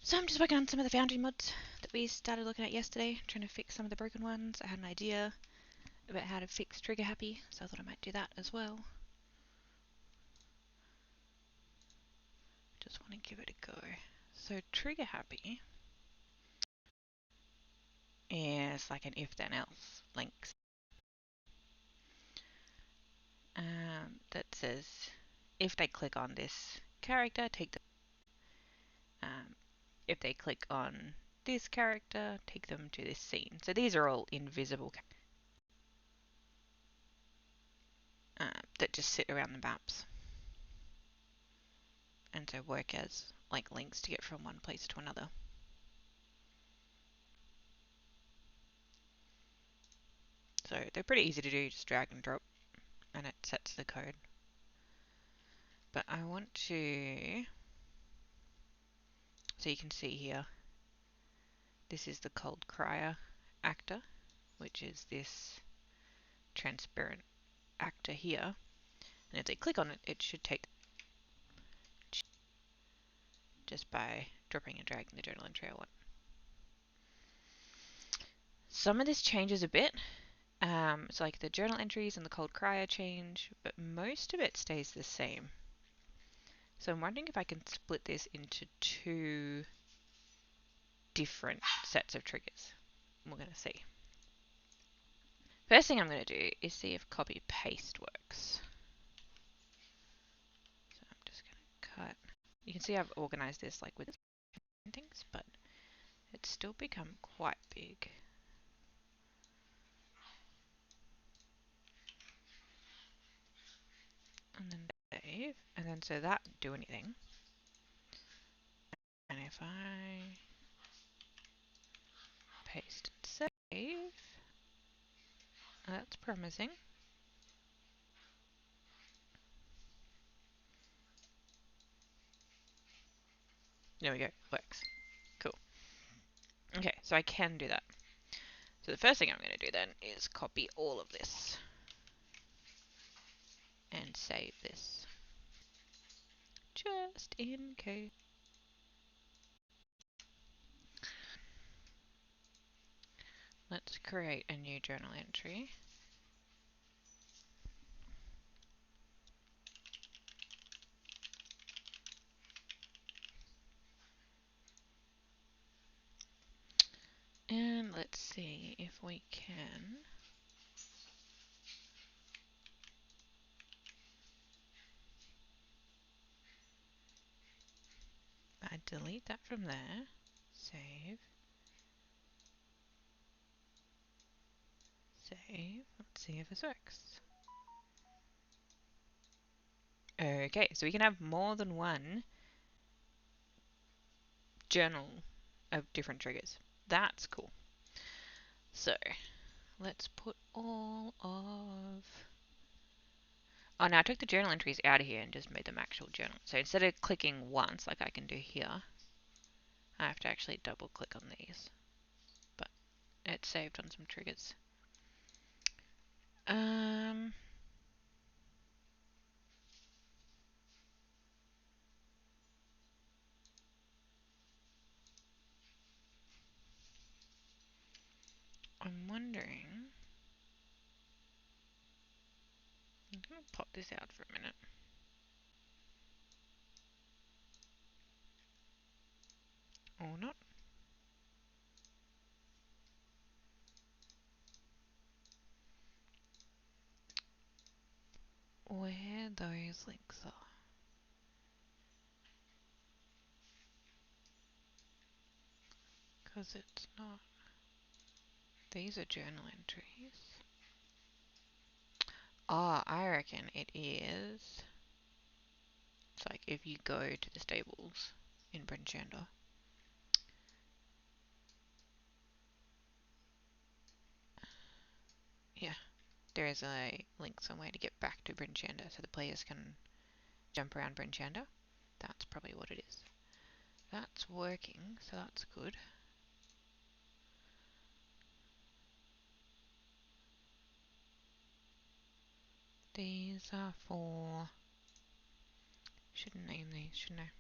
So I'm just working on some of the Foundry mods that we started looking at yesterday, trying to fix some of the broken ones. I had an idea about how to fix Trigger Happy, so I thought I might do that as well. Just want to give it a go. So Trigger Happy is like an if then else links that says if they click on this character, take them. If they click on this character, take them to this scene. So these are all invisible that just sit around the maps and so work as like links to get from one place to another. So they're pretty easy to do, just drag and drop, and it sets the code. But I want to, so you can see here, this is the cold crier actor, which is this transparent actor here. And if they click on it, it should take just by dropping and dragging the journal entry I want. Some of this changes a bit. So like the journal entries and the cold crier change, but most of it stays the same. So I'm wondering if I can split this into two different sets of triggers. We're going to see. First thing I'm going to do is see if copy paste works. So I'm just going to cut. You can see I've organized this like with things, but it's still become quite big. And then save, and then so that didn't do anything. And if I paste and save, that's promising. There we go, works. Cool. Okay, so I can do that. So the first thing I'm going to do then is copy all of this and save this, just in case. Let's create a new journal entry. And let's see if we can delete that from there, save, save, let's see if this works. Okay, so we can have more than one journal of different triggers. That's cool. So let's put all of... Oh, now I took the journal entries out of here and just made them actual journal. So instead of clicking once, like I can do here, I have to actually double click on these. But it's saved on some triggers. I'm wondering... I'm going to pop this out for a minute. Or not. Where those links are. Because it's not. These are journal entries. Oh, I reckon it is. It's like if you go to the stables in Brinchanda. Yeah, there is a link somewhere to get back to Brinchanda so the players can jump around Brinchanda. That's probably what it is. That's working, so that's good. These are for... Shouldn't name these, shouldn't I?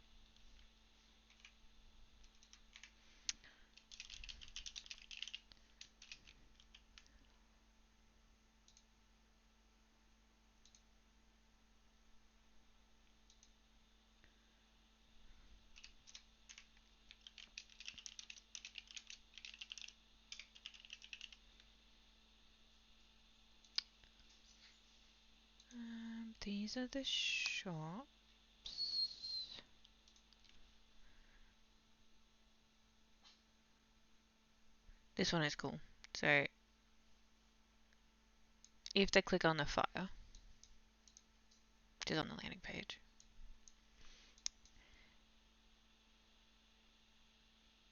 these are the shops. This one is cool. So if they click on the fire, which is on the landing page,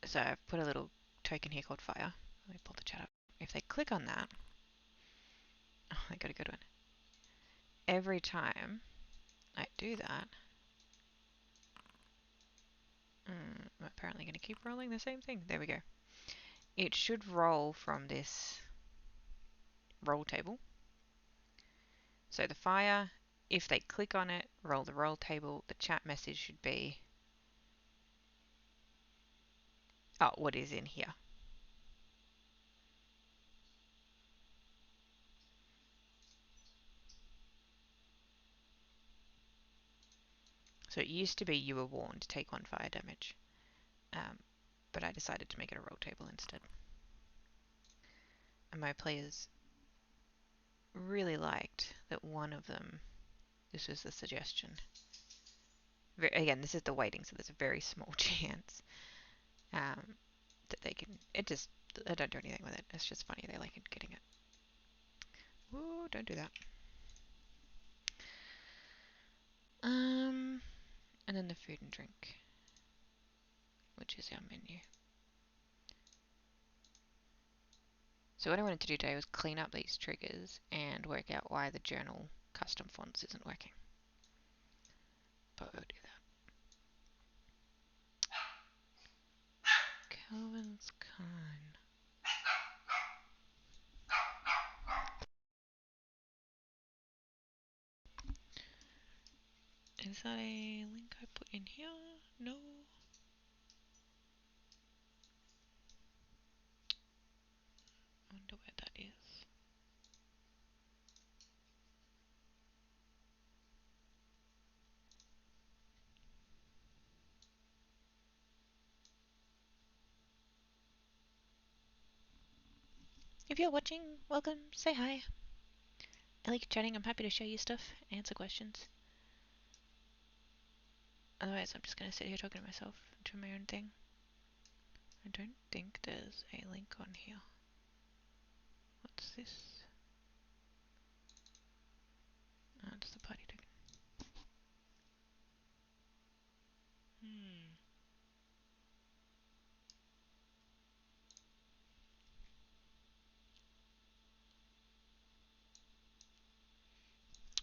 so I've put a little token here called fire. Let me pull the chat up. If they click on that, oh, I got a good one. Every time I do that, I'm apparently going to keep rolling the same thing. There we go. It should roll from this roll table. So the fire, if they click on it, roll the roll table, the chat message should be, oh, what is in here? So it used to be you were warned, take 1 fire damage. But I decided to make it a roll table instead. And my players really liked that one of them, this was the suggestion. Again, this is the weighting, so there's a very small chance that they can, I don't do anything with it. It's just funny, they like getting it. Ooh, don't do that. And then the food and drink, which is our menu. So what I wanted to do today was clean up these triggers and work out why the journal custom fonts isn't working. But we'll do that. Calvin's Con. Is that a link I put in here? No. I wonder where that is. If you're watching, welcome, say hi. I like chatting, I'm happy to show you stuff, answer questions. Otherwise, I'm just going to sit here talking to myself, doing my own thing. I don't think there's a link on here. What's this? Oh, it's the party token.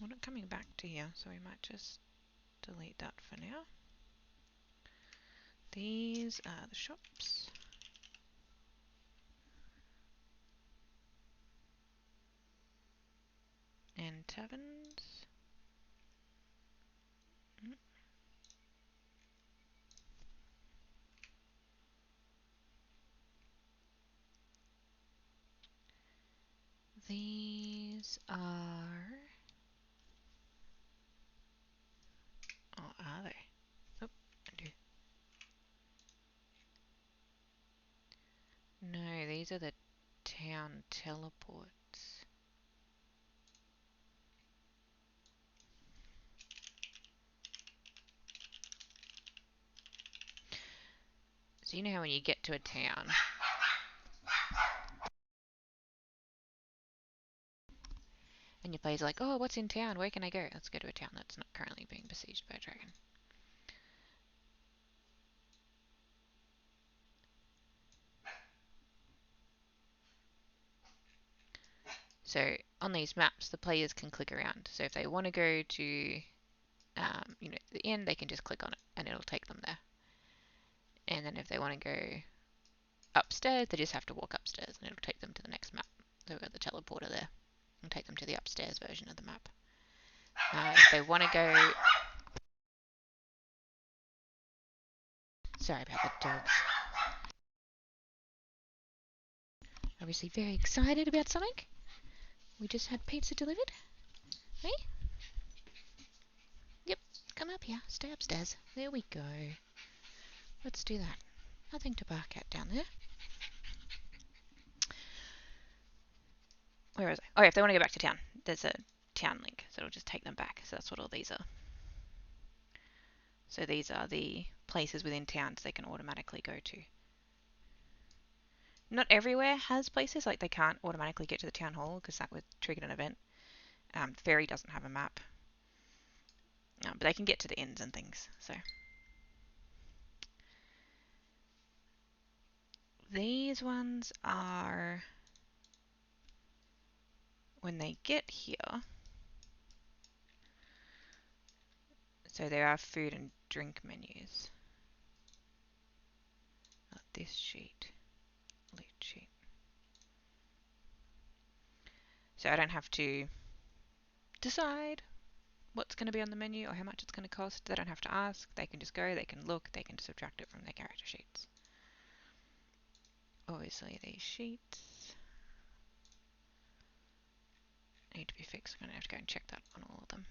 We're not coming back to here, so we might just delete that for now. These are the shops. And taverns. These are... Oh, are they? Oh, undo. No, these are the town teleports. So you know how when you get to a town, and your player's like, oh, what's in town? Where can I go? Let's go to a town that's not currently being besieged by a dragon. So on these maps, the players can click around. So if they want to go to, the inn, they can just click on it, and it'll take them there. And then if they want to go upstairs, they just have to walk upstairs, and it'll take them to the next map. So we've got the teleporter there. It'll take them to the upstairs version of the map. If they want to go... Sorry about the dogs. Obviously very excited about something. We just had pizza delivered. Hey? Yep, come up here. Stay upstairs. There we go. Let's do that. Nothing to bark at down there. Where was I? Oh, yeah, if they want to go back to town, there's a town link, so it'll just take them back. So that's what all these are. So these are the places within towns they can automatically go to. Not everywhere has places, like they can't automatically get to the town hall because that would trigger an event. Ferry doesn't have a map, but they can get to the inns and things. So these ones are when they get here. So there are food and drink menus. Not this sheet. Loot sheet. So I don't have to decide what's going to be on the menu or how much it's going to cost. They don't have to ask. They can just go, they can look, they can subtract it from their character sheets. Obviously these sheets need to be fixed. I'm going to have to go and check that on all of them.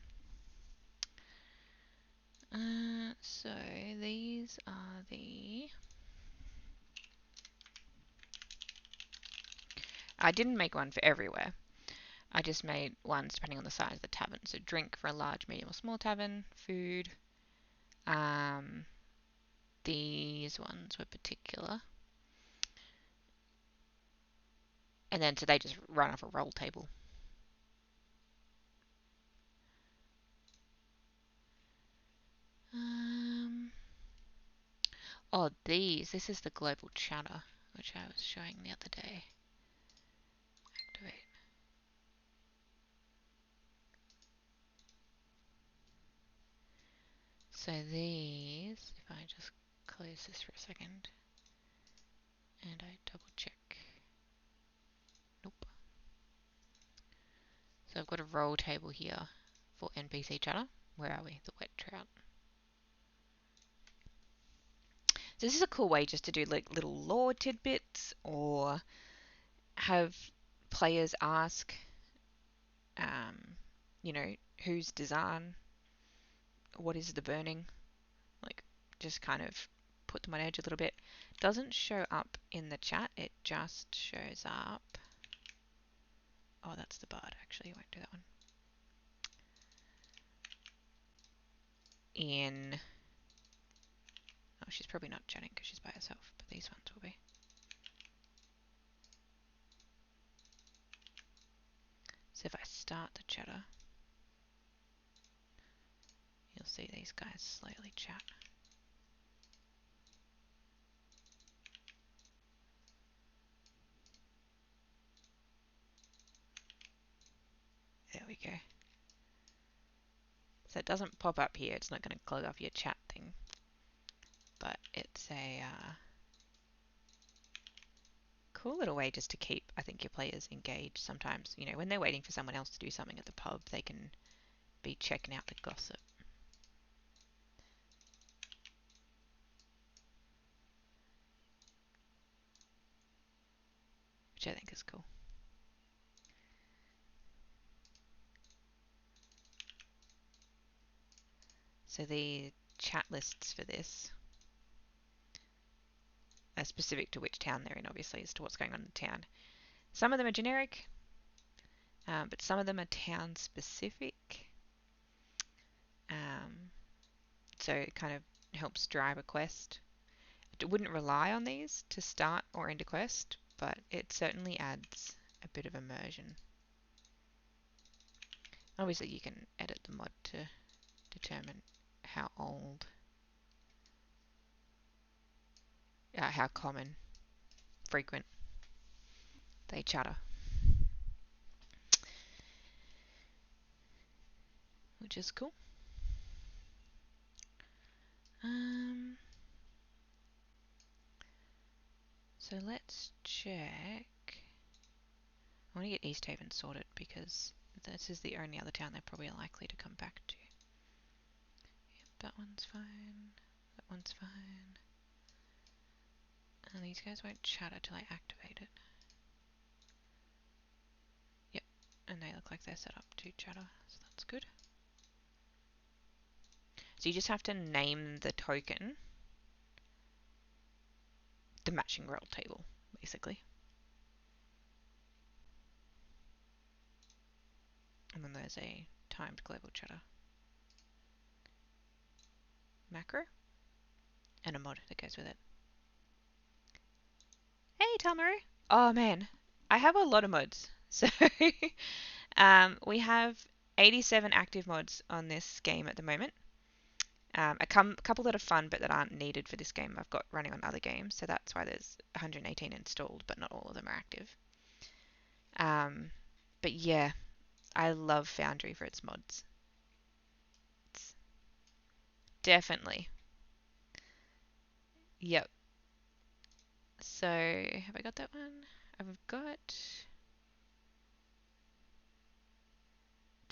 So these are the... I didn't make one for everywhere. I just made ones depending on the size of the tavern. So drink for a large, medium or small tavern. Food. These ones were particular. And then so they just run off a roll table. Oh, this is the global chatter, which I was showing the other day. Activate. So these, if I just close this for a second, and I double check. Nope. So I've got a roll table here for NPC chatter. Where are we? The wet trout. So this is a cool way just to do like little lore tidbits or have players ask, you know, whose design, what is the burning, like just kind of put them on edge a little bit. Doesn't show up in the chat, it just shows up. Oh, that's the bard actually, won't do that one. Oh, she's probably not chatting because she's by herself, but these ones will be. So if I start the chatter, you'll see these guys slowly chat. There we go. So it doesn't pop up here, it's not going to clog up your chat thing, but it's a cool little way just to keep, I think, your players engaged sometimes. You know, when they're waiting for someone else to do something at the pub, they can be checking out the gossip. Which I think is cool. So the chat lists for this are specific to which town they're in, obviously, as to what's going on in the town. Some of them are generic, but some of them are town specific. So it kind of helps drive a quest. I wouldn't rely on these to start or end a quest, but it certainly adds a bit of immersion. Obviously you can edit the mod to determine how old, how common, frequent they chatter. Which is cool. So let's check. I want to get East Haven sorted because this is the only other town they're probably likely to come back to. Yep, that one's fine. That one's fine. And these guys won't chatter till I activate it. Yep, and they look like they're set up to chatter, so that's good. So you just have to name the token the matching roll table, basically. And then there's a timed global chatter macro and a mod that goes with it. Hey, Tamaru. Oh man, I have a lot of mods. So we have 87 active mods on this game at the moment. A couple that are fun but that aren't needed for this game I've got running on other games, so that's why there's 118 installed, but not all of them are active. But yeah, I love Foundry for its mods. It's definitely. Yep. So, have I got that one? I've got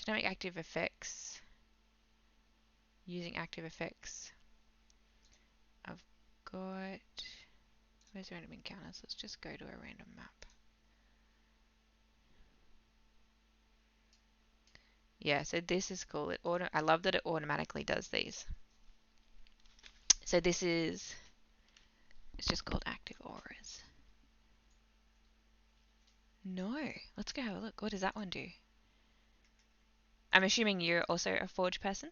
dynamic active effects. Using active effects. I've got... Where's random encounters? Let's just go to a random map. Yeah, so this is cool. I love that it automatically does these. So this is... It's just called active auras. No. Let's go have a look. What does that one do? I'm assuming you're also a Forge person?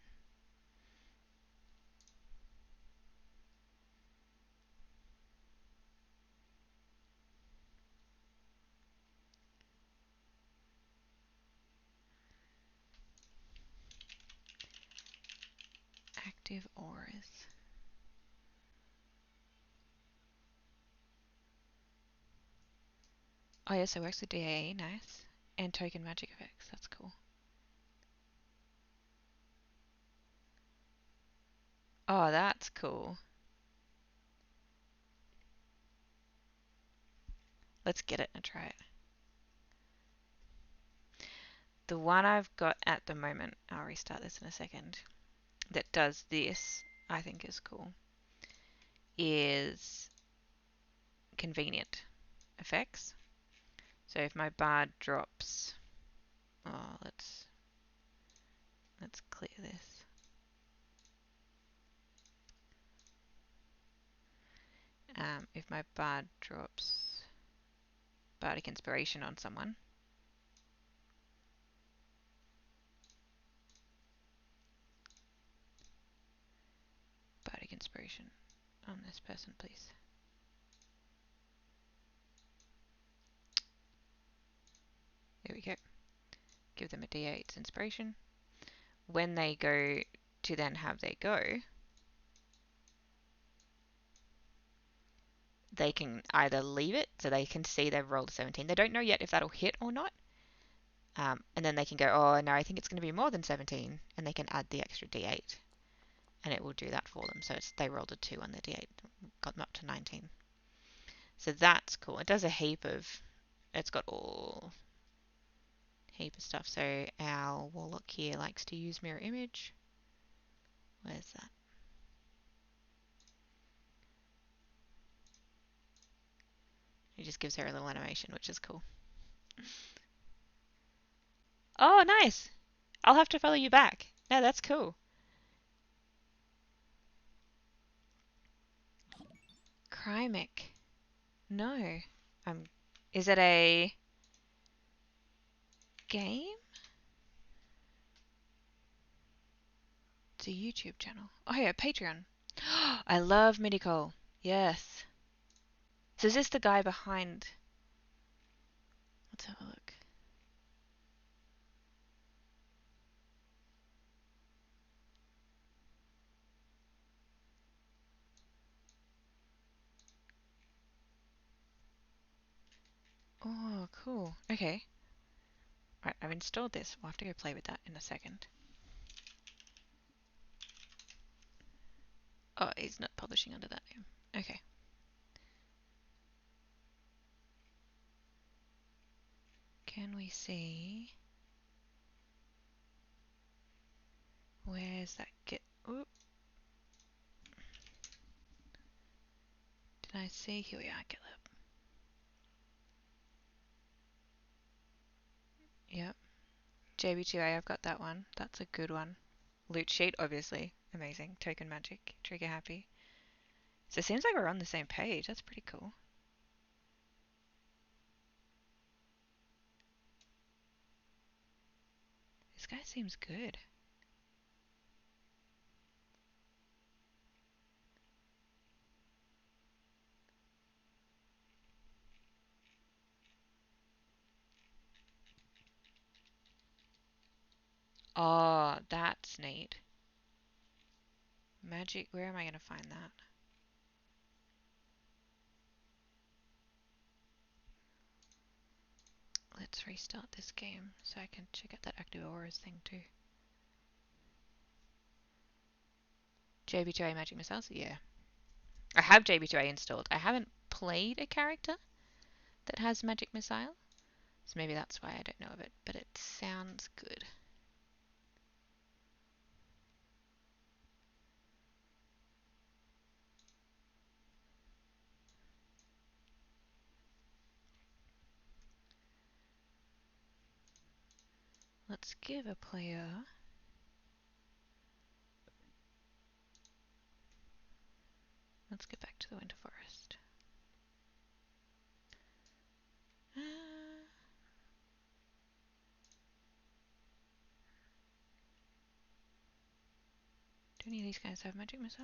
Active auras. Oh yeah, so it works with DAE, nice. And token magic effects, that's cool. Oh, that's cool. Let's get it and try it. The one I've got at the moment, I'll restart this in a second, that does this, I think is cool, is convenient effects. So if my bard drops, oh, let's clear this. If my bard drops bardic inspiration on someone, bardic inspiration on this person, please. There we go. Give them a D8 inspiration. When they go to then have their go, they can either leave it, so they can see they've rolled a 17. They don't know yet if that'll hit or not. And then they can go, oh no, I think it's going to be more than 17, and they can add the extra D8, and it will do that for them. So they rolled a 2 on the D8, got them up to 19. So that's cool. It does a heap of, it's got all heap of stuff. So our warlock here likes to use mirror image. Where's that? It just gives her a little animation, which is cool. Oh, nice! I'll have to follow you back. No, that's cool. Crymic. No. Is it a game? It's a YouTube channel. Oh yeah, Patreon. I love Midicol. Yes. So is this the guy behind... Let's have a look. Oh, cool. Okay. Right, I've installed this. We'll have to go play with that in a second. Oh, he's not publishing under that name. Okay. Can we see... Where's that get... Oop. Did I see? Here we are, GitLab. Yep. JB2A, I've got that one. That's a good one. Loot sheet, obviously. Amazing. Token magic. Trigger happy. So it seems like we're on the same page. That's pretty cool. This guy seems good. Oh, that's neat. Magic, where am I going to find that? Let's restart this game so I can check out that active auras thing too. JB2A Magic Missiles? Yeah. I have JB2A installed. I haven't played a character that has Magic Missile, so maybe that's why I don't know of it, but it sounds good. Let's give a player... Let's get back to the Winter Forest. Do any of these guys have Magic Missile?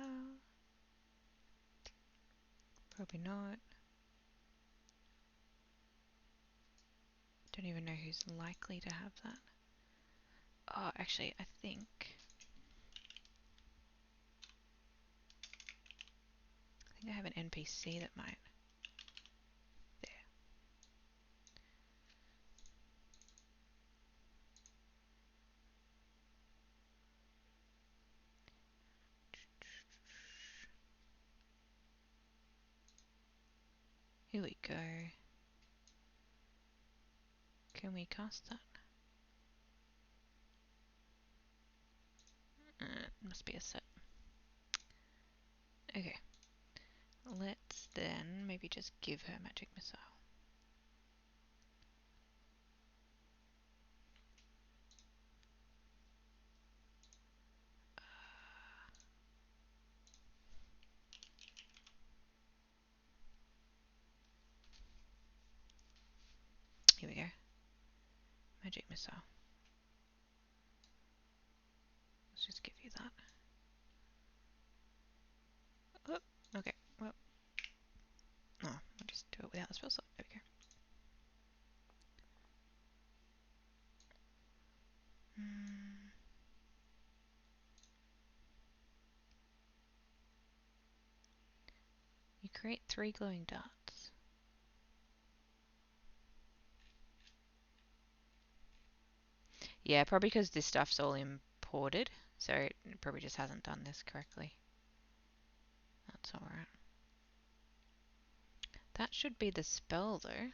Probably not. Don't even know who's likely to have that. Oh, actually, I think I have an NPC that might. There. Here we go. Can we cast that? It must be a set. Okay. Let's then maybe just give her Magic Missile. Here we go. Magic Missile. Let's just give you that. Oh, okay. Well, oh, we'll just do it without the spell slot. There we go. You create 3 glowing darts. Yeah, probably because this stuff's all imported, so it probably just hasn't done this correctly. That's alright. That should be the spell, though.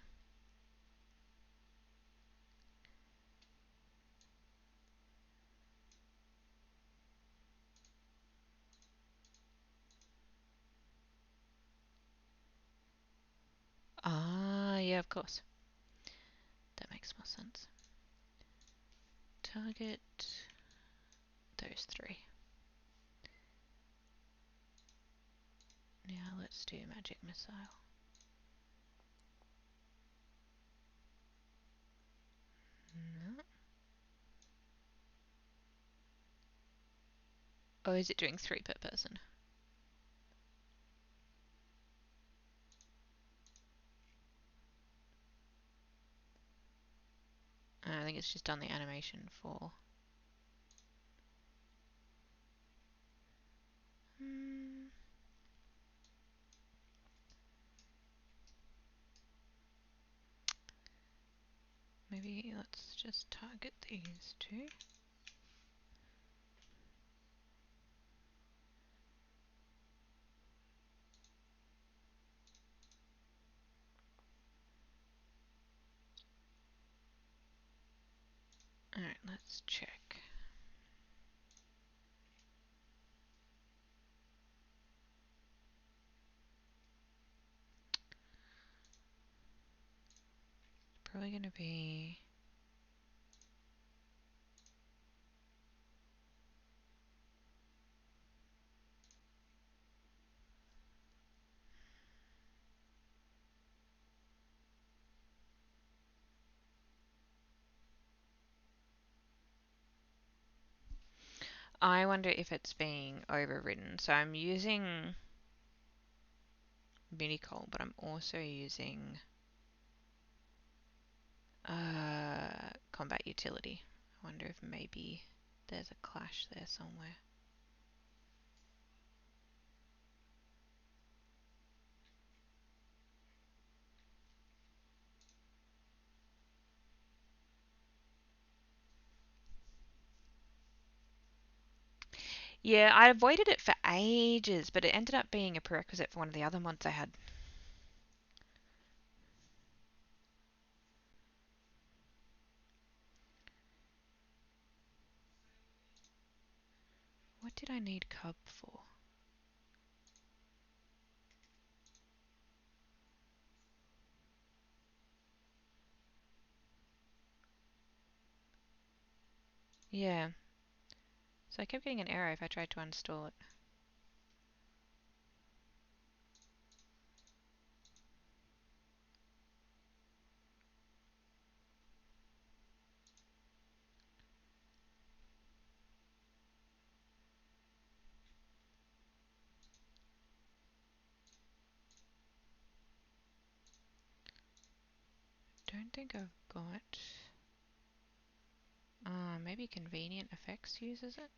Ah, yeah, of course. That makes more sense. Target those 3. Now let's do Magic Missile. No. Oh, is it doing 3 per person? I think it's just done the animation for... Maybe let's just target these 2. Alright, let's check. Probably going to be... I wonder if it's being overridden. So I'm using Minicol, but I'm also using Combat Utility. I wonder if maybe there's a clash there somewhere. Yeah, I avoided it for ages, but it ended up being a prerequisite for one of the other mods I had. What did I need Cub for? Yeah, so I kept getting an error if I tried to uninstall it. Don't think I've got... maybe Convenient Effects uses it?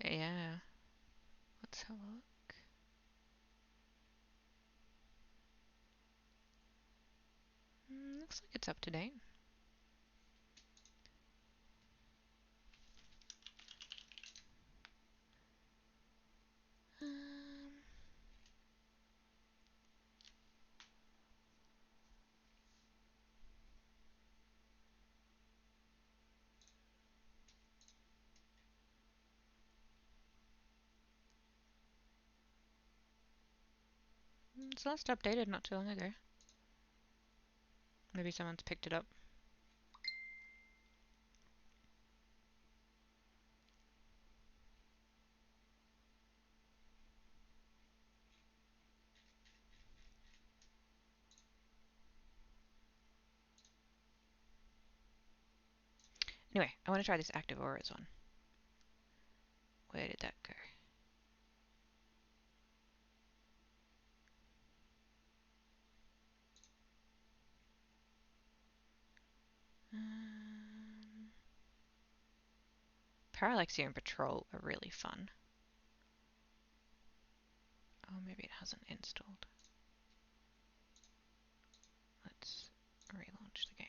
Yeah. Let's have a look. Looks like it's up to date. Um, it's last updated not too long ago. Maybe someone's picked it up. Anyway, I want to try this active auras one. Where did that go? Parallaxia and Patrol are really fun. Oh, maybe it hasn't installed. Let's relaunch the game.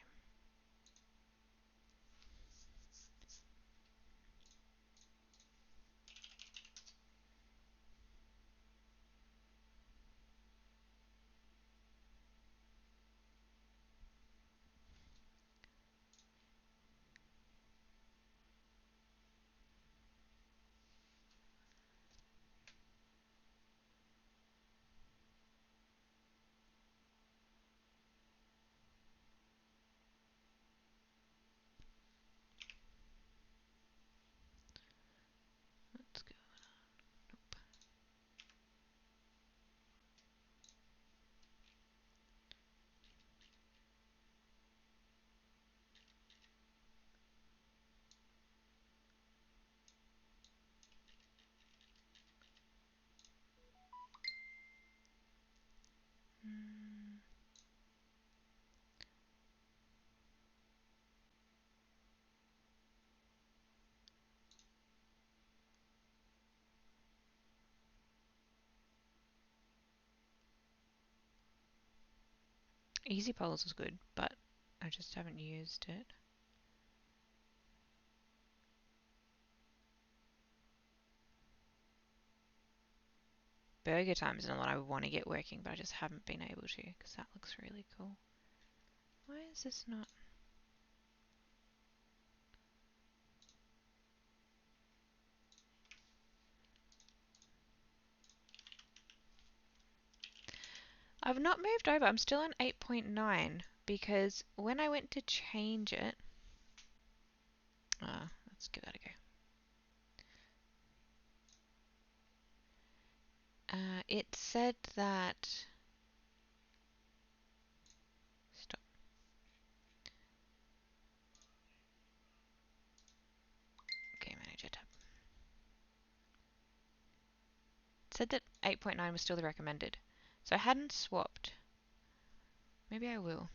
Let's go. Nope. Easy Pulse is good, but I just haven't used it. Burger Time is another one I want to get working, but I just haven't been able to because that looks really cool. Why is this not? I've not moved over. I'm still on 8.9, because when I went to change it, let's give that a go. It said that, stop, Game Manager tab. It said that 8.9 was still the recommended. So I hadn't swapped. Maybe I will.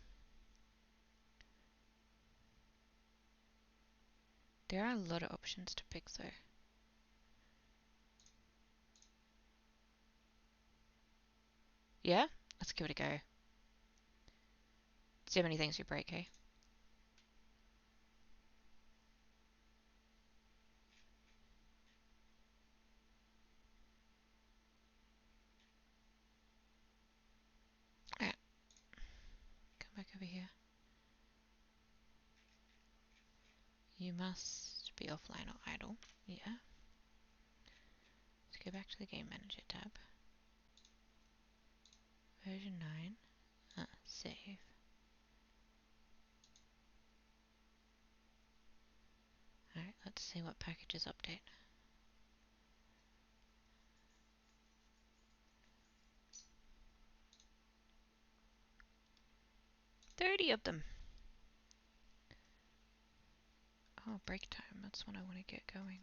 There are a lot of options to pick though. Yeah? Let's give it a go. So many things we break, eh? Alright. Come back over here. You must be offline or idle. Yeah. Let's go back to the Game Manager tab. Version 9. Save. Alright, let's see what packages update. 30 of them. Oh, break time. That's when I want to get going.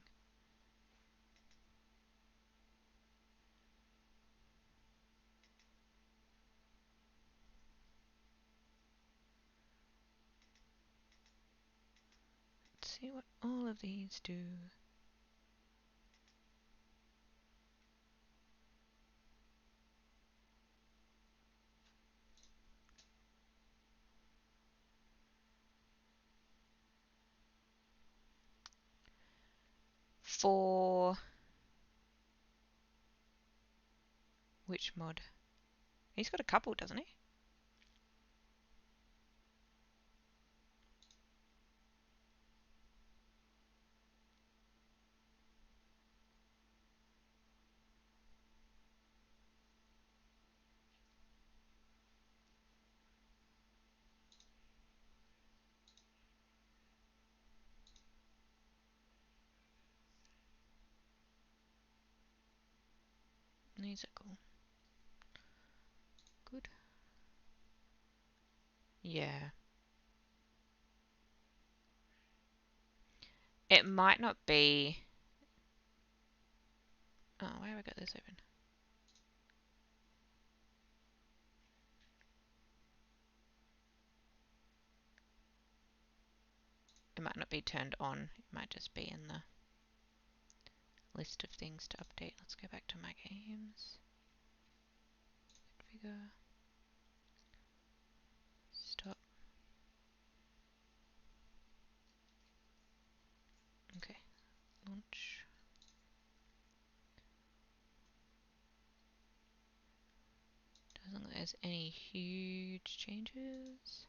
Let's see what all of these do. For which mod? He's got a couple, doesn't he? These are cool. Good. Yeah. It might not be... Oh, why have I got this open? It might not be turned on. It might just be in the list of things to update. Let's go back to my games. Configure. Stop. Okay. Launch. Doesn't look like there's any huge changes.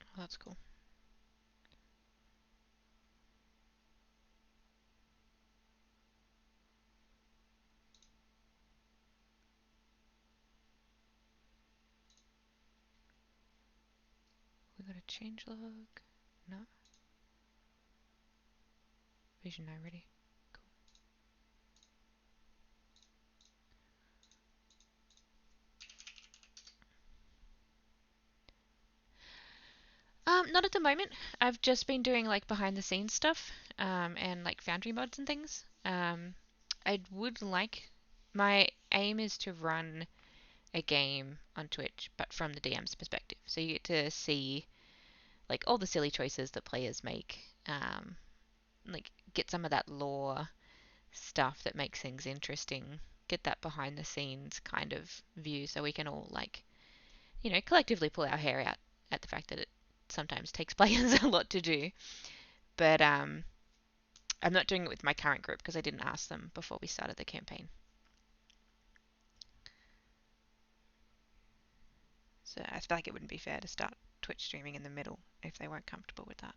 Oh, that's cool. We got a change log. No. Vision now ready. Not at the moment. I've just been doing like behind the scenes stuff, and like Foundry mods and things. I would like, my aim is to run a game on Twitch, but from the DM's perspective. So you get to see like all the silly choices that players make, like get some of that lore stuff that makes things interesting, get that behind the scenes kind of view so we can all like, collectively pull our hair out at the fact that it sometimes takes players a lot to do. But I'm not doing it with my current group because I didn't ask them before we started the campaign. So I feel like it wouldn't be fair to start Twitch streaming in the middle if they weren't comfortable with that.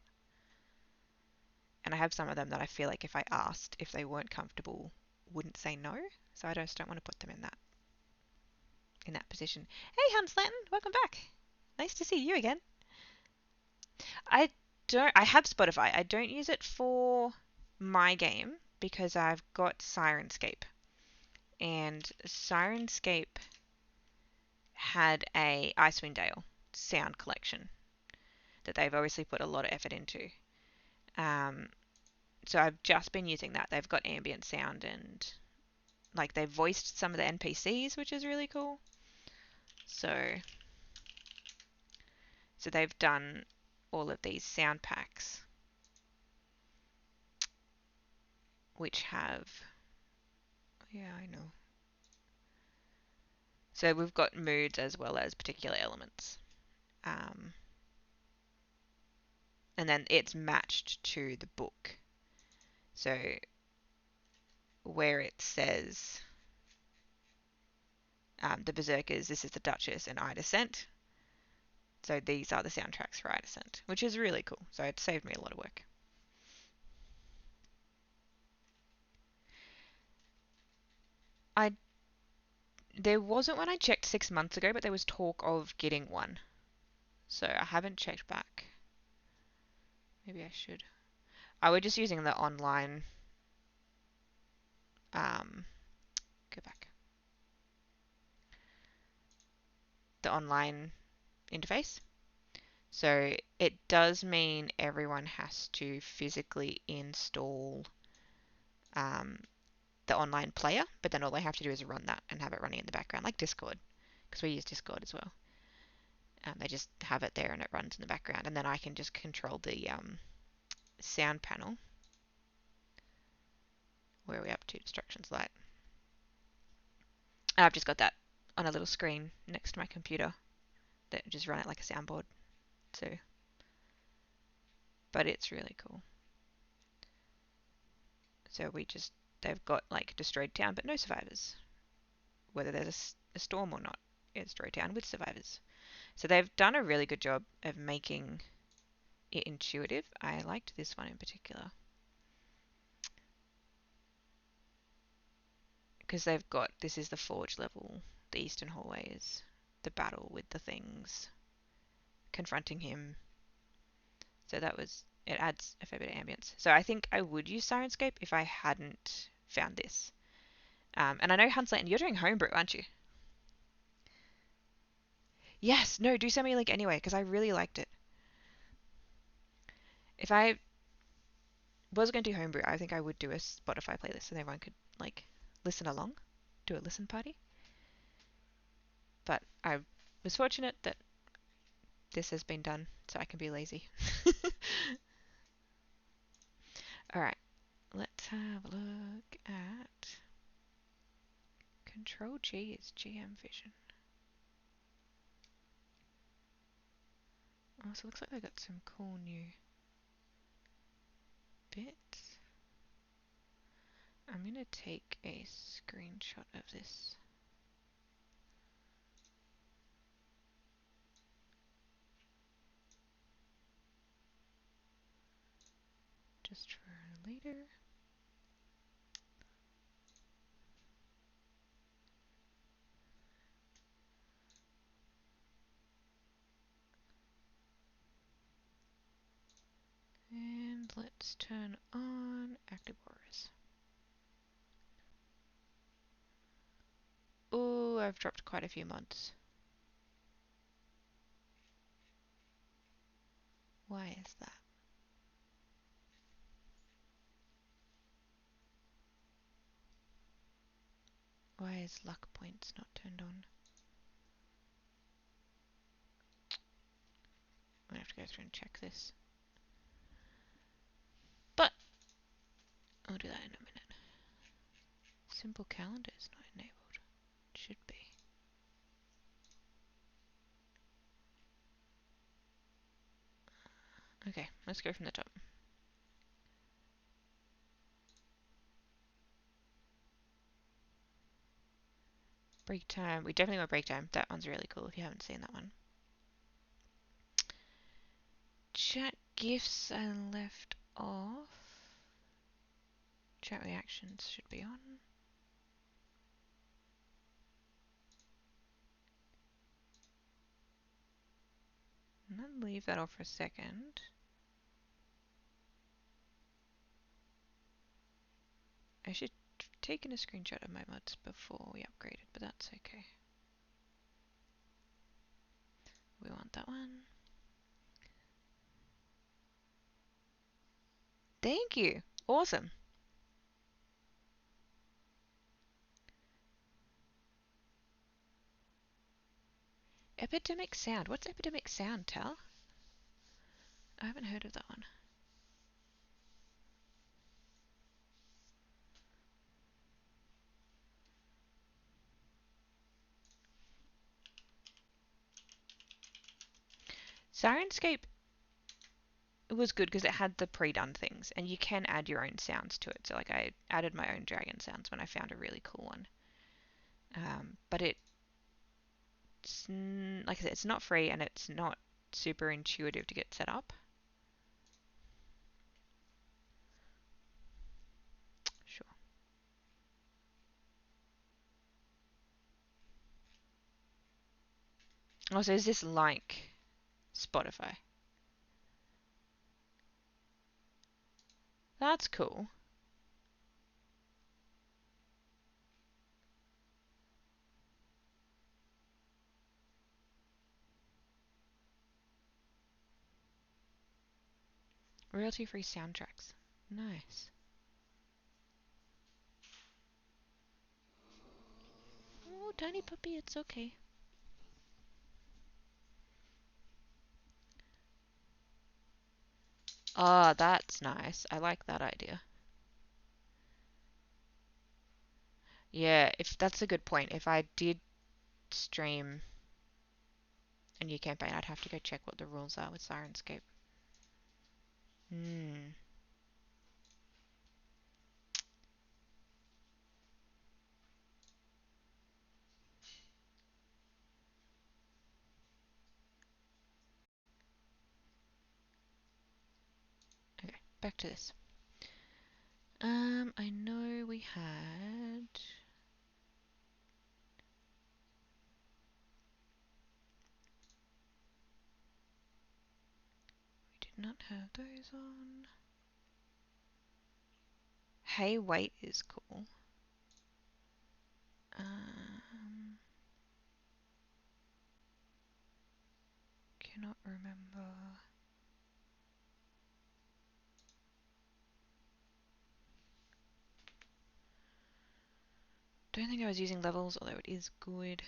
And I have some of them that I feel like if I asked if they weren't comfortable, wouldn't say no. So I just don't want to put them in that in that position. Hey, Hans Lanton, welcome back. Nice to see you again. I I have Spotify. I don't use it for my game because I've got Sirenscape. And Sirenscape had a Icewind Dale sound collection that they've obviously put a lot of effort into. Um, so I've just been using that. They've got ambient sound and like they've voiced some of the NPCs, which is really cool. So they've done all of these sound packs which have, yeah, I know. So we've got moods as well as particular elements. Um, and then it's matched to the book. So where it says the Berserkers, this is the Duchess and I Descent. So these are the soundtracks for I Descent, which is really cool. So it saved me a lot of work. There wasn't one I checked 6 months ago, but there was talk of getting one. So I haven't checked back. Maybe I should. I was just using the online. Go back. The online interface. So it does mean everyone has to physically install um, the online player, but then all they have to do is run that and have it running in the background, like Discord, because we use Discord as well. They just have it there and it runs in the background, and then I can just control the sound panel. Where are we up to? Instructions light. And I've just got that on a little screen next to my computer that just run it like a soundboard. So, but it's really cool. So they've got like destroyed town, but no survivors. Whether there's a storm or not, it's destroyed town with survivors. So they've done a really good job of making it intuitive. I liked this one in particular because they've got, this is the forge level, the eastern hallways, the battle with the things, confronting him. So it adds a fair bit of ambience. So I think I would use Sirenscape if I hadn't found this. And I know Hunslet, you're doing homebrew, aren't you? Yes, no, do send me a link anyway, because I really liked it. If I was going to do homebrew, I think I would do a Spotify playlist and everyone could like listen along, do a listen party. But I was fortunate that this has been done, so I can be lazy. Alright, let's have a look at Control G is GM Vision. Oh, so it looks like they got some cool new bits. I'm going to take a screenshot of this. Just for later. And let's turn on Active Auras. Oh, I've dropped quite a few mods. Why is that? Why is luck points not turned on? I'm gonna have to go through and check this. But I'll do that in a minute. Simple calendar is not enabled. It should be. Okay, let's go from the top. Break time. We definitely want break time. That one's really cool if you haven't seen that one. Chat gifts I left off. Chat reactions should be on. I'm going to leave that off for a second. I should have taken a screenshot of my mods before we upgraded, but that's okay. We want that one. Thank you. Awesome. Epidemic sound. What's epidemic sound, Tal? I haven't heard of that one. Sirenscape was good because it had the pre-done things, and you can add your own sounds to it. So like I added my own dragon sounds when I found a really cool one. But like I said, it's not free and it's not super intuitive to get set up. Sure. Also, is this like Spotify? That's cool. Royalty-free soundtracks. Nice. Oh, tiny puppy, it's okay. Ah, that's nice. I like that idea. Yeah, if that's a good point. If I did stream a new campaign, I'd have to go check what the rules are with Sirenscape. Hmm. Okay, back to this. I know we had. We did not have those on. Hey, wait is cool. Cannot remember. Don't think I was using levels, although it is good.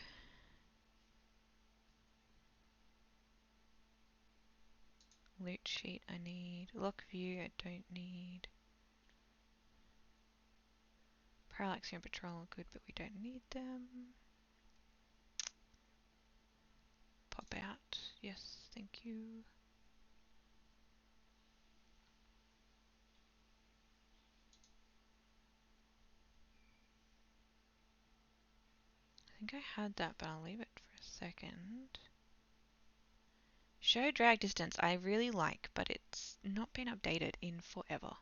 Loot sheet I need. Lock view I don't need. Parallax and patrol are good, but we don't need them. Pop out. Yes, thank you. I think I had that, but I'll leave it for a second. Show drag distance I really like, but it's not been updated in forever.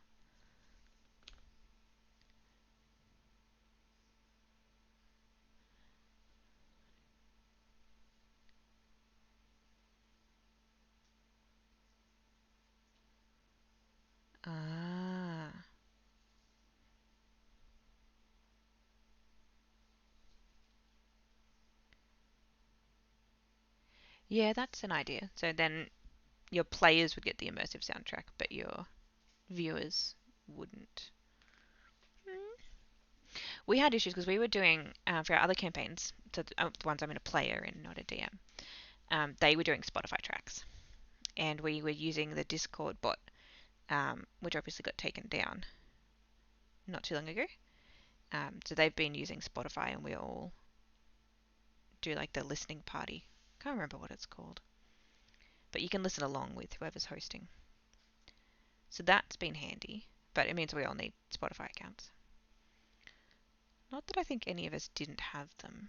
Ah. Yeah, that's an idea. So then your players would get the immersive soundtrack, but your viewers wouldn't. We had issues because we were doing, for our other campaigns, so the ones I'm in a player in, not a DM, they were doing Spotify tracks. And we were using the Discord bot, which obviously got taken down not too long ago. So they've been using Spotify, and we all do like the listening party. Can't remember what it's called, but you can listen along with whoever's hosting. So that's been handy, but it means we all need Spotify accounts. Not that I think any of us didn't have them.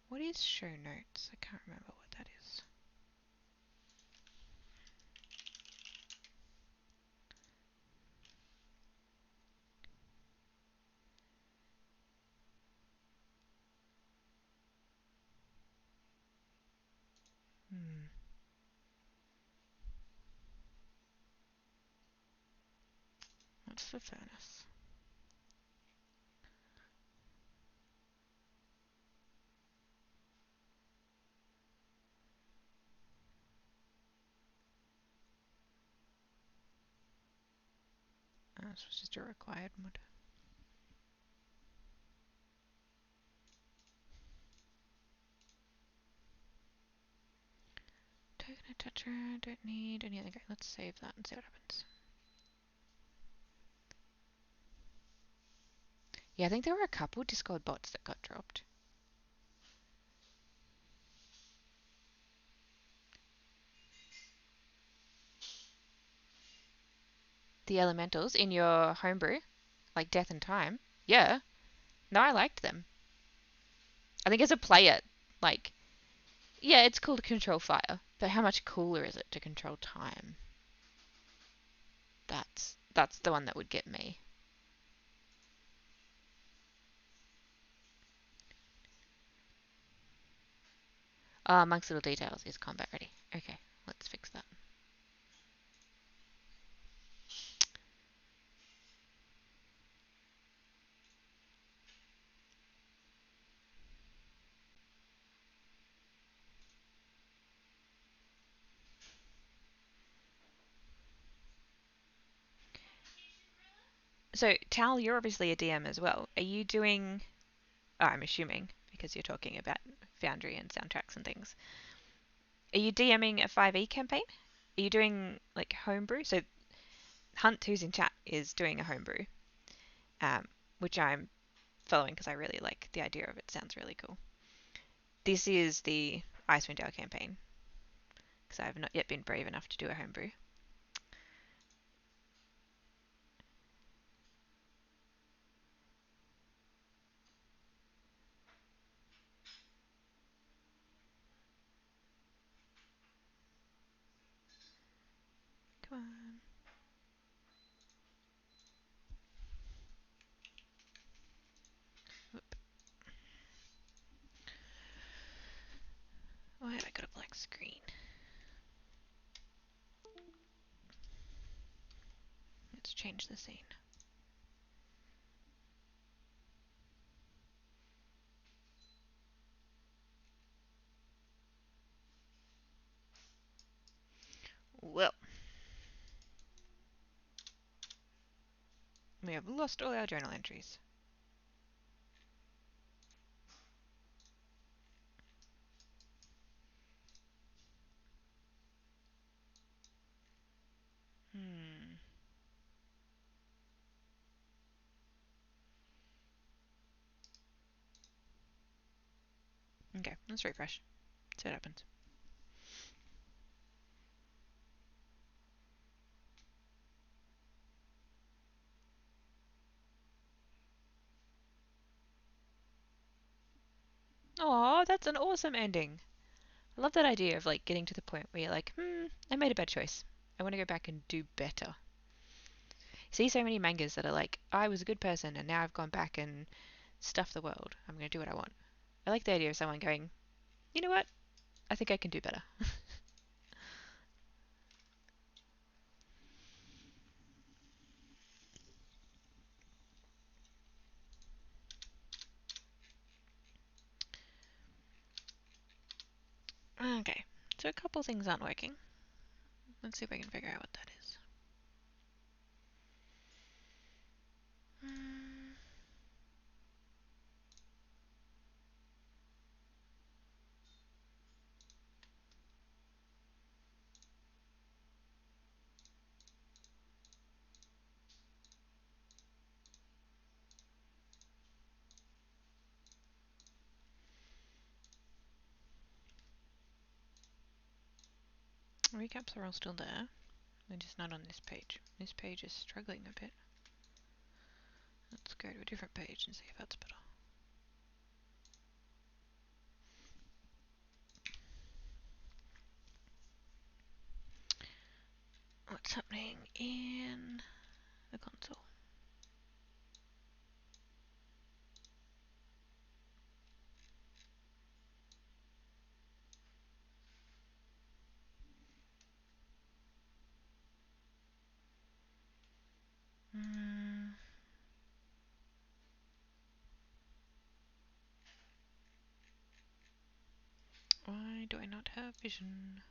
What is show notes? I can't remember what that is. Hmm. What's the furnace? This was just a required mod. Token attacher, don't need any other. Okay, let's save that and see what happens. Yeah, I think there were a couple Discord bots that got dropped. The elementals in your homebrew, like Death and Time. Yeah. No, I liked them. I think as a player, like, yeah, it's cool to control fire, but how much cooler is it to control time? That's the one that would get me. Amongst little details is combat ready. Okay, let's fix that. So, Tal, you're obviously a DM as well. Are you doing, oh, I'm assuming, because you're talking about Foundry and soundtracks and things. Are you DMing a 5e campaign? Are you doing, like, homebrew? So, Hunt, who's in chat, is doing a homebrew, which I'm following because I really like the idea of it. Sounds really cool. This is the Icewind Dale campaign, because I have not yet been brave enough to do a homebrew. Come on. Whoop. Why have I got a black screen? Let's change the scene. Well, we have lost all our journal entries. Okay, let's refresh. See what happens. Oh, that's an awesome ending. I love that idea of like getting to the point where you're like, I made a bad choice. I want to go back and do better. See so many mangas that are like, I was a good person and now I've gone back and stuffed the world. I'm going to do what I want. I like the idea of someone going, you know what? I think I can do better. Okay, so a couple things aren't working. Let's see if I can figure out what that is. Recaps are all still there. They're just not on this page. This page is struggling a bit. Let's go to a different page and see if that's better. What's happening in the console? Why do I not have vision?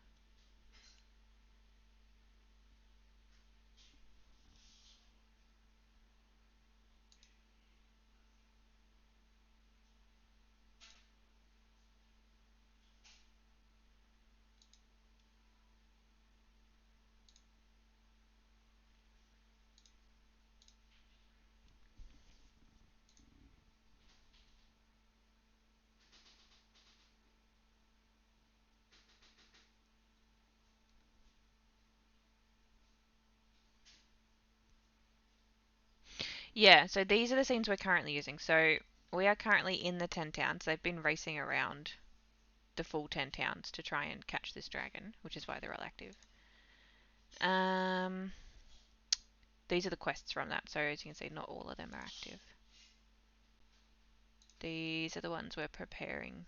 Yeah, so these are the scenes we're currently using. So we are currently in the 10 towns. They've been racing around the full 10 towns to try and catch this dragon, which is why they're all active. Um, these are the quests from that. So as you can see, not all of them are active. These are the ones we're preparing.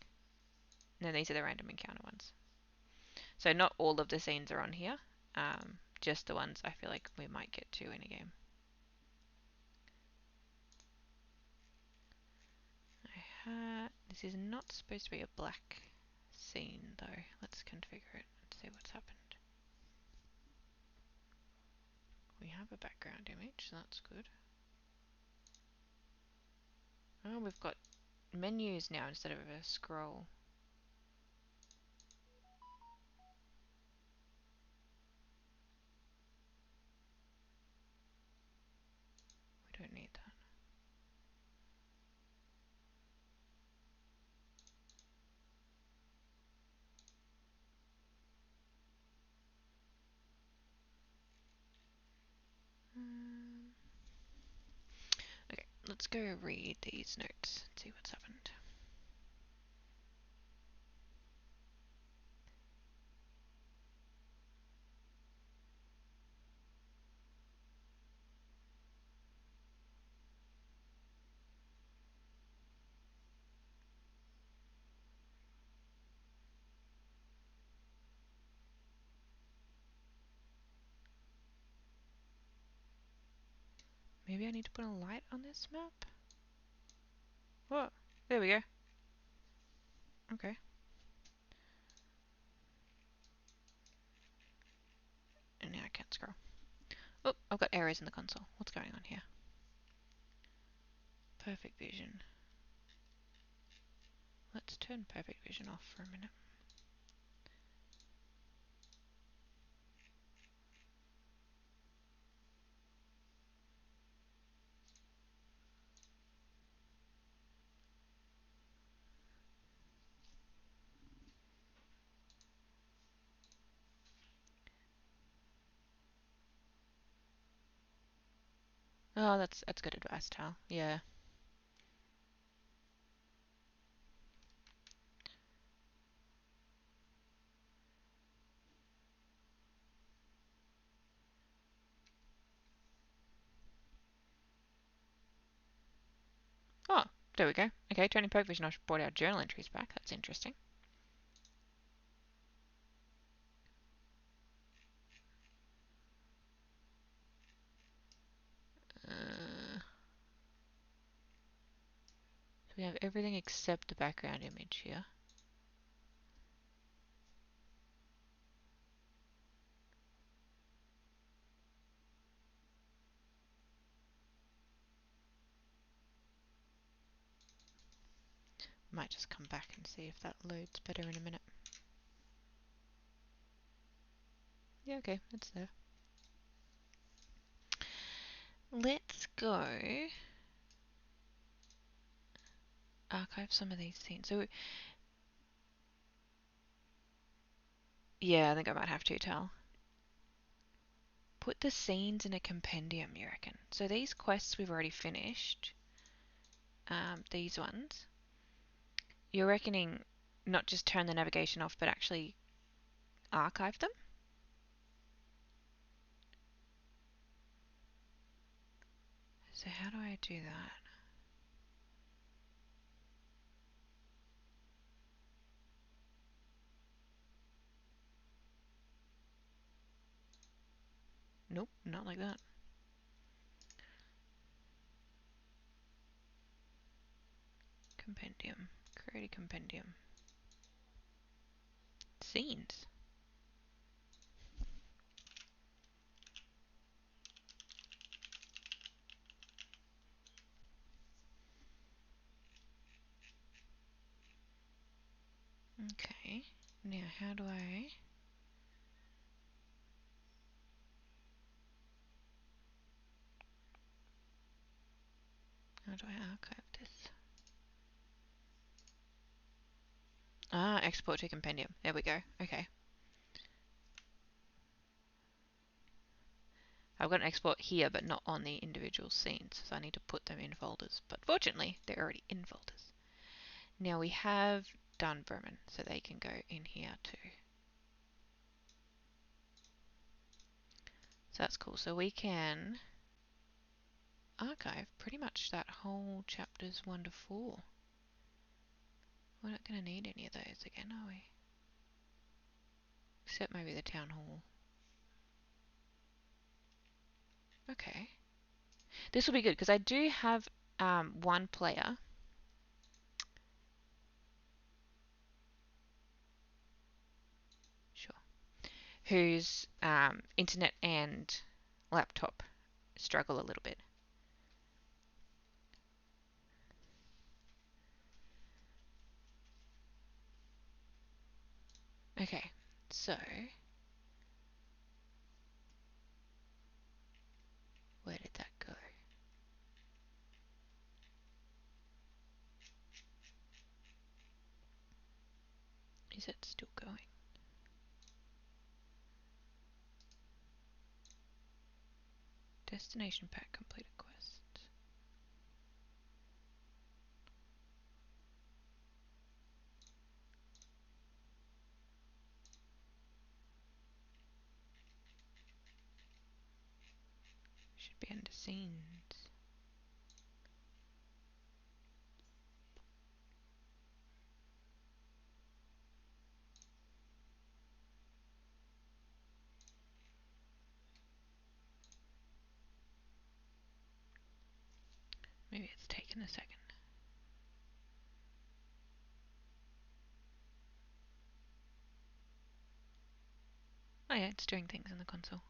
No, these are the random encounter ones. So not all of the scenes are on here. Just the ones I feel like we might get to in a game. This is not supposed to be a black scene though. Let's configure it and see what's happened. We have a background image, so that's good. Oh, we've got menus now instead of a scroll. We don't need that. Okay, let's go read these notes and see what's happened. Maybe I need to put a light on this map? Whoa, there we go. Okay. And now I can't scroll. Oh, I've got errors in the console. What's going on here? Perfect vision. Let's turn perfect vision off for a minute. Oh, that's good advice, Tal. Yeah. Oh, there we go. Okay, turning perfect vision off brought our journal entries back. That's interesting. So we have everything except the background image here. Might just come back and see if that loads better in a minute. Yeah, okay, it's there. Let's go archive some of these scenes. So, yeah, I think I might have to tell. Put the scenes in a compendium, you reckon? So these quests we've already finished. These ones. You're reckoning not just turn the navigation off, but actually archive them? So how do I do that? Nope, not like that. Compendium. Create a compendium. scenes. Okay, now how do I archive this? Ah, export to compendium. There we go. Okay. I've got an export here, but not on the individual scenes, so I need to put them in folders. But fortunately, they're already in folders. Now we have done vermin, so they can go in here too. So that's cool. So we can archive pretty much that whole chapters 1 to 4. We're not going to need any of those again, are we? Except maybe the town hall. Okay. This will be good because I do have one player. Sure. Whose internet and laptop struggle a little bit. Okay, so where did that go? Is it still going? Destination pack completed quest. Should be under scenes. Maybe it's taken a second. Oh yeah, it's doing things in the console.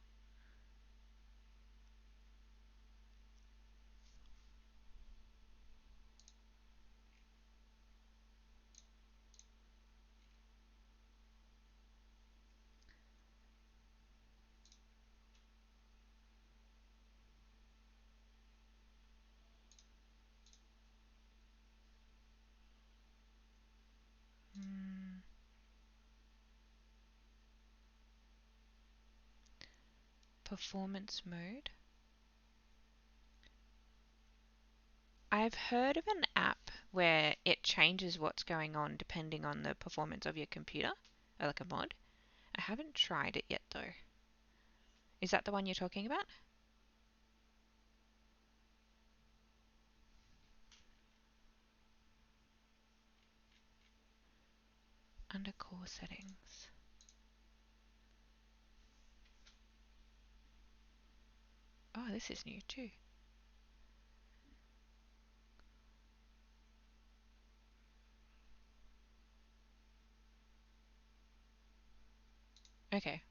Performance mode. I've heard of an app where it changes what's going on depending on the performance of your computer, or like a mod. I haven't tried it yet though. Is that the one you're talking about? Under core settings. Oh, this is new too. Okay.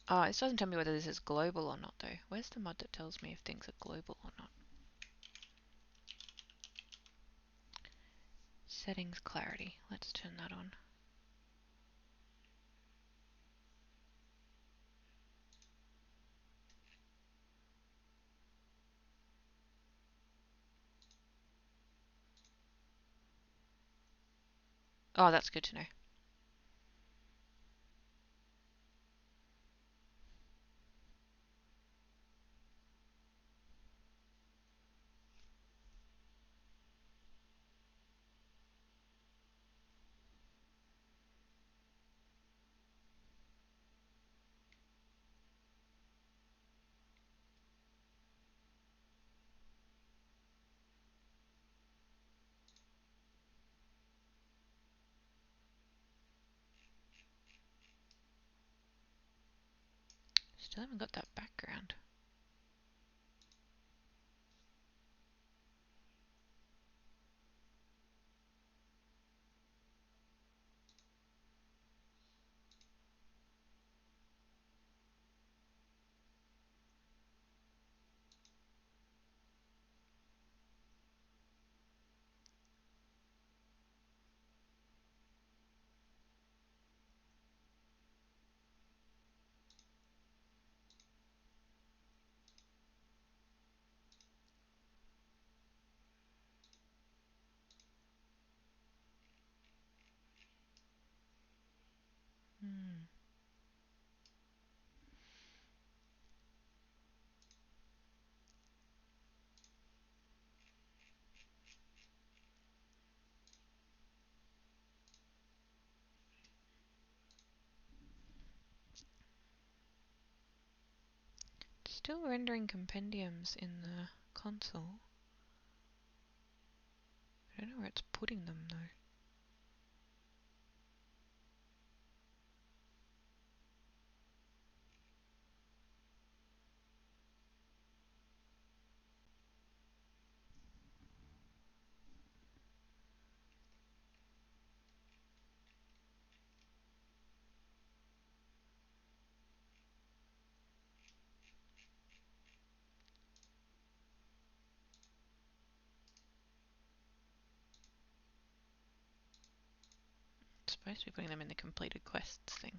Oh, this doesn't tell me whether this is global or not though. Where's the mod that tells me if things are global or not? Settings clarity. Let's turn that on. Oh, that's good to know. Still haven't got that background. Still rendering compendiums in the console. I don't know where it's putting them though. It's supposed to be putting them in the completed quests thing.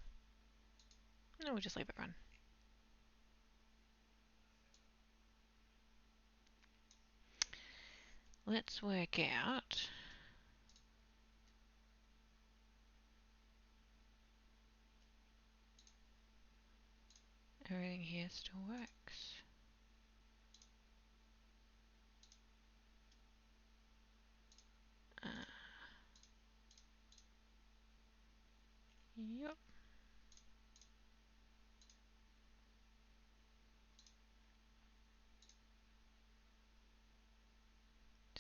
No, we'll just leave it run. Let's work out everything here still works. Yep.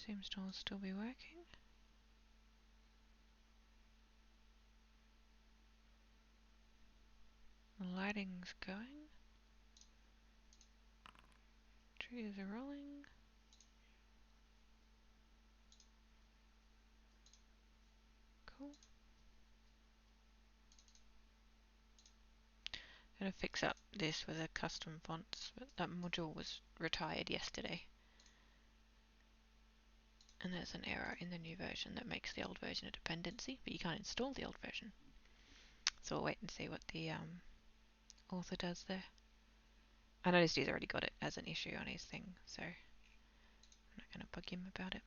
Seems to all still be working. The lighting's going. Trees are rolling. Cool. I'm gonna fix up this with a custom fonts, but that module was retired yesterday. And there's an error in the new version that makes the old version a dependency, but you can't install the old version. So we'll wait and see what the author does there. I noticed he's already got it as an issue on his thing, so I'm not going to bug him about it.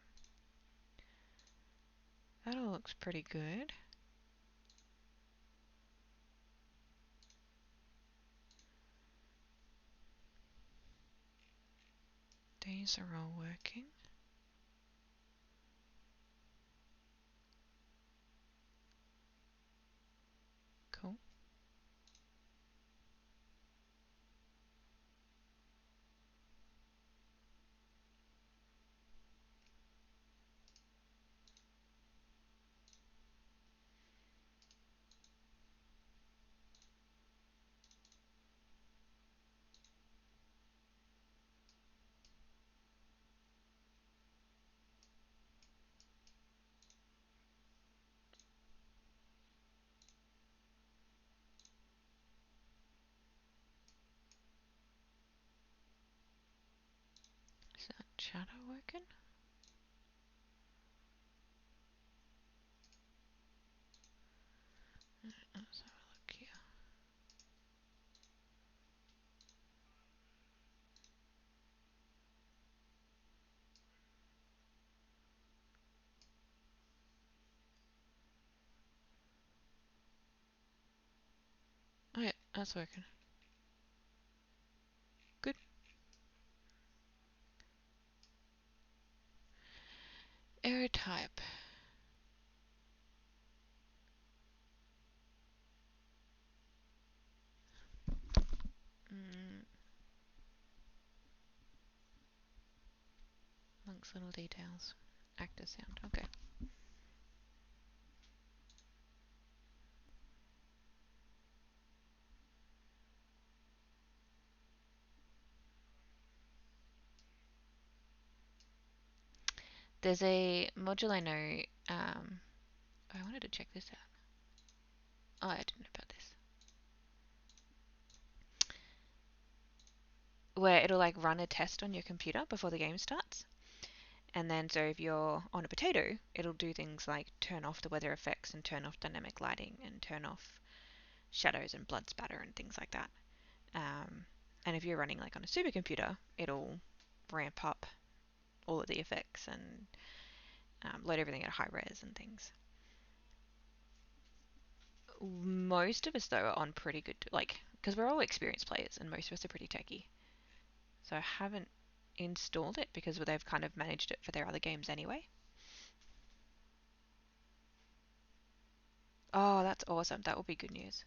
That all looks pretty good. These are all working. Cool. Is that shadow working? Let's have a look here. Oh yeah, that's working. Good. Error type. Amongst little details. Actor sound. Okay. There's a module I know. I wanted to check this out. Oh, I didn't know about this. Where it'll like run a test on your computer before the game starts. And then, so if you're on a potato, it'll do things like turn off the weather effects and turn off dynamic lighting and turn off shadows and blood spatter and things like that. And if you're running like on a supercomputer, it'll ramp up all of the effects and load everything at high res and things. Most of us, though, are on pretty good, like, because we're all experienced players and most of us are pretty techy. So I haven't installed it because they've kind of managed it for their other games anyway. Oh, that's awesome. That will be good news.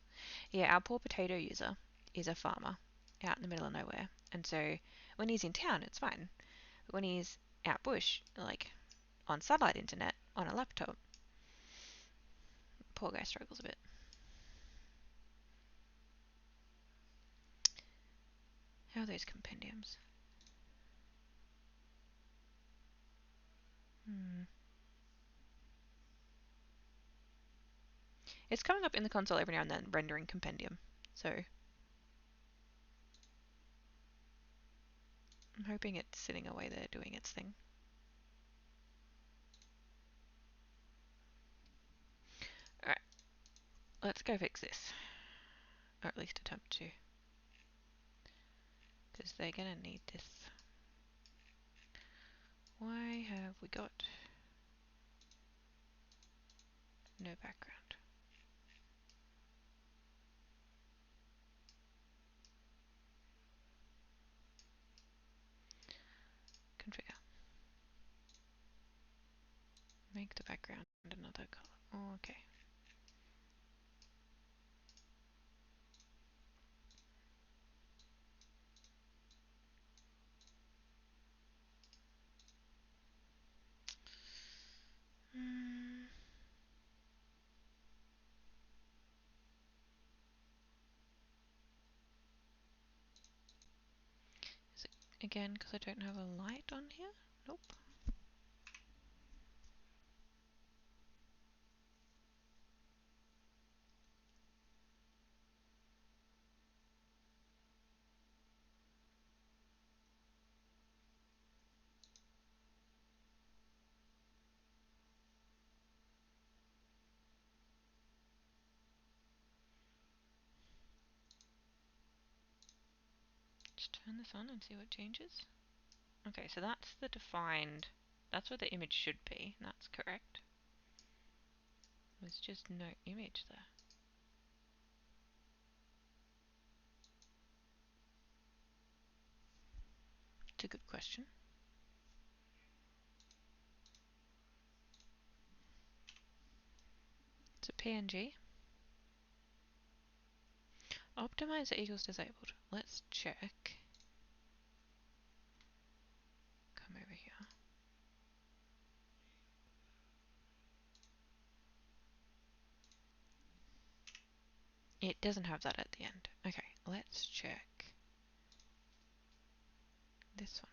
Yeah, our poor potato user is a farmer out in the middle of nowhere. And so when he's in town, it's fine. But when he's out bush, like on satellite internet, on a laptop, poor guy struggles a bit. How are those compendiums? It's coming up in the console every now and then, rendering compendium. So I'm hoping it's sitting away there doing its thing. Alright, let's go fix this. Or at least attempt to. Because they're going to need this. Why have we got no background? Configure. Make the background another color. Oh, okay. Is it again because I don't have a light on here? Nope. Just turn this on and see what changes. Okay, so that's the defined, that's what the image should be. That's correct. There's just no image there. It's a good question. It's a PNG. Optimizer equals disabled. Let's check. Come over here. It doesn't have that at the end. Okay, let's check this one.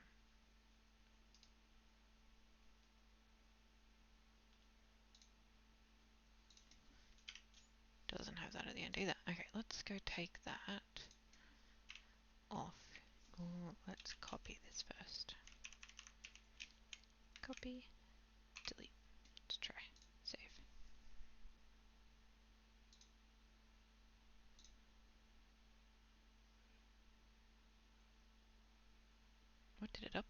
Doesn't have that at the end either. Okay, let's go take that off. Oh, let's copy this first. Copy, delete. Let's try. Save. What did it upload?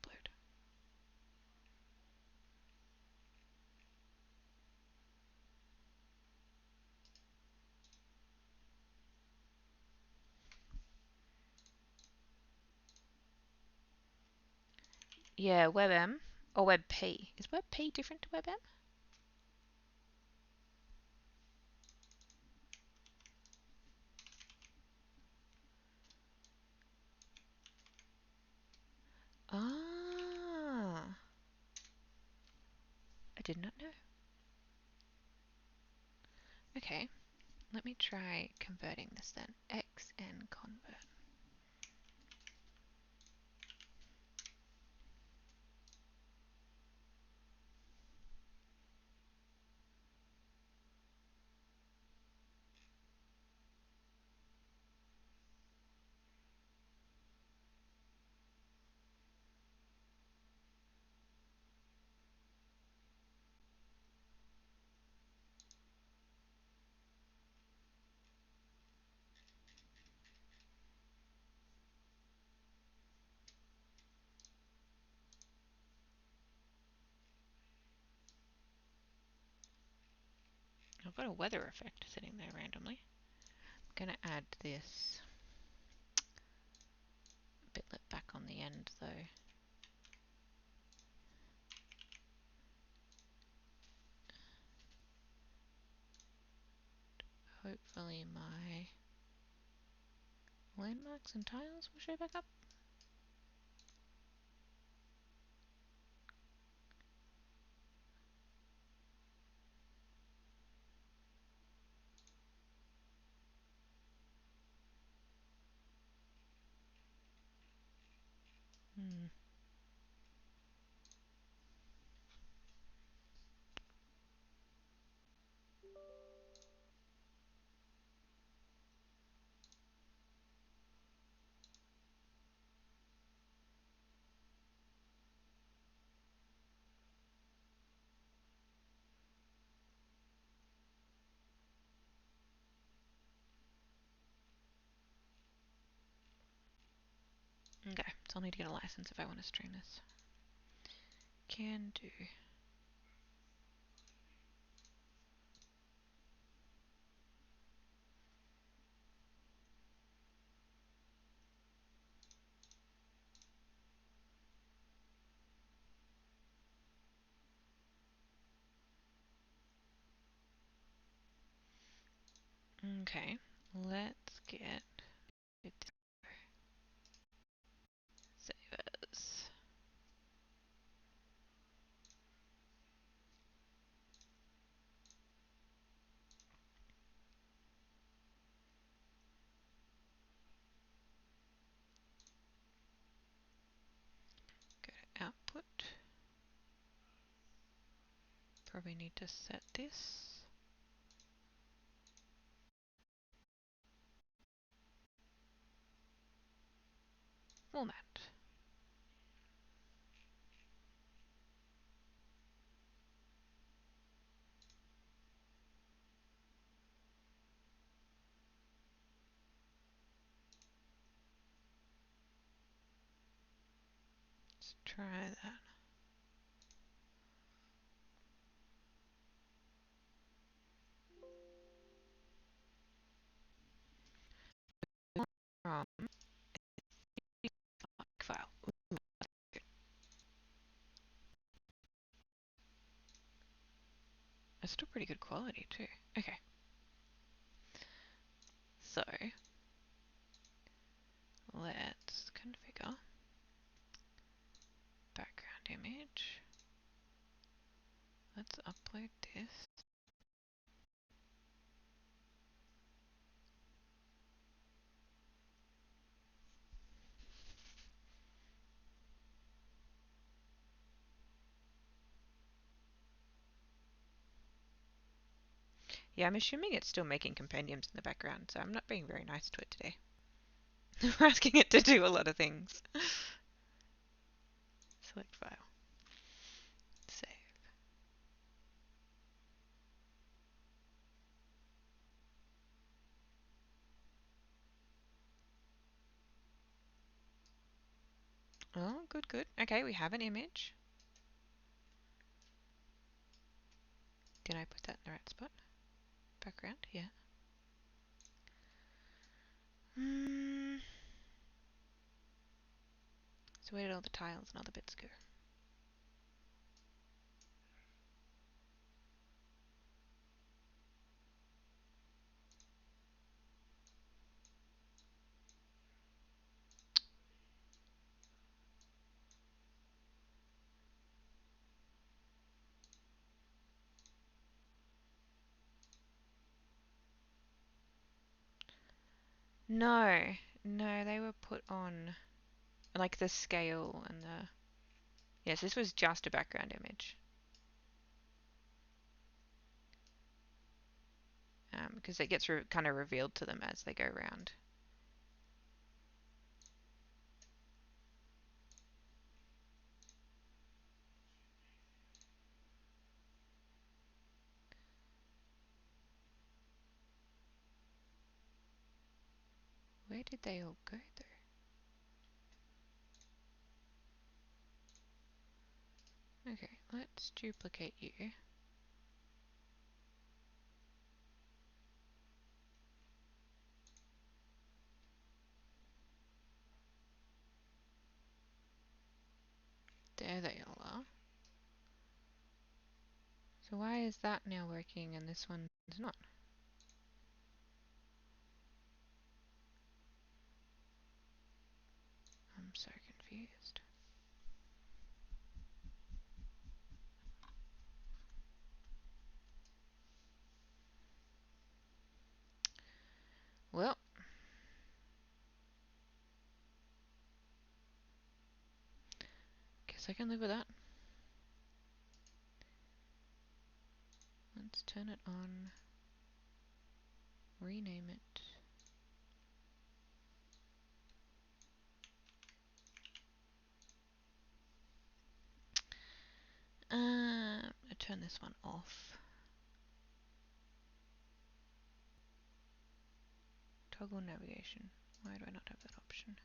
Yeah, WebM or WebP. Is WebP different to WebM? Ah, I did not know. Okay, let me try converting this then. XN convert. I've got a weather effect sitting there randomly. I'm going to add this bitlet back on the end though. Hopefully my landmarks and tiles will show back up. Okay, so I'll need to get a license if I want to stream this. Can do. Okay, let's get it. Save as. Go to output. Probably need to set this. Format. Let's try that. File. It's still pretty good quality too. Okay. So let's configure background image. Let's upload this. Yeah, I'm assuming it's still making compendiums in the background, so I'm not being very nice to it today. We're asking it to do a lot of things. Select file. Save. Oh, good, good. Okay, we have an image. Did I put that in the right spot? Background, yeah. So where did all the tiles and other bits go? No, no, they were put on like the scale and the... Yes, this was just a background image. Because it gets kind of revealed to them as they go around. Where did they all go though? Okay, let's duplicate you. So why is that now working and this one's not? I'm so confused. Well, guess I can live with that. Let's turn it on, rename it. I turn this one off. Toggle navigation. Why do I not have that option?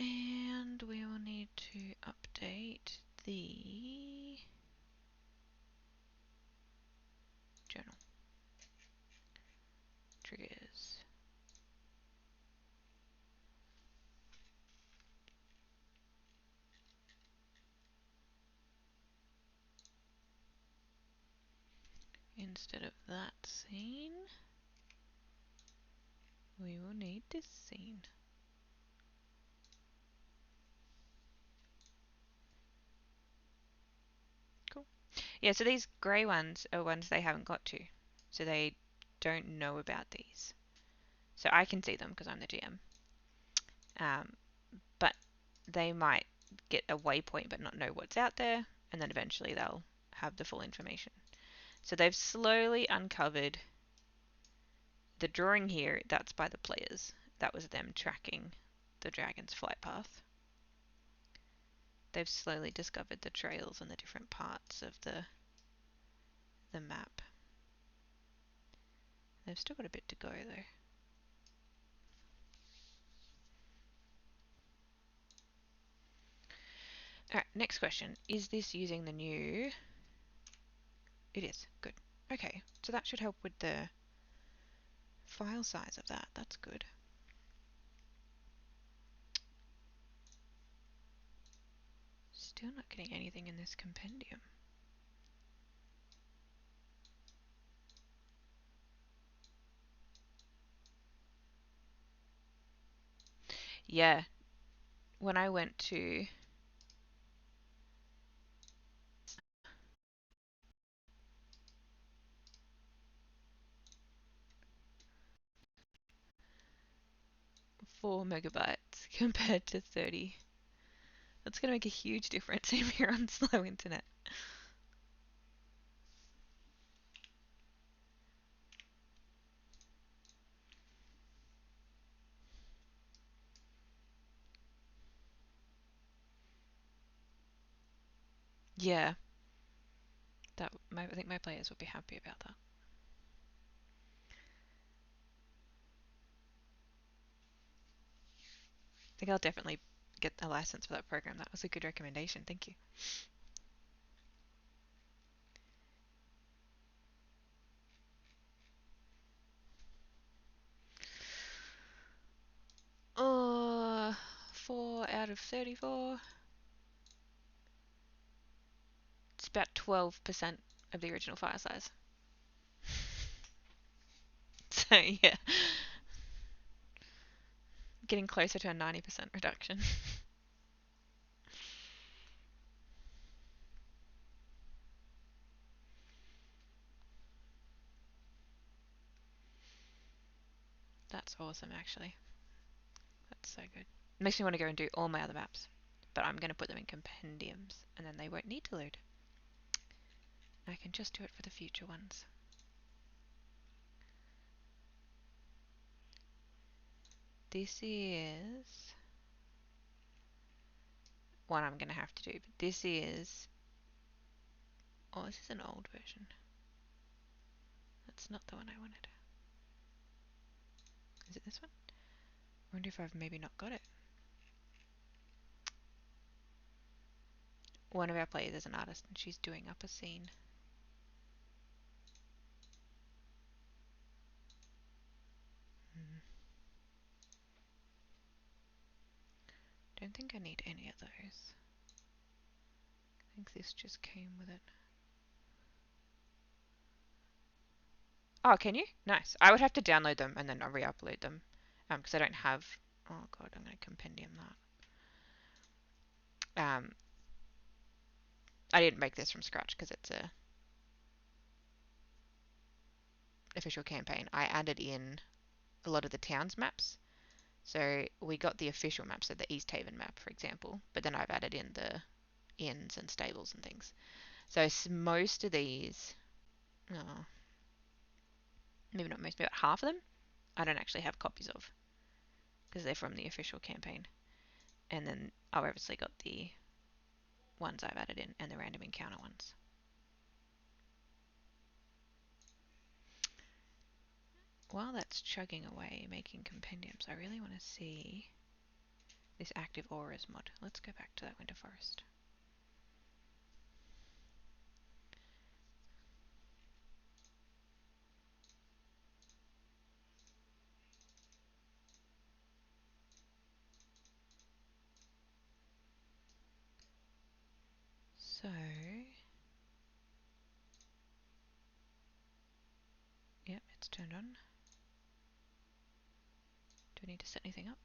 And we will need to update the journal triggers. Instead of that scene, we will need this scene. Cool. Yeah, so these grey ones are ones they haven't got to. So they don't know about these. So I can see them because I'm the GM. But they might get a waypoint but not know what's out there, and then eventually they'll have the full information. So they've slowly uncovered the drawing here. That's by the players. That was them tracking the dragon's flight path. They've slowly discovered the trails and the different parts of the map. They've still got a bit to go though. Alright, next question. Is this using the new... It is. Good. Okay, so that should help with the file size of that. That's good. Still not getting anything in this compendium. Yeah, when I went to... 4 megabytes compared to 30. That's going to make a huge difference if you're on slow internet. Yeah, I think my players would be happy about that. I think I'll definitely get a license for that program. That was a good recommendation. Thank you. Oh, 4 out of 34. It's about 12% of the original file size. So yeah, getting closer to a 90% reduction. That's awesome, actually. That's so good. Makes me want to go and do all my other maps, but I'm going to put them in compendiums, and then they won't need to load. I can just do it for the future ones. This is one I'm going to have to do, but this is... Oh, this is an old version. That's not the one I wanted. Is it this one? I wonder if I've maybe not got it. one of our players is an artist and she's doing up a scene. Don't think I need any of those. I think this just came with it. Oh, can you? Nice. I would have to download them and then re-upload them. Because I don't have... Oh god, I'm going to compendium that. I didn't make this from scratch because it's a official campaign. I added in a lot of the town's maps. So we got the official map, so the East Haven map, for example. But then I've added in the inns and stables and things. So most of these... Oh, maybe not most, maybe about half of them, I don't actually have copies of. Because they're from the official campaign. And then I've obviously got the ones I've added in and the random encounter ones. While that's chugging away, making compendiums, I really want to see this active auras mod. Let's go back to that winter forest. So, yep, it's turned on. Do I need to set anything up?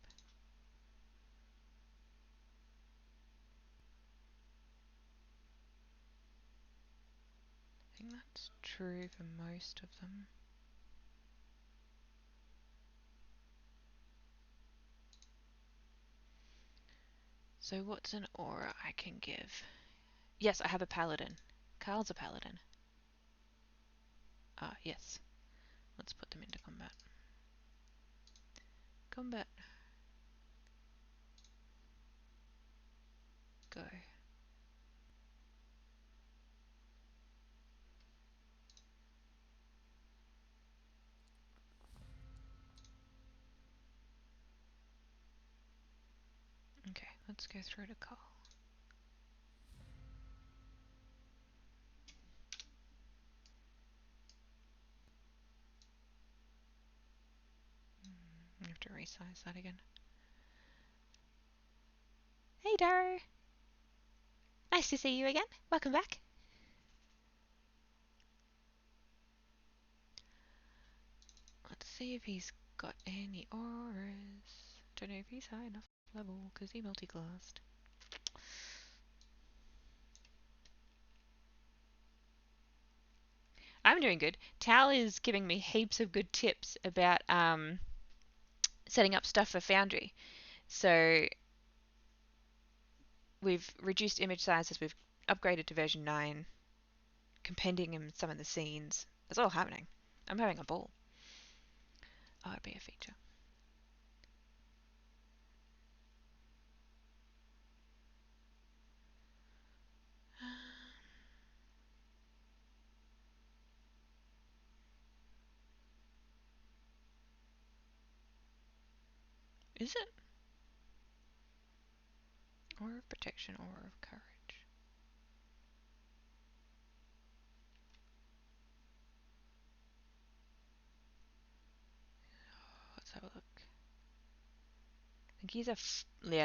I think that's true for most of them. So what's an aura I can give? Yes, I have a paladin. Carl's a paladin. Ah, yes. Let's put them into combat. Combat. Go. Okay, let's go through to Carl. I have to resize that again. Hey Daro! Nice to see you again. Welcome back. Let's see if he's got any auras. Don't know if he's high enough level because he multiclassed. I'm doing good. Tal is giving me heaps of good tips about setting up stuff for Foundry. So we've reduced image sizes, we've upgraded to version 9, compendium in some of the scenes. It's all happening. I'm having a ball. Oh, it'd be a feature. Is it? Aura of protection, aura of courage. Let's have a look. I think he's a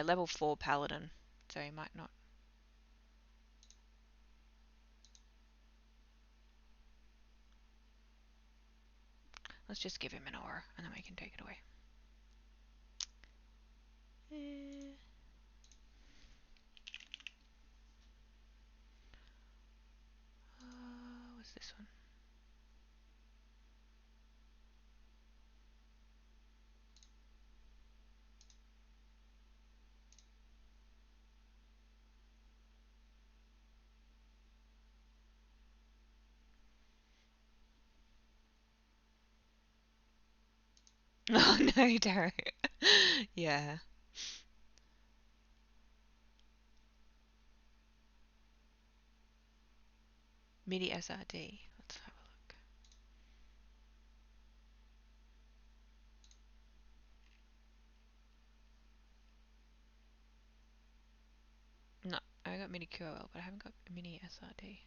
level 4 paladin, so he might not. Let's just give him an aura and then we can take it away. What's this one? Oh no, Darrow. Yeah. MIDI SRD. Let's have a look. No, I got got mini QOL, but I haven't got mini SRD.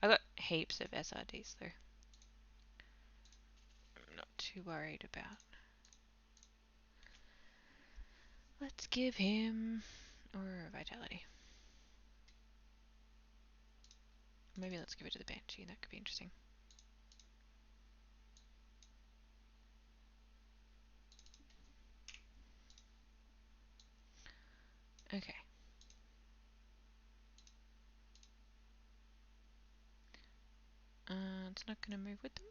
I got heaps of SRDs though. I'm not too worried about. Let's give him or vitality. Maybe let's give it to the Banshee. That could be interesting. Okay. It's not going to move with them.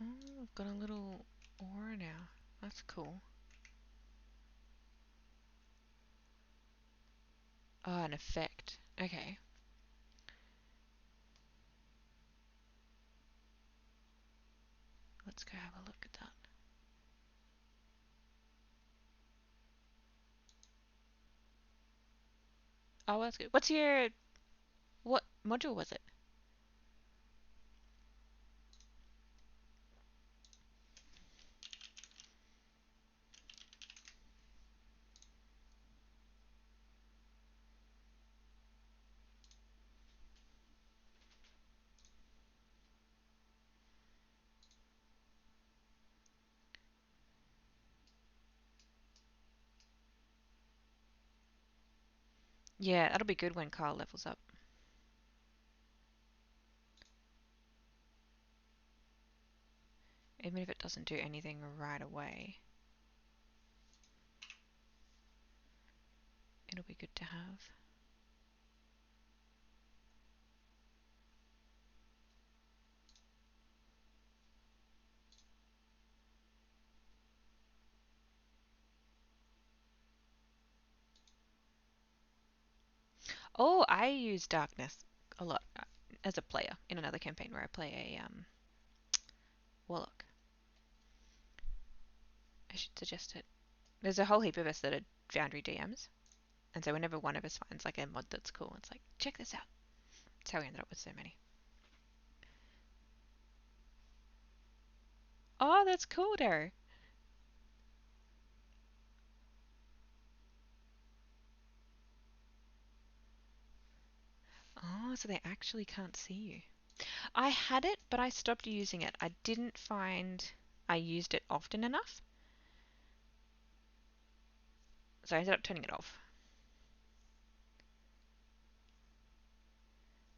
Oh, I've got a little aura now. That's cool. Oh, an effect. Okay. Let's go have a look at that. Oh, that's good. What module was it? Yeah, that'll be good when Carl levels up. Even if it doesn't do anything right away, it'll be good to have. Oh, I use darkness a lot as a player in another campaign where I play a warlock. I should suggest it. There's a whole heap of us that are Foundry DMs, and so whenever one of us finds like a mod that's cool, it's like, check this out. That's how we ended up with so many. Oh, that's cool, Darrow. Oh, so they actually can't see you. I had it, but I stopped using it. I didn't find I used it often enough, so I ended up turning it off.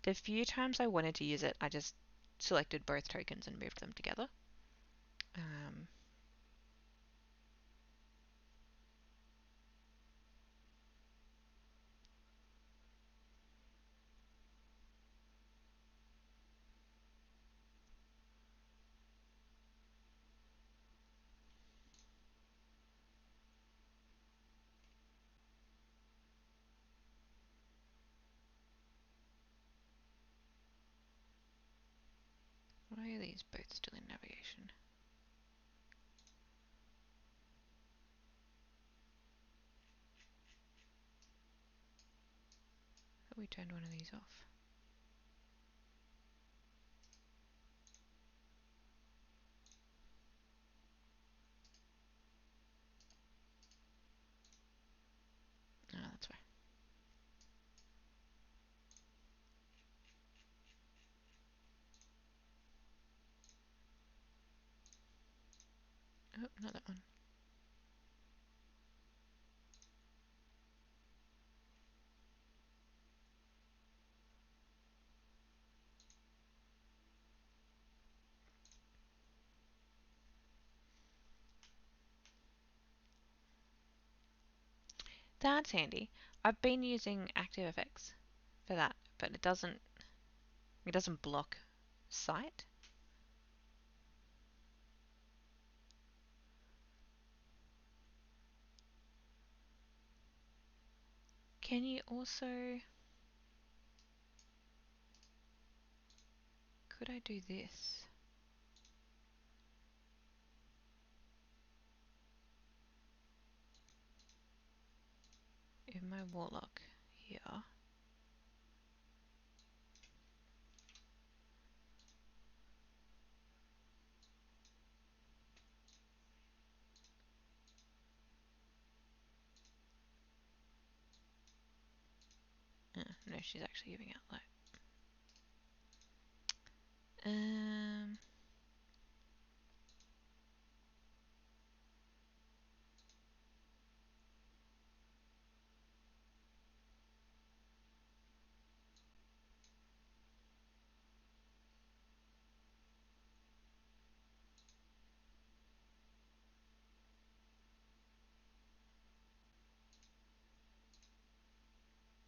The few times I wanted to use it, I just selected both tokens and moved them together. Um, why are these both still in navigation? Thought we turned one of these off. Oh, that's why. Oh, not that one. That's handy. I've been using active effects for that, but it doesn't block sight. Can you also, could I do this? warlock here. No, she's actually giving out light.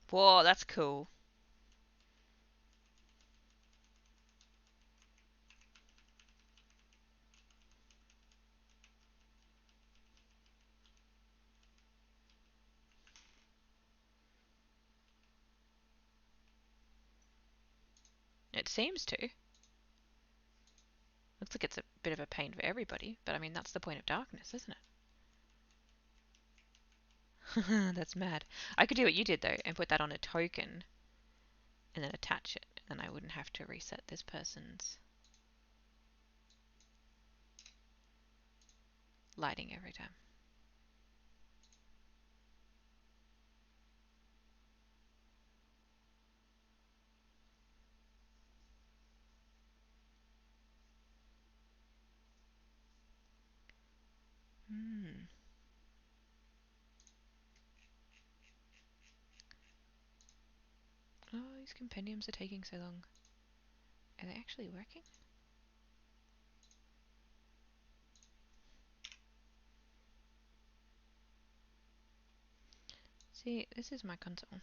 Whoa, that's cool. It seems to. Looks like it's a bit of a pain for everybody, but I mean, that's the point of darkness, isn't it? That's mad. I could do what you did, though, and put that on a token, and then attach it, and I wouldn't have to reset this person's lighting every time. Oh, these compendiums are taking so long. Are they actually working? See, this is my console.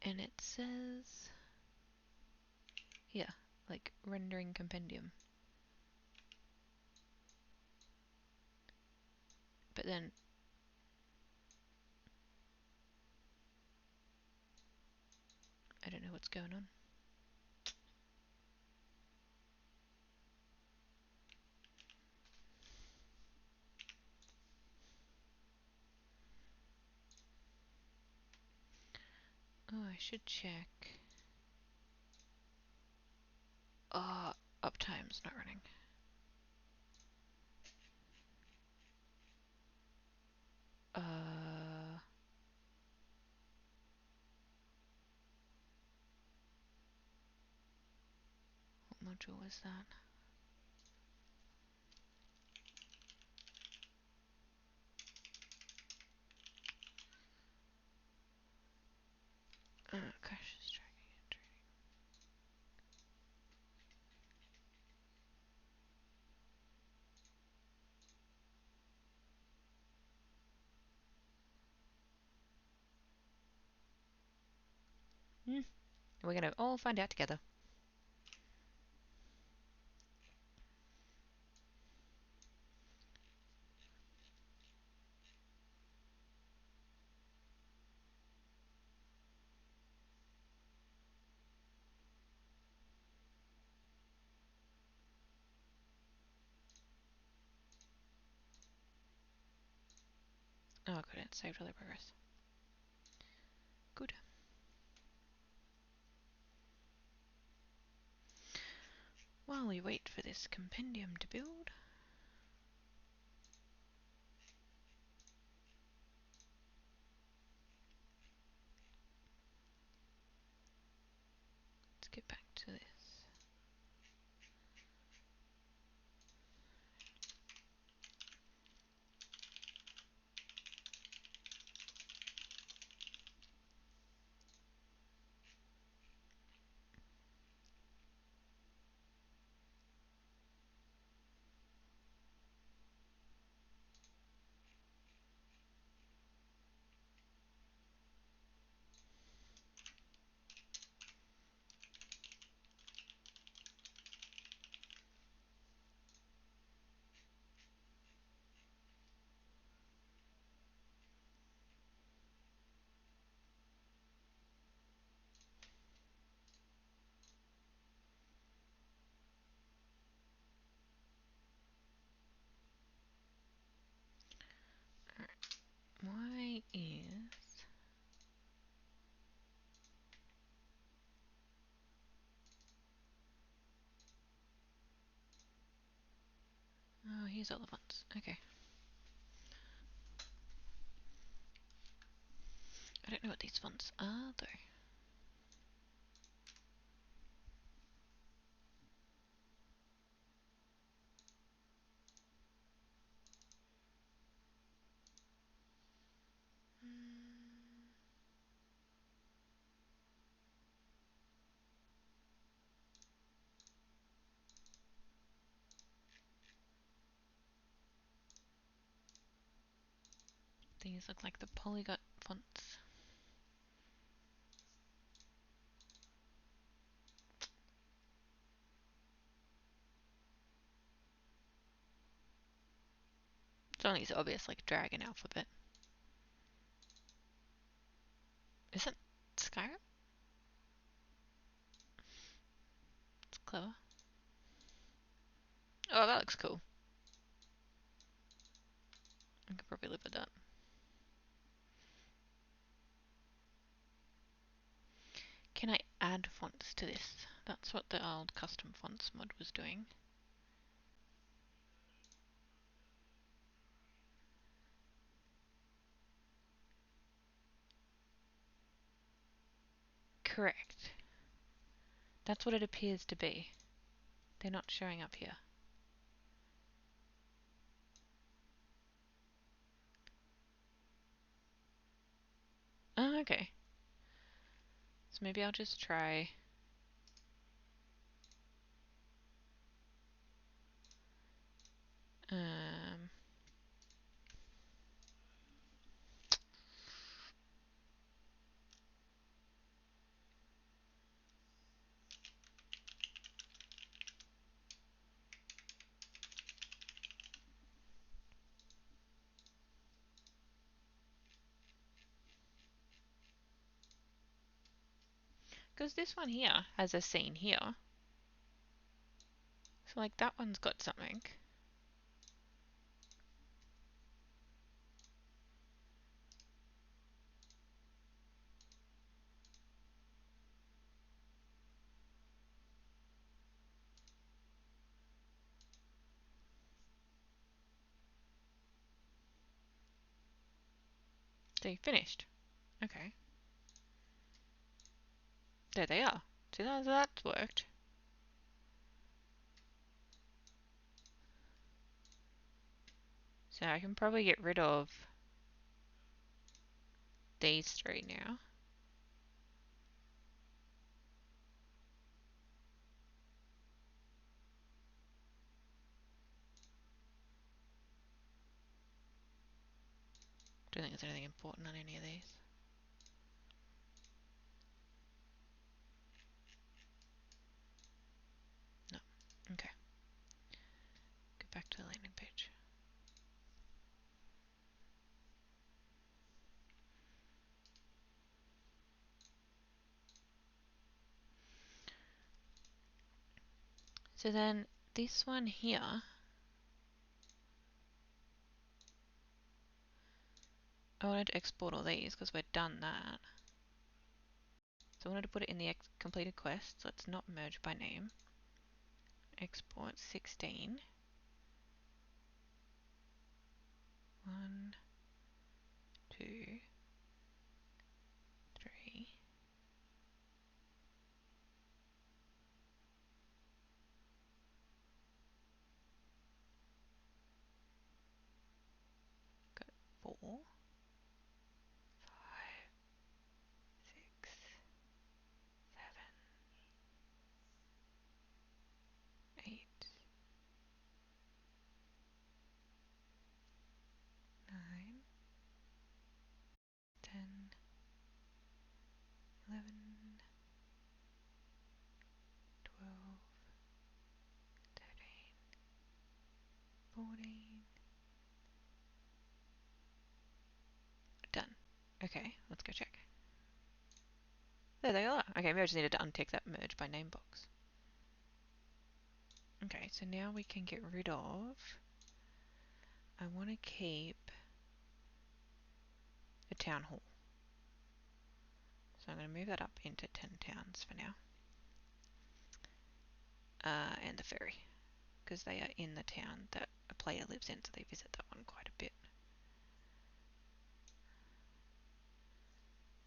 And it says, yeah, like rendering compendium. But then I don't know what's going on. Oh, I should check. Oh, uptime's not running. What module was that? Cache is tracking it. We're gonna all find out together. Oh, good, it saved all the progress. Good. While we wait for this compendium to build. Let's get back to this. use all the fonts. Okay. I don't know what these fonts are though. These look like the polygon fonts. It's only so obvious, like dragon alphabet. Isn't Skyrim? It's clever. Oh, that looks cool. I could probably live with that. Can I add fonts to this? That's what the old custom fonts mod was doing. Correct. That's what it appears to be. They're not showing up here. Oh, okay. So maybe I'll just try because this one here has a scene here. So like that one's got something. So you finished. Okay. There they are. See, that's worked. So I can probably get rid of these three now. Don't think there's anything important on any of these. No. Okay. Go back to the landing page. So then this one here, I wanted to export all these because we've done that. So I wanted to put it in the completed quest. So let's not merge by name. Export 16. 1, 2, 3. Got 4, 5, 6, 7, 8, 9, 10, 11, 12, 13, 14. Done. Okay, let's go check. There they are. Okay, maybe I just needed to untick that merge by name box. Okay, so now we can get rid of... I want to keep the town hall. So I'm going to move that up into 10 towns for now. And the ferry, because they are in the town that a player lives in, so they visit that one quite a bit.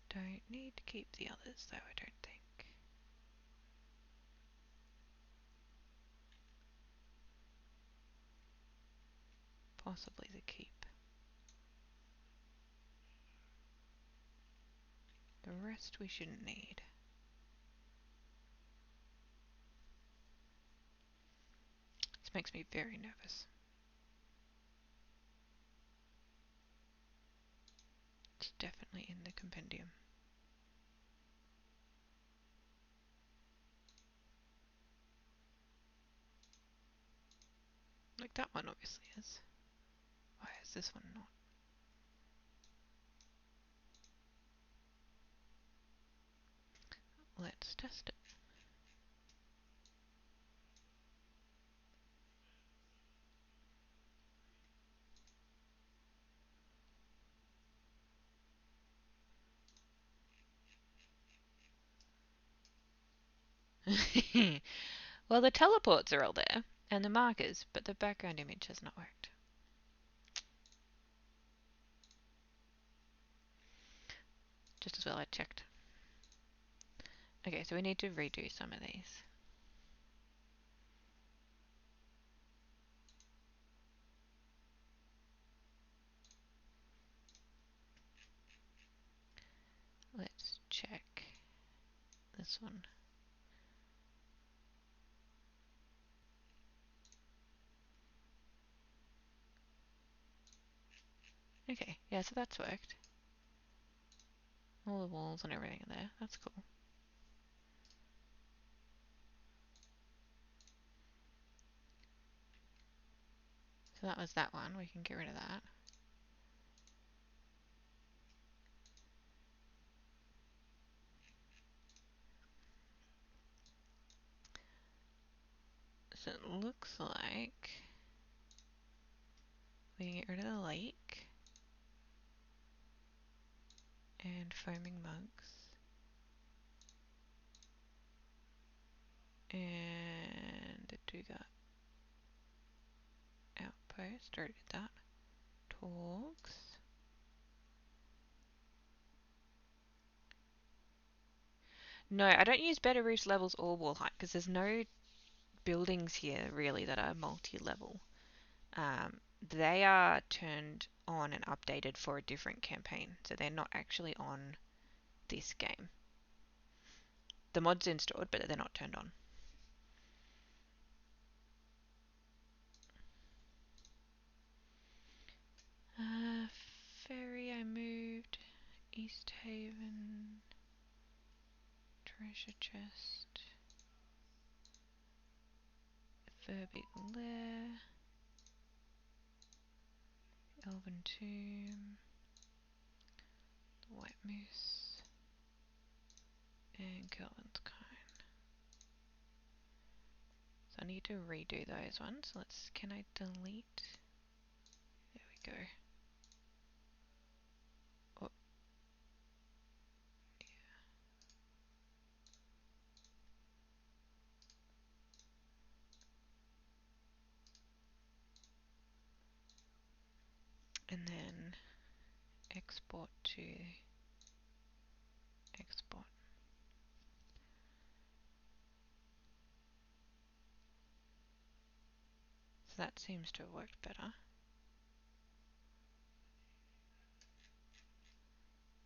Don't need to keep the others though, I don't think. Possibly the keep. The rest we shouldn't need. This makes me very nervous. It's definitely in the compendium. Like that one obviously is. Why is this one not? Let's test it. Well, the teleports are all there, and the markers, but the background image has not worked. Just as well I checked. Okay, so we need to redo some of these. Let's check this one. Okay, yeah, so that's worked. All the walls and everything are there. That's cool. So that was that one. We can get rid of that. So it looks like we can get rid of the lake and foaming mugs and the Duga outpost. Already did that. Talks. No, I don't use better roofs, levels, or wall height because there's no buildings here really that are multi-level. They are turned on and updated for a different campaign, so they're not actually on this game. The mod's installed, but they're not turned on. Ferry I moved. East Haven. Treasure chest. Verbeek Lair. Elven Tomb. The White Moose. And Kelvin's Kine. So I need to redo those ones. Can I delete? There we go. Oh, and then export to export. So that seems to have worked better.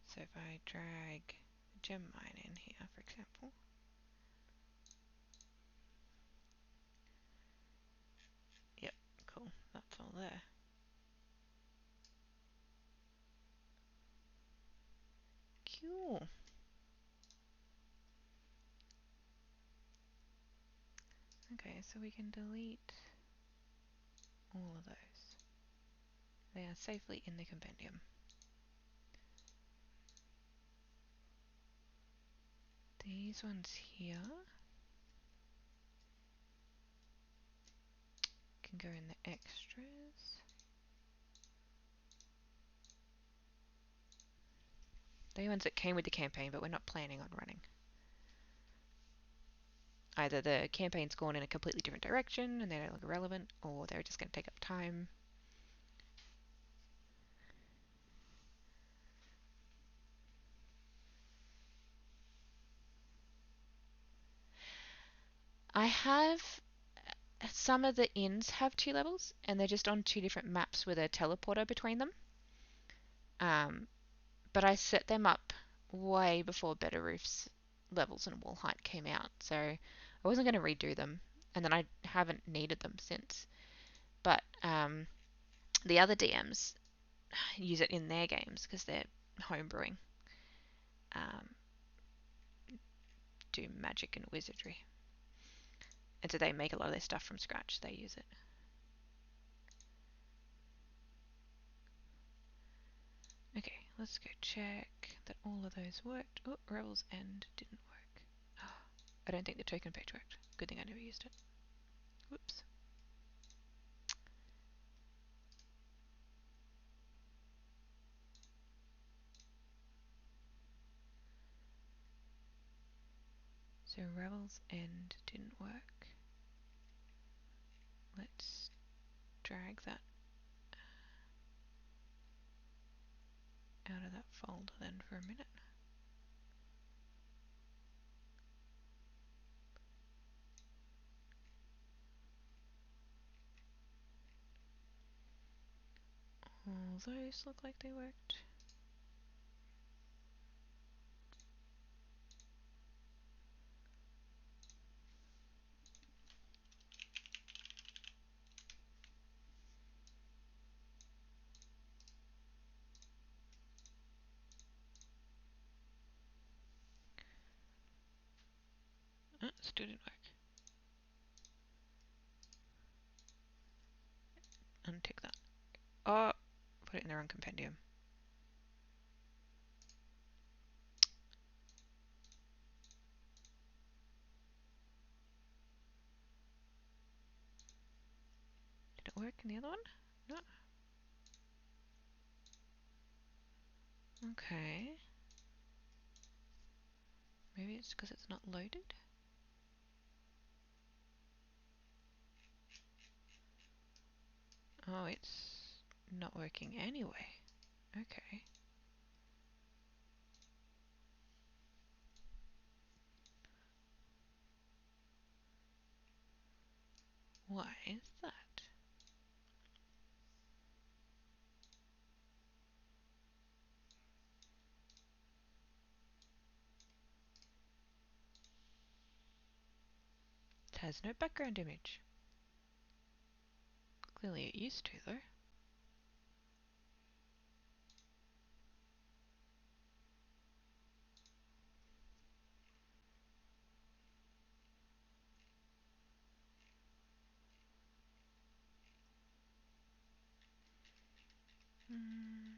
So if I drag the gem mine in here, for example, yep, cool, that's all there. Cool. Okay, so we can delete all of those. They are safely in the compendium. These ones here can go in the extras. They're ones that came with the campaign, but we're not planning on running. Either the campaign's gone in a completely different direction and they're no longer relevant, or they're just going to take up time. I have some of the inns have 2 levels, and they're just on 2 different maps with a teleporter between them. But I set them up way before Better Roof's levels and wall height came out, so I wasn't going to redo them, and then I haven't needed them since. But the other DMs use it in their games because they're homebrewing, um, do magic and wizardry, and so they make a lot of their stuff from scratch. They use it. Okay, let's go check that all of those worked. Oh, Rebel's End didn't work. Oh, I don't think the token page worked. Good thing I never used it. Whoops. So Rebel's End didn't work. Let's drag that out of that folder then for a minute. All those look like they worked. Still didn't work. Untick that. Oh, put it in the wrong compendium. Did it work in the other one? No. Okay. Maybe it's because it's not loaded? Oh, it's not working anyway. Okay. Why is that? It has no background image. Clearly it used to, though. Hmm.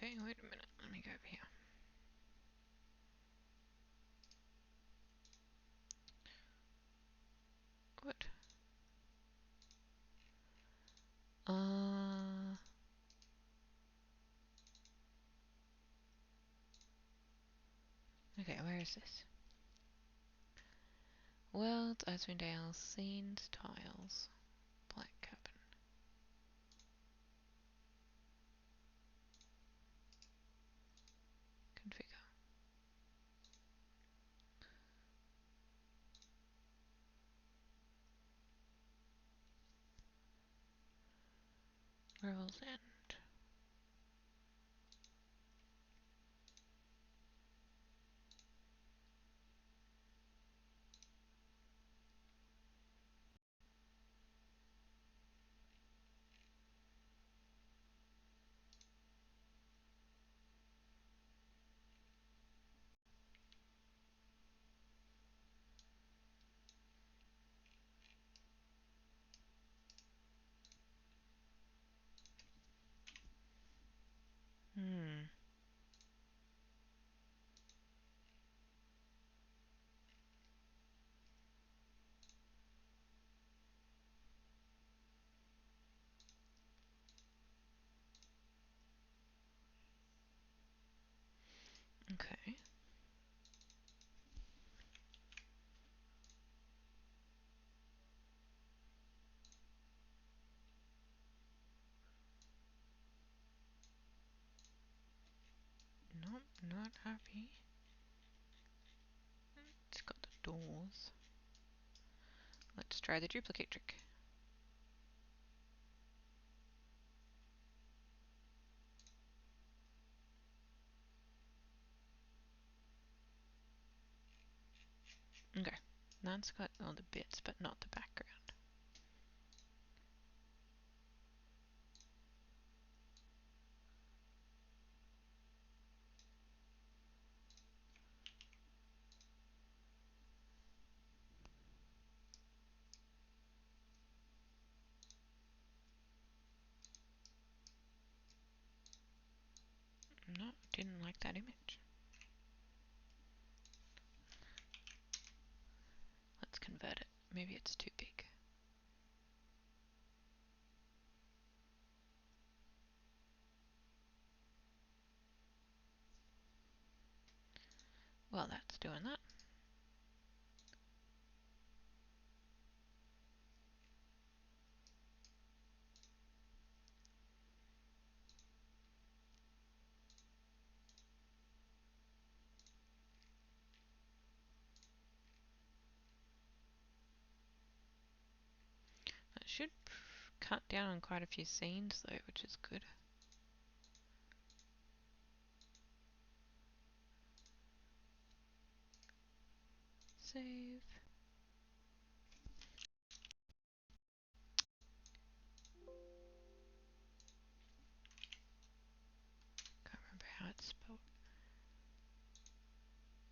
Okay, wait a minute. Let me go over here. What? Okay, where is this? World, Icewind Dale, Scenes, Tiles, Black Cabin. Configure. Revel's End. Not happy. It's got the doors. Let's try the duplicate trick. Okay, that's got all the bits, but not the background. No, didn't like that image. Let's convert it. Maybe it's too big. Well, that's doing that. That should cut down on quite a few scenes though, which is good. Save. Can't remember how it's spelled.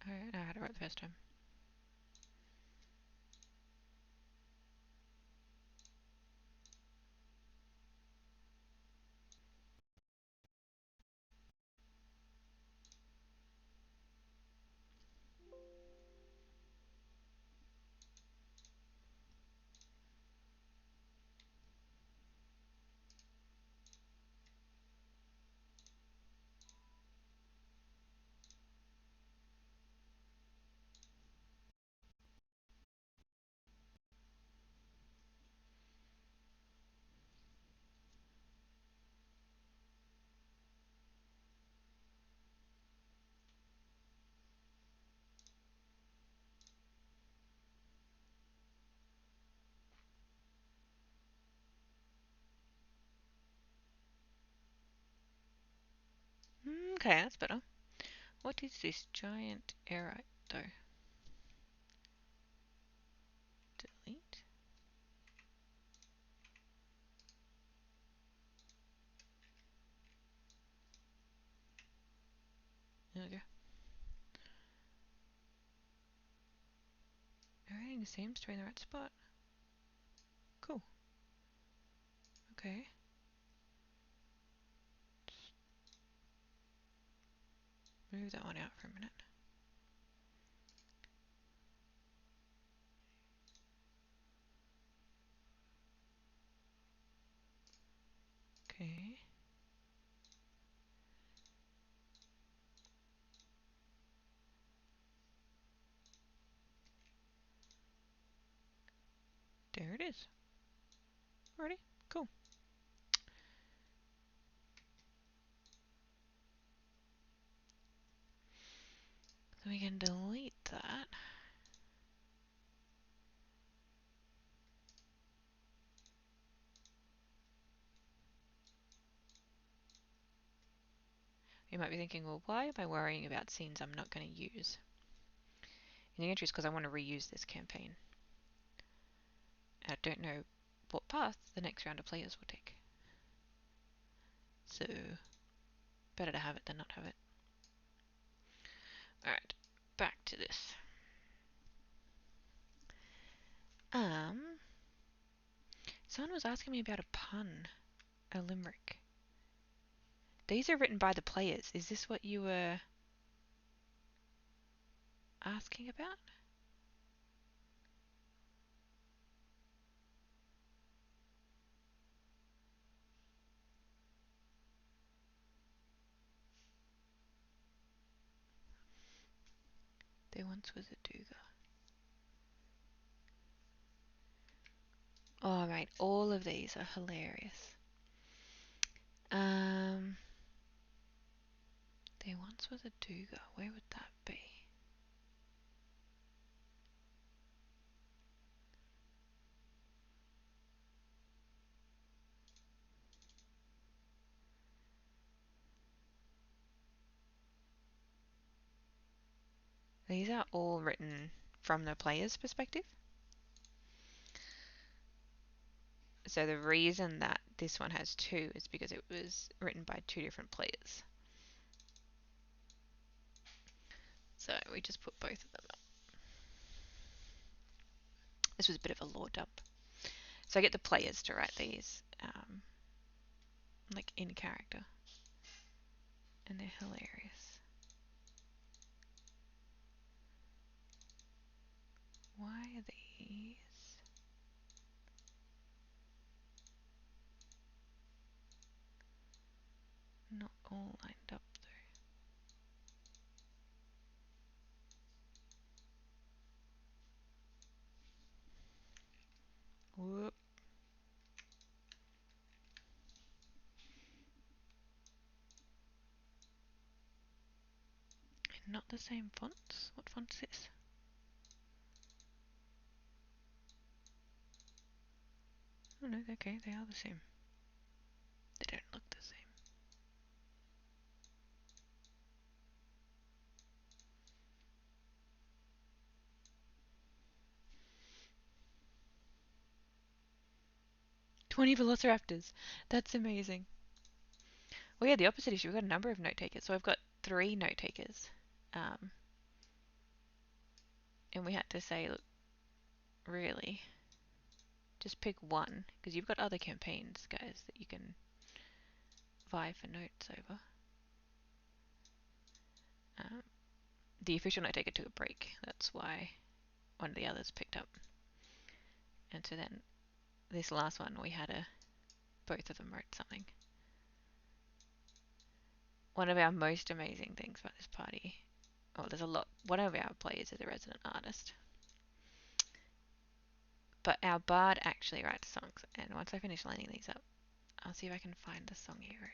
Oh, no, I had it right the first time. Okay, that's better. What is this giant error though? Delete. There we go. Everything seems to be in the right spot. Cool. Okay. Let's move that one out for a minute. Okay. There it is. Alrighty. Cool. So we can delete that. You might be thinking, well, why am I worrying about scenes I'm not going to use? And the answer is because I want to reuse this campaign. And I don't know what path the next round of players will take. So, better to have it than not have it. Alright, back to this. Someone was asking me about a pun, a limerick. These are written by the players. Is this what you were asking about? There once was a Duga. Oh, right, all of these are hilarious. There once was a Duga. Where would that be? These are all written from the player's perspective. So the reason that this one has two is because it was written by two different players. So we just put both of them up. This was a bit of a lore dump. So I get the players to write these like in character. And they're hilarious. Why are these? Not all lined up though. Whoop. And not the same fonts? What font is this? Oh no, okay, they are the same. They don't look the same. "20 velociraptors." That's amazing. Well, yeah, the opposite issue. We've got a number of note takers. So I've got 3 note takers. And we had to say, look, really, just pick one. Because you've got other campaigns, guys, that you can vie for notes over. The official note taker took a break. That's why one of the others picked up. And so then this last one, we had both of them wrote something. One of our most amazing things about this party, well, there's a lot. One of our players is a resident artist. But our bard actually writes songs. And once I finish lining these up, I'll see if I can find the song he wrote.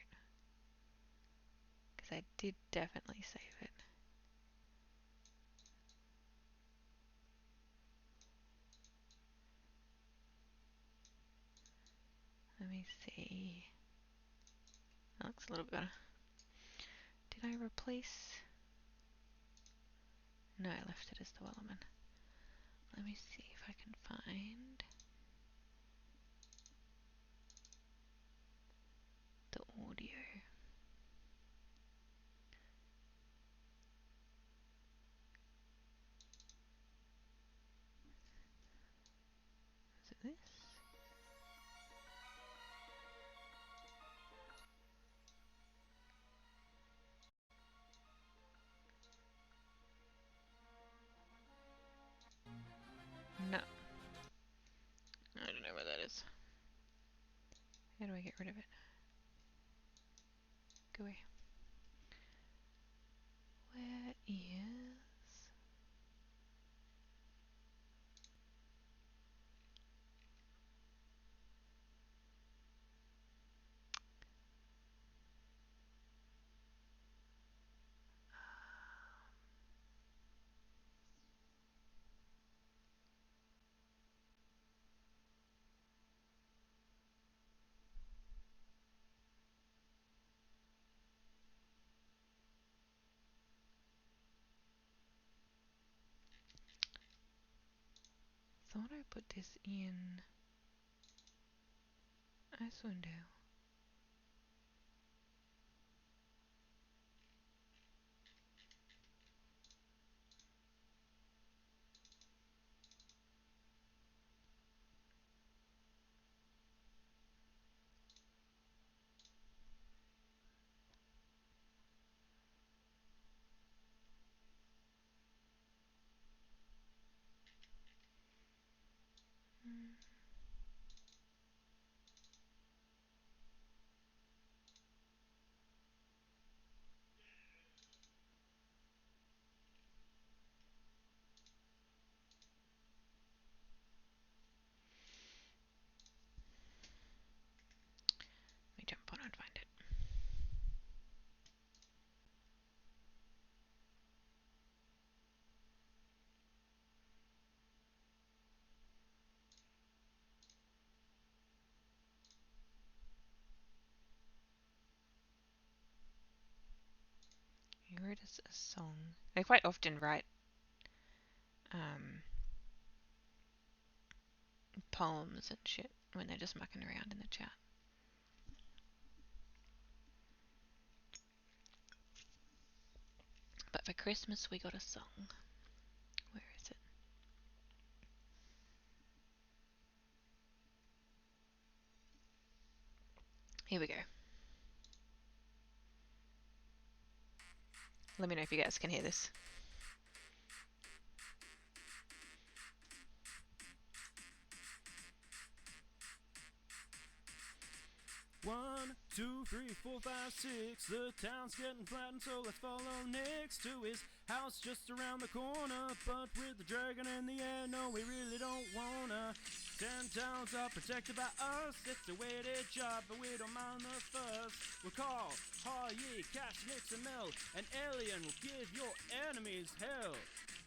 Because I did definitely save it. Let me see. That looks a little bit better. Did I replace? No, I left it as the Wellerman. Let me see if I can find the audio. Is it this? No. I don't know where that is. How do I get rid of it? Go away. Where is... thought I put this in Icewind Dale. Let me jump on and find it. wrote us a song. They quite often write poems and shit when they're just mucking around in the chat. But for Christmas we got a song. Where is it? Here we go. Let me know if you guys can hear this. One, two, three, four, five, six. The town's getting flattened, so let's follow next to his house just around the corner. But with the dragon in the air, no, we really don't wanna. 10 towns are protected by us. It's a weighted job, but we don't mind the fuss. We'll call Ye, Cash, Nix, and Mel. An alien will give your enemies hell.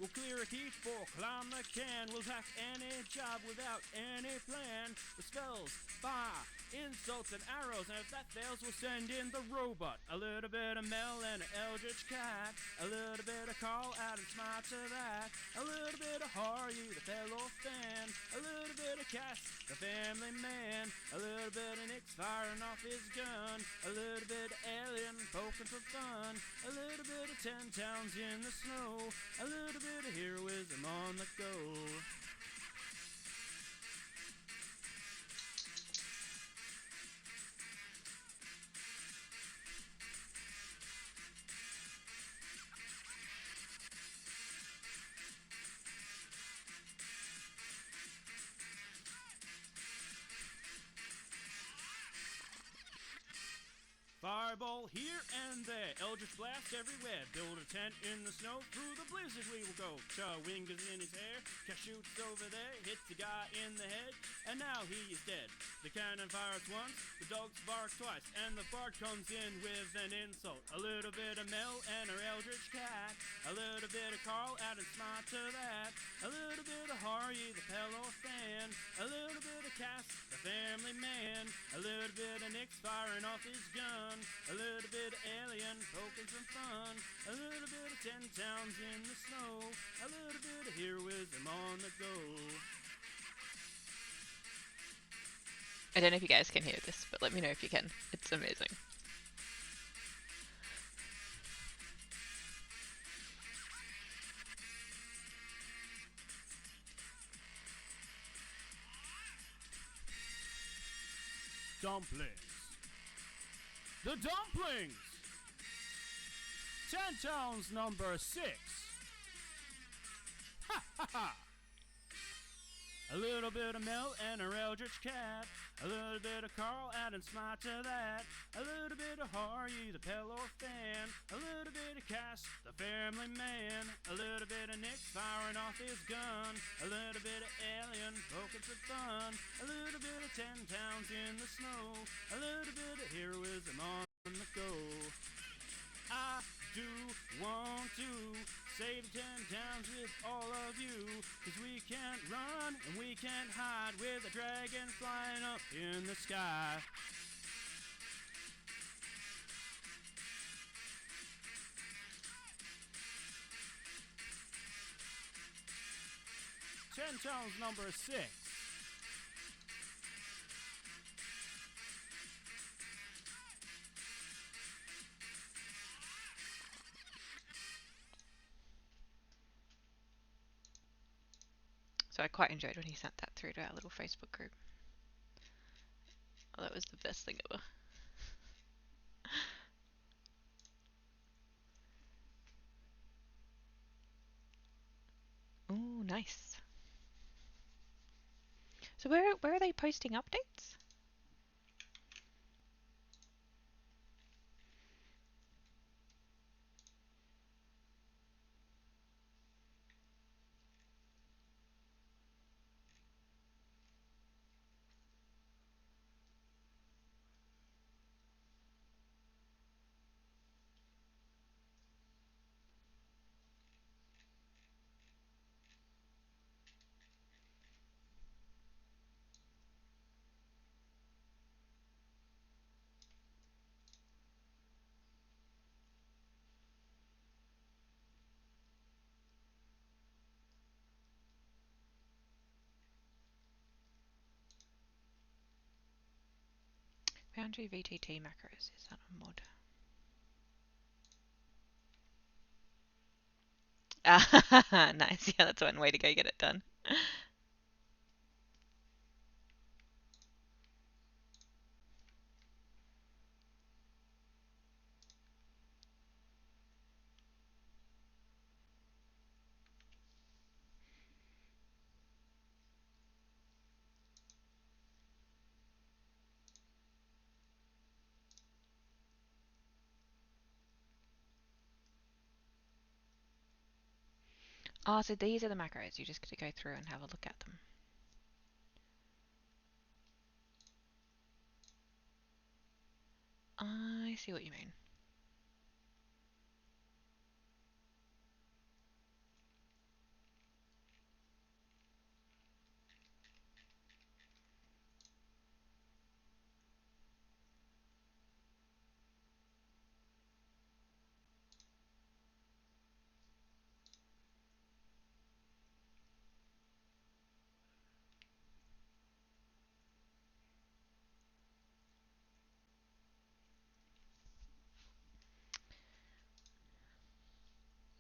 We'll clear a heat for climb the can. We'll hack any job without any plan. The spells, fire, insults, and arrows. And if that fails, we'll send in the robot. A little bit of Mel and an eldritch cat. A little bit of call out and smart to that. A little bit of Harry, the fellow fan. A little bit of Cass, the family man. A little bit of Nick's firing off his gun. A little bit of alien poking for fun. A little bit of 10 towns in the snow. A little bit of heroism on the go. Fireball here and there, eldritch blast everywhere. Build a tent in the snow, through the blizzard we will go. Char-wing is in his hair, Cash shoots over there, hits the guy in the head, and now he is dead. The cannon fires once, the dogs bark twice, and the bard comes in with an insult. A little bit of Mel and her eldritch cat. A little bit of Carl adding smart to that. A little bit of Harry, the fellow fan. A little bit of Cass, the family man. A little bit of Nick's firing off his gun. A little bit of alien poking some fun. A little bit of 10 towns in the snow. A little bit of heroism on the go. I don't know if you guys can hear this, but let me know if you can. It's amazing. Dumplings. The dumplings! 10 towns number 6. Ha ha ha! A little bit of Mel and her eldritch cat. A little bit of Carl adding smart to that. A little bit of Harry, the pillow fan. A little bit of Cass, the family man. A little bit of Nick firing off his gun. A little bit of alien poking for fun. A little bit of 10 towns in the snow. A little bit of heroism on the go. I do want to save 10 towns with all of you, 'cause we can't run and we can't hide with a dragon flying up in the sky. Ten towns number 6. So I quite enjoyed when he sent that through to our little Facebook group. Oh, that was the best thing ever. Ooh, nice. So where are they posting updates? FoundryVTT macros, is that a mod? Ah, nice. Yeah, that's one way to go get it done. Oh, so these are the macros. You just got to go through and have a look at them. I see what you mean.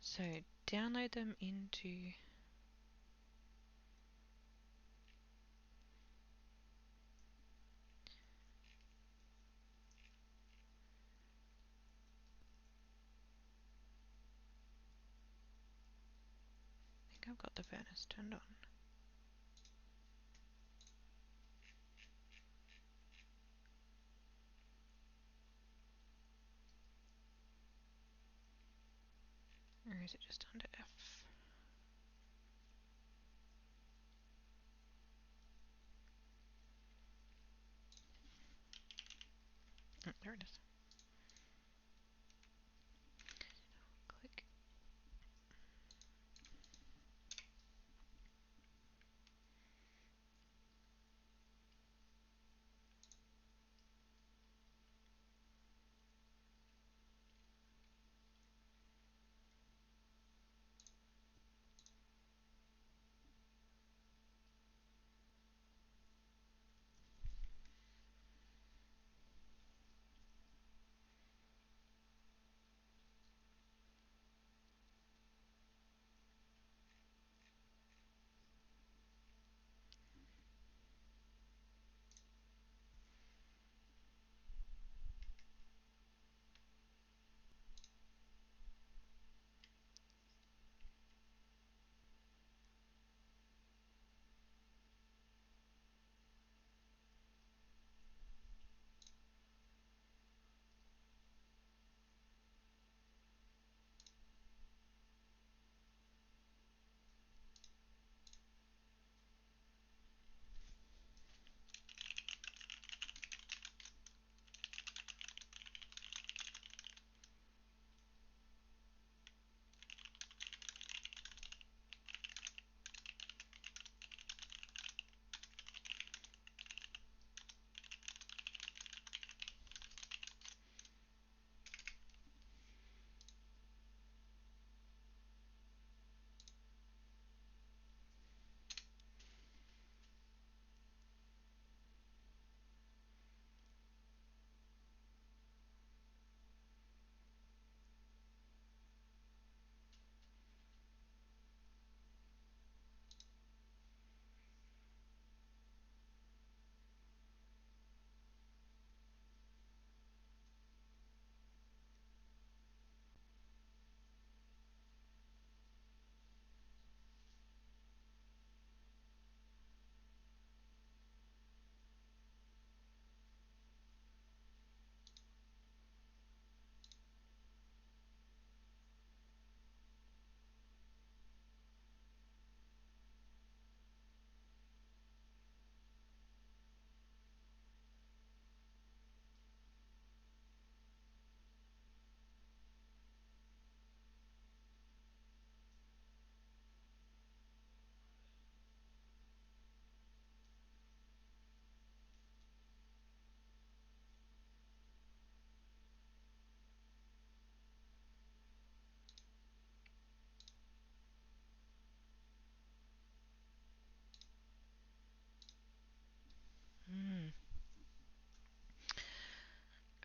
So download them into... I think I've got the furnace turned on. Or is it just under F? Oh, there it is. Click.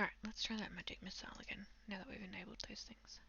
Alright, let's try that magic missile again, now that we've enabled those things.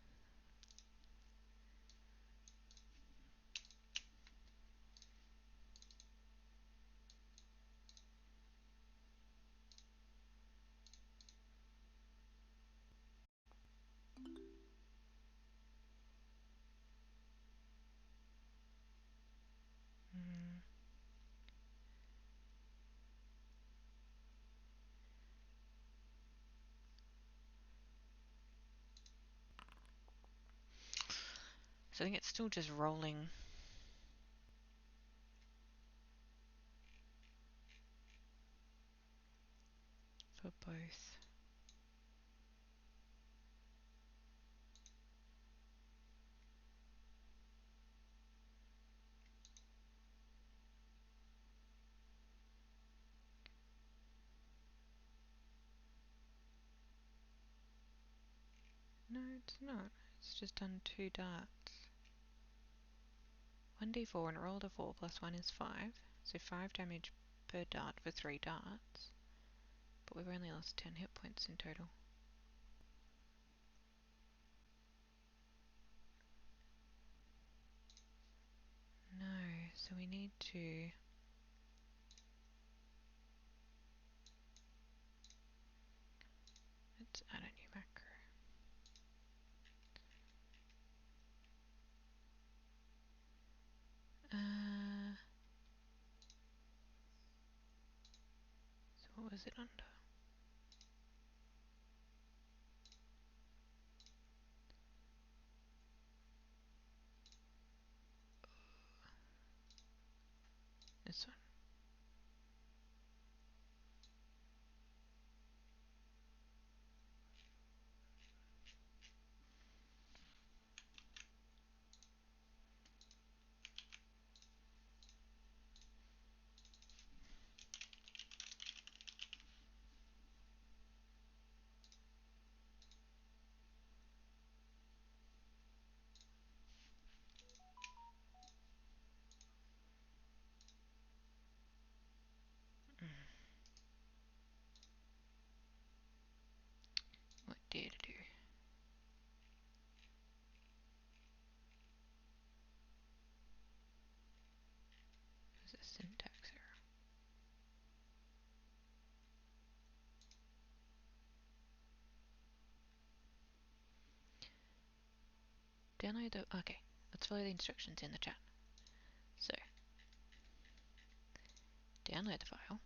So I think it's still just rolling for both. No, it's not. It's just done 2 darts. 1d4 and rolled a 4 plus 1 is 5. So 5 damage per dart for 3 darts. But we've only lost 10 hit points in total. No, so we need to... Let's add a new macro. So what was it under? This one. What did it do? It was a syntax error. Download the... Okay, let's follow the instructions in the chat. So, download the file.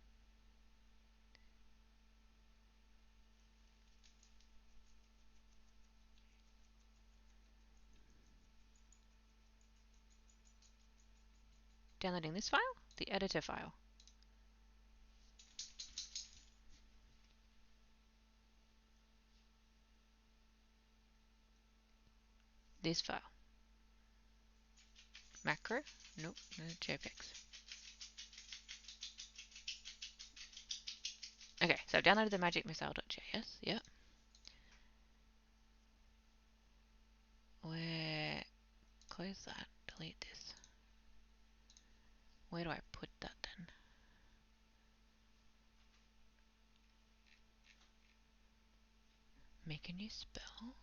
Downloading this file, the editor file. This file. Macro? Nope, no JPEGs. Okay, so I've downloaded the magicmissile.js, yep. Where... Close that, delete this. Where do I put that then? Make a new spell.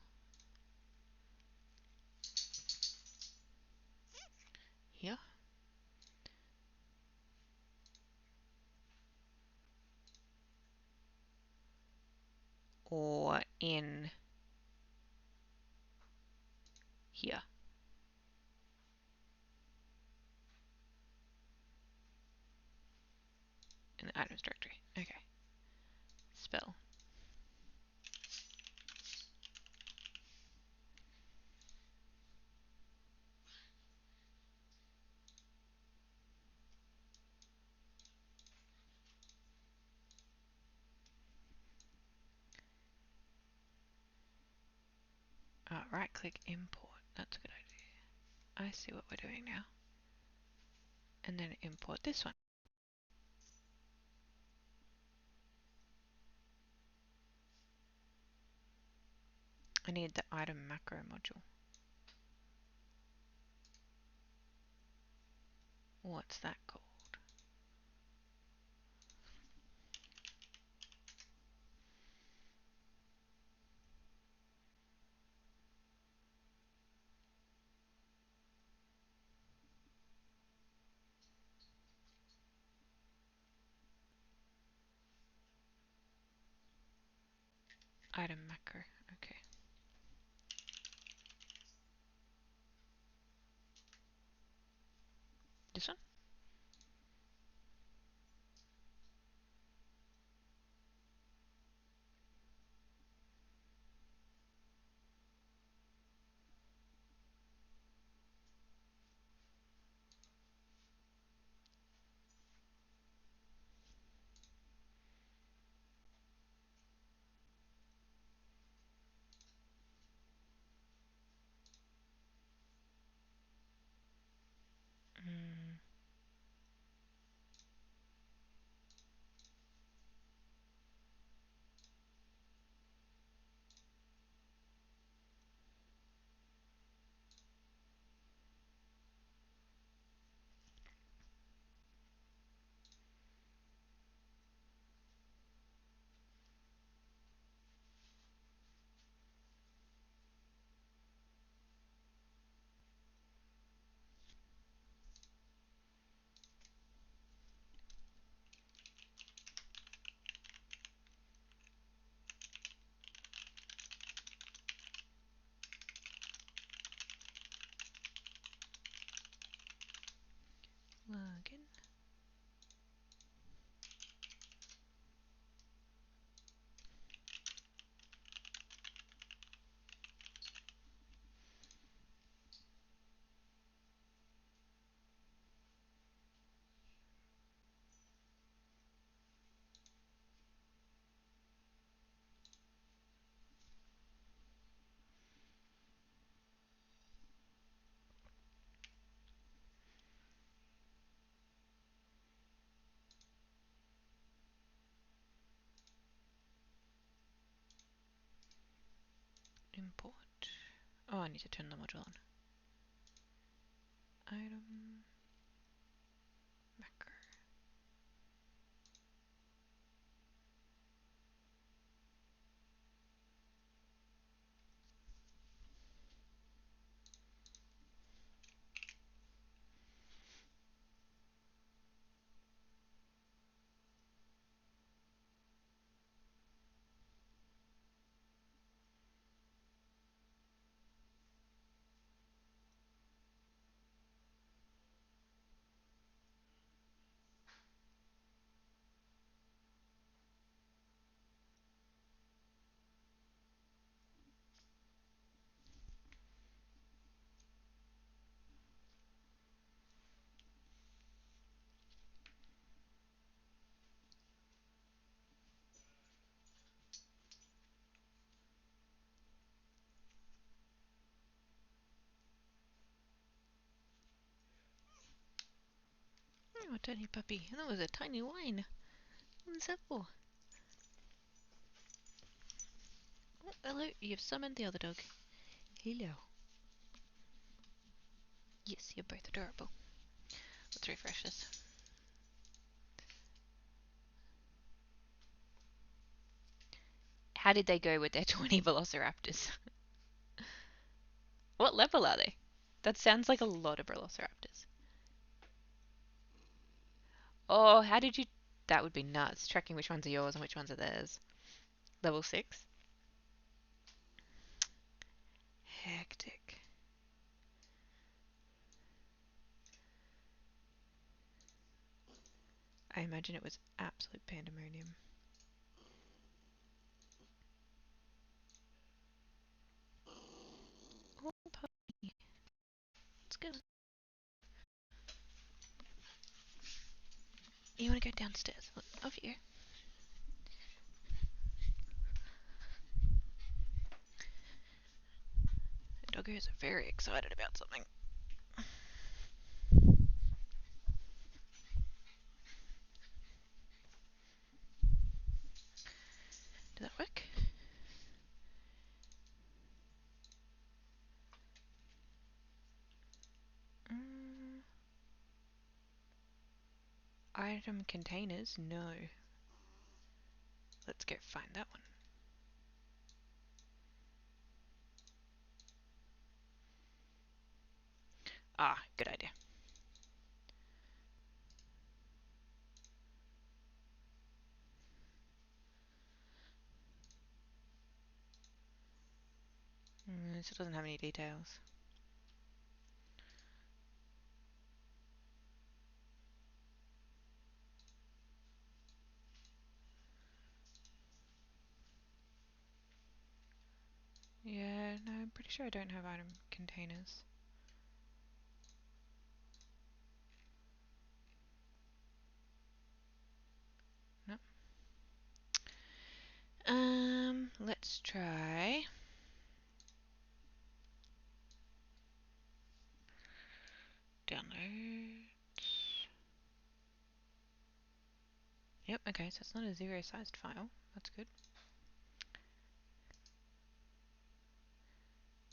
Here. Or in here. In the items directory. Okay. Spell. Right click import. That's a good idea. I see what we're doing now. And then import this one. I need the item macro module. What's that called? Item macro. Okay. This one? Mm, login. Import. Oh, I need to turn the module on. Item macro. Oh, a tiny puppy. That was a tiny whine. What's that for? Oh, hello. You've summoned the other dog. Hello. Yes, you're both adorable. Let's refresh this. How did they go with their 20 velociraptors? What level are they? That sounds like a lot of velociraptors. Oh, how did you... That would be nuts. Tracking which ones are yours and which ones are theirs. Level 6? Hectic. I imagine it was absolute pandemonium. Oh, puppy. Let's go. You want to go downstairs? Over here. Doggos are very excited about something. Did that work? Mm, item containers? No. Let's go find that one. Ah, good idea. It still doesn't have any details. Yeah, no, I'm pretty sure I don't have item containers. No. Let's try. Download. Yep, okay, so it's not a zero-sized file. That's good.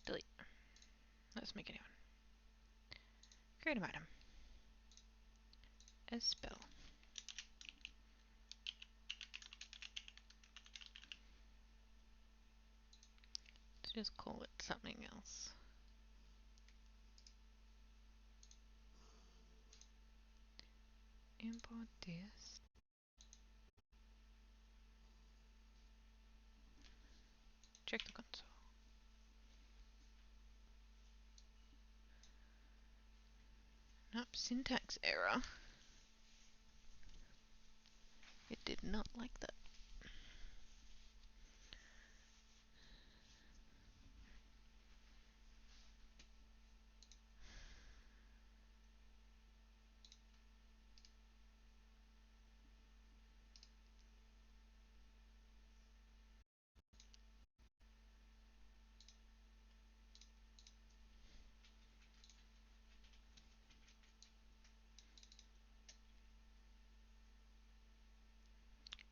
Delete. Let's make a new one. Create an item. A spell. Let's just call it something else. Import this. Check the console. Nope, syntax error. It did not like that.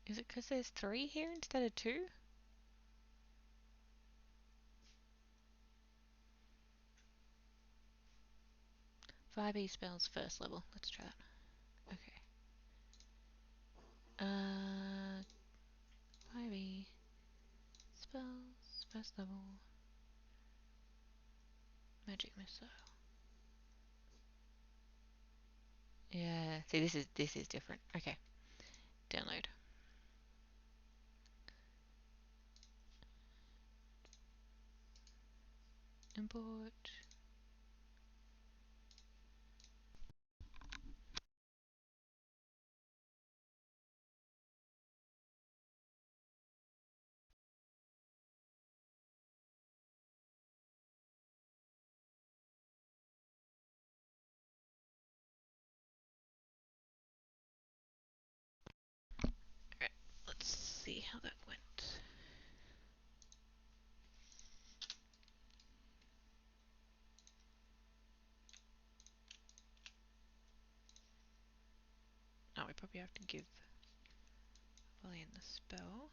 Is it because there's 3 here instead of 2? 5e spells first level. Let's try that. Okay. 5e spells first level. Magic missile. Yeah. See, this is different. Okay. Download. Import. Alright, let's see how that went. Oh, we probably have to give Lillian the spell.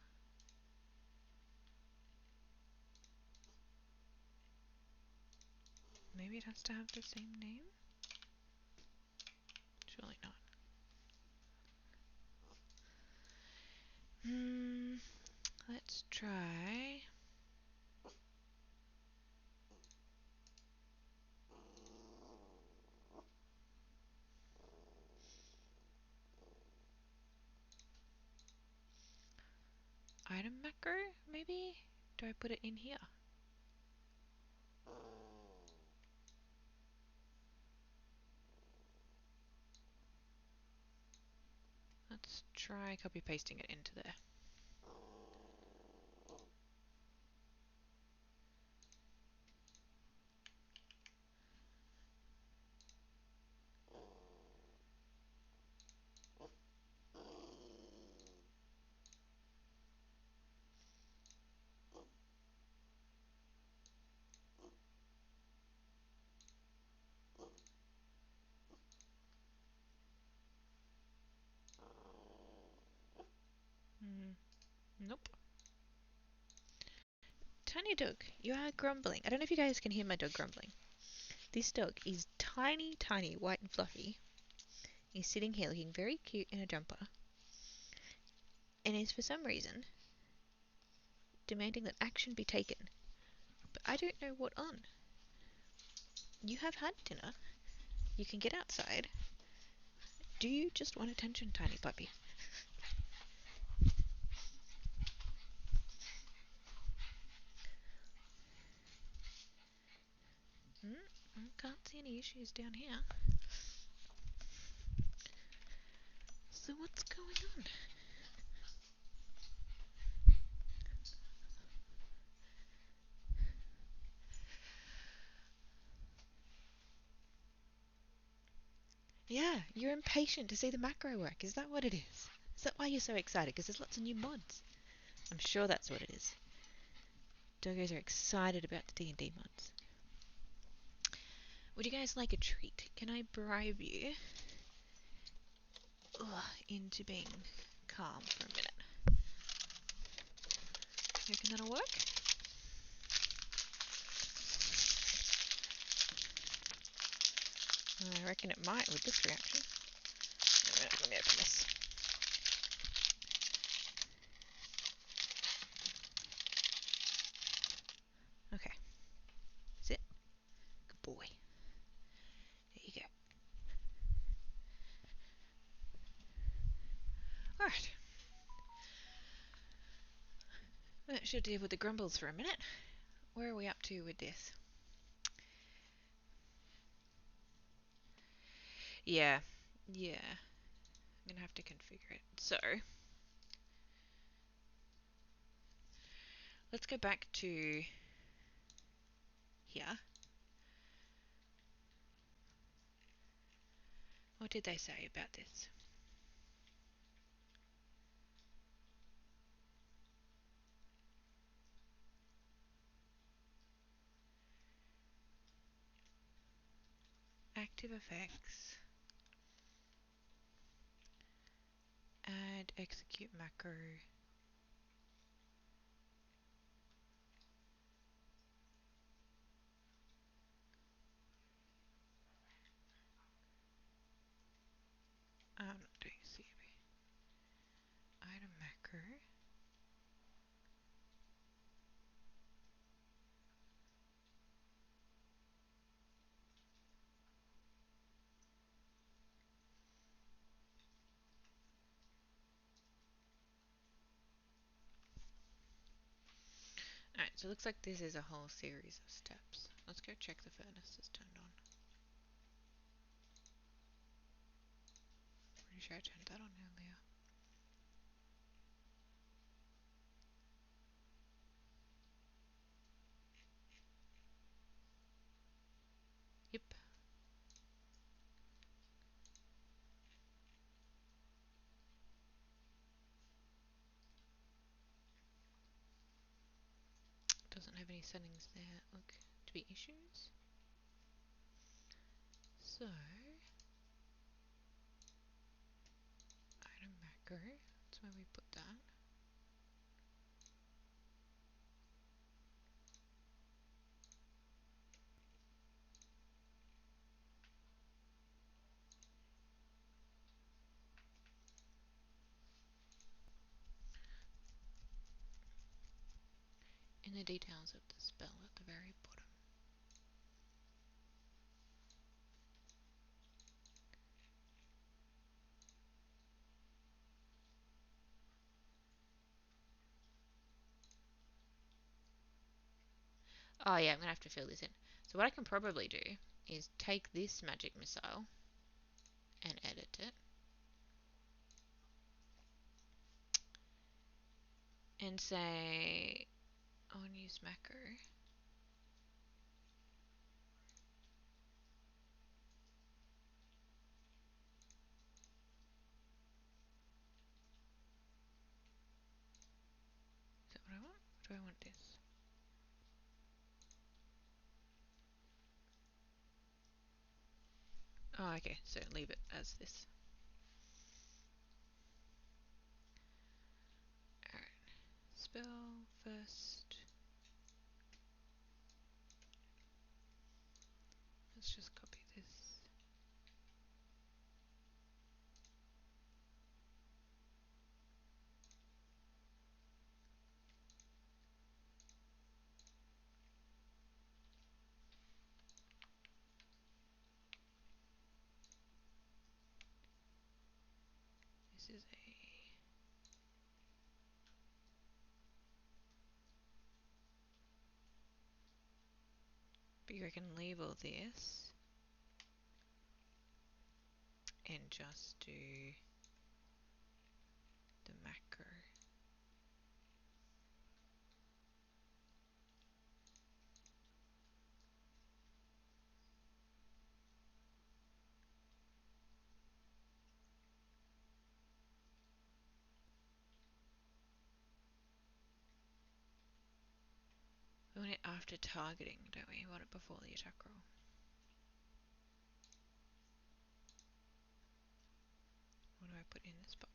Maybe it has to have the same name? Surely not. Let's try. Item macro, maybe? Do I put it in here? Let's try copy pasting it into there. Nope. Tiny dog, you are grumbling. I don't know if you guys can hear my dog grumbling. This dog is tiny, tiny, white and fluffy. He's sitting here looking very cute in a jumper. And is for some reason demanding that action be taken. But I don't know what on. You have had dinner. You can get outside. Do you just want attention, tiny puppy? issues down here. So what's going on? Yeah, you're impatient to see the macro work. Is that what it is? Is that why you're so excited? Because there's lots of new mods. I'm sure that's what it is. Doggos are excited about the D&D mods. Would you guys like a treat? Can I bribe you into being calm for a minute? You reckon that'll work? I reckon it might with this reaction. Let me open this. Okay. That's it. Good boy. There you go. Alright. That should deal with the grumbles for a minute. Where are we up to with this? Yeah. I'm gonna have to configure it. So, let's go back to here. What did they say about this? Active effects. Add execute macro. I'm not doing CB. Item macro. Alright, so it looks like this is a whole series of steps. Let's go check the furnace is turned on. Pretty sure I turned that on earlier. Yep. Doesn't have any settings there. Look, to be issues. So, item macro. That's where we put that. In the details of the spell at the very bottom. Oh yeah, I'm gonna have to fill this in. So what I can probably do is take this magic missile and edit it. And say, on use macro. Is that what I want? Or do I want this? Oh, okay, so leave it as this. Alright, spell first. Let's just copy this. This is a... But you can label this and just do the macro. We want it after targeting, don't we? We want it before the attack roll. What do I put in this box?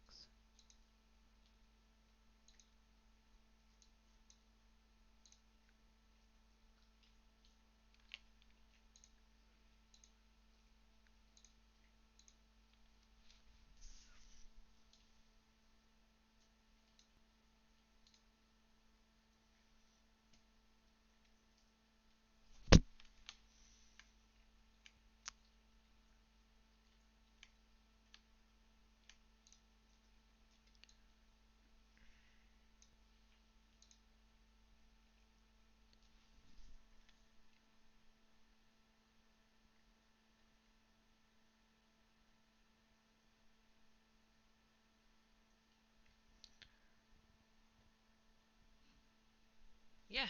Yeah,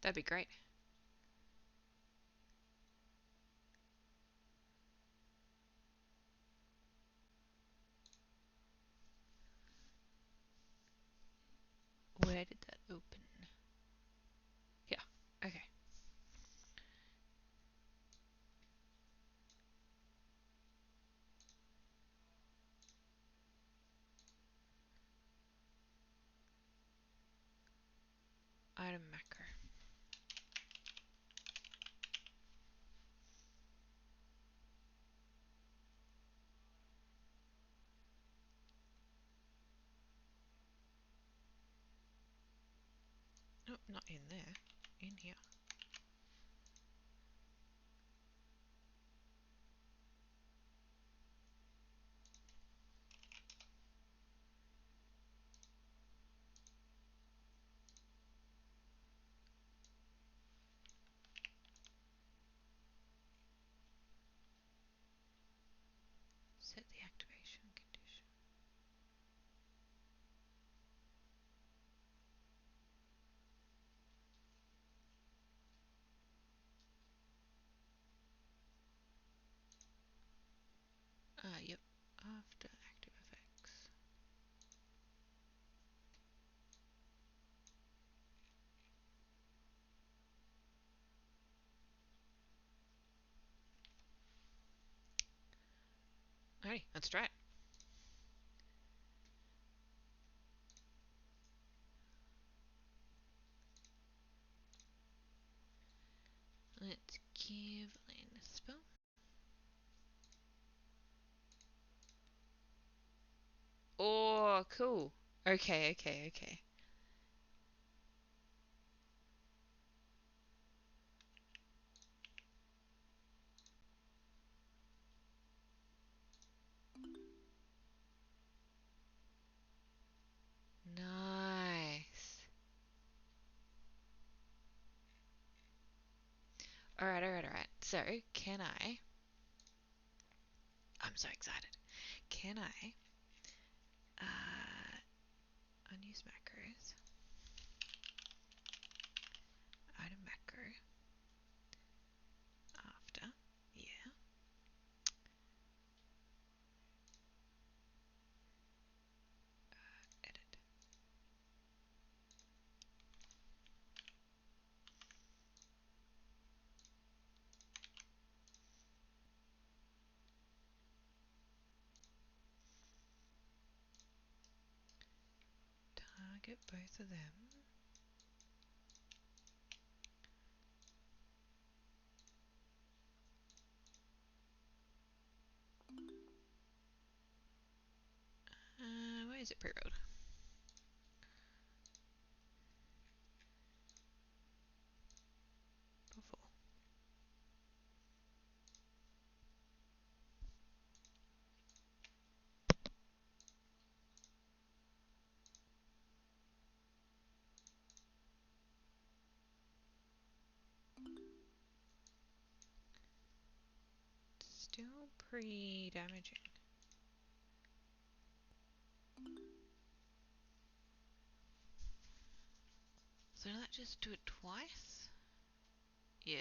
that'd be great. Where did that open? Yeah, okay. Item macro. Oh, not in there. In here. Set the activation condition. Yep. After active effects. Alrighty, let's try it. Let's give Lane a spell. Oh, cool. Okay, okay, okay. Nice. Alright, alright, alright. So, can I... I'm so excited. Can I... unused macros. Item macro. After. Yeah. Edit. Target both of them. Where is it pre-rolled? Before. still pretty damaging. So did that just do it twice? Yeah.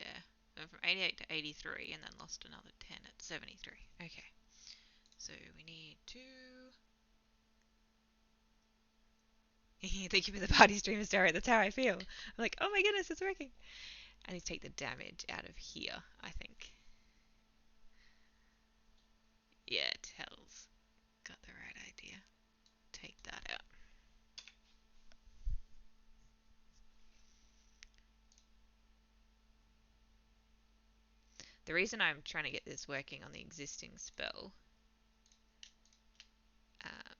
Went from 88 to 83 and then lost another 10 at 73. Okay. So we need to... Thank you for the party stream story. That's how I feel. I'm like, oh my goodness, it's working. I need to take the damage out of here, I think. Yeah, Tell's got the right idea. Take that out. The reason I'm trying to get this working on the existing spell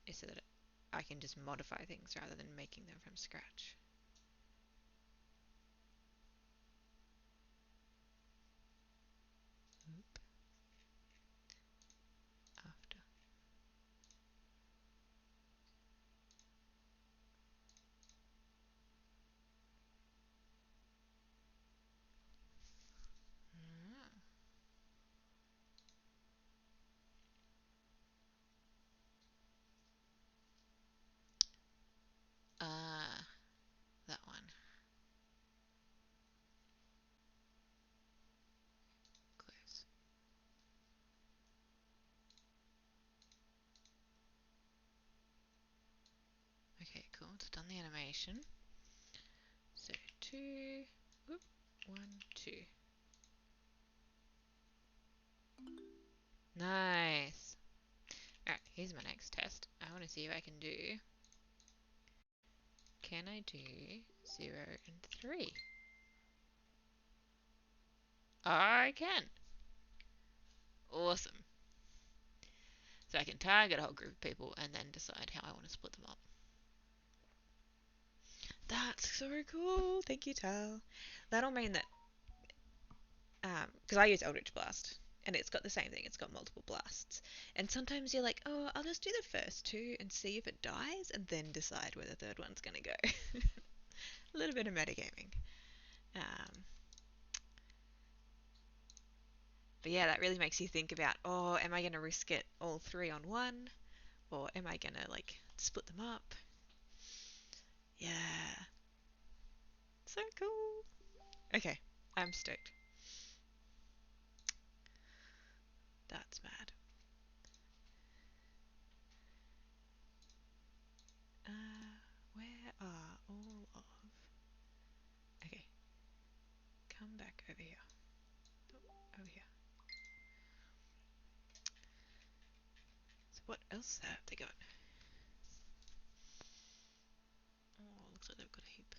is so that I can just modify things rather than making them from scratch. Oop. After. Mm. That one. Close. Okay, cool. It's done the animation. So 2, whoop, 1, 2. Nice. Alright, here's my next test. I want to see if I can do... Can I do 0 and 3? I can. Awesome. So I can target a whole group of people and then decide how I want to split them up. That's so cool. Thank you, Tal. That'll mean that, because I use Eldritch Blast, and it's got the same thing. It's got multiple blasts. And sometimes you're like, oh, I'll just do the first two and see if it dies, and then decide where the third one's going to go. A little bit of metagaming. But yeah, that really makes you think about, oh, am I going to risk it all three on one? Or am I going to, like, split them up? Yeah. So cool. Okay, I'm stoked. That's mad. Where are all of... Okay, come back over here. Oh, over here. So what else have they got? Oh, looks like they've got a heap.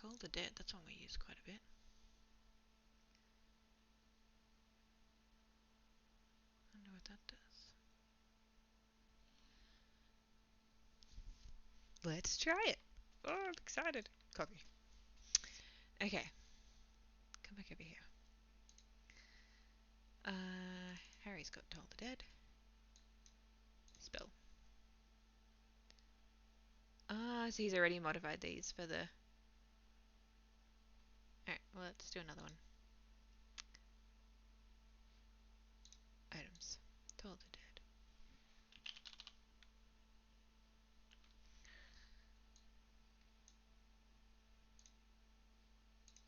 Toll the Dead, that's one we use quite a bit. Wonder what that does. Let's try it. Oh, I'm excited. Copy. Okay. Come back over here. Harry's got Toll the Dead. Spell. So he's already modified these for the... Alright, well, let's do another one. Items. Toll the Dead.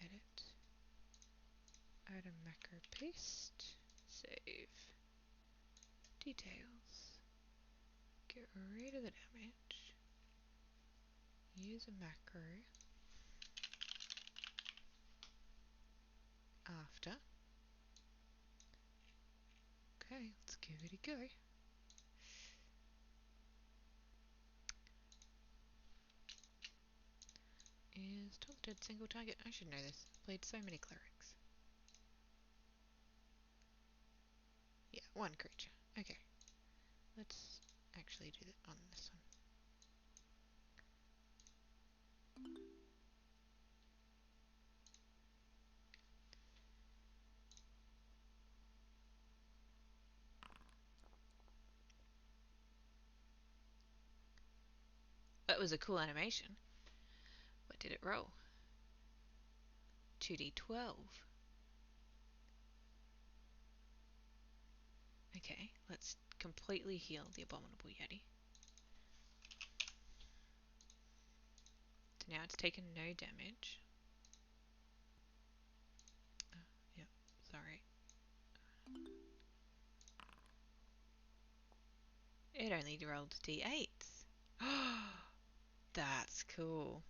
Edit. Item macro paste. Save. Details. Get rid of the damage. Use a macro. After. Okay, let's give it a go. Is Toll the Dead single target? I should know this. Played so many clerics. Yeah, one creature. Okay. Let's actually do that on this one. That was a cool animation. What did it roll? 2d12. Okay, let's completely heal the Abominable Yeti. So now it's taken no damage. Yep, sorry. It only rolled d8s. That's cool.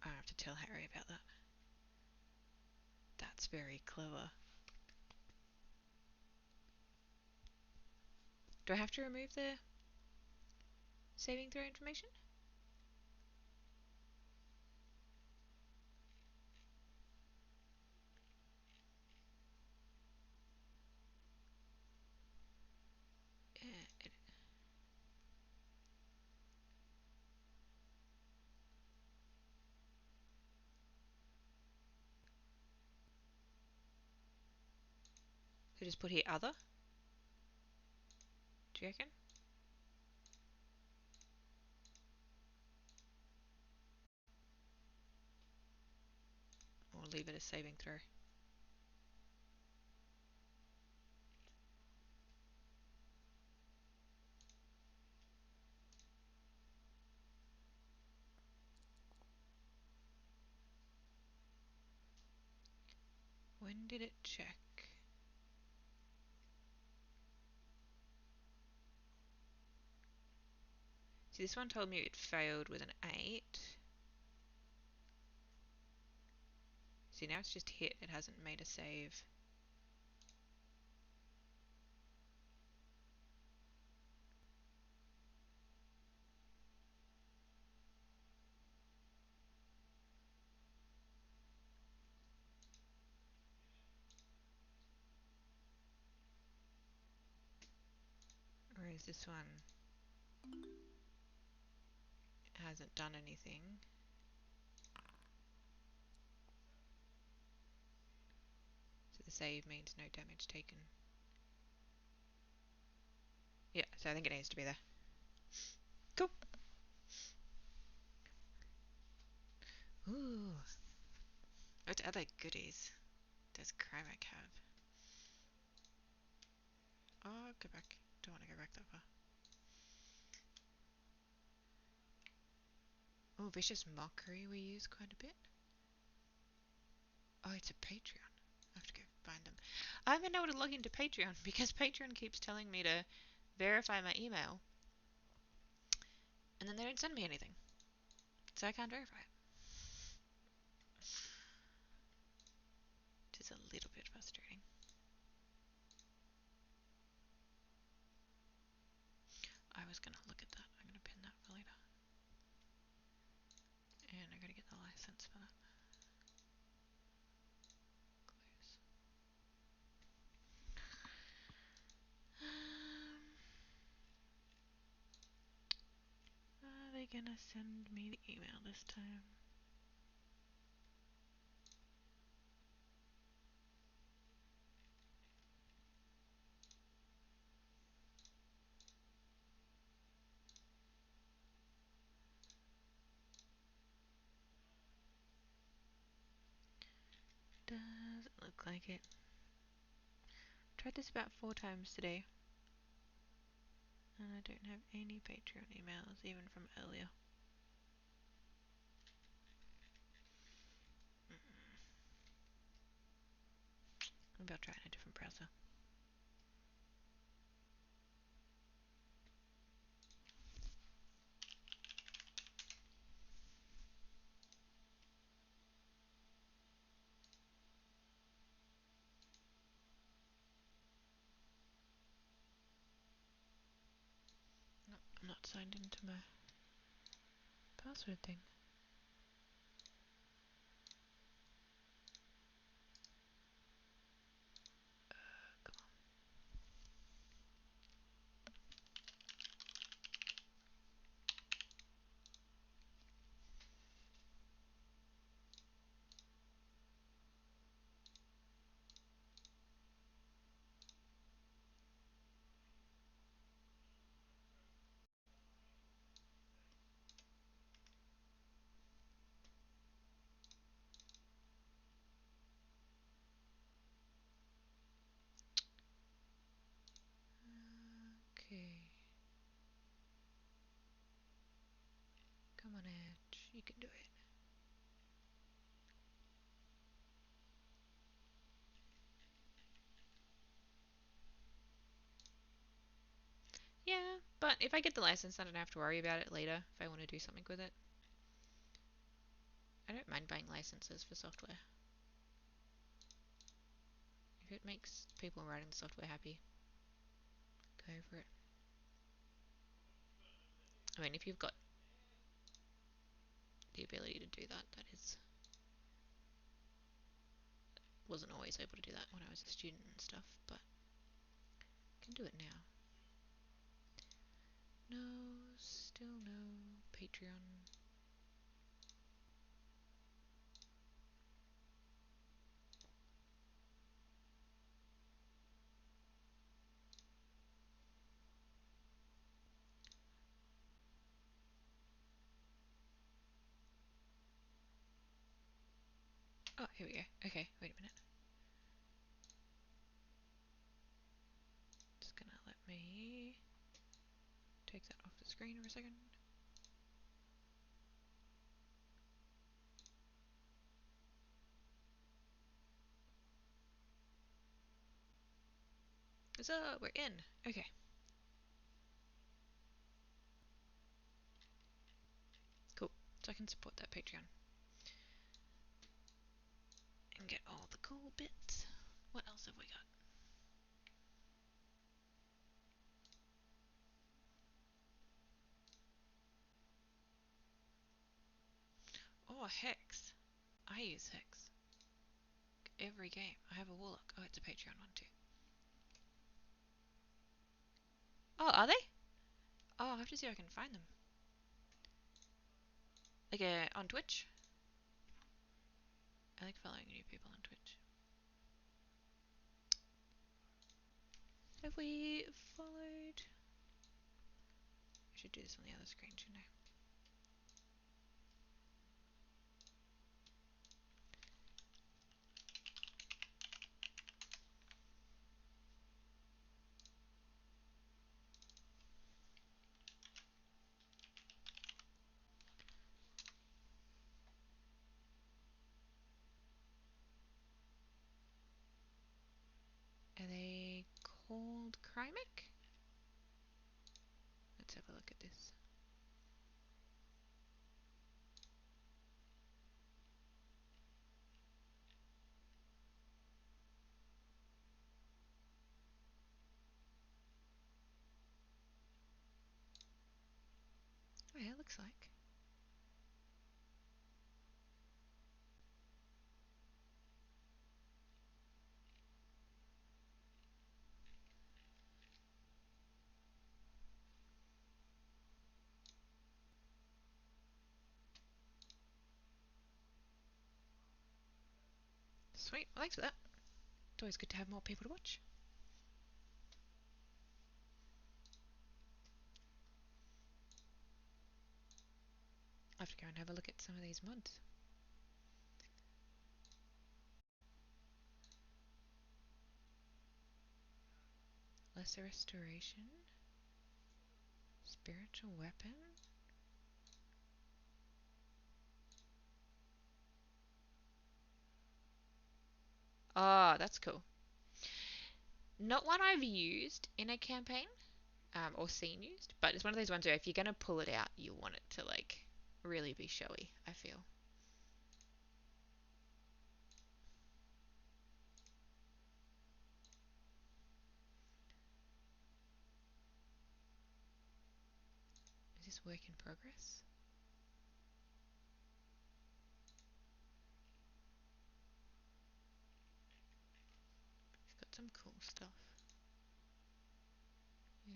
I have to tell Harry about that. That's very clever. Do I have to remove the saving throw information? It So just put here other? Do you reckon? Or leave it as saving throw? When did it check? See, this one told me it failed with an 8. See, now it's just hit. It hasn't made a save. Whereas this one hasn't done anything. So the save means no damage taken. Yeah, so I think it needs to be there. Cool. Ooh. What other goodies does Crimac have? Oh, go back. Don't want to go back that far. Oh, Vicious Mockery we use quite a bit. Oh, it's a Patreon. I have to go find them. I haven't been able to log into Patreon because Patreon keeps telling me to verify my email. And then they don't send me anything. So I can't verify it. Which is a little bit frustrating. I was going to look at that. I'm going to pin that for later. And I got to get the license for that. Close. Are they going to send me the email this time? Doesn't look like it. Tried this about 4 times today. And I don't have any Patreon emails, even from earlier. Maybe I'll try in a different browser. No, I'm not signed into my password thing. Come on. Come on, Edge. You can do it. Yeah, but if I get the license, I don't have to worry about it later if I want to do something with it. I don't mind buying licenses for software. If it makes people writing the software happy, go for it. I mean, if you've got the ability to do that, that is... Wasn't always able to do that when I was a student and stuff, but can do it now. No, still no Patreon. Oh, here we go. Okay, wait a minute. Just gonna let me take that off the screen for a second. So, we're in. Okay. Cool. So I can support that Patreon. And get all the cool bits. What else have we got? Oh, Hex. I use Hex. Every game. I have a Warlock. Oh, it's a Patreon one too. Oh, are they? Oh, I'll have to see if I can find them. Like on Twitch? I like following new people on Twitch. Have we followed? I should do this on the other screen, shouldn't I? Are they called Crymic? Let's have a look at this. Oh yeah, it looks like. Sweet, well, thanks for that. It's always good to have more people to watch. I'll have to go and have a look at some of these mods. Lesser Restoration. Spiritual Weapon. Oh, that's cool. Not one I've used in a campaign, or seen used, but it's one of those ones where if you're gonna pull it out, you want it to like really be showy, I feel. Is this work in progress? It's got some cool stuff. Yeah.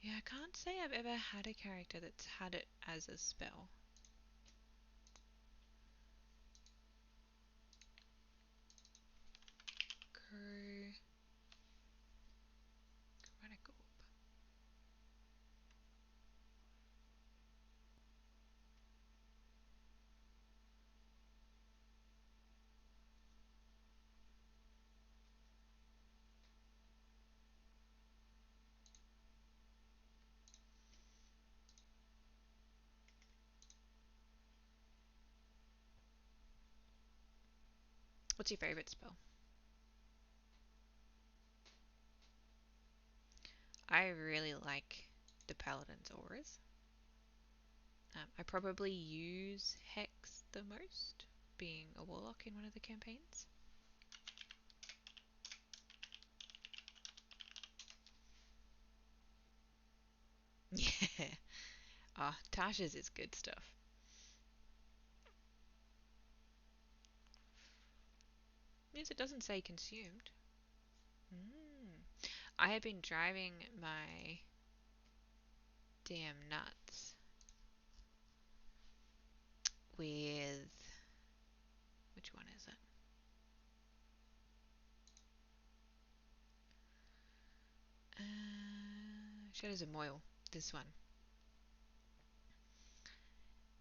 Yeah, I can't say I've ever had a character that's had it as a spell. Crew. What's your favourite spell? I really like the Paladin's Auras. I probably use Hex the most, being a Warlock in one of the campaigns. Yeah. Ah, Tasha's is good stuff. Yes, it doesn't say consumed. Mm. I have been driving my damn nuts with... Which one is it? Shadows of Moyle. This one.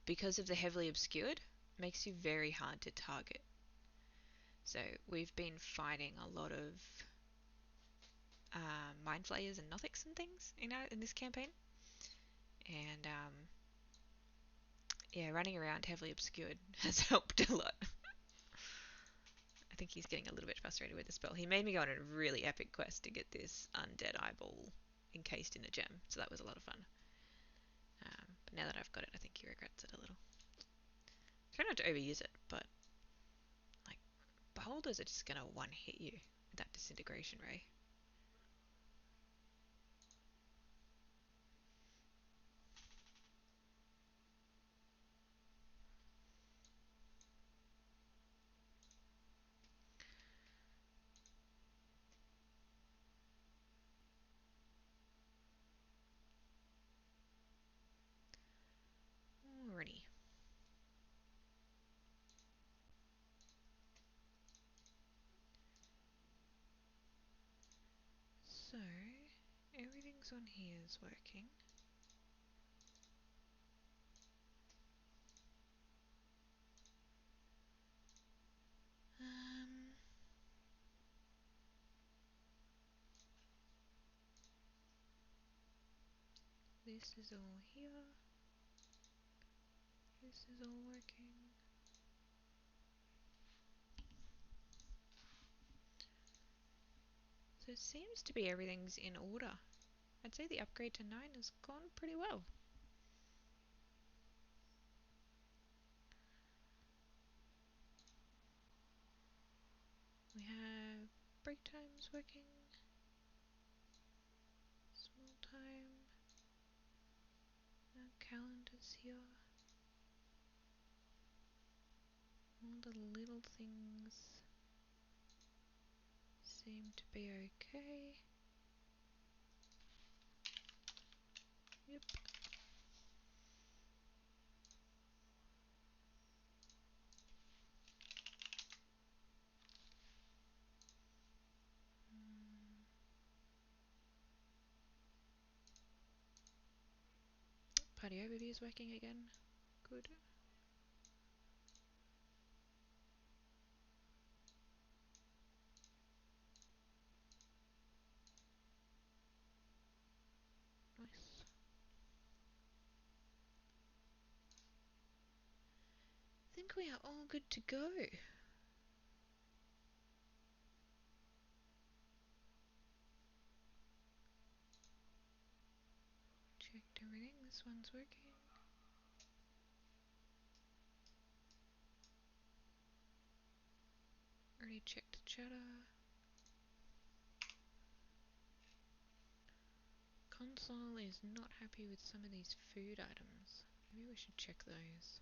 Because of the heavily obscured, makes you very hard to target. So we've been fighting a lot of mind flayers and nothics and things in this campaign, and yeah, running around heavily obscured has helped a lot. I think he's getting a little bit frustrated with the spell. He made me go on a really epic quest to get this undead eyeball encased in a gem, so that was a lot of fun. But now that I've got it, I think he regrets it a little. Try not to overuse it, but like beholders are just gonna one hit you with that disintegration ray. Alrighty. So everything's on here is working. Um, this is all here. This is all working. So it seems to be everything's in order. I'd say the upgrade to 9 has gone pretty well. We have break times working, small time, our calendars here. All the little things seem to be okay. Yep. Party overview is working again. Good. Nice. I think we are all good to go. Checked everything. This one's working. Already checked the chatter. Console is not happy with some of these food items. Maybe we should check those.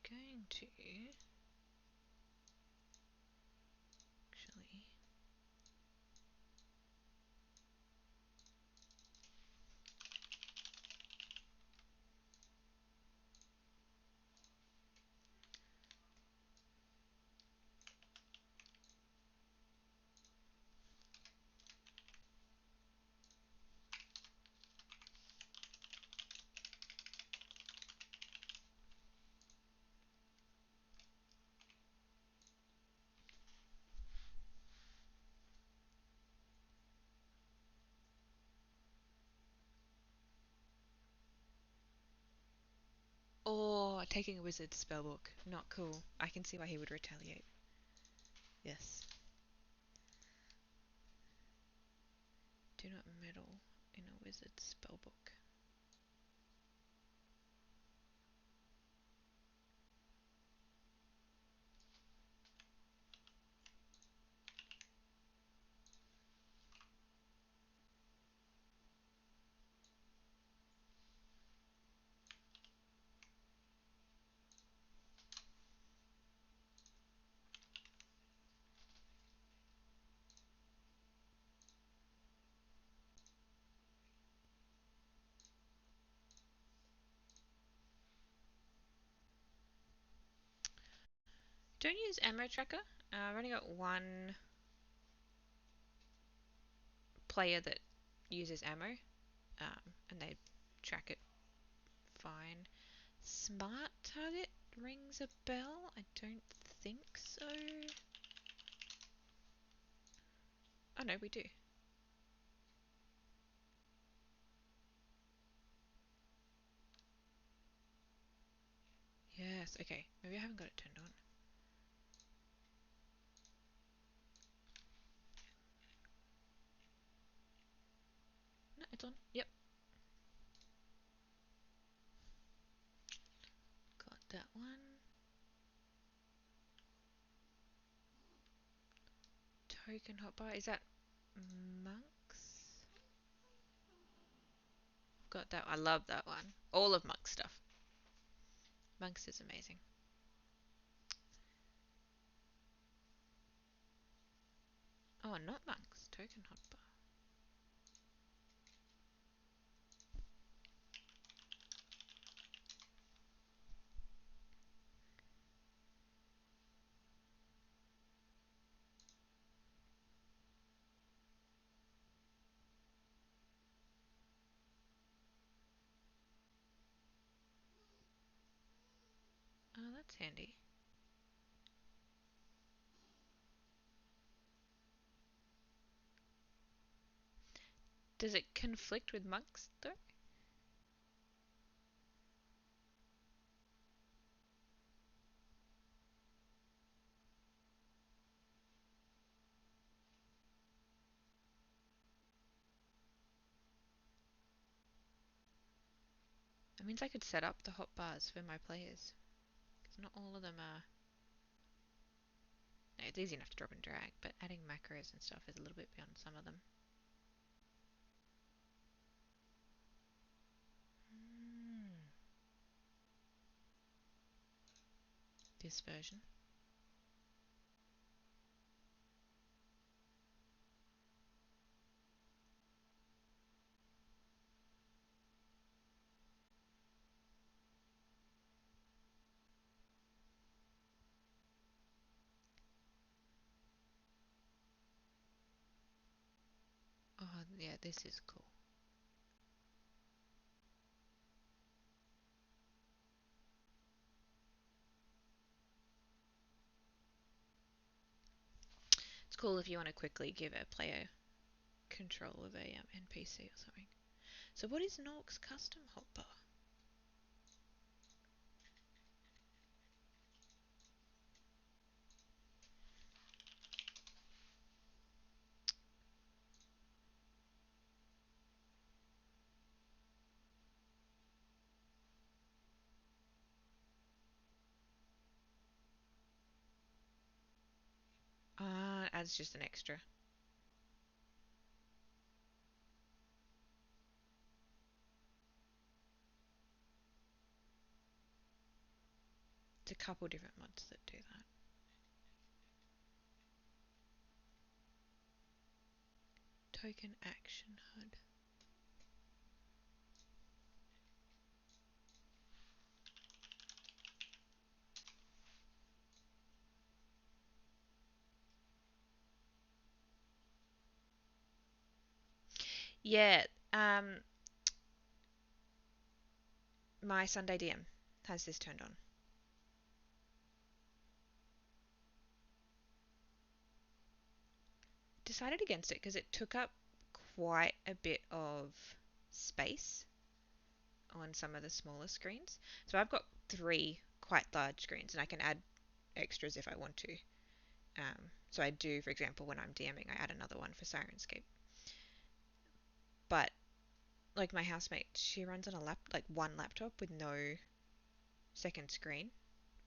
Going to actually Oh, taking a wizard's spellbook. Not cool. I can see why he would retaliate. Yes. Do not meddle in a wizard's spellbook. Don't use ammo tracker. I've only got one player that uses ammo, and they track it fine. Smart target rings a bell? I don't think so. Oh no, we do. Yes, okay. Maybe I haven't got it turned on. No, it's on. Yep. Got that one. Token hotbar. Is that monks? Got that. I love that one. All of monk stuff. Monks is amazing. Oh, not monks. Token hotbar. Oh, that's handy. Does it conflict with monks though? That means I could set up the hotbars for my players. Because not all of them are. No, it's easy enough to drop and drag, but adding macros and stuff is a little bit beyond some of them. This version. Oh, yeah, this is cool. It's cool if you want to quickly give a player control of a NPC or something. So what is Nork's custom hotbar? Ah, adds just an extra. It's a couple different mods that do that. Token action HUD. Yeah, my Sunday DM has this turned on. Decided against it because it took up quite a bit of space on some of the smaller screens. So I've got 3 quite large screens, and I can add extras if I want to. So I do, for example, when I'm DMing, I add another one for Sirenscape. But like my housemate, she runs on one laptop with no second screen.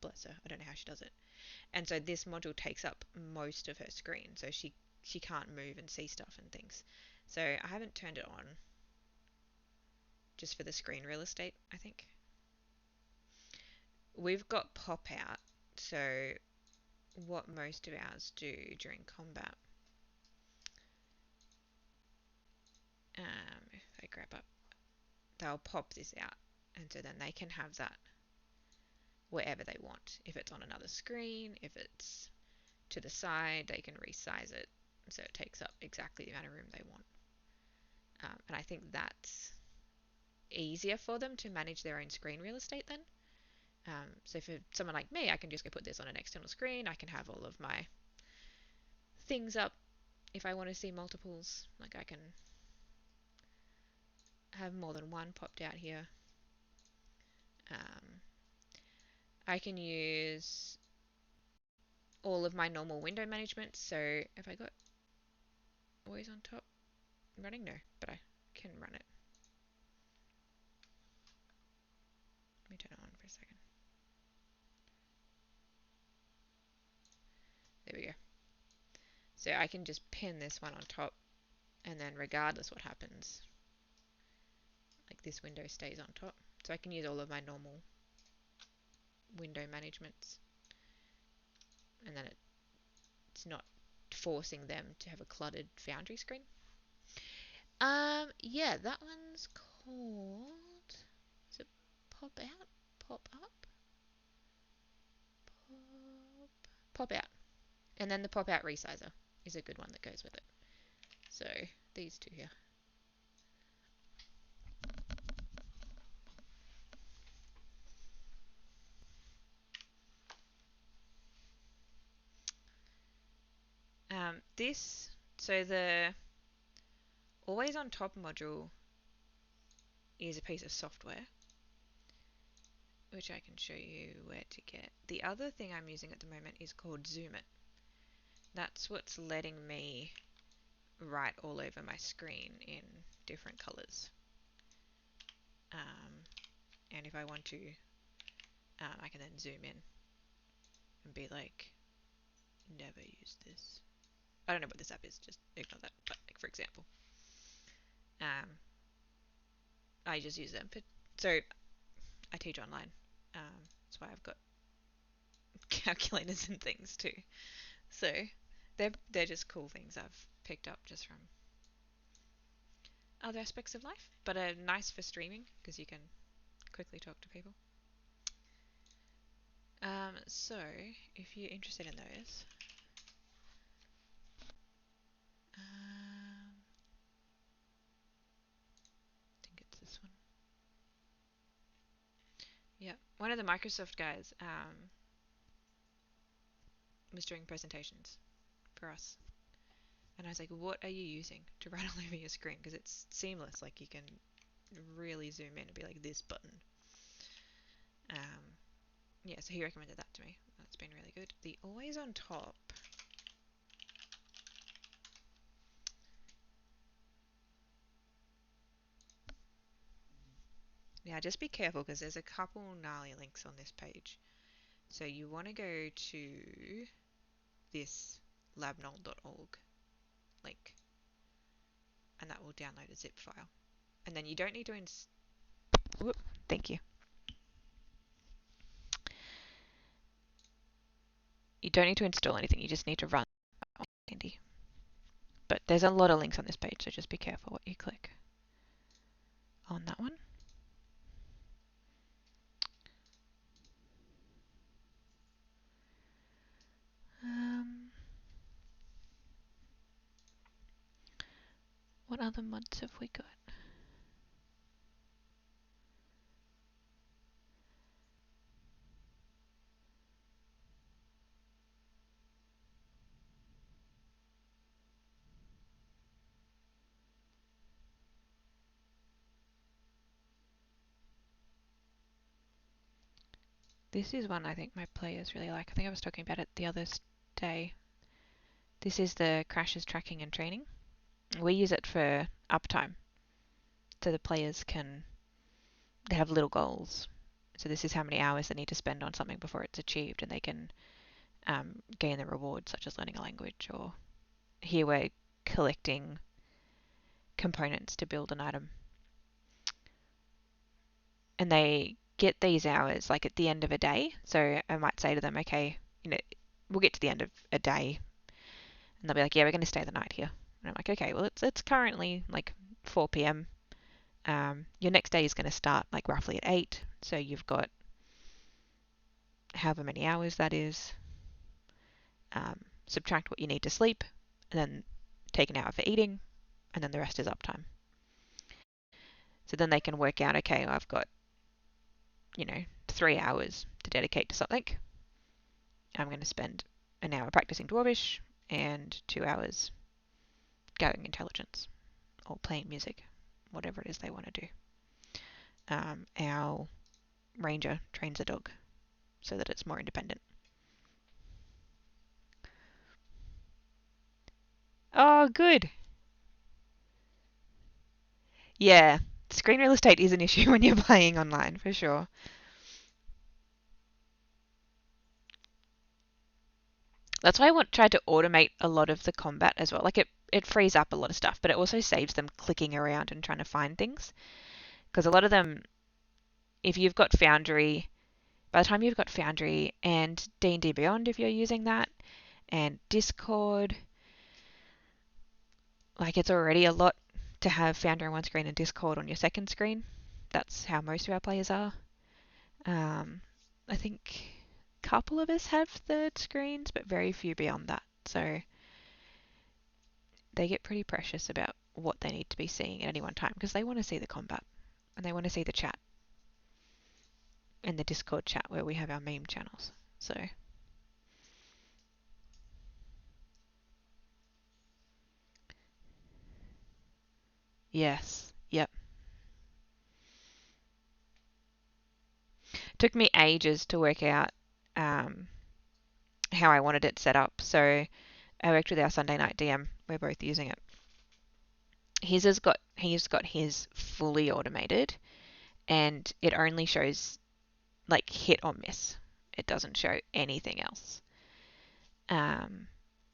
Bless her, I don't know how she does it. And so this module takes up most of her screen, so she can't move and see stuff and things. So I haven't turned it on, just for the screen real estate, I think. We've got pop out, so what most of ours do during combat. If I grab up, they'll pop this out, and so then they can have that wherever they want. If it's on another screen, if it's to the side, they can resize it so it takes up exactly the amount of room they want. And I think that's easier for them to manage their own screen real estate then. So for someone like me, I can just go put this on an external screen. I can have all of my things up if I want to see multiples. Like I can have more than one popped out here. I can use all of my normal window management. So if I got always on top running, no, but I can run it. Let me turn it on for a second. There we go. So I can just pin this one on top, and then regardless what happens, like this window stays on top. So I can use all of my normal window managements, and then it's not forcing them to have a cluttered Foundry screen. Yeah, that one's called, is it pop out, pop up, pop out, and then the pop out resizer is a good one that goes with it. So these two here. So the always on top module is a piece of software, which I can show you where to get. The other thing I'm using at the moment is called Zoom It. That's what's letting me write all over my screen in different colors. And if I want to, I can then zoom in and be like, never use this. I don't know what this app is, just ignore that. But like for example, I just use them. So I teach online. That's why I've got calculators and things too. So they're just cool things I've picked up just from other aspects of life, but are nice for streaming because you can quickly talk to people. So if you're interested in those, I think it's this one. Yeah, one of the Microsoft guys was doing presentations for us, and I was like, "What are you using to write all over your screen?" Because it's seamless. Like you can really zoom in and be like this button. Yeah, so he recommended that to me. That's been really good. The always on top. Yeah, just be careful because there's a couple gnarly links on this page. So you want to go to this labnol.org link, and that will download a zip file. And then you don't need to thank you. You don't need to install anything. You just need to run Handy. But there's a lot of links on this page, so just be careful what you click on that one. What other mods have we got? This is one I think my players really like. I think I was talking about it the other day. This is the crashes tracking and training. We use it for uptime. So the players they have little goals. So this is how many hours they need to spend on something before it's achieved, and they can gain the rewards such as learning a language, or here we're collecting components to build an item. And they get these hours like at the end of a day. So I might say to them, okay, we'll get to the end of a day, and they'll be like, yeah, we're going to stay the night here. And I'm like, okay, well, it's currently like 4 p.m. Your next day is going to start like roughly at 8. So you've got however many hours that is. Subtract what you need to sleep, and then take an hour for eating, and then the rest is uptime. So then they can work out, okay, I've got, 3 hours to dedicate to something. I'm going to spend an hour practicing Dwarvish and 2 hours gathering intelligence or playing music, whatever it is they want to do. Our ranger trains a dog so that it's more independent. Oh, good. Yeah, screen real estate is an issue when you're playing online, for sure. That's why I tried to automate a lot of the combat as well. Like it frees up a lot of stuff, but it also saves them clicking around and trying to find things. Because a lot of them, if you've got Foundry, by the time you've got Foundry and D&D Beyond, if you're using that, and Discord, like it's already a lot to have Foundry on one screen and Discord on your second screen. That's how most of our players are. I think a couple of us have third screens, but very few beyond that. So they get pretty precious about what they need to be seeing at any one time because they want to see the combat and they want to see the chat and the Discord chat where we have our meme channels. So yes, yep. Took me ages to work out um, how I wanted it set up. So I worked with our Sunday night DM. We're both using it. He's got his fully automated, and it only shows like hit or miss. It doesn't show anything else. Um,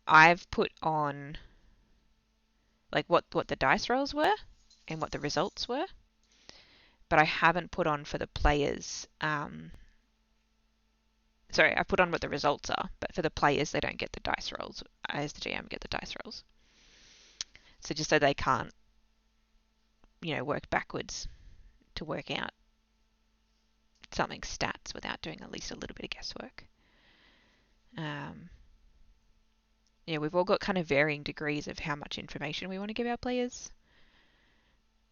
I've put on like what the dice rolls were and what the results were, but I haven't put on for the players. Sorry, I put on what the results are, but for the players they don't get the dice rolls. I, as the GM, get the dice rolls. So just so they can't, work backwards to work out something's stats without doing at least a little bit of guesswork. Um, yeah, we've all got kind of varying degrees of how much information we want to give our players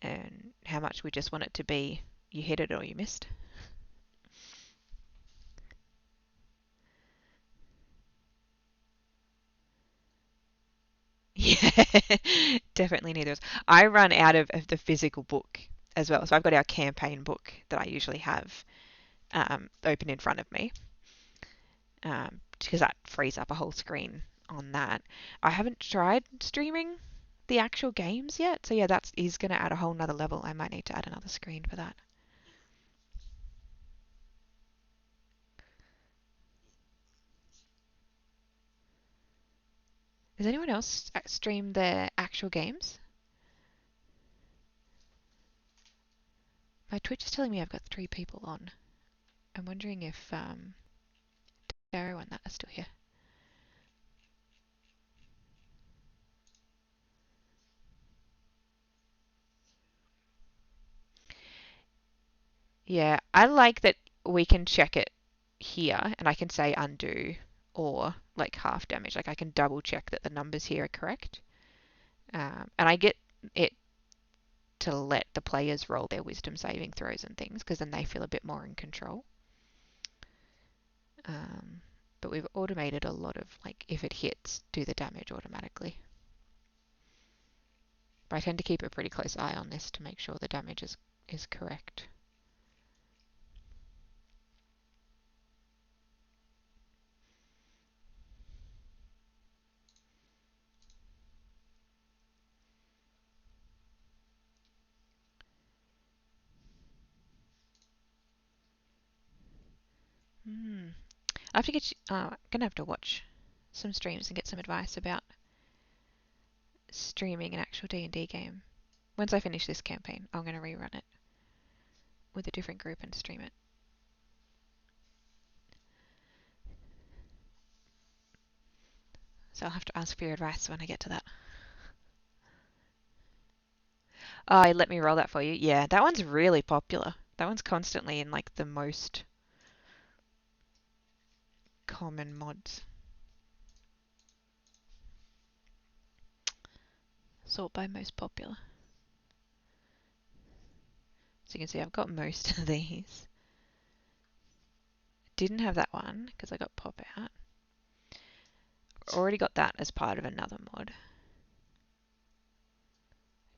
and how much we just want it to be you hit it or you missed. Yeah, definitely neither. I run out of the physical book as well. So I've got our campaign book that I usually have open in front of me because that frees up a whole screen on that. I haven't tried streaming the actual games yet. So yeah, that is going to add a whole nother level. I might need to add another screen for that. Does anyone else stream their actual games? My Twitch is telling me I've got 3 people on. I'm wondering if Darrow and that are still here. Yeah, I like that we can check it here and I can say undo or like half damage. Like I can double check that the numbers here are correct. And I get it to let the players roll their wisdom saving throws and things because then they feel a bit more in control. Um, but we've automated a lot of like if it hits, do the damage automatically. But I tend to keep a pretty close eye on this to make sure the damage is correct. I have to get. I'm gonna have to watch some streams and get some advice about streaming an actual D&D game. Once I finish this campaign, I'm gonna rerun it with a different group and stream it. So I'll have to ask for your advice when I get to that. Oh, let me roll that for you. Yeah, that one's really popular. That one's constantly in like the most common mods. Sort by most popular. So you can see I've got most of these. Didn't have that one because I got pop out. Already got that as part of another mod.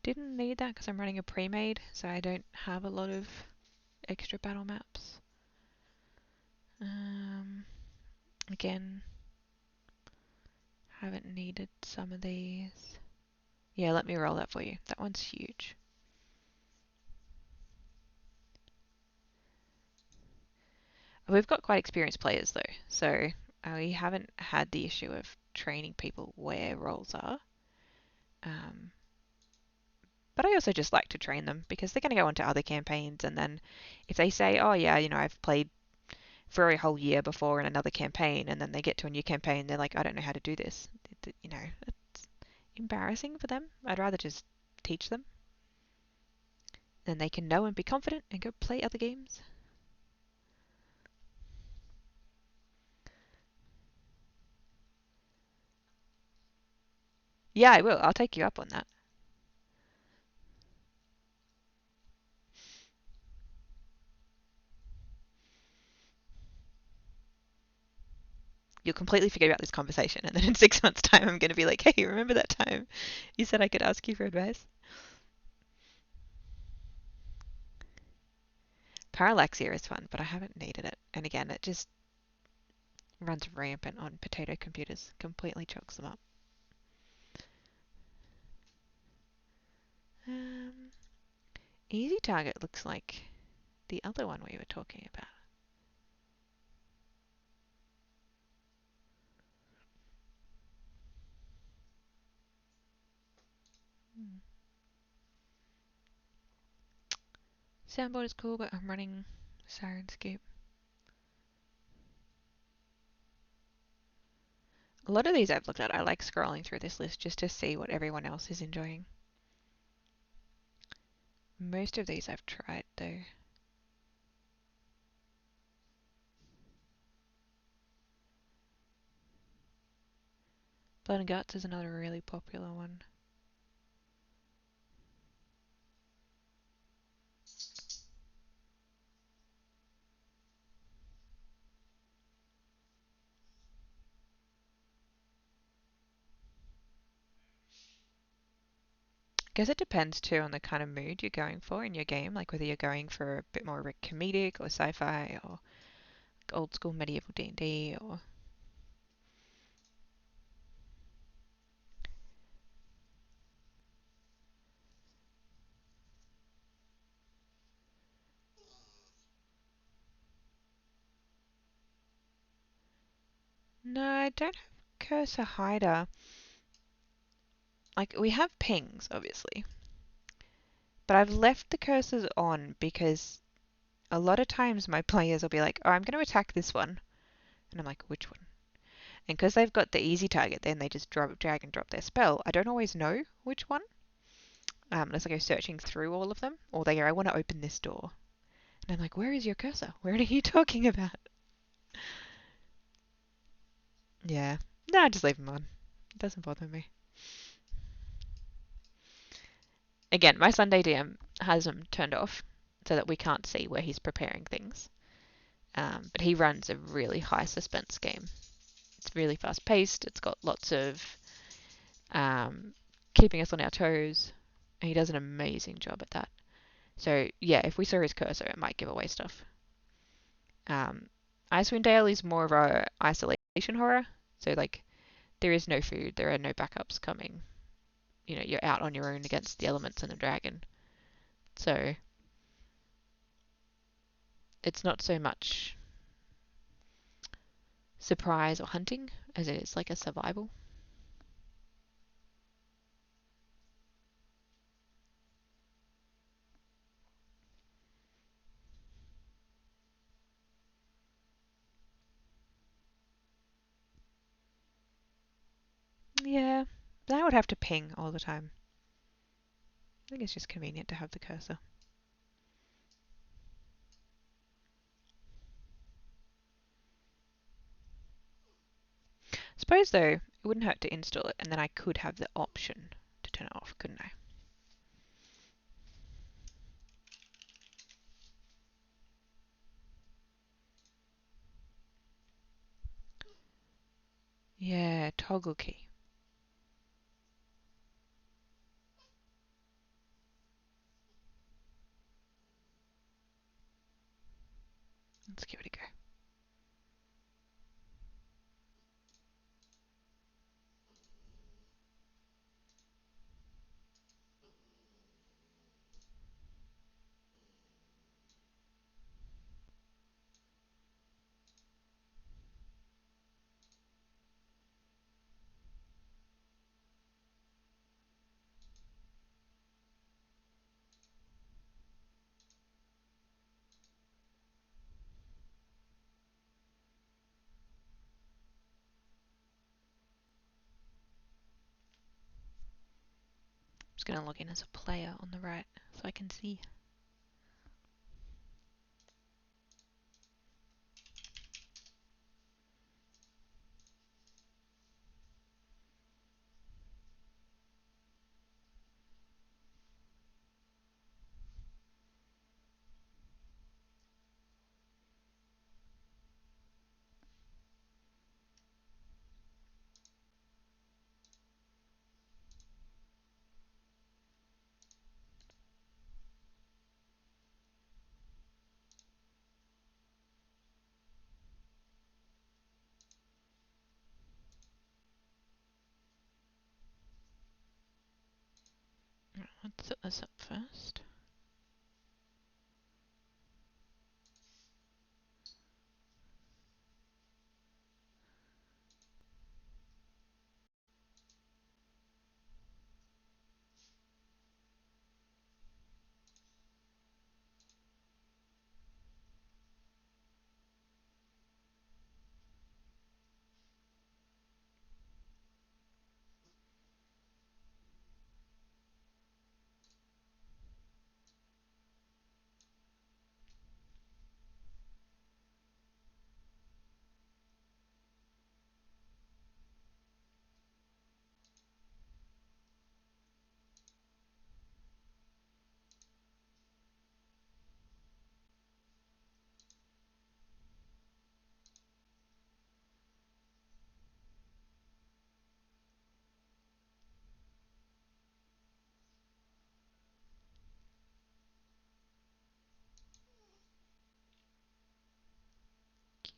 Didn't need that because I'm running a pre-made, so I don't have a lot of extra battle maps. Again, haven't needed some of these. Yeah, let me roll that for you. That one's huge. We've got quite experienced players though, so we haven't had the issue of training people where roles are. But I also just like to train them because they're going to go on to other campaigns, and then if they say, oh yeah, I've played for a whole year before in another campaign, and then they get to a new campaign, they're like, I don't know how to do this. It's embarrassing for them. I'd rather just teach them. Then they can know and be confident and go play other games. Yeah, I will. I'll take you up on that. You'll completely forget about this conversation, and then in 6 months' time, I'm going to be like, hey, remember that time you said I could ask you for advice? Parallaxia is fun, but I haven't needed it. And again, it just runs rampant on potato computers, completely chokes them up. Um, Easy target looks like the other one we were talking about. Soundboard is cool, but I'm running Sirenscape. A lot of these I've looked at. I like scrolling through this list just to see what everyone else is enjoying. Most of these I've tried though. Blood and Guts is another really popular one. I guess it depends too on the kind of mood you're going for in your game, like whether you're going for a bit more of a comedic or sci-fi or old school medieval D&D or... No, I don't have cursor hider. Like, we have pings, obviously. But I've left the cursors on because a lot of times my players will be like, oh, I'm going to attack this one. And I'm like, which one? And because they've got the easy target, then they just drag and drop their spell. I don't always know which one, unless I go searching through all of them. Or they go, I want to open this door. And I'm like, where is your cursor? Where are you talking about? Yeah. No, I just leave them on. It doesn't bother me. Again, my Sunday DM has them turned off so that we can't see where he's preparing things. But he runs a really high suspense game. It's really fast paced. It's got lots of keeping us on our toes. And he does an amazing job at that. So yeah, if we saw his cursor, it might give away stuff. Icewind Dale is more of a isolation horror. So like, there is no food, there are no backups coming. You're out on your own against the elements and a dragon. So it's not so much surprise or hunting, as it is like a survival. Yeah, but I would have to ping all the time. I think it's just convenient to have the cursor. Suppose though, it wouldn't hurt to install it, and then I could have the option to turn it off, couldn't I? Yeah, toggle key. Let's give it a go. I'm just going to log in as a player on the right so I can see. Let's set this up first.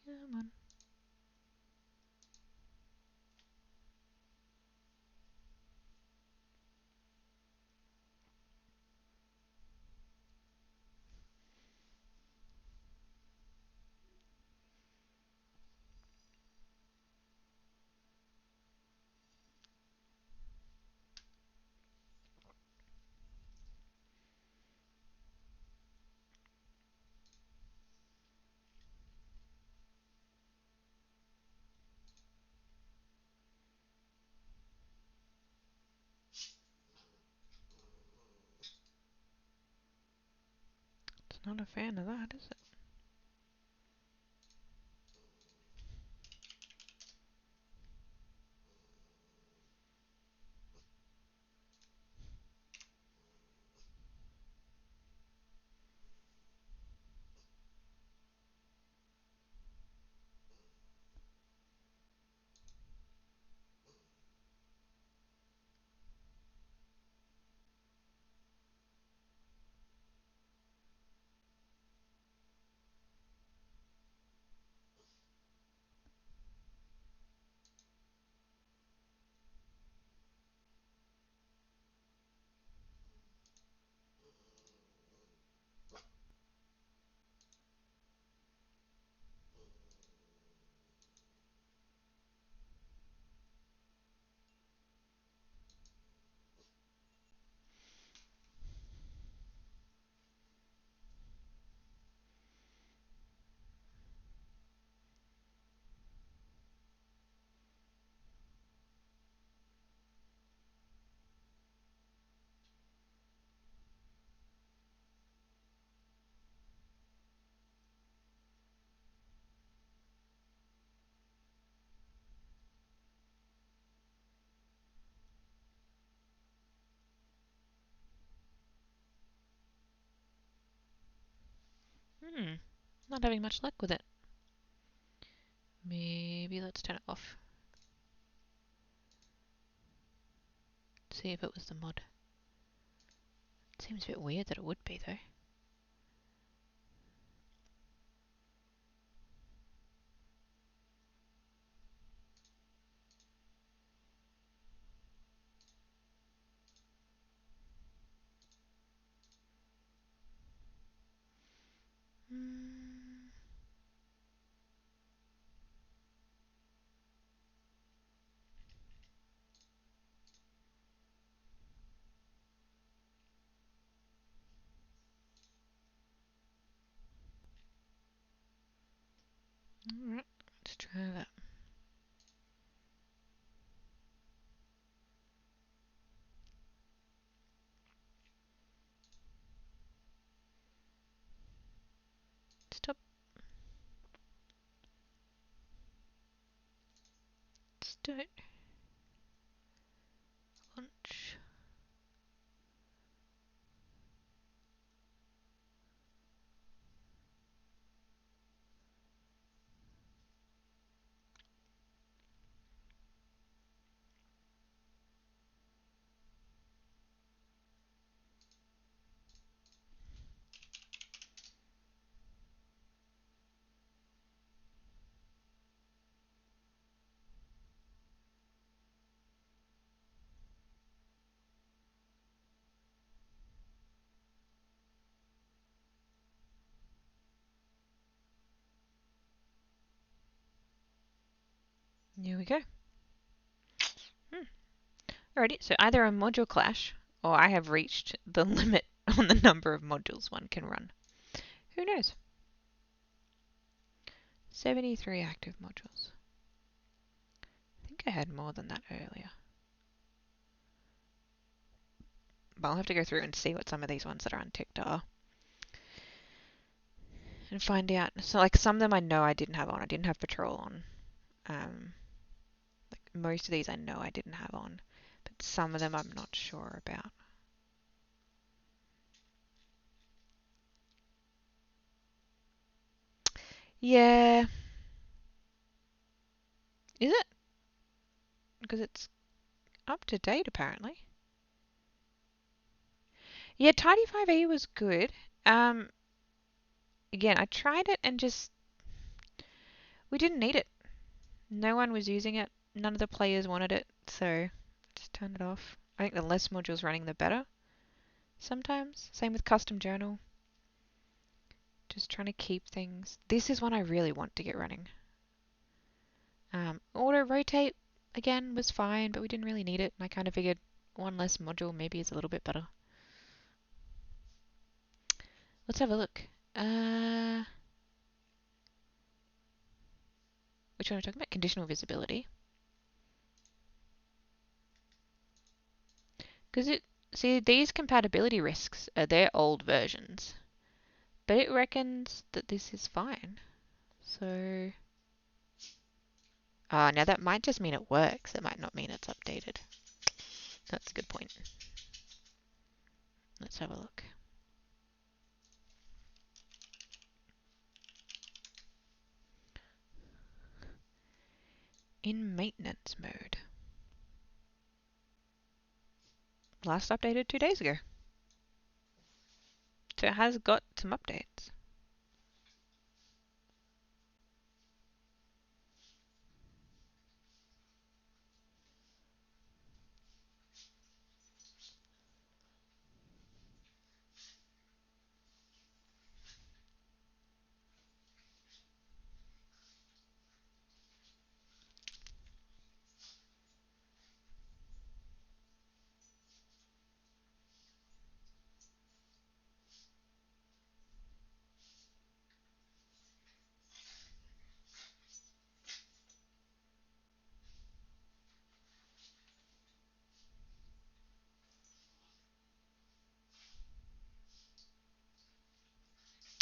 Come on. It's not a fan of that, is it? Not having much luck with it. Maybe let's turn it off. See if it was the mod. Seems a bit weird that it would be though. Alright, let's try that. Stop. Start. Launch. Here we go. Alrighty, so either a module clash or I have reached the limit on the number of modules one can run. Who knows? 73 active modules. I think I had more than that earlier. But I'll have to go through and see what some of these ones that are unticked are. And find out. So like some of them I know I didn't have on. I didn't have patrol on. Like most of these I know I didn't have on. But some of them I'm not sure about. Yeah. Is it? Because it's up to date apparently. Yeah, Tidy 5e was good. Again, I tried it and just we didn't need it. No one was using it. None of the players wanted it, so I just turned it off. I think the less modules running, the better. Sometimes. Same with custom journal. Just trying to keep things. This is one I really want to get running. Auto rotate again was fine, but we didn't really need it, and I kind of figured one less module maybe is a little bit better. Let's have a look. Which one are we talking about? Conditional visibility. Because see, these compatibility risks are their old versions, but it reckons that this is fine. So, now that might just mean it works. It might not mean it's updated. That's a good point. Let's have a look. In maintenance mode. Last updated 2 days ago. So it has got some updates.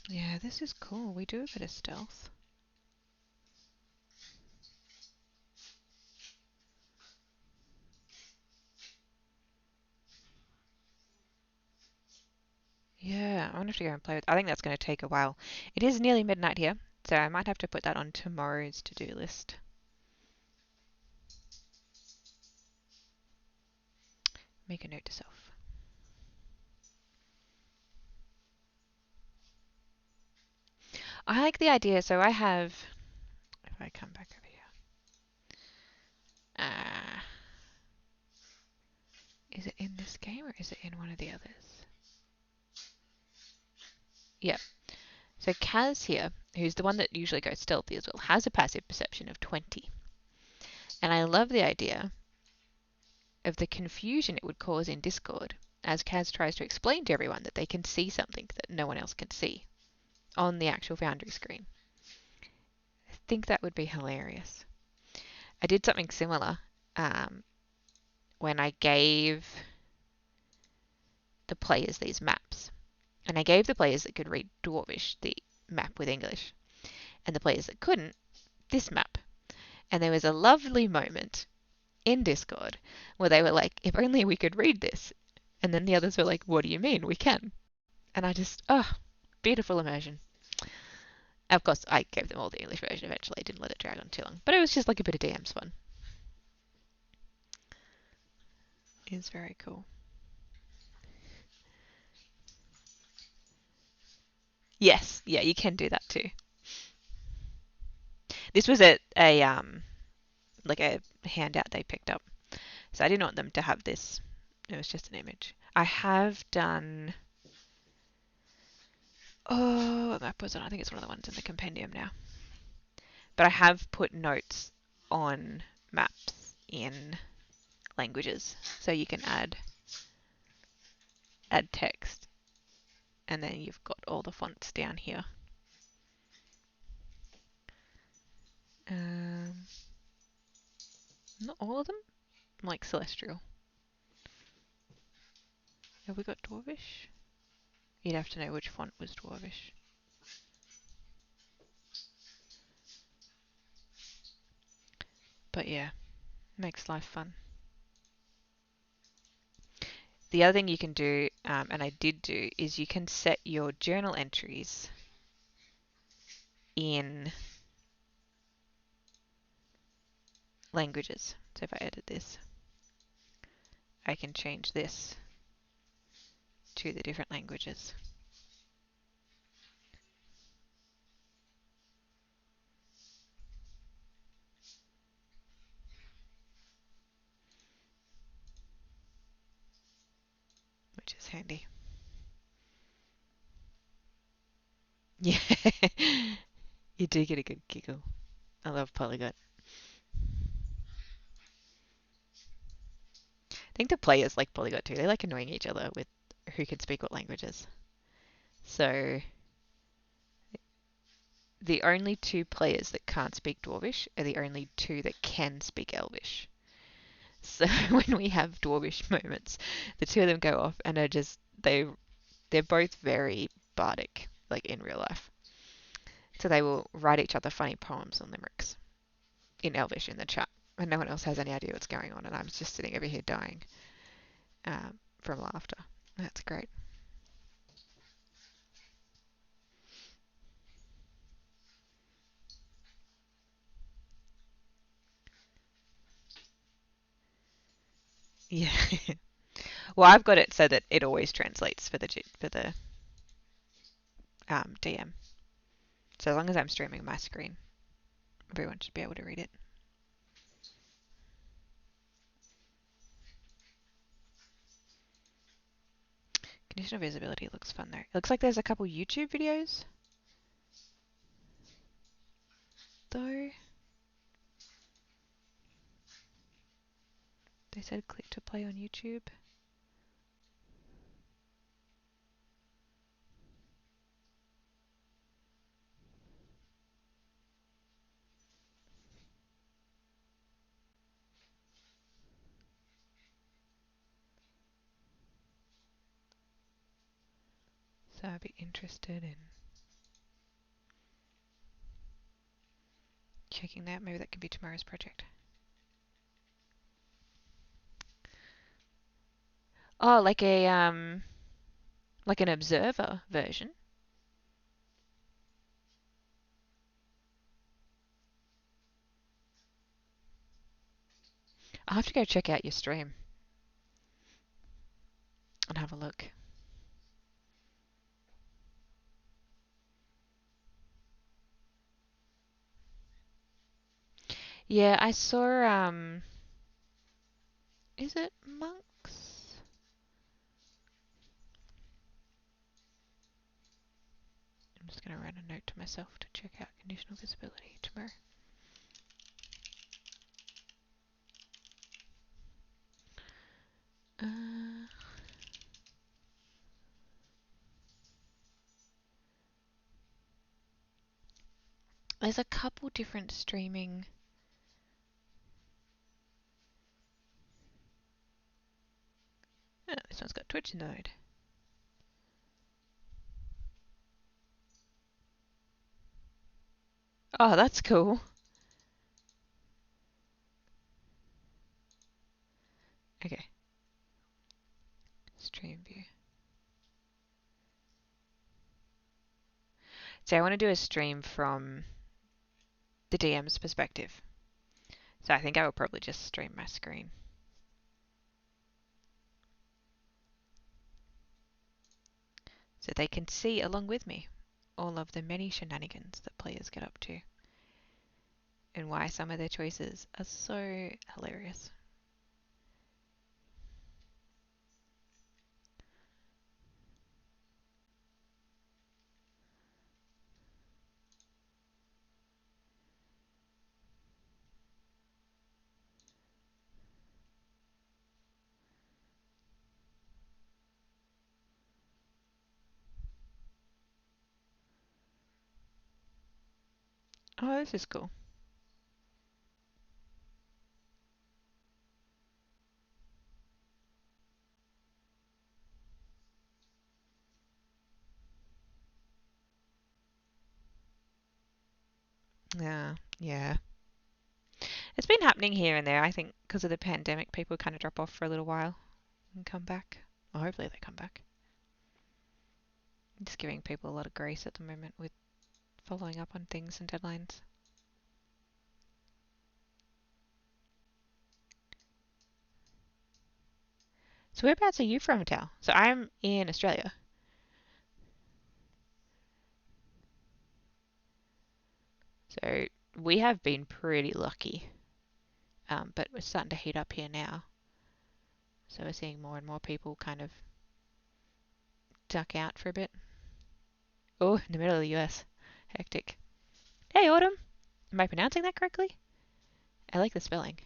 Yeah, this is cool. We do a bit of stealth. Yeah. Yeah, I'm gonna have to go and play with. I think that's gonna take a while. It is nearly midnight here, so I might have to put that on tomorrow's to-do list. Make a note to self. I like the idea. So I have. If I come back over here, is it in this game or is it in one of the others? Yep. So Kaz here, who's the one that usually goes stealthy as well, has a passive perception of 20. And I love the idea of the confusion it would cause in Discord as Kaz tries to explain to everyone that they can see something that no one else can see on the actual Foundry screen. I think that would be hilarious. I did something similar when I gave the players these maps. And I gave the players that could read Dwarvish the map with English, and the players that couldn't, this map. And there was a lovely moment in Discord where they were like, if only we could read this. And then the others were like, what do you mean? We can. And I just, beautiful immersion. Of course, I gave them all the English version eventually. I didn't let it drag on too long. But it was just like a bit of DM's fun. It's very cool. Yes, yeah, you can do that too. This was a like a handout they picked up. So I didn't want them to have this. It was just an image. I have done. Oh, what map was it? I think it's one of the ones in the compendium now. But I have put notes on maps in languages, so you can add text, and then you've got all the fonts down here. Not all of them, like Celestial. Have we got Dwarvish? You'd have to know which font was Dwarvish. But yeah, makes life fun. The other thing you can do, and I did do, is you can set your journal entries in languages. So if I edit this, I can change this to the different languages. Which is handy. Yeah, you do get a good giggle. I love Polyglot. I think the players like Polyglot too. They like annoying each other with who can speak what languages. So the only two players that can't speak Dwarvish are the only two that can speak Elvish. So when we have Dwarvish moments, the two of them go off and are just they're both very bardic, like in real life. So they will write each other funny poems and limericks in Elvish in the chat, and no one else has any idea what's going on, and I'm just sitting over here dying from laughter. That's great. Yeah. Well, I've got it so that it always translates for the DM. So as long as I'm streaming my screen, everyone should be able to read it. Conditional visibility looks fun though. It looks like there's a couple YouTube videos though. They said click to play on YouTube. So I'd be interested in checking that. Maybe that can be tomorrow's project. Oh, like a Like an observer version. I'll have to go check out your stream and have a look. Yeah, I saw, is it monks? I'm just going to write a note to myself to check out conditional visibility tomorrow. There's a couple different streaming. Oh, this one's got Twitch node. Oh, that's cool. Okay. Stream view. So I want to do a stream from the DM's perspective. So I think I will probably just stream my screen. So they can see along with me all of the many shenanigans that players get up to and why some of their choices are so hilarious. Oh, this is cool. Yeah. It's been happening here and there. I think because of the pandemic, people kind of drop off for a little while and come back. Well, hopefully they come back. Just giving people a lot of grace at the moment with following up on things and deadlines. So whereabouts are you from, Tal? So I'm in Australia. So we have been pretty lucky, but we're starting to heat up here now. So we're seeing more and more people kind of duck out for a bit. Oh, in the middle of the US. Hectic. Hey, Autumn. Am I pronouncing that correctly? I like the spelling.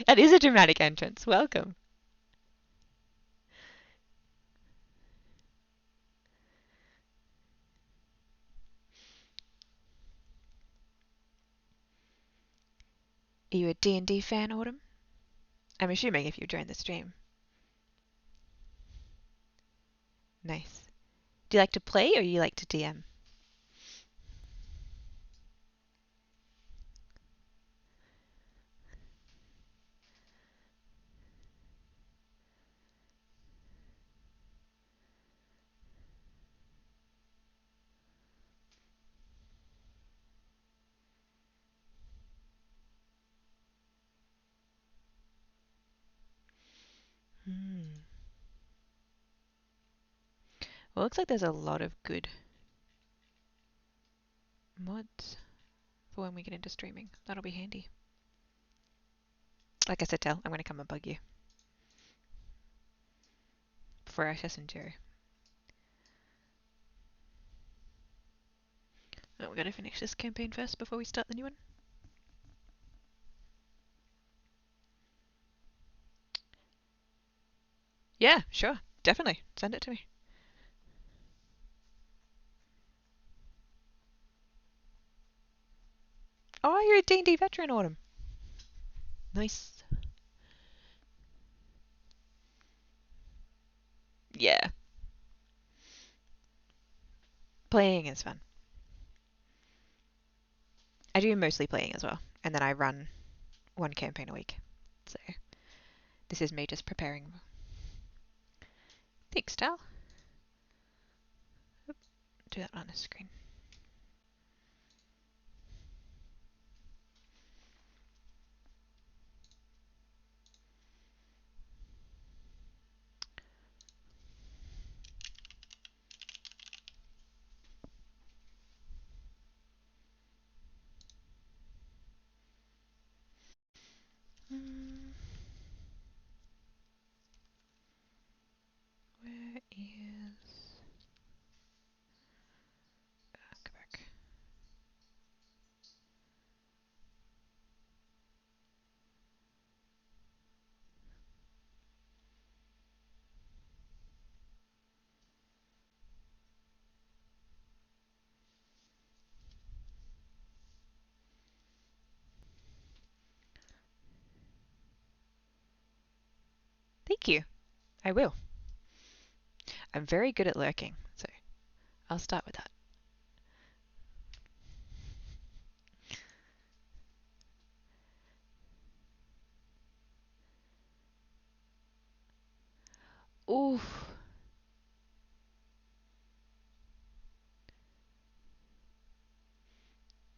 That is a dramatic entrance. Welcome. Are you a D&D fan, Autumn? I'm assuming if you joined the stream. Nice. Do you like to play or you like to DM? Well, it looks like there's a lot of good mods for when we get into streaming. That'll be handy. Like I said, Tel, I'm going to come and bug you before Ashes and Joe. Oh, we've got to finish this campaign first before we start the new one. Yeah, sure. Definitely. Send it to me. Oh, you're a D&D veteran, Autumn. Nice. Yeah. Playing is fun. I do mostly playing as well. And then I run one campaign a week. So this is me just preparing. Thanks, Tal. Oop, do that on the screen. Where is... go back. Thank you. I will. I'm very good at lurking, so I'll start with that. Ooh.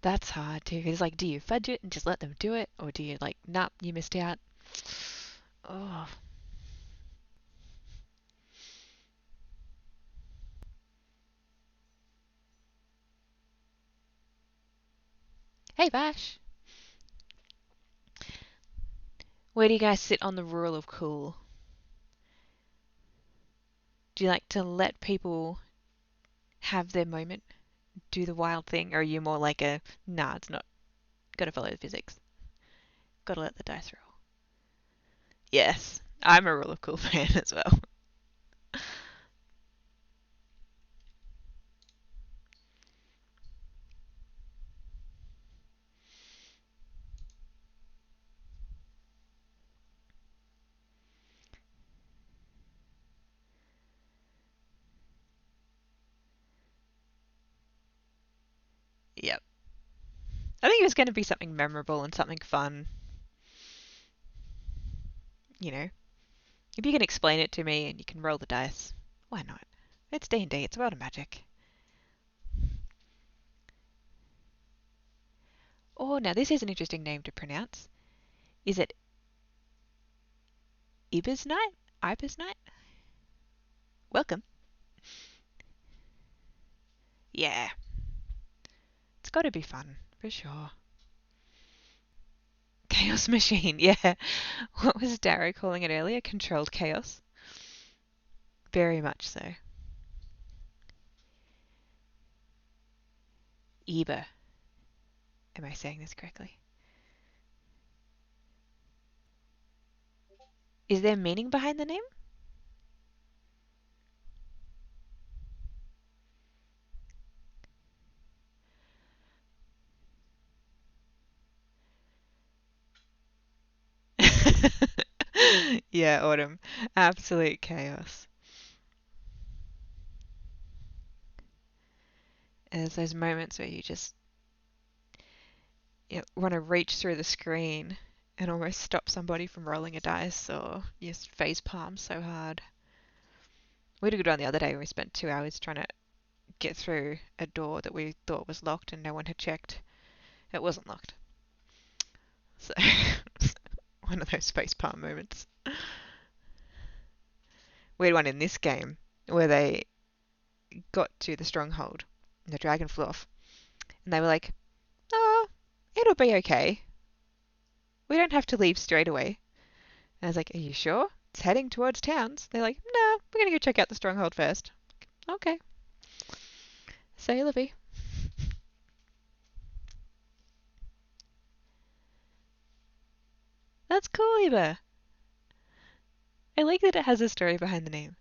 That's hard too. It's like, do you fudge it and just let them do it? Or do you like, nah, you missed out? Oh. Hey, Vash. Where do you guys sit on the rule of cool? Do you like to let people have their moment, do the wild thing, or are you more like a, nah, it's not, gotta follow the physics, gotta let the dice roll? Yes, I'm a rule of cool fan as well. Yep. I think it was going to be something memorable and something fun. You know, if you can explain it to me and you can roll the dice, why not? It's D&D, it's a world of magic. Oh, now this is an interesting name to pronounce. Is it Ibis Night? Ibis Night? Welcome. Yeah, it's got to be fun, for sure. Chaos machine, yeah. What was Darrow calling it earlier? Controlled chaos? Very much so. Eba. Am I saying this correctly? Is there meaning behind the name? Yeah, autumn. Absolute chaos. And there's those moments where you just want to reach through the screen and almost stop somebody from rolling a dice or just face palm so hard. We had a good one the other day where we spent 2 hours trying to get through a door that we thought was locked and no one had checked. It wasn't locked. So, one of those face palm moments. We had one in this game where they got to the stronghold and the dragon flew off. And they were like, oh, it'll be okay. We don't have to leave straight away. And I was like, are you sure? It's heading towards towns. They're like, no, we're going to go check out the stronghold first. Okay. Say Livy. That's cool, Eva. I like that it has a story behind the name.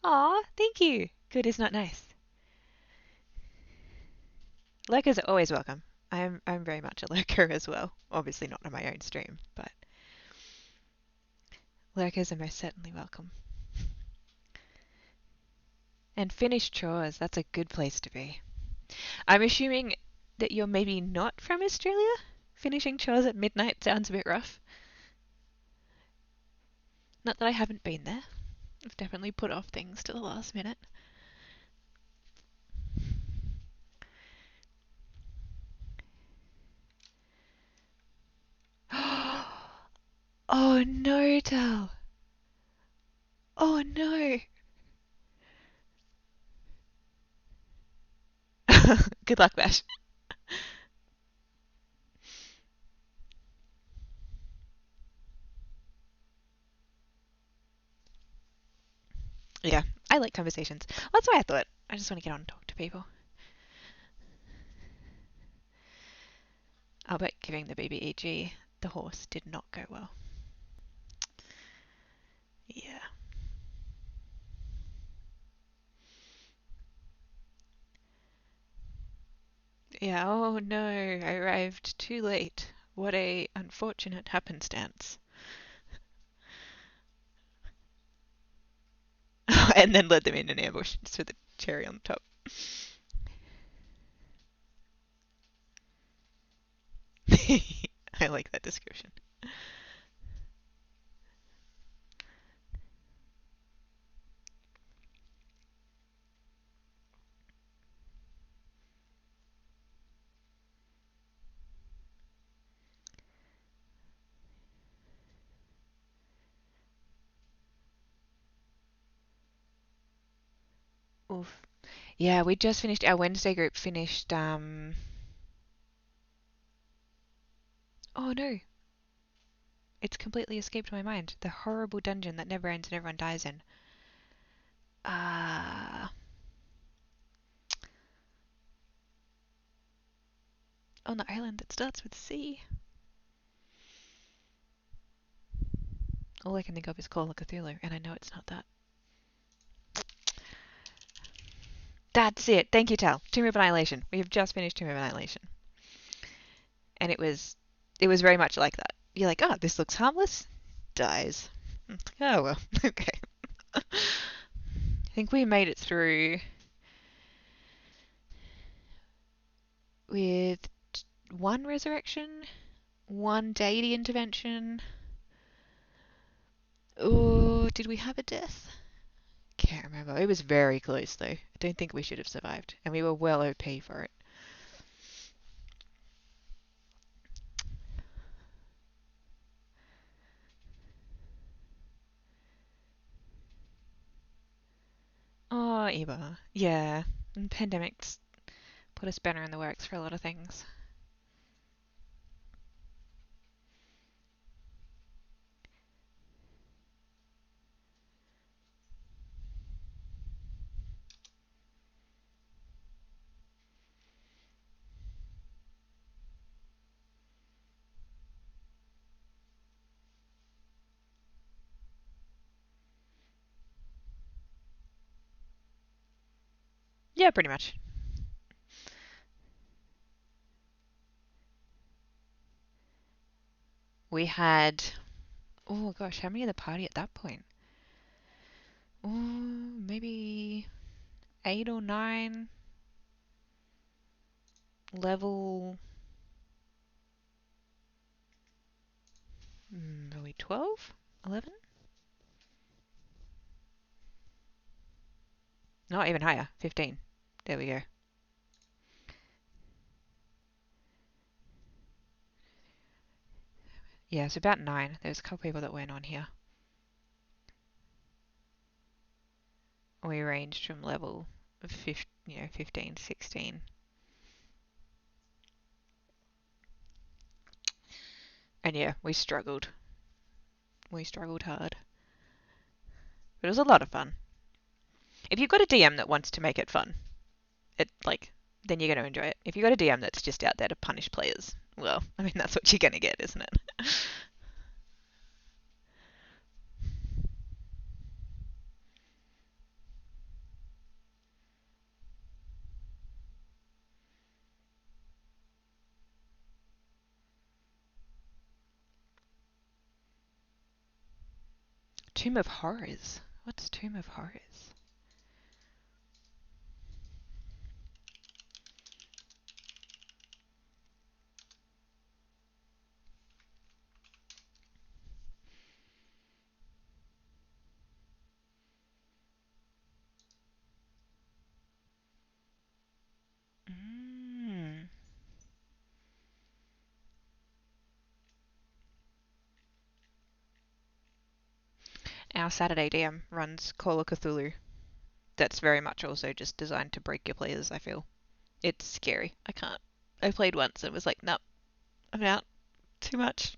Aw, thank you. Good is not nice. Lurkers are always welcome. I'm very much a lurker as well. Obviously not on my own stream, but lurkers are most certainly welcome. And finish chores, that's a good place to be. I'm assuming that you're maybe not from Australia? Finishing chores at midnight sounds a bit rough. Not that I haven't been there. I've definitely put off things to the last minute. Oh no, Tal. Oh no. Good luck, Bash. Yeah, I like conversations. Well, that's why I thought. I just want to get on and talk to people. I'll bet giving the baby EG, the horse did not go well. Yeah. Yeah, oh no, I arrived too late. What a unfortunate happenstance. And then led them in an ambush just with a cherry on top. I like that description. Oof. Yeah, we just finished our Wednesday group finished oh no. It's completely escaped my mind. The horrible dungeon that never ends and everyone dies in. Uh on the island that starts with C. All I can think of is Call of Cthulhu, and I know it's not that. That's it. Thank you, Tal. Tomb of Annihilation. We have just finished Tomb of Annihilation. And it was very much like that. You're like, oh, this looks harmless. Dies. Oh well. Okay. I think we made it through with one resurrection, one deity intervention. Oh, did we have a death? Can't remember. It was very close though. I don't think we should have survived, and we were well OP for it. Oh, Eva. Yeah. And pandemics put a spanner in the works for a lot of things. Yeah, pretty much. We had, oh gosh, how many of the party at that point? Oh, maybe 8 or 9 level. Are we 12? 11? Not even higher. 15. There we go. Yeah, it's about 9. There's a couple people that went on here. We ranged from level 15, 16. And yeah, we struggled. We struggled hard. But it was a lot of fun. If you've got a DM that wants to make it fun, then you're going to enjoy it. If you've got a DM that's just out there to punish players, well, I mean, that's what you're going to get, isn't it? Tomb of Horrors. What's Tomb of Horrors? Our Saturday DM runs Call of Cthulhu. That's very much also just designed to break your players, I feel. It's scary. I can't. I played once and was like, nope, I'm out. Too much.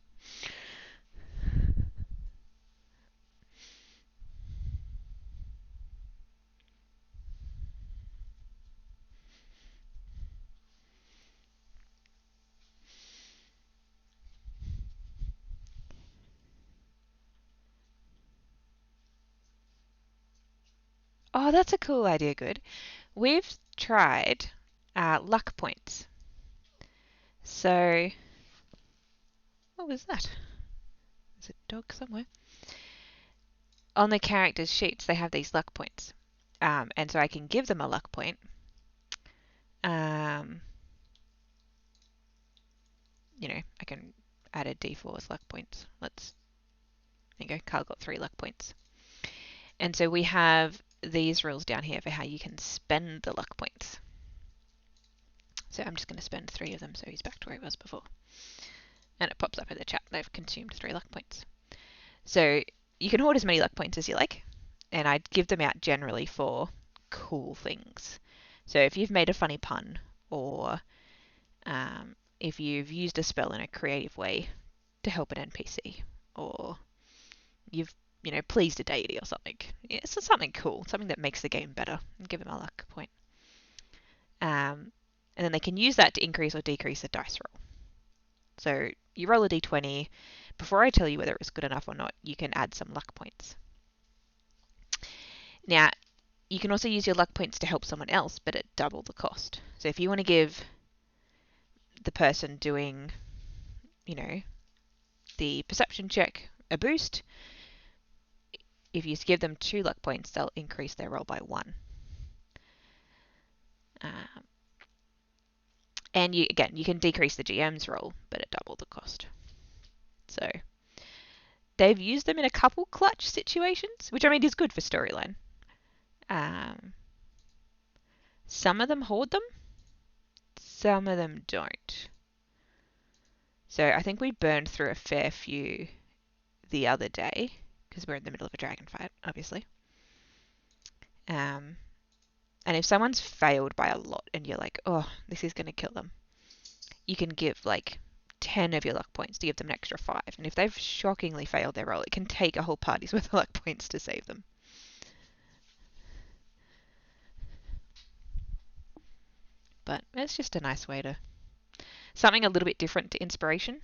Oh, that's a cool idea, good. We've tried luck points. So, what was that? There's a dog somewhere. On the characters' sheets, they have these luck points. And so I can give them a luck point. I can add a d4 as luck points. There you go, Carl got 3 luck points. And so we have these rules down here for how you can spend the luck points. So I'm just going to spend 3 of them so he's back to where he was before. And it pops up in the chat, they've consumed 3 luck points. So you can hoard as many luck points as you like, and I'd give them out generally for cool things. So if you've made a funny pun, or if you've used a spell in a creative way to help an NPC, or you've pleased a deity or something. It's something cool, something that makes the game better, and give them a luck point. And then they can use that to increase or decrease the dice roll. So you roll a d20. Before I tell you whether it was good enough or not, you can add some luck points. Now, you can also use your luck points to help someone else, but at double the cost. So if you want to give the person doing, the perception check a boost, if you give them 2 luck points, they'll increase their roll by 1. And you can decrease the GM's roll, but at double the cost. So they've used them in a couple clutch situations, which I mean is good for storyline. Some of them hoard them, some of them don't. So I think we burned through a fair few the other day, because we're in the middle of a dragon fight, obviously. And if someone's failed by a lot and you're like, oh, this is going to kill them, you can give like 10 of your luck points to give them an extra 5. And if they've shockingly failed their roll, it can take a whole party's worth of luck points to save them. But it's just a nice way to... something a little bit different to inspiration.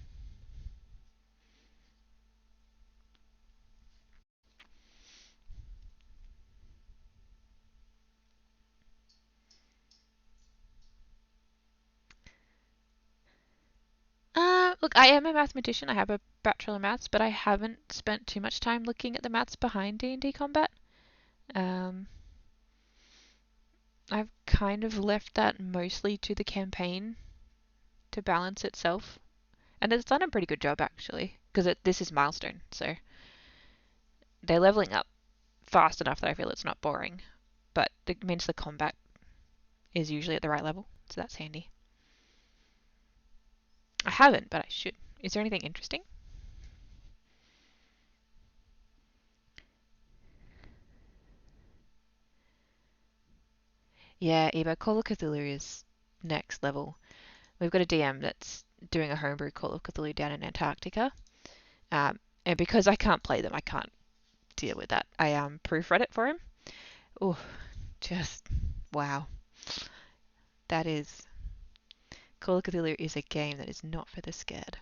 Look, I am a mathematician. I have a bachelor of maths, but I haven't spent too much time looking at the maths behind D&D combat. I've kind of left that mostly to the campaign to balance itself. And it's done a pretty good job, actually, because this is milestone, so they're leveling up fast enough that I feel it's not boring, but it means the combat is usually at the right level, so that's handy. I haven't, but I should. Is there anything interesting? Yeah, Eva, Call of Cthulhu is next level. We've got a DM that's doing a homebrew Call of Cthulhu down in Antarctica. And because I can't play them, I can't deal with that. I proofread it for him. Oh, just wow. That is... Call of Cthulhu is a game that is not for the scared.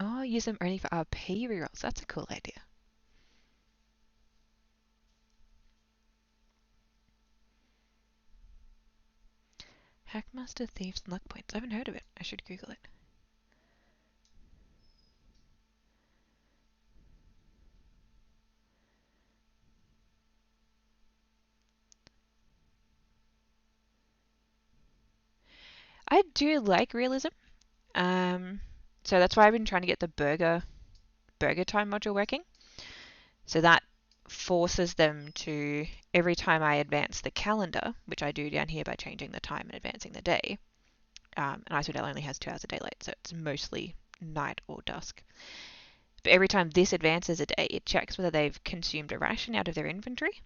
Oh, use them only for RP rerolls. That's a cool idea. Hackmaster Thieves and Luck Points. I haven't heard of it. I should Google it. I do like realism. So that's why I've been trying to get the burger time module working. So that forces them to, every time I advance the calendar, which I do down here by changing the time and advancing the day, and Icewind Dale only has 2 hours of daylight, so it's mostly night or dusk. But every time this advances a day, it checks whether they've consumed a ration out of their inventory.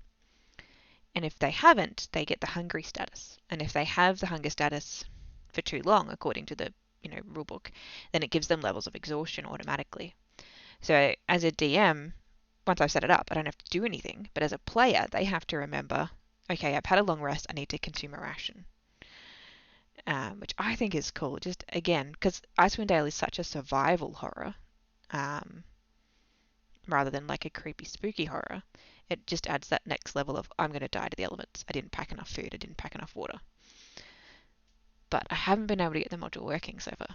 And if they haven't, they get the hungry status. And if they have the hunger status for too long, according to the rulebook, then it gives them levels of exhaustion automatically. So as a DM, once I've set it up, I don't have to do anything. But as a player, they have to remember, okay, I've had a long rest, I need to consume a ration. Which I think is cool. Just, again, because Icewind Dale is such a survival horror, rather than like a creepy, spooky horror. It just adds that next level of, I'm going to die to the elements. I didn't pack enough food. I didn't pack enough water. But I haven't been able to get the module working so far.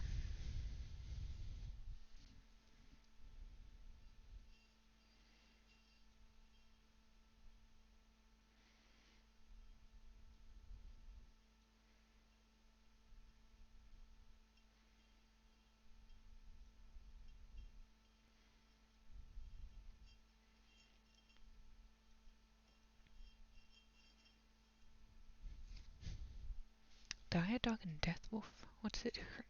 Dire Dog and Death Wolf? What's the difference?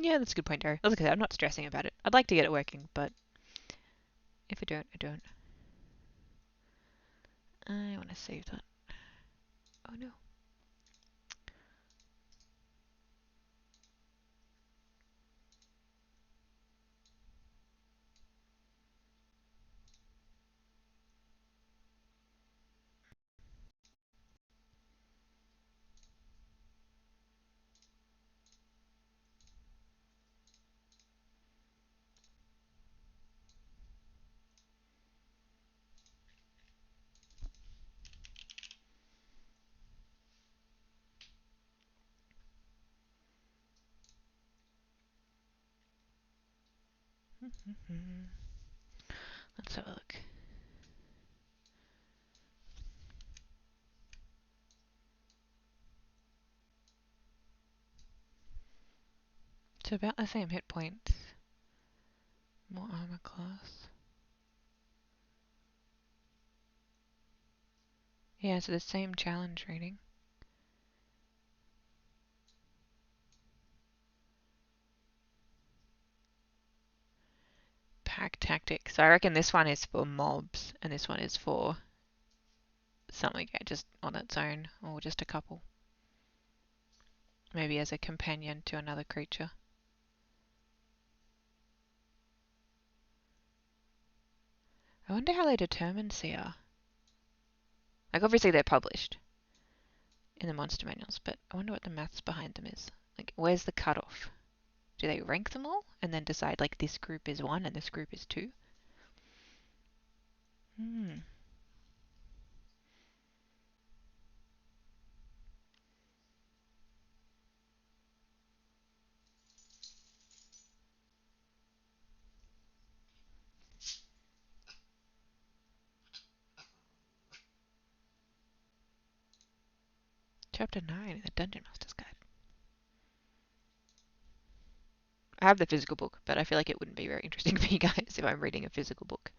Yeah, that's a good point, Darry. Like I said, I'm not stressing about it. I'd like to get it working, but if I don't, I don't. I want to save that. Oh no. Let's have a look. So about the same hit points. More armor class. Yeah, so the same challenge rating. Pack tactics. So I reckon this one is for mobs, and this one is for something just on its own, or just a couple. Maybe as a companion to another creature. I wonder how they determine CR. Like, obviously they're published in the monster manuals, but I wonder what the maths behind them is. Like, where's the cutoff? Do they rank them all and then decide, like, this group is 1 and this group is 2? Chapter 9 in the Dungeon Master's Guide. I have the physical book, but I feel like it wouldn't be very interesting for you guys if I'm reading a physical book.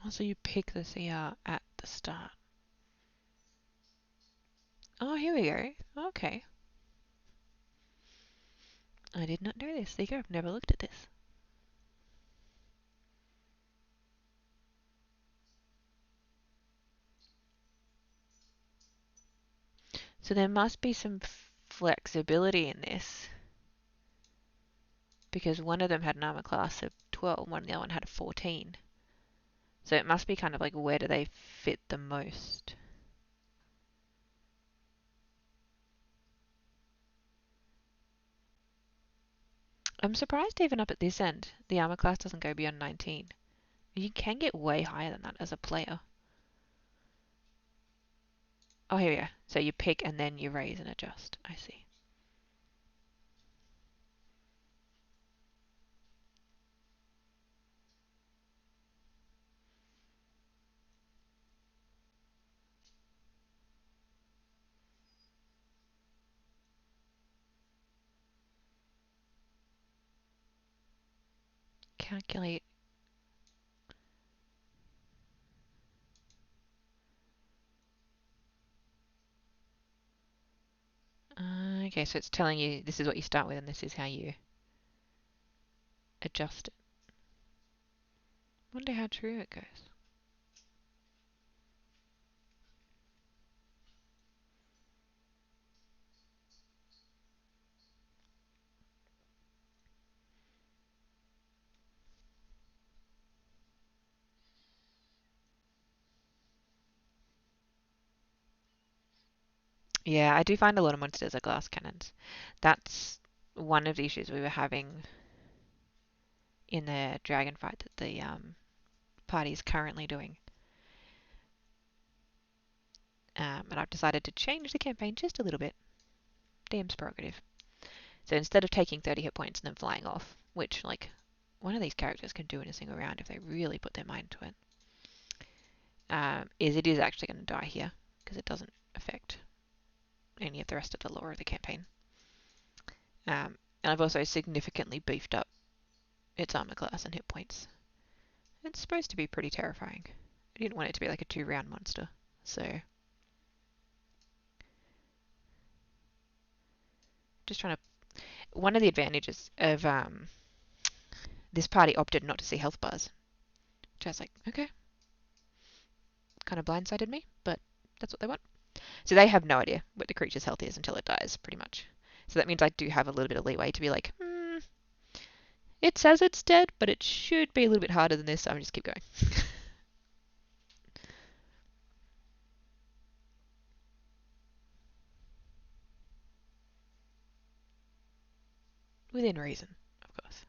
Also, you pick the CR at the start. Oh, here we go. Okay. I did not know this. There you go. I've never looked at this. So there must be some flexibility in this, because one of them had an armor class of 12, one the other one had a 14. So it must be kind of like, where do they fit the most? I'm surprised even up at this end, the armor class doesn't go beyond 19. You can get way higher than that as a player. Oh, here we go. So you pick and then you raise and adjust. I see. Calculate. Okay, so it's telling you this is what you start with and this is how you adjust it. Wonder how true it goes. Yeah, I do find a lot of monsters are glass cannons. That's one of the issues we were having in the dragon fight that the party is currently doing. And I've decided to change the campaign just a little bit. DM's prerogative. So instead of taking 30 hit points and then flying off, which, like, one of these characters can do in a single round if they really put their mind to it, is it is actually going to die here, because it doesn't affect any of the rest of the lore of the campaign. And I've also significantly beefed up its armor class and hit points. It's supposed to be pretty terrifying. I didn't want it to be like a 2-round monster, so just trying to. One of the advantages of this party opted not to see health bars, which I was like, okay, kind of blindsided me, but that's what they want. So they have no idea what the creature's health is until it dies, pretty much. So that means I do have a little bit of leeway to be like, it says it's dead, but it should be a little bit harder than this, so I'm just keep going. Within reason, of course.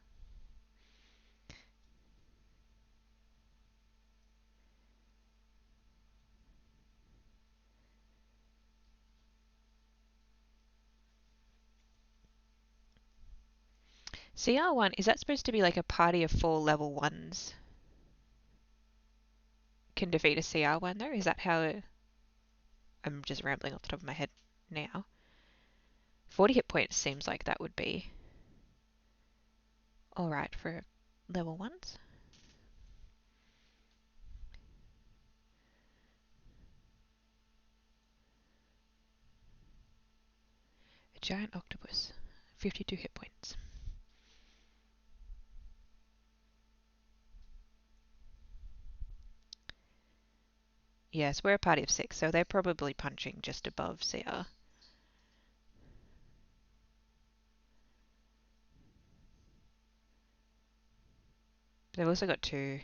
CR1, is that supposed to be like a party of 4 level 1s can defeat a CR1 though? Is that how I'm just rambling off the top of my head now. 40 hit points seems like that would be alright for level 1s. A giant octopus, 52 hit points. Yes, we're a party of 6, so they're probably punching just above CR. But they've also got 2,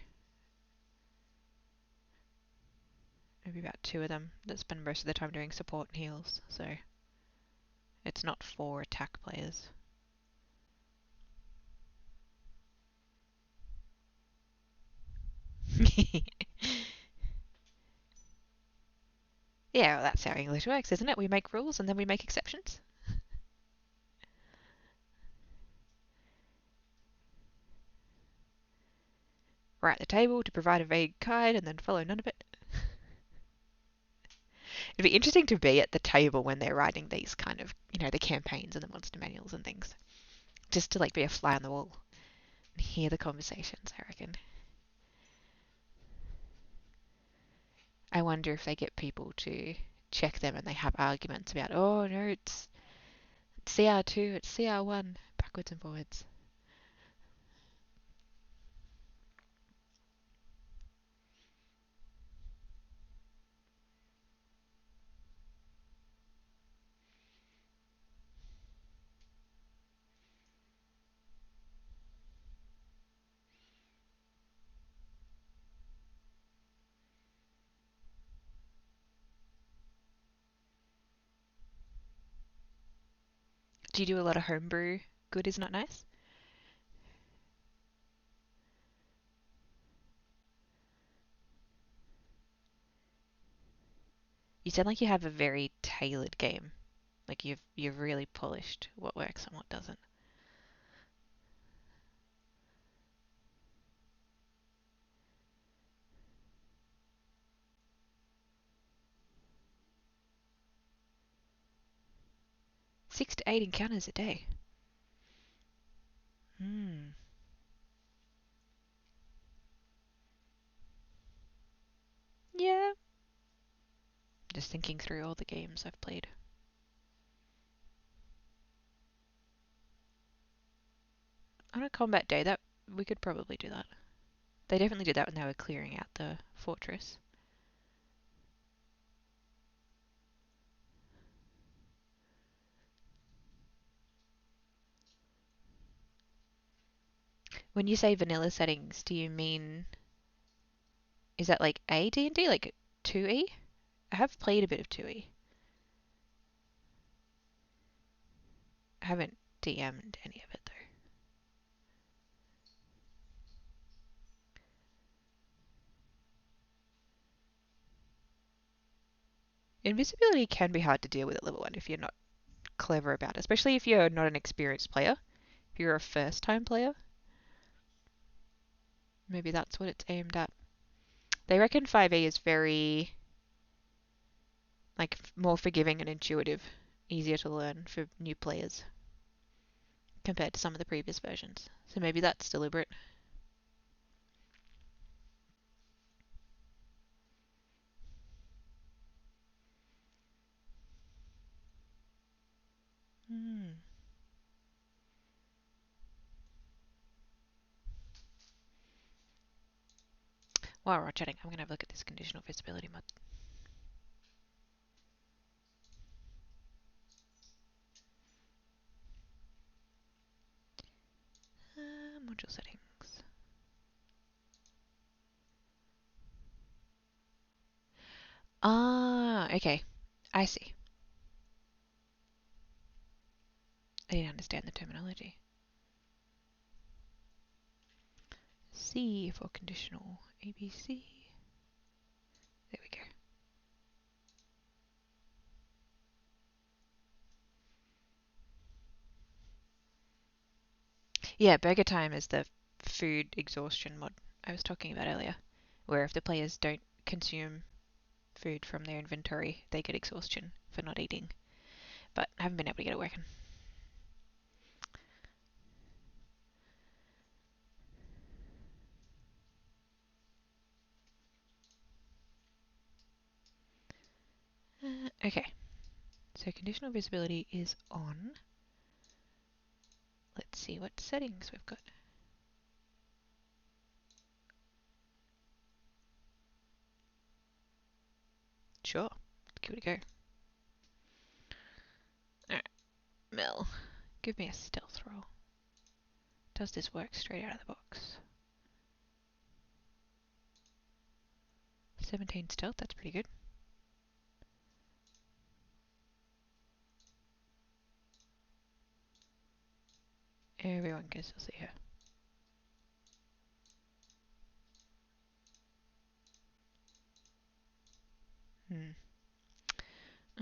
maybe about 2 of them that spend most of the time doing support and heals, so it's not 4 attack players. Yeah, well, that's how English works, isn't it? We make rules and then we make exceptions. Write the table to provide a vague guide and then follow none of it. It'd be interesting to be at the table when they're writing these kind of, the campaigns and the monster manuals and things. Just to like be a fly on the wall and hear the conversations, I reckon. I wonder if they get people to check them and they have arguments about, oh no, it's CR2, it's CR1, backwards and forwards. Do you do a lot of homebrew? Good is not nice? You sound like you have a very tailored game. Like you've really polished what works and what doesn't. 6 to 8 encounters a day. Hmm. Yeah. Just thinking through all the games I've played. On a combat day, that we could probably do that. They definitely did that when they were clearing out the fortress. When you say vanilla settings, do you mean is that like a D&D, like 2E? I have played a bit of 2E. I haven't DM'd any of it though. Invisibility can be hard to deal with at level 1 if you're not clever about it, especially if you're not an experienced player. If you're a first time player, maybe that's what it's aimed at. They reckon 5e is very like more forgiving and intuitive, easier to learn for new players compared to some of the previous versions. So maybe that's deliberate. Hmm. While we're chatting, I'm going to have a look at this conditional visibility mod. Module settings. Ah, okay. I see. I didn't understand the terminology. C for conditional ABC. There we go. Yeah, Burger Time is the food exhaustion mod I was talking about earlier, where if the players don't consume food from their inventory, they get exhaustion for not eating. But I haven't been able to get it working. Okay, so conditional visibility is on. Let's see what settings we've got. Sure, give it a go. Alright, Mel, give me a stealth roll. Does this work straight out of the box? 17 stealth, that's pretty good. Everyone can still see her.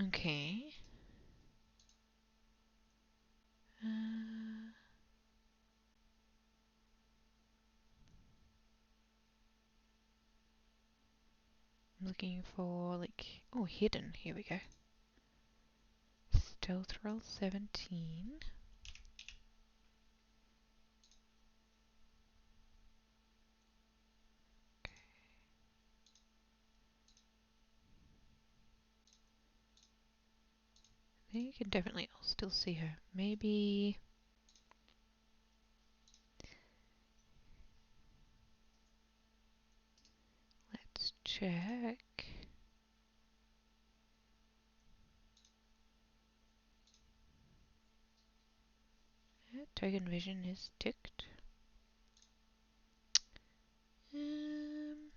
Okay. I'm looking for like, oh, hidden. Here we go. Stealth roll 17. There you can definitely still see her. Maybe let's check. Token vision is ticked. Um,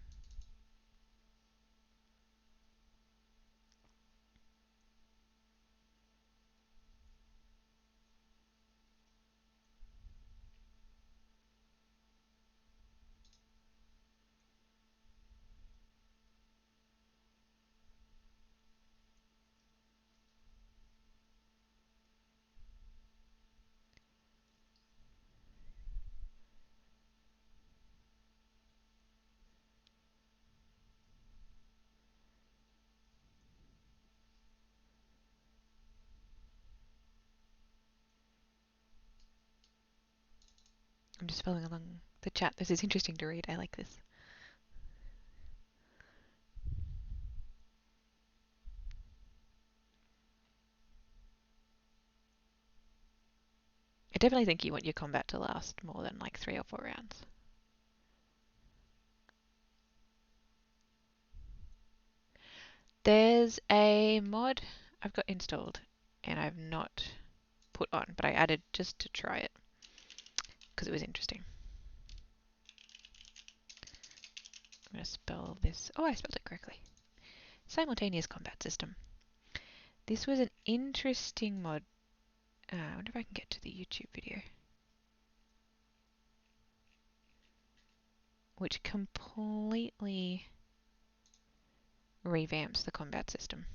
I'm just following along the chat. This is interesting to read. I like this. I definitely think you want your combat to last more than like 3 or 4 rounds. There's a mod I've got installed and I've not put on, but I added just to try it because it was interesting. I'm going to spell this. Oh, I spelled it correctly. Simultaneous combat system. This was an interesting mod. I wonder if I can get to the YouTube video. Which completely revamps the combat system.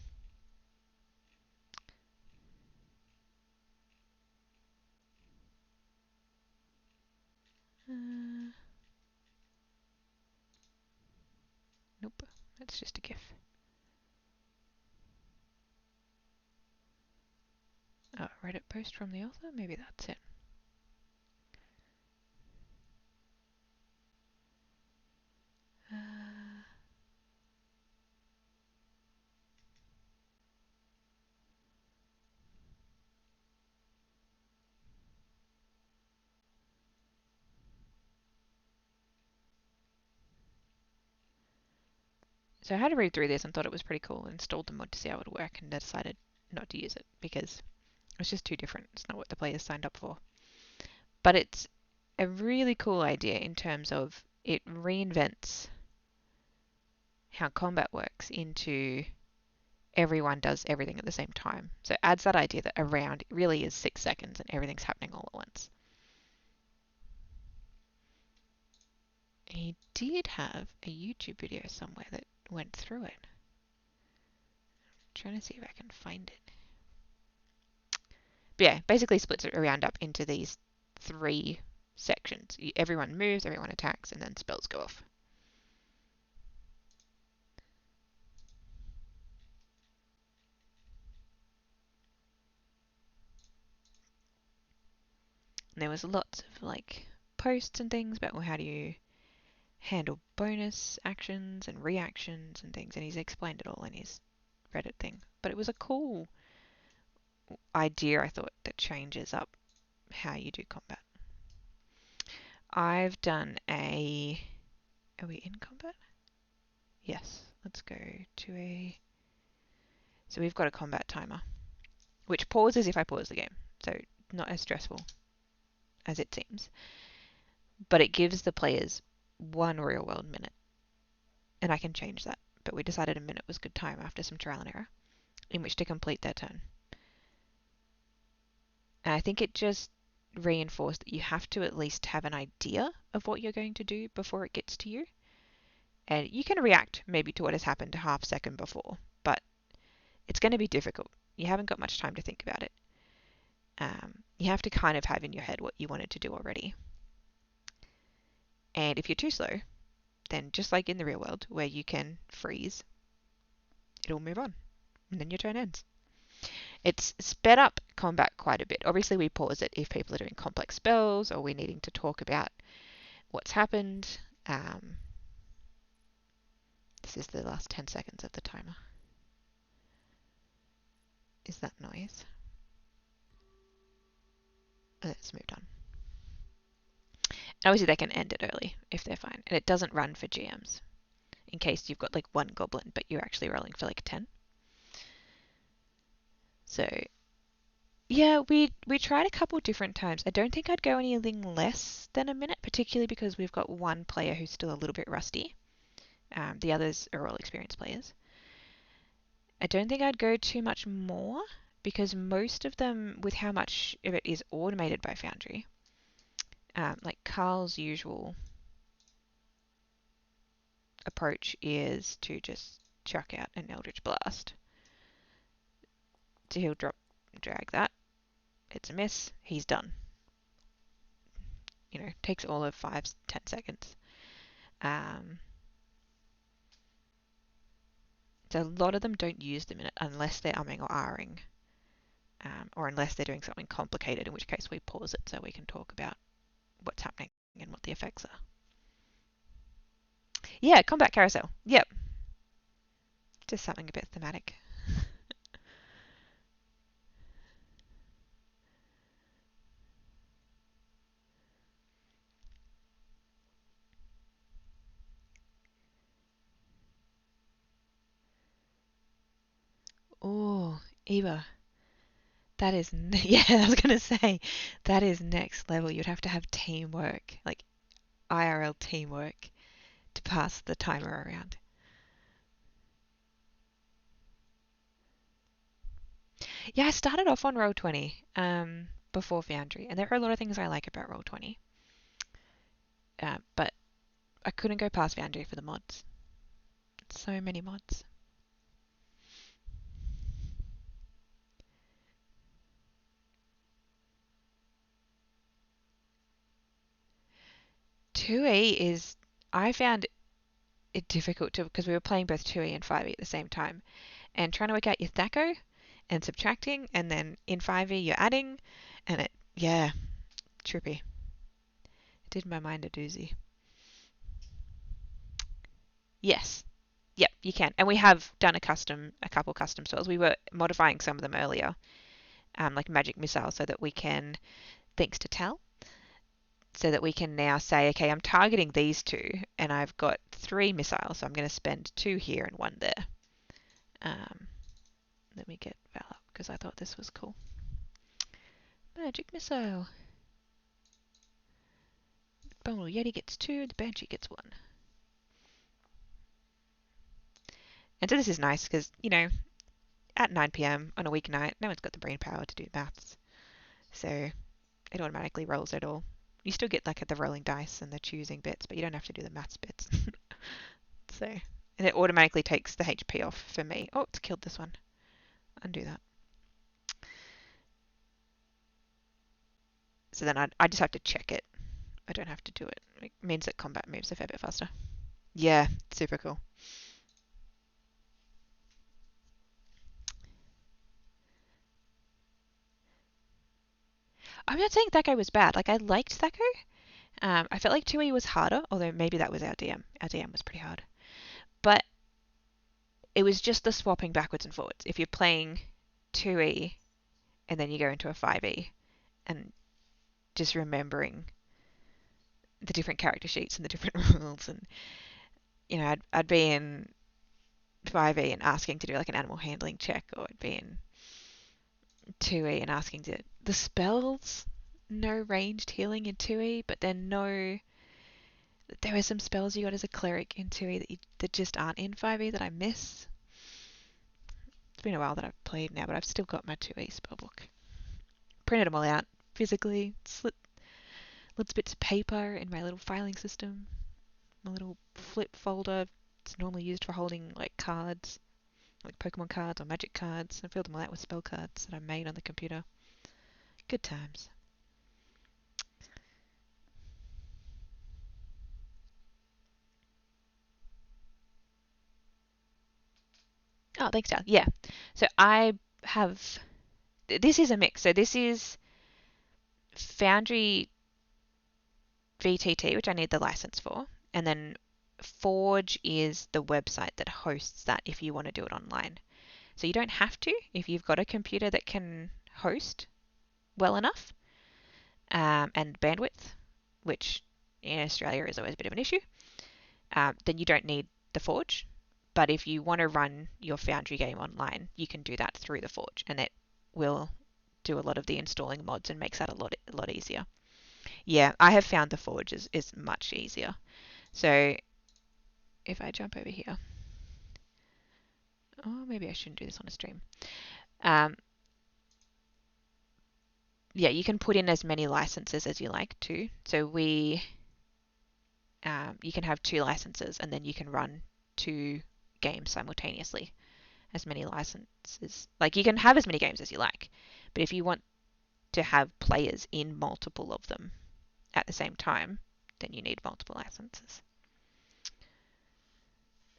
Nope, that's just a GIF. Oh, Reddit post from the author? Maybe that's it. So I had to read through this and thought it was pretty cool. Installed the mod to see how it would work and decided not to use it because it's just too different. It's not what the players signed up for. But it's a really cool idea in terms of it reinvents how combat works into everyone does everything at the same time. So it adds that idea that a round really is 6 seconds and everything's happening all at once. He did have a YouTube video somewhere that went through it. I'm trying to see if I can find it. But yeah, basically splits it around up into these 3 sections. Everyone moves, everyone attacks, and then spells go off. And there was lots of like posts and things about, well, how do you handle bonus actions and reactions and things, and he's explained it all in his Reddit thing. But it was a cool idea, I thought, that changes up how you do combat. I've done a... Are we in combat? Yes. Let's go to a... So we've got a combat timer, which pauses if I pause the game. So not as stressful as it seems. But it gives the players 1 real world minute. And I can change that. But we decided a minute was good time after some trial and error in which to complete their turn. And I think it just reinforced that you have to at least have an idea of what you're going to do before it gets to you. And you can react maybe to what has happened a half second before, but it's going to be difficult. You haven't got much time to think about it. You have to kind of have in your head what you wanted to do already. And if you're too slow, then just like in the real world where you can freeze, it'll move on. And then your turn ends. It's sped up combat quite a bit. Obviously, we pause it if people are doing complex spells or we're needing to talk about what's happened. This is the last 10 seconds of the timer. Is that noise? Let's move on. Obviously, they can end it early if they're fine. And it doesn't run for GMs in case you've got like 1 goblin, but you're actually rolling for like 10. So yeah, we tried a couple different times. I don't think I'd go anything less than a minute, particularly because we've got 1 player who's still a little bit rusty. The others are all experienced players. I don't think I'd go too much more because most of them, with how much of it is automated by Foundry, like Carl's usual approach is to just chuck out an Eldritch Blast. So he'll drag that. It's a miss. He's done. You know, takes all of 5-10 seconds. So a lot of them don't use the minute unless they're umming or ahhing, or unless they're doing something complicated, in which case we pause it so we can talk about what's happening and what the effects are. Yeah, combat carousel. Yep. Just something a bit thematic. Oh, Eva. That is, yeah, I was going to say, that is next level. You'd have to have teamwork, like IRL teamwork, to pass the timer around. Yeah, I started off on Roll20 before Foundry, and there are a lot of things I like about Roll20, but I couldn't go past Foundry for the mods. So many mods. I found it difficult to, because we were playing both 2E and 5E at the same time, and trying to work out your THACO and subtracting, and then in 5E you're adding, and yeah, trippy. It did my mind a doozy. Yes. Yep, you can. And we have done a couple custom spells. We were modifying some of them earlier, like Magic Missile, so that we can, thanks to Tal, so that we can now say, okay, I'm targeting these two, and I've got 3 missiles, so I'm going to spend 2 here and 1 there. Let me get Val up, because I thought this was cool. Magic Missile. Abominable Yeti gets 2, the Banshee gets 1. And so this is nice, because, at 9 p.m. on a weeknight, no one's got the brain power to do maths. So it automatically rolls it all. You still get like the rolling dice and the choosing bits, but you don't have to do the maths bits. So, and it automatically takes the HP off for me. Oh, it's killed this one. Undo that. So then I just have to check it. I don't have to do it. It means that combat moves a fair bit faster. Yeah, super cool. I'm not saying Thaco was bad. Like, I liked Thaco. I felt like 2E was harder, although maybe that was our DM. Our DM was pretty hard. But it was just the swapping backwards and forwards. If you're playing 2E and then you go into a 5E, and just remembering the different character sheets and the different rules, and I'd be in 5E and asking to do like an animal handling check, or I'd be in 2E and asking to the spells. No ranged healing in 2E, but then there are some spells you got as a cleric in 2E that just aren't in 5E that I miss. It's been a while that I've played now, but I've still got my 2E spellbook. Printed them all out physically, slit lots of bits of paper in my little filing system, my little flip folder. It's normally used for holding like cards, like Pokemon cards or Magic cards. I filled them all out with spell cards that I made on the computer. Good times. Oh, thanks, Dal. Yeah. So I have. This is a mix. So this is Foundry VTT, which I need the license for, and then Forge is the website that hosts that if you want to do it online. So you don't have to if you've got a computer that can host well enough, and bandwidth, which in Australia is always a bit of an issue, then you don't need the Forge. But if you want to run your Foundry game online, you can do that through the Forge, and it will do a lot of the installing mods and makes that a lot easier. Yeah, I have found the Forge is much easier. So if I jump over here, oh, maybe I shouldn't do this on a stream. Um, yeah, you can put in as many licenses as you like to. So you can have 2 licenses, and then you can run 2 games simultaneously. As many licenses, like you can have as many games as you like, but if you want to have players in multiple of them at the same time, then you need multiple licenses.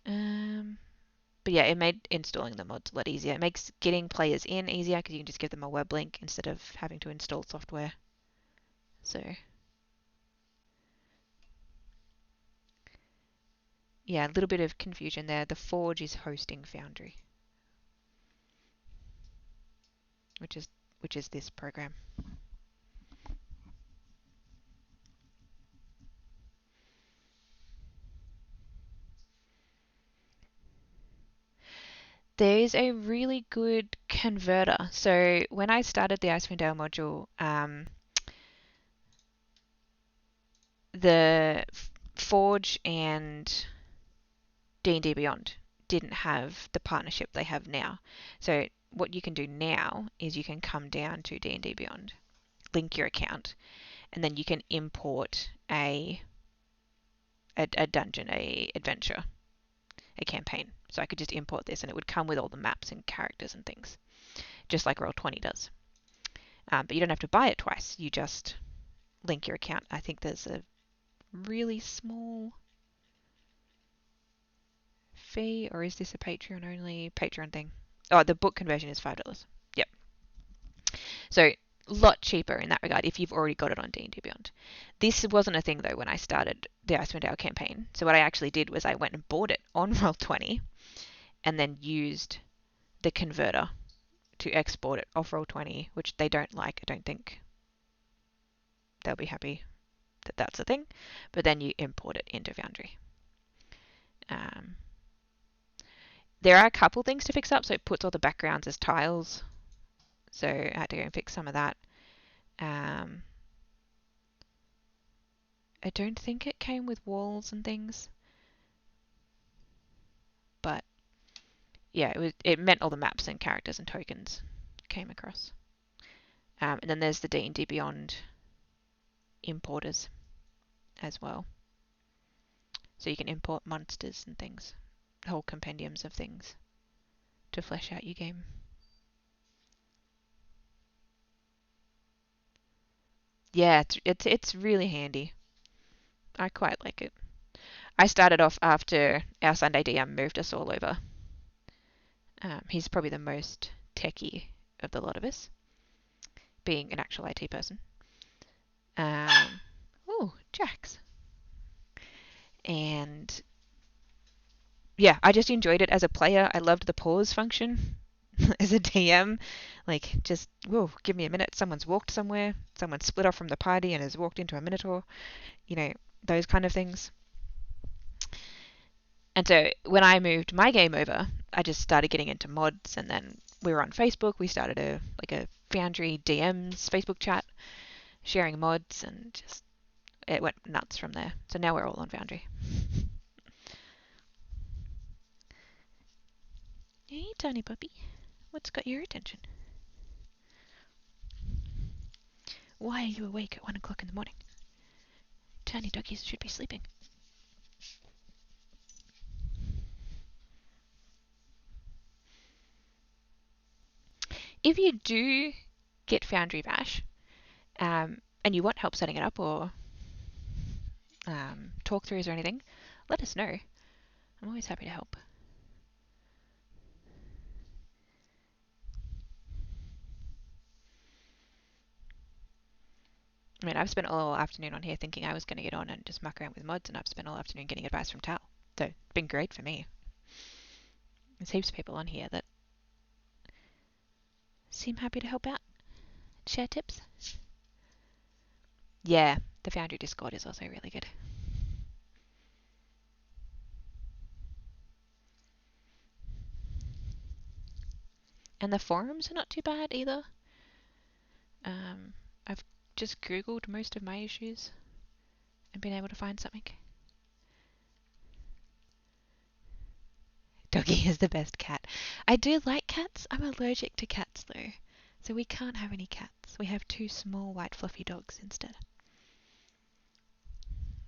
But yeah, it made installing the mods a lot easier. It makes getting players in easier because you can just give them a web link instead of having to install software. So yeah, a little bit of confusion there. The Forge is hosting Foundry, which is this program. There is a really good converter. So when I started the Icewind Dale module, the Forge and D&D Beyond didn't have the partnership they have now. So what you can do now is you can come down to D&D Beyond, link your account, and then you can import a dungeon, a adventure, a campaign. So I could just import this and it would come with all the maps and characters and things, just like Roll20 does. But you don't have to buy it twice. You just link your account. I think there's a really small fee, or is this a Patreon only Patreon thing? Oh, the book conversion is $5. Yep. So a lot cheaper in that regard if you've already got it on D&D Beyond. This wasn't a thing though when I started the Icewind Dale campaign. So what I actually did was I went and bought it on Roll20 and then used the converter to export it off Roll20, which they don't like. I don't think they'll be happy that that's a thing. But then you import it into Foundry. There are a couple things to fix up. So it puts all the backgrounds as tiles. So I had to go and fix some of that. I don't think it came with walls and things. But yeah, it meant all the maps and characters and tokens came across. And then there's the D&D Beyond importers as well. So you can import monsters and things, whole compendiums of things to flesh out your game. Yeah, it's really handy. I quite like it. I started off after our Sunday DM moved us all over. He's probably the most techie of the lot of us, being an actual IT person. Oh, Jax. And yeah, I just enjoyed it as a player. I loved the pause function as a DM. Like, just, whoa, give me a minute. Someone's walked somewhere. Someone split off from the party and has walked into a Minotaur. You know, those kind of things. And so when I moved my game over, I just started getting into mods, and then we were on Facebook. We started a Foundry DMs Facebook chat, sharing mods, and just it went nuts from there. So now we're all on Foundry. Hey, tiny puppy, what's got your attention? Why are you awake at 1 o'clock in the morning? Tiny doggies should be sleeping. If you do get Foundry Bash, and you want help setting it up or talk-throughs or anything, let us know. I'm always happy to help. I mean, I've spent all afternoon on here thinking I was going to get on and just muck around with mods, and I've spent all afternoon getting advice from Tal. So it's been great for me. There's heaps of people on here that seem happy to help out, share tips. Yeah, the Foundry Discord is also really good. And the forums are not too bad either. I've just Googled most of my issues and been able to find something. Doggy is the best cat. I do like cats. I'm allergic to cats though. So we can't have any cats. We have 2 small white fluffy dogs instead.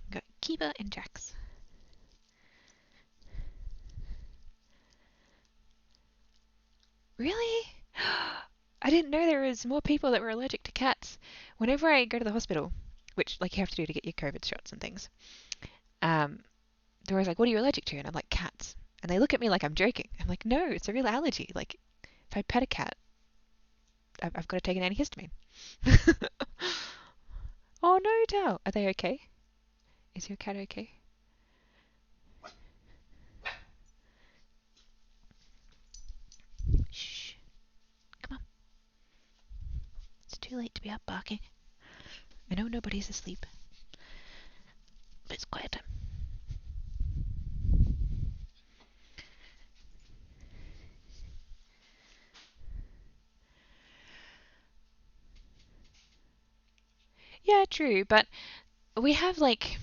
We've got Kiba and Jax. Really? I didn't know there was more people that were allergic to cats. Whenever I go to the hospital, which like you have to do to get your COVID shots and things, they're always like, "What are you allergic to?" And I'm like, "Cats." And they look at me like I'm joking. I'm like, "No, it's a real allergy. Like, if I pet a cat, I've got to take an antihistamine." Oh no, Dal. Are they okay? Is your cat okay? to be up barking. I know nobody's asleep, but it's quiet time. Yeah, true, but we have like,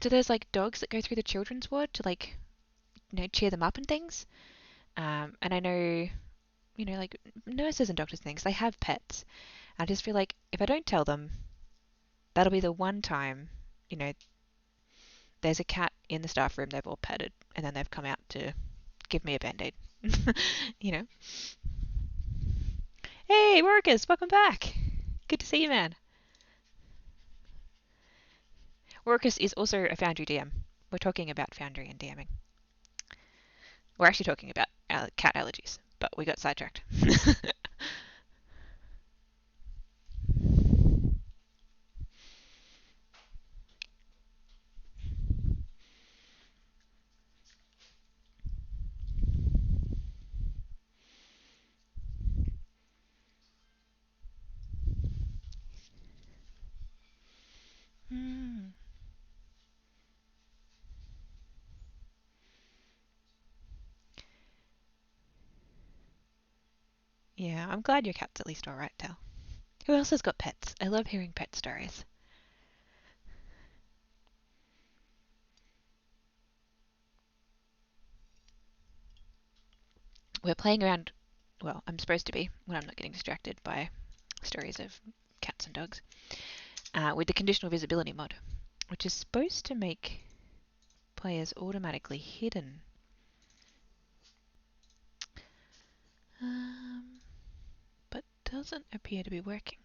so there's like dogs that go through the children's ward to like, cheer them up and things. And I know, like nurses and doctors and things, they have pets. I just feel like if I don't tell them, that'll be the one time, you know, there's a cat in the staff room they've all petted, and then they've come out to give me a band-aid. you know? Hey, Workus, welcome back. Good to see you, man. Workus is also a Foundry DM. We're talking about Foundry and DMing. We're actually talking about cat allergies, but we got sidetracked. Hmm. Yeah, I'm glad your cat's at least alright, Tal. Who else has got pets? I love hearing pet stories. We're playing around, well, I'm supposed to be, when I'm not getting distracted by stories of cats and dogs, with the conditional visibility mod, which is supposed to make players automatically hidden. But doesn't appear to be working.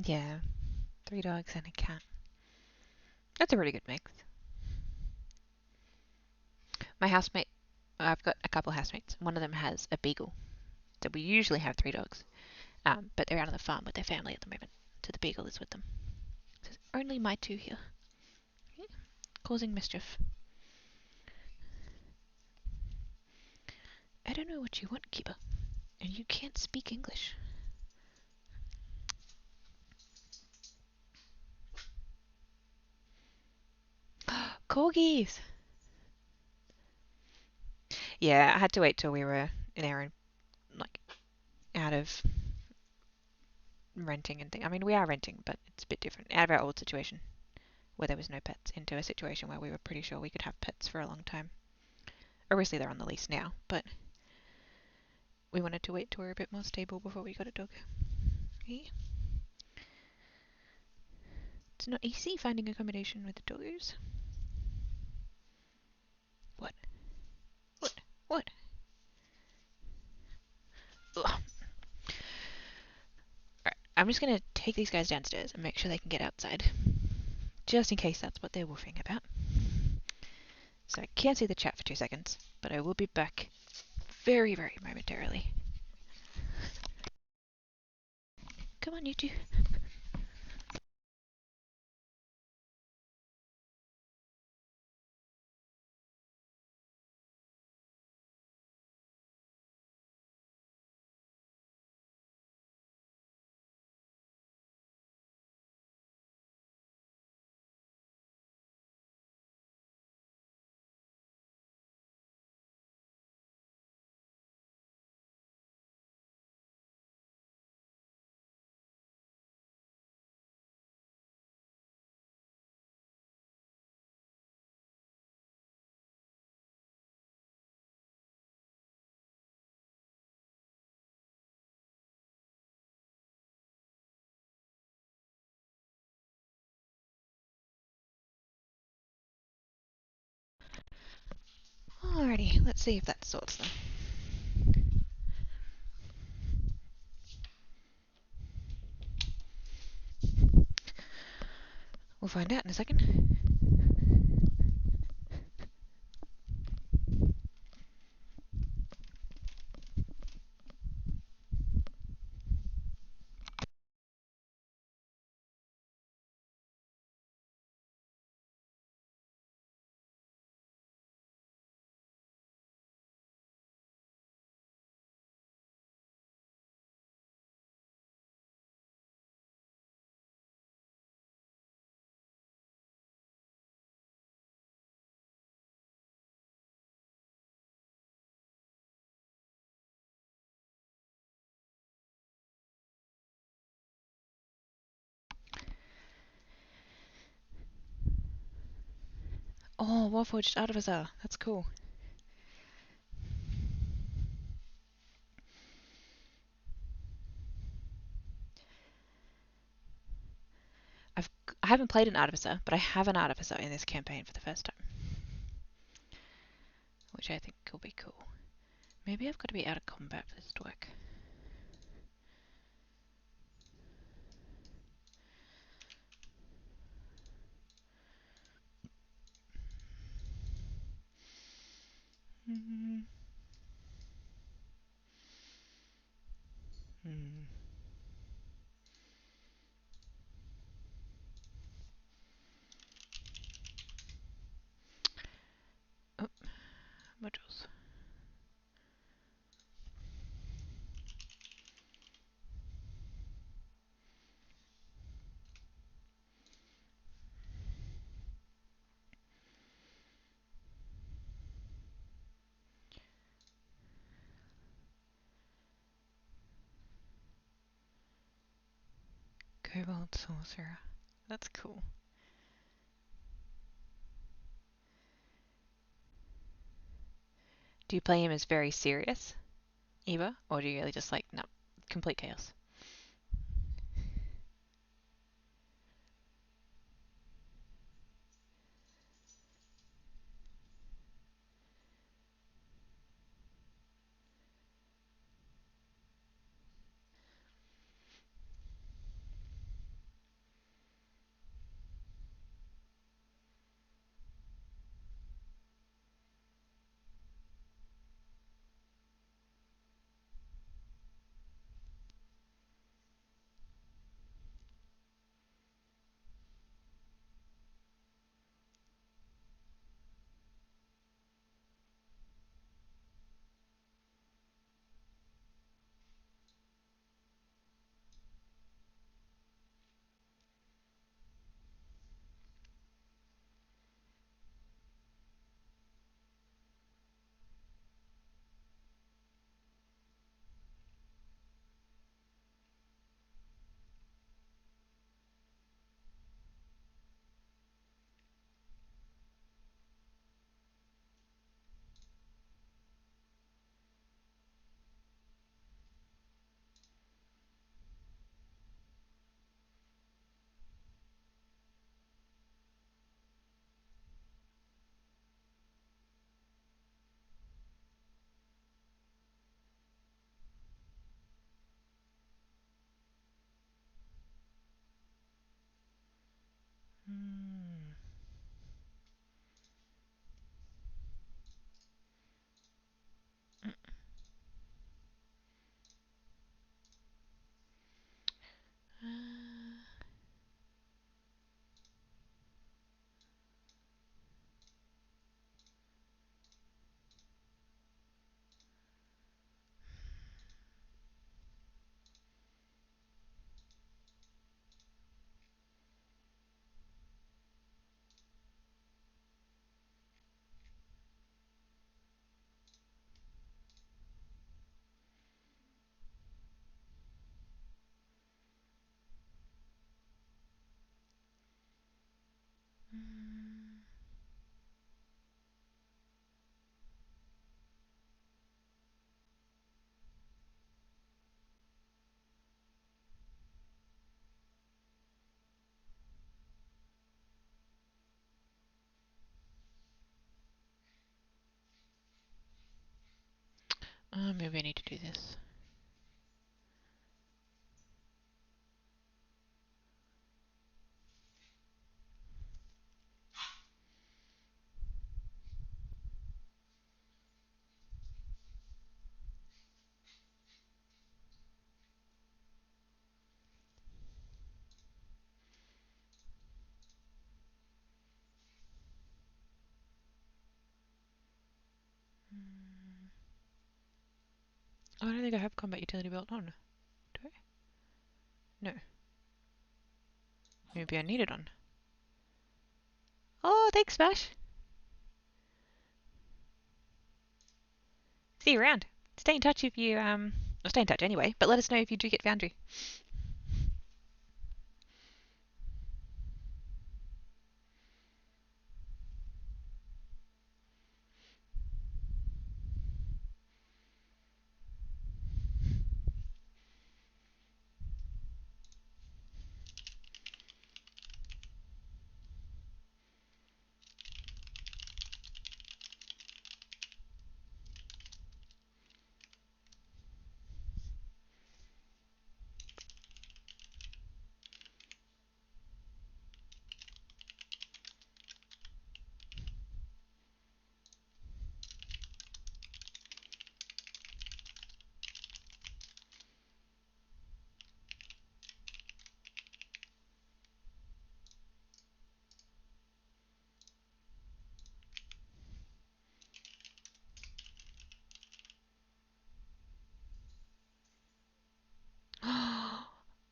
Yeah, 3 dogs and a cat. That's a really good mix. My housemate, I've got a couple of housemates. One of them has a beagle. So we usually have 3 dogs, but they're out on the farm with their family at the moment. So the beagle is with them. So there's only my 2 here, causing mischief. I don't know what you want, Keeper, and you can't speak English. Corgis! Yeah, I had to wait till we were in our own, like, out of renting and things. I mean, we are renting, but it's a bit different. Out of our old situation, where there was no pets, into a situation where we were pretty sure we could have pets for a long time. Obviously, they're on the lease now, but we wanted to wait till we were a bit more stable before we got a dog. Okay. It's not easy finding accommodation with doggos. What? What? What? Ugh. Alright, I'm just gonna take these guys downstairs and make sure they can get outside. Just in case that's what they're woofing about. So I can't see the chat for 2 seconds, but I will be back very, very momentarily. Come on, you two. Alrighty, let's see if that sorts them. We'll find out in a second. Oh, Warforged Artificer. That's cool. I haven't played an Artificer, but I have an Artificer in this campaign for the first time, which I think will be cool. Maybe I've got to be out of combat for this to work. Mm-hmm. Oh, modules. Cobalt Sorcerer. That's cool. Do you play him as very serious, Eva? Or do you really just like, no, complete chaos? Mm. Maybe I need to do this. Oh, I don't think I have combat utility belt on. Do I? No. Maybe I need it on. Oh, thanks, Smash. See you around. Stay in touch if you, well, stay in touch anyway, but let us know if you do get Foundry.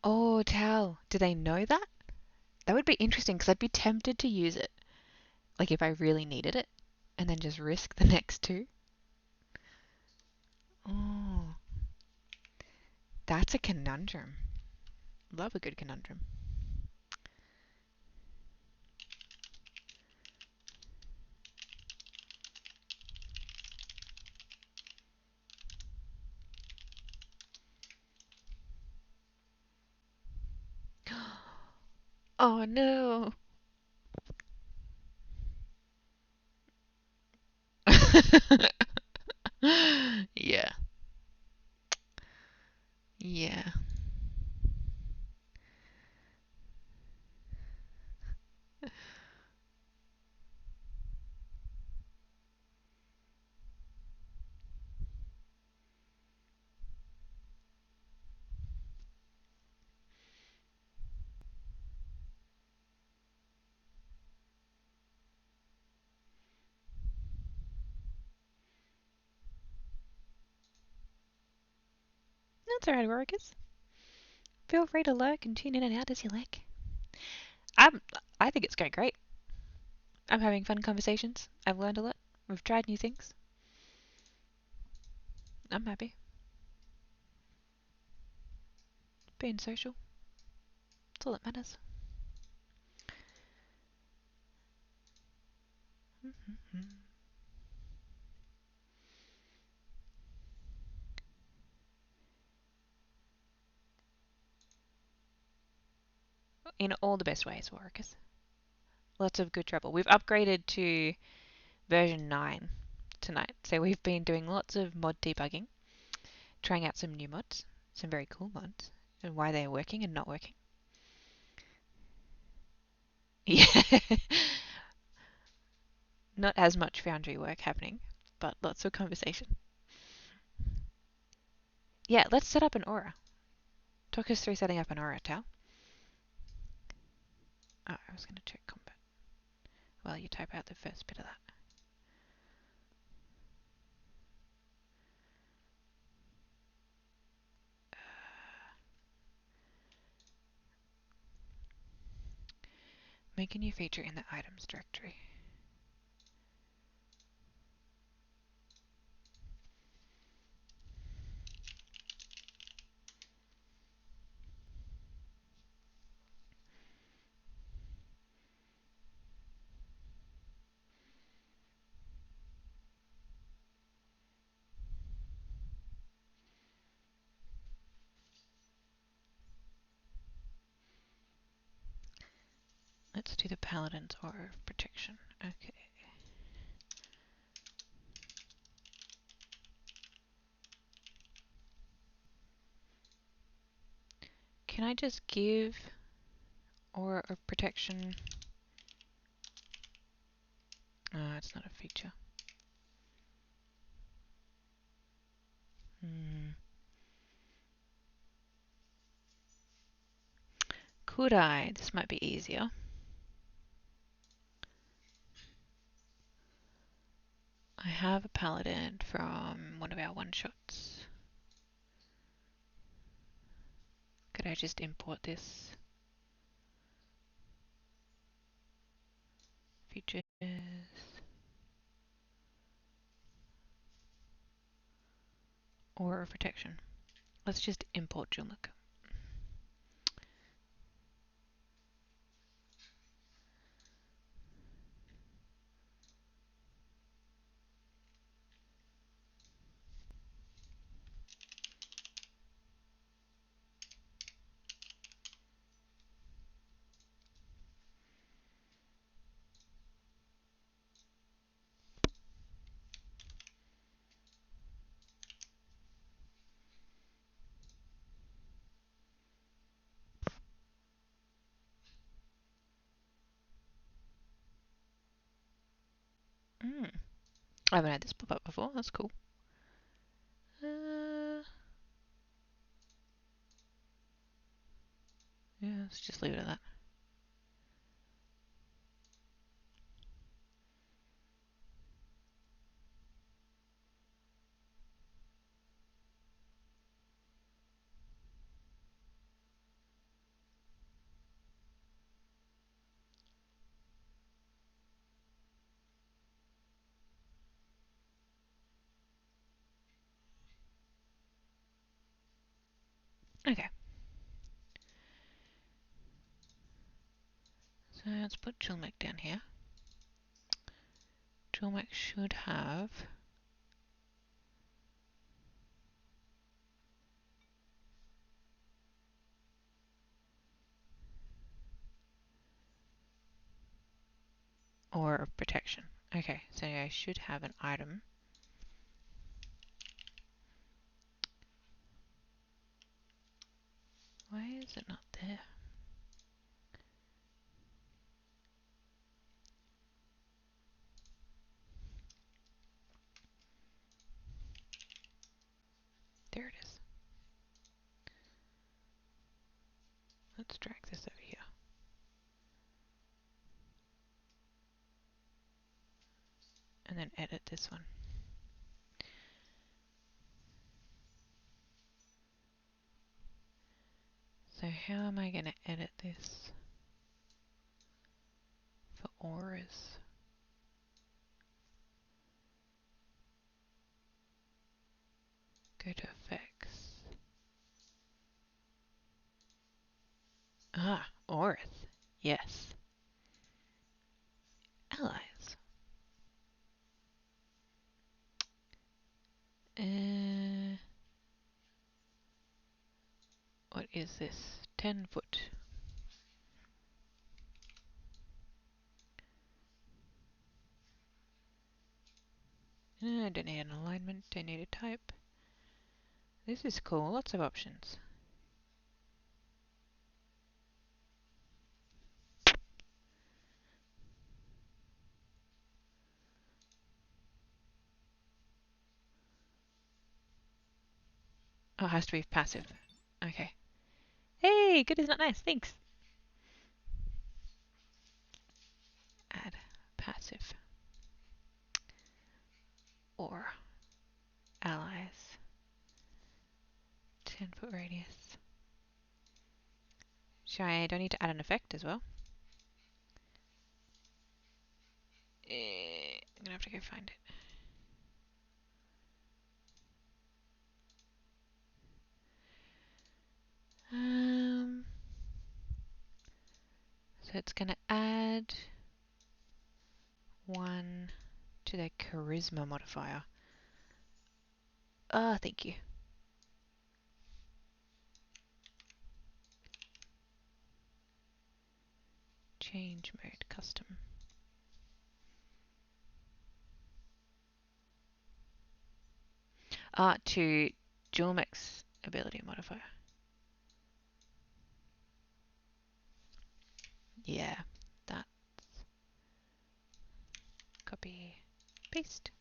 Oh, Tal, do they know that? That would be interesting because I'd be tempted to use it, like if I really needed it, and then just risk the next two. Oh, that's a conundrum. Love a good conundrum. Oh no. Yeah. Yeah. That's alright, Warwickers. Feel free to lurk and tune in and out as you like. I'm, I think it's going great. I'm having fun conversations. I've learned a lot. We've tried new things. I'm happy. Being social. That's all that matters. In all the best ways, Warwickers. Lots of good trouble. We've upgraded to version 9 tonight. So we've been doing lots of mod debugging, trying out some new mods, some very cool mods, and why they're working and not working. Yeah. Not as much Foundry work happening, but lots of conversation. Yeah, let's set up an aura. Talk us through setting up an aura, Tal. Oh, I was going to check combat. Well, you type out the first bit of that. Make a new feature in the items directory. Let's do the Paladin's Aura of Protection. Okay. Can I just give Aura of Protection? It's not a feature. Could I? This might be easier. I have a Paladin from one of our one-shots. Could I just import this? Features. Aura protection. Let's just import Joomla. I haven't had this pop up before. That's cool. Yeah, let's just leave it at that. Okay. So let's put Joomla down here. Joomla should have aura protection. Okay, so I should have an item. Why is it not there? There it is. Let's drag this over here. And then edit this one. So how am I going to edit this for auras? Go to effects. Ah, auras. Yes. Allies. What is this? 10 foot. I don't need an alignment, don't need a type. This is cool, lots of options. Oh, it has to be passive. Okay. Hey, good is not nice, thanks. Add passive. Or allies. 10 foot radius. I don't need to add an effect as well. I'm gonna have to go find it. So it's gonna add 1 to the charisma modifier. Oh, thank you. Change mode, custom. To Joomla's ability modifier. Yeah, that's copy, paste.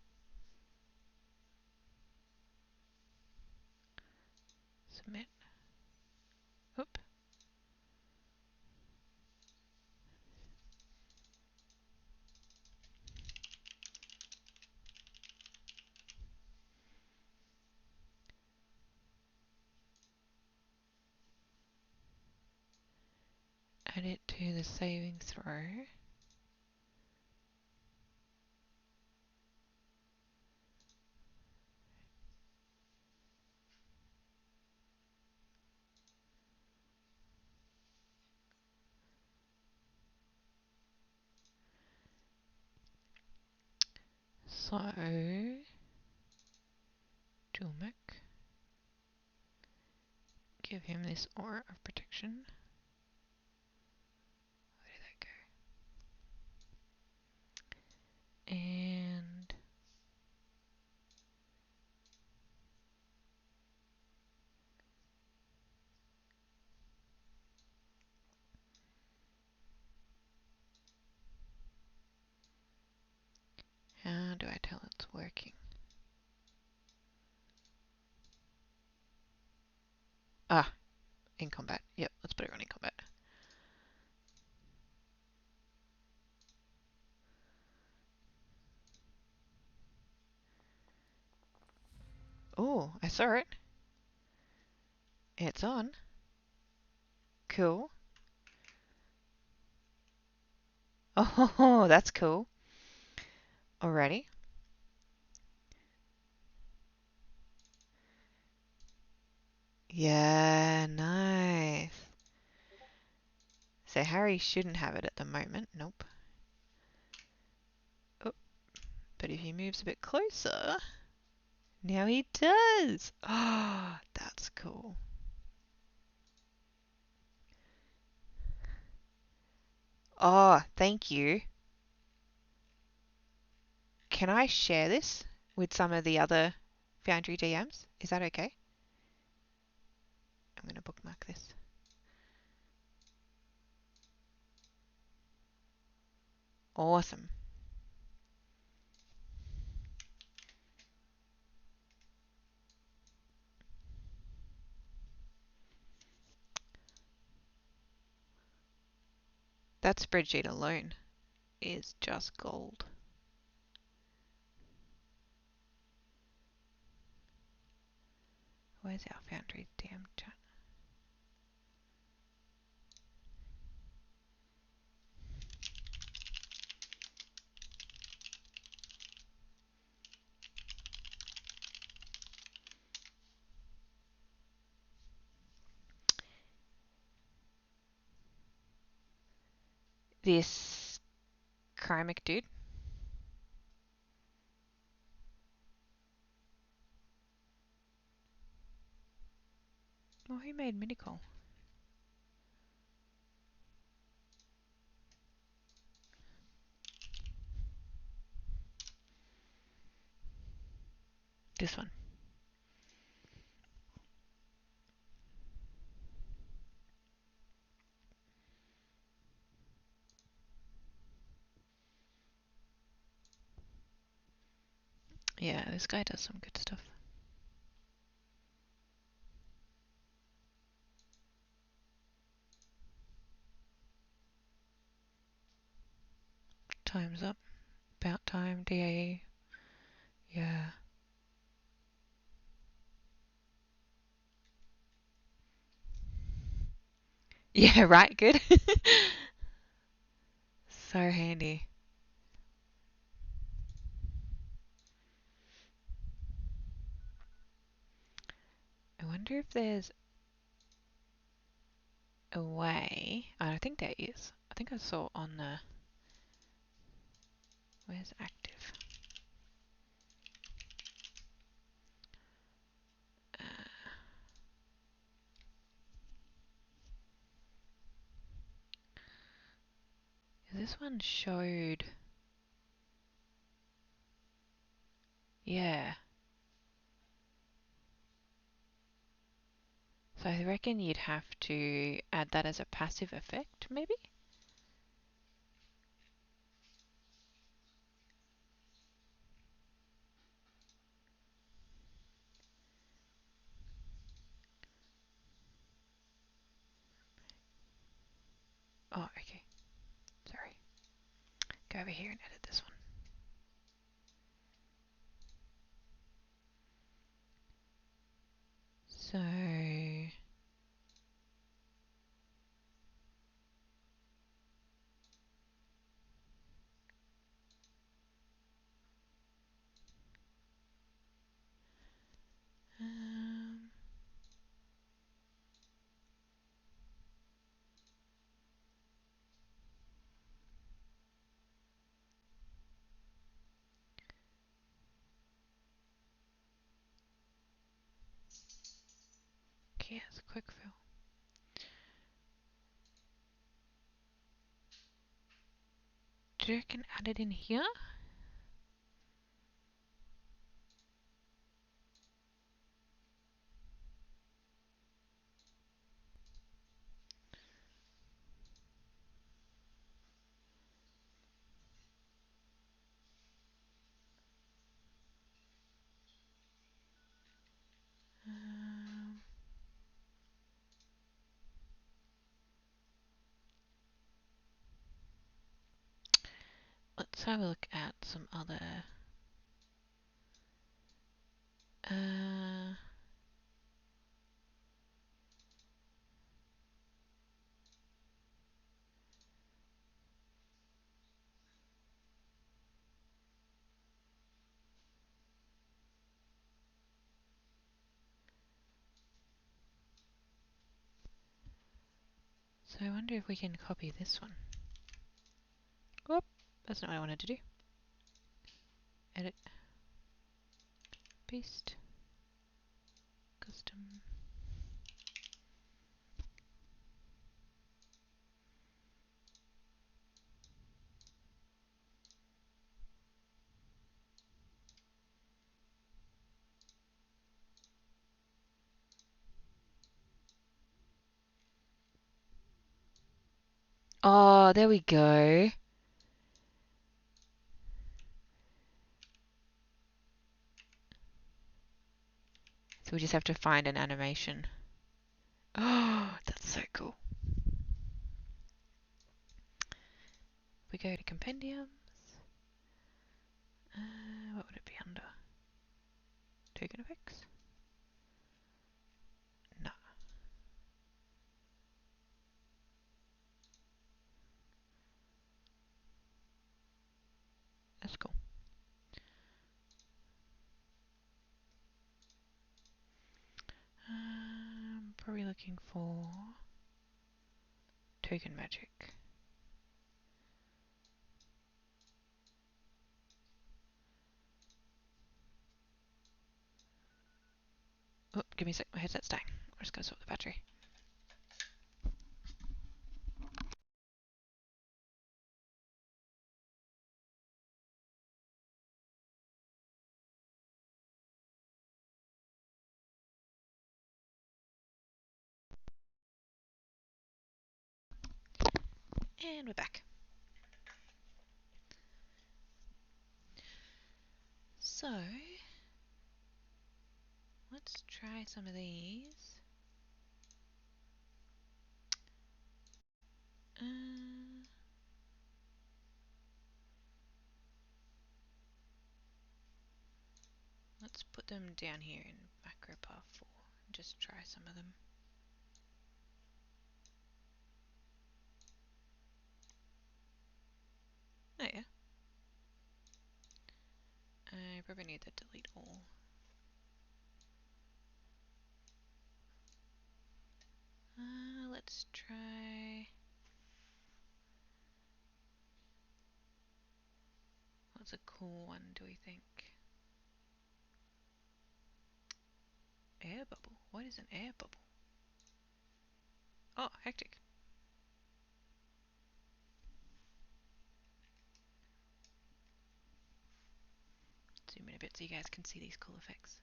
Submit. Oop. add it to the saving throw. So, Julmek, give him this aura of protection. Where did that go? And how do I tell it's working? Ah, in combat. Yep, let's put it on in combat. Oh, I saw it. It's on. Cool. Oh, that's cool. Alrighty. Yeah, nice. So Harry shouldn't have it at the moment. Nope. Oh, but if he moves a bit closer, now he does. Oh, that's cool. Oh, thank you. Can I share this with some of the other Foundry DMs? Is that okay? I'm going to bookmark this. Awesome. That spreadsheet alone is just gold. Where's our Foundry DM chat? This Chromic dude. Oh, who made Minicol? This one. Yeah, this guy does some good stuff. Time's up. About time, DAE. Yeah. Yeah, right, good. So handy. I wonder if there's a way. I think there is. I think I saw on the. Where's active? Uh, this one showed. Yeah. So I reckon you'd have to add that as a passive effect, maybe? Oh, okay. Sorry. Go over here and edit this one. So Yes, quick fill. Do you reckon add it in here? Let's have a look at some other. Uh, so I wonder if we can copy this one. Whoop, that's not what I wanted to do. Edit, paste, custom. Oh, there we go. So we just have to find an animation. Oh, that's so cool. We go to compendiums. What would it be under? Token effects? No. That's cool. Probably looking for token magic. Oh, give me a sec. My headset's dying. I'm just going to swap the battery. And we're back. So, let's try some of these. Let's put them down here in macro path 4 and just try some of them. Oh yeah. I probably need to delete all. Let's try. What's a cool one, do we think? Air bubble. What is an air bubble? Oh, hectic. Zoom in a bit so you guys can see these cool effects.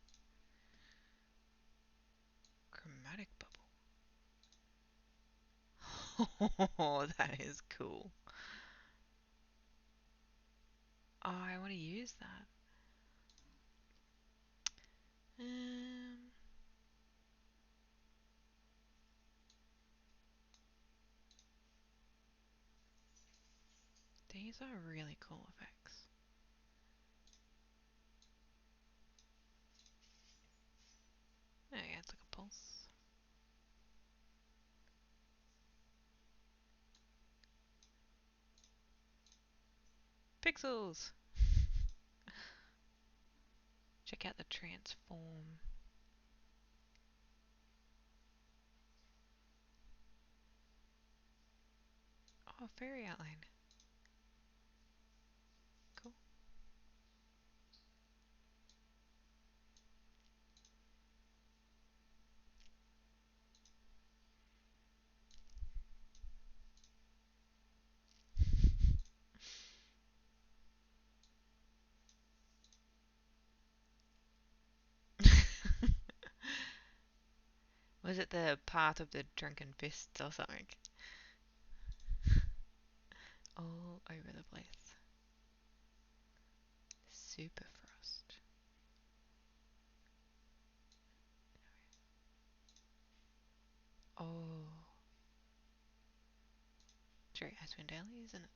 Chromatic bubble. Oh, that is cool. Oh, I want to use that. These are really cool effects. Oh yeah, it's like a pulse. Pixels! Check out the transform. Oh, fairy outline. Cool. Was it the path of the drunken fists or something? All over the place. Super frost. Oh. It's very Icewind Dale, isn't it?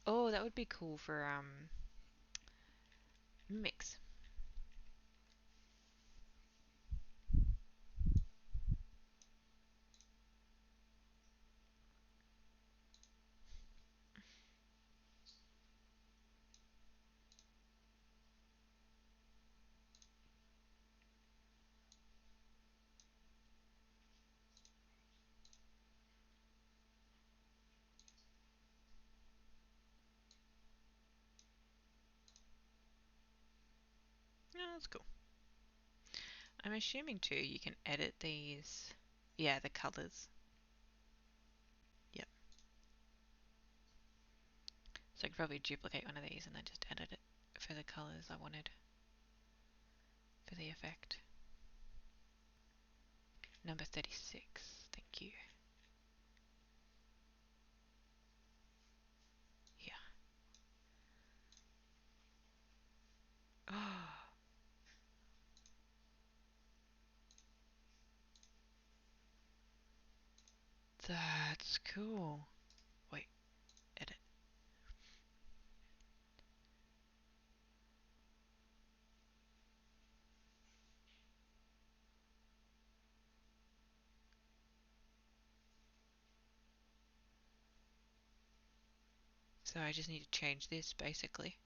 Oh, that would be cool for mix. Oh, that's cool. I'm assuming too you can edit these. Yeah, the colours. Yep. So I could probably duplicate one of these and then just edit it for the colours I wanted for the effect. Number 36. Thank you. Yeah. Oh, that's cool. Wait, edit. So I just need to change this basically.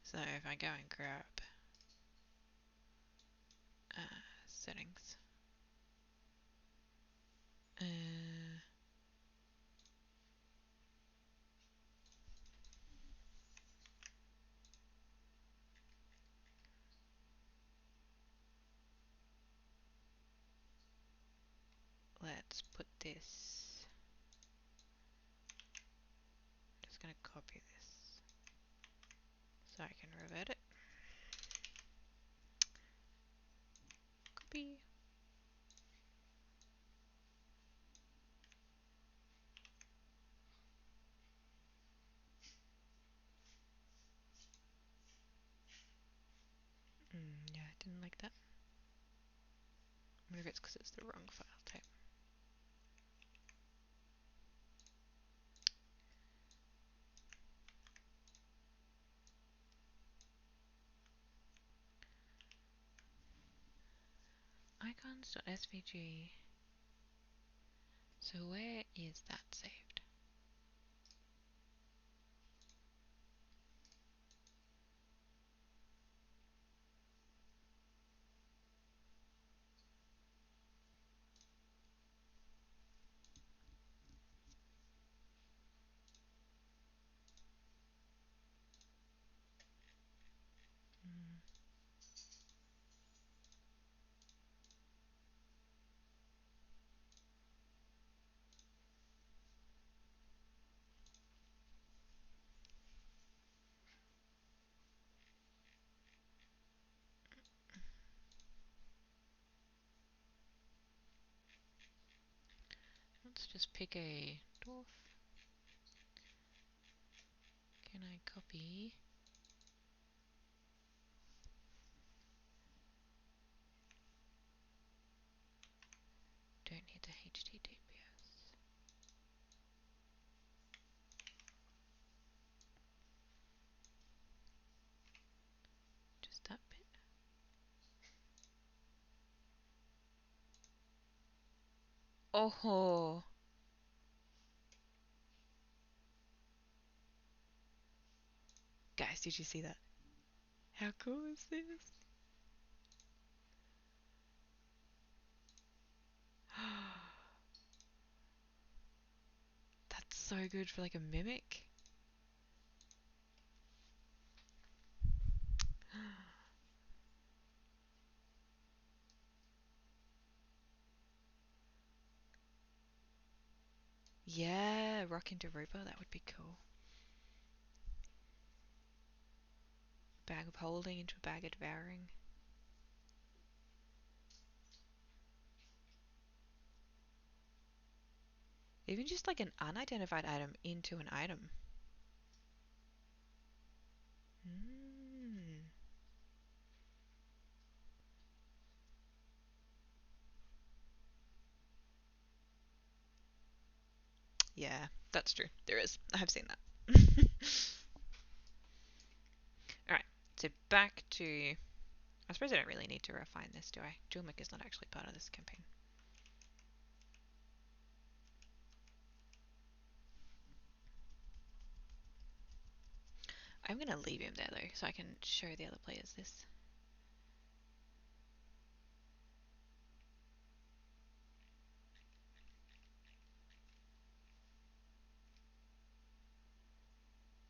So if I go and grab settings, let's put this. I'm just going to copy this so I can revert it. Copy. Yeah, I didn't like that. Maybe it's because it's the wrong file type. Icons.svg. So where is that saved? Let's just pick a dwarf. Can I copy? Don't need the HTTPS. Just that bit. Oh, guys, did you see that? How cool is this? so good for like a mimic. Yeah, rock into Roper, that would be cool. Bag of holding into a bag of devouring. Even just like an unidentified item into an item. Mm. Yeah, that's true. There is. I have seen that. Alright, so back to... I suppose I don't really need to refine this, do I? Julmik is not actually part of this campaign. I'm going to leave him there, though, so I can show the other players this.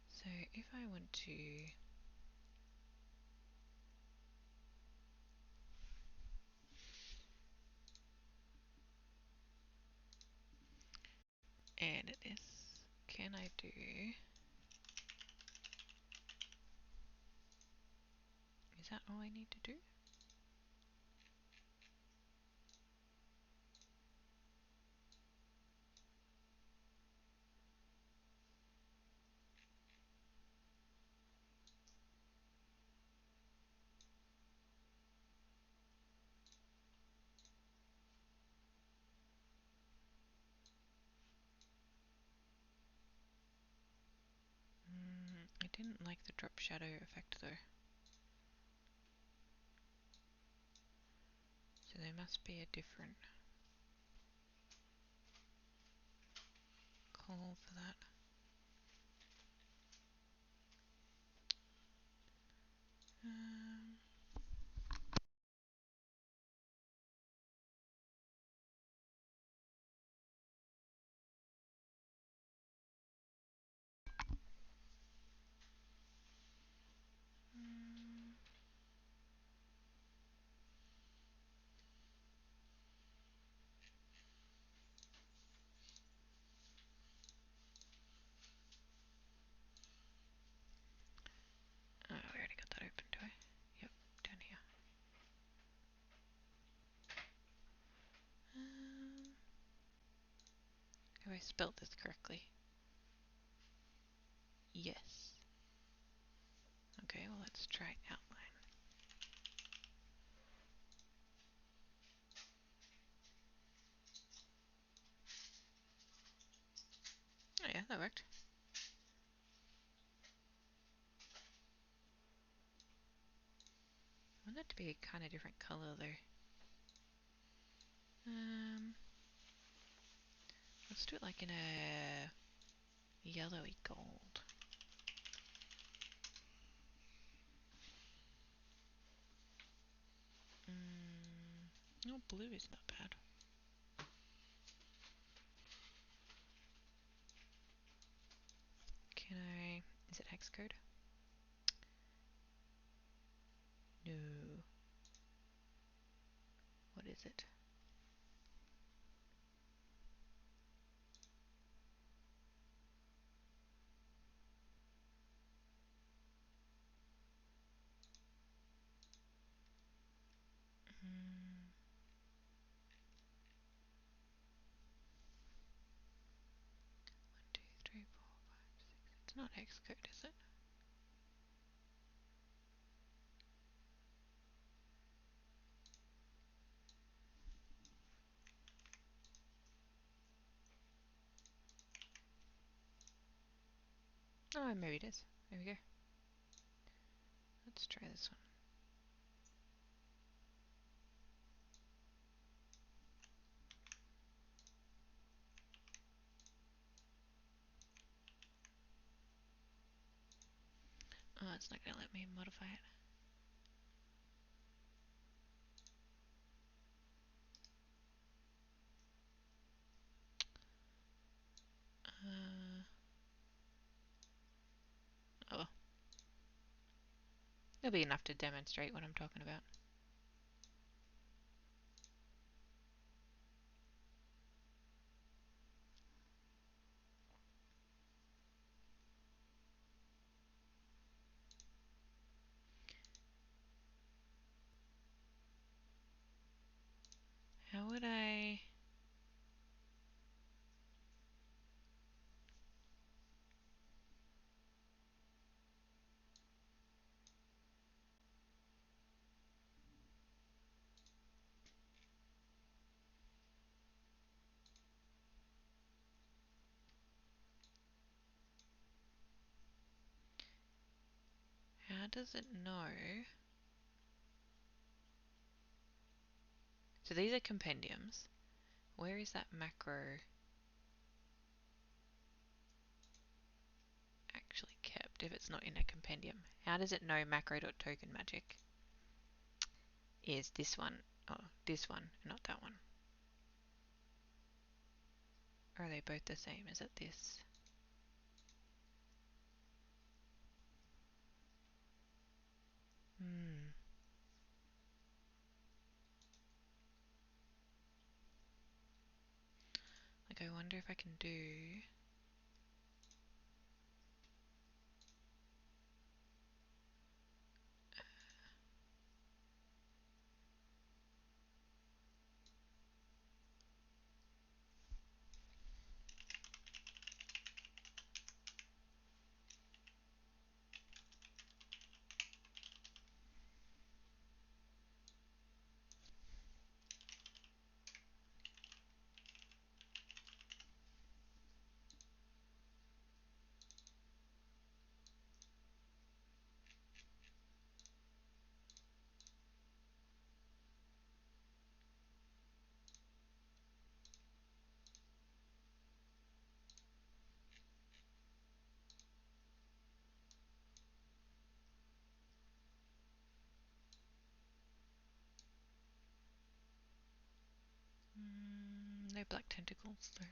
So if I want to... edit this, can I do... Is that all I need to do? I didn't like the drop shadow effect though. So there must be a different call for that. Oh, I already got that open, do I? Yep, down here. Have I spelled this correctly? Yes. Okay, well let's try outline. Oh yeah, that worked. I want that to be a kind of different colour though. Let's do it like in a yellowy gold. Oh, blue is not bad. Can I... Is it hex code? No. What is it? Mm. 1, 2, 3, 4, 5, 6. It's not hex code, is it? Oh, maybe it is. There we go. Let's try this one. Oh, it's not going to let me modify it. It'll be enough to demonstrate what I'm talking about. How would I... How does it know? So these are compendiums. Where is that macro actually kept if it's not in a compendium? How does it know macro.tokenMagic is this one, this one, not that one? Or are they both the same? Is it this? Like, I wonder if I can do... no black tentacles though.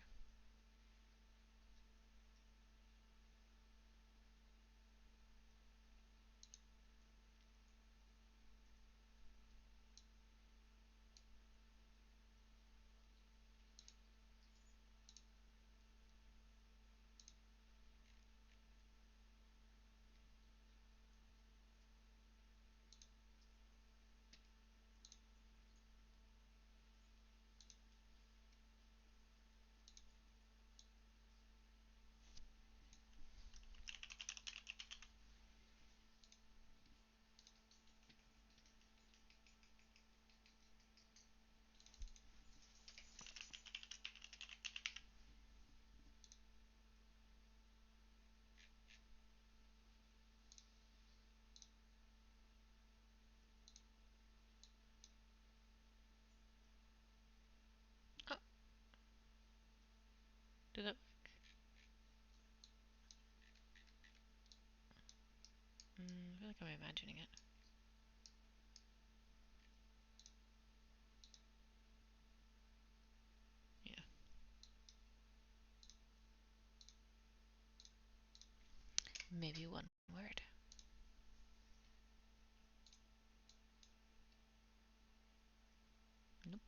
Oh, did it? I feel like I'm imagining it. Yeah. Maybe one word. Nope.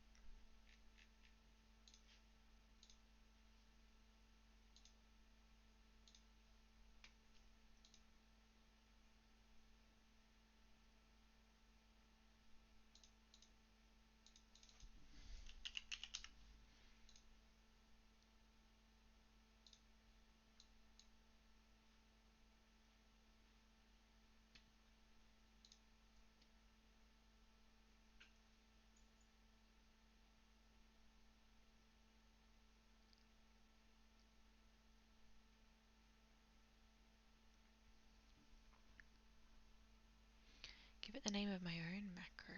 Give it the name of my own macro.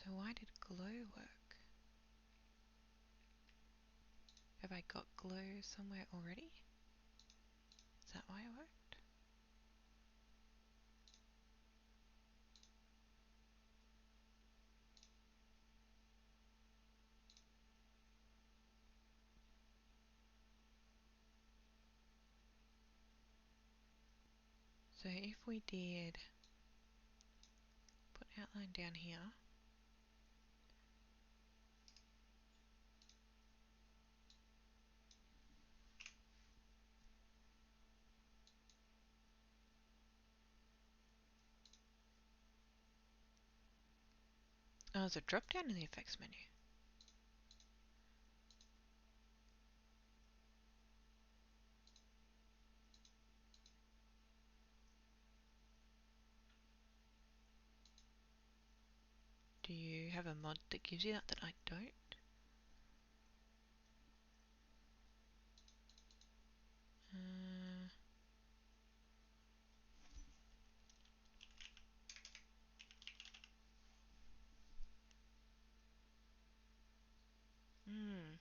So why did glow work? Have I got glow somewhere already? Is that why it worked? So if we did put outline down here, oh, there's a drop down in the effects menu. Do you have a mod that gives you that that I don't? Uh, hmm.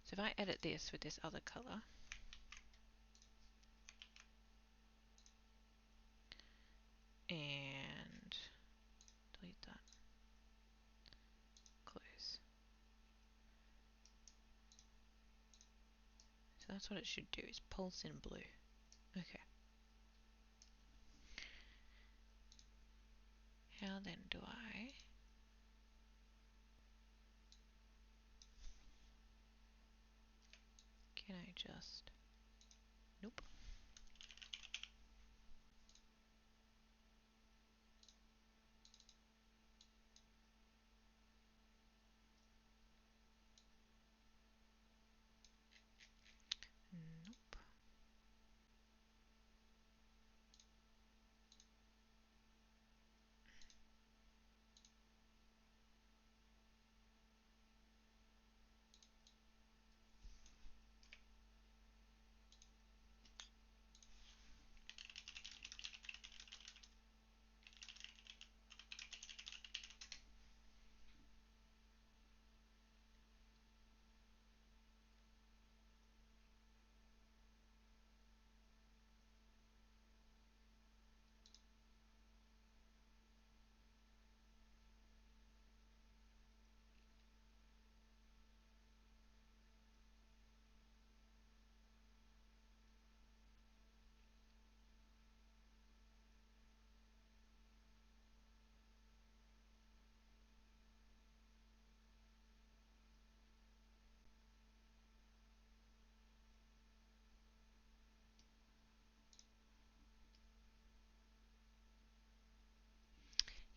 So if I edit this with this other color, and delete that, close. So that's what it should do, is pulse in blue. Okay. How then do I... Can I just... Nope. Nope.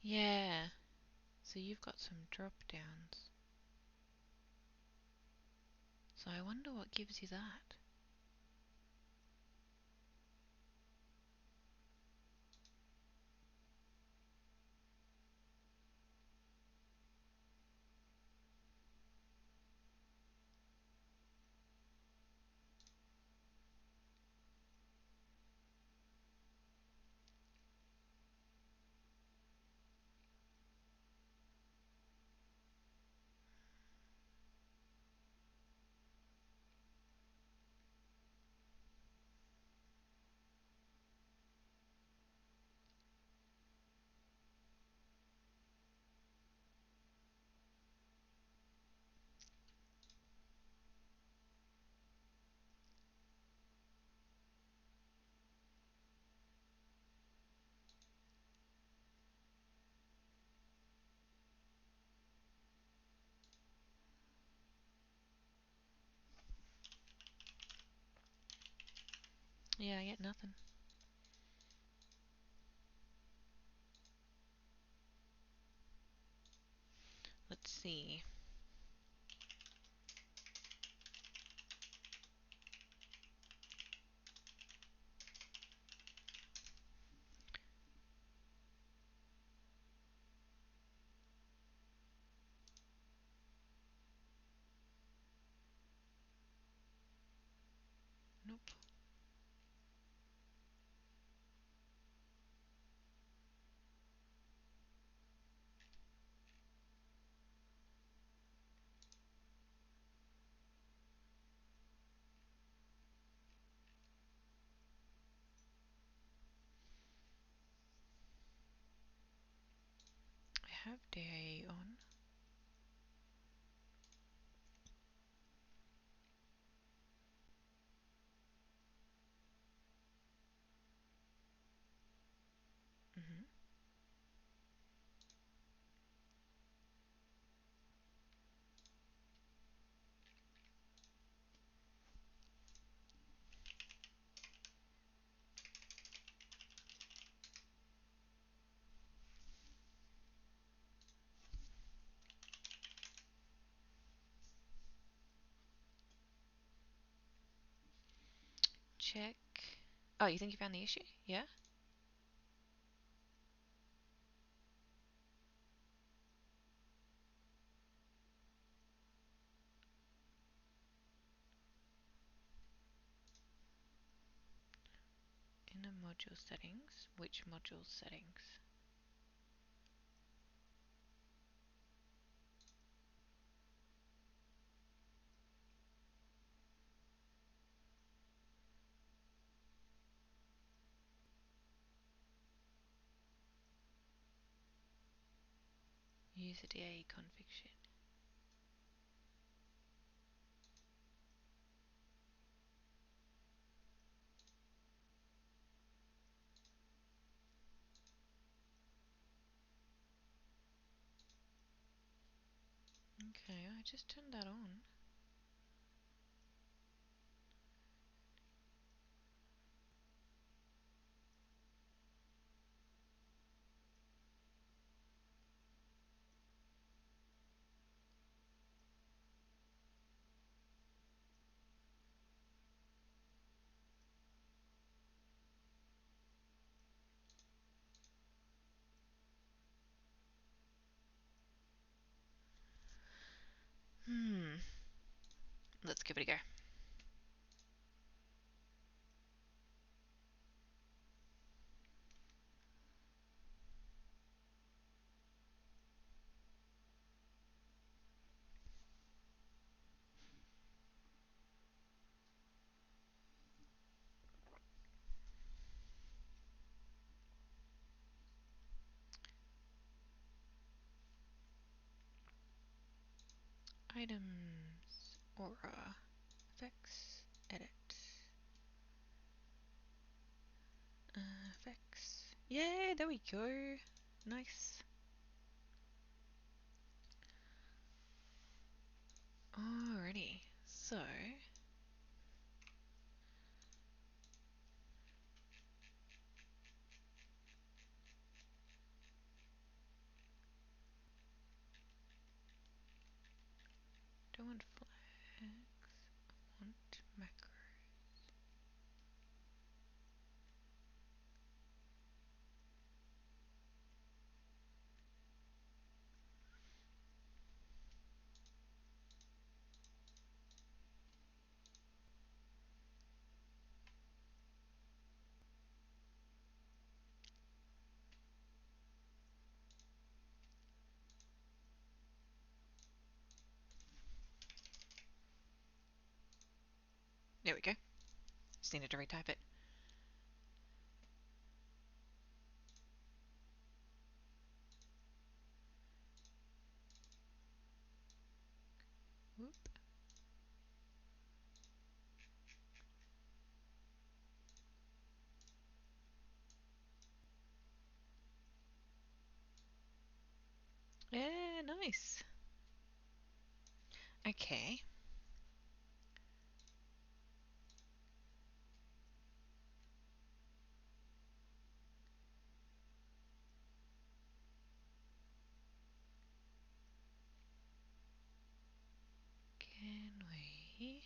Yeah. So you've got some drop downs. So I wonder what gives you that. Yeah, I get nothing. Let's see. Nope. I have day on. check. Oh, you think you found the issue? Yeah? Inner module settings. Which module settings? User DA config sheet. Okay, I just turned that on. Let's give it a go. Items, aura, effects, edit, effects. Yay, there we go. Nice. Alrighty, so don't want flags, I want macro. There we go. Just needed to retype it. Whoop. Yeah, nice. Okay. Can we...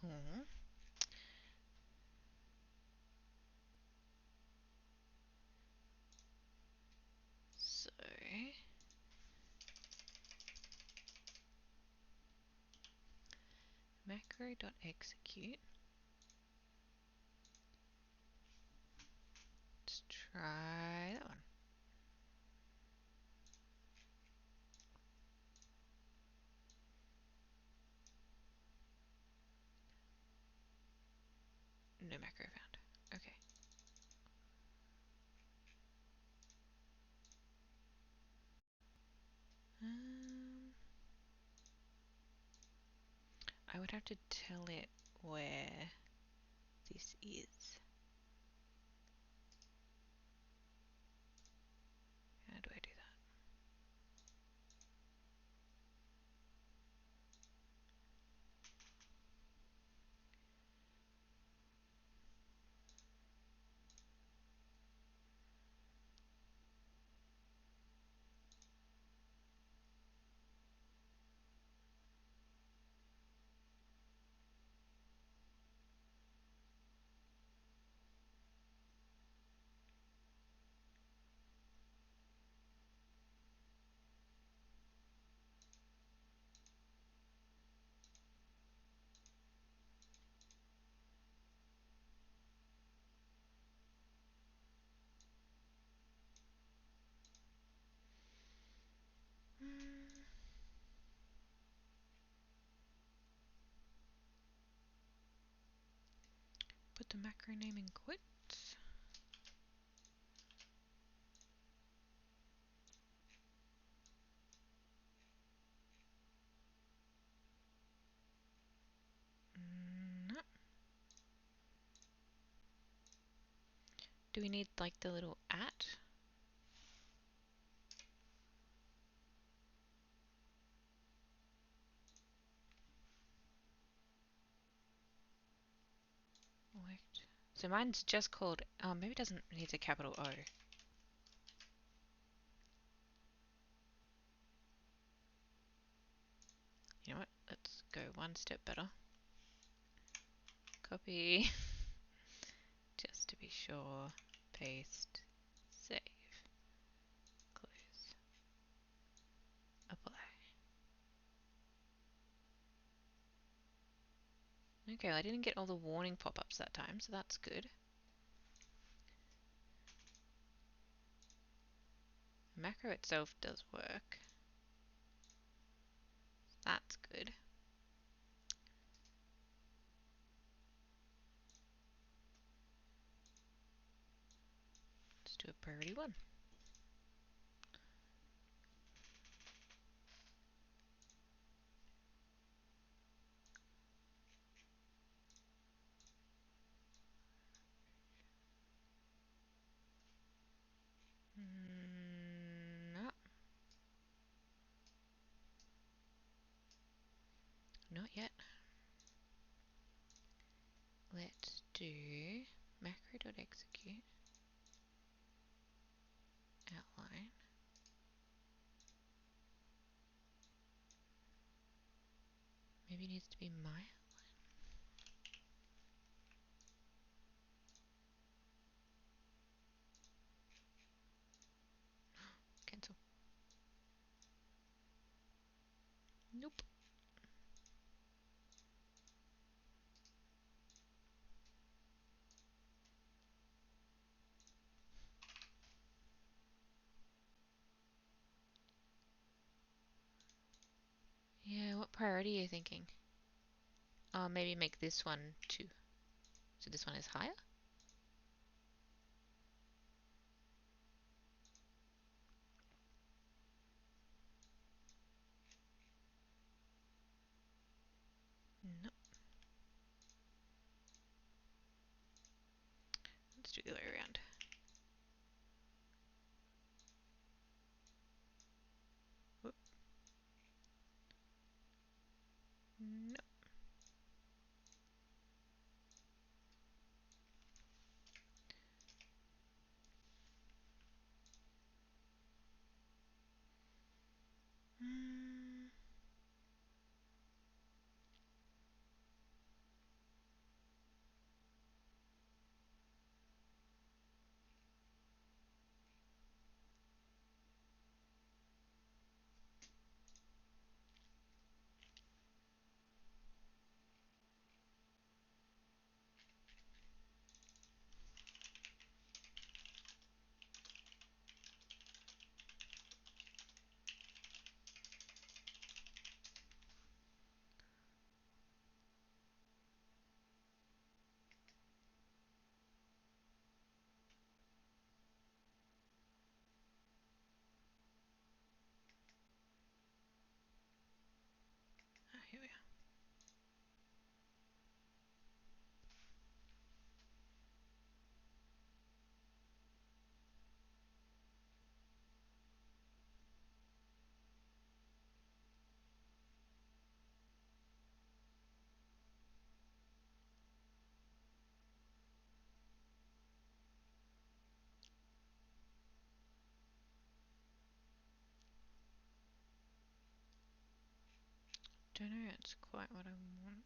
Cool. So... macro.execute. Let's try that one. No macro found. Okay. I would have to tell it where this is. macro name in quotes. No. Do we need like the little at? Worked. So mine's just called, maybe it doesn't need a capital O. You know what? Let's go one step better. Copy. Just to be sure. Paste. Save. Close. Apply. Okay, well, I didn't get all the warning pop-ups that time, so that's good. Macro itself does work. That's good. Let's do a priority 1. No, not yet. Let's do macro.execute outline. Maybe it needs to be my cancel. Nope. Yeah, what priority are you thinking? Maybe make this one 2. So this one is higher? Nope. Let's do the other way around. Whoop. Nope. Mm. Here we are. Don't know, it's quite what I want.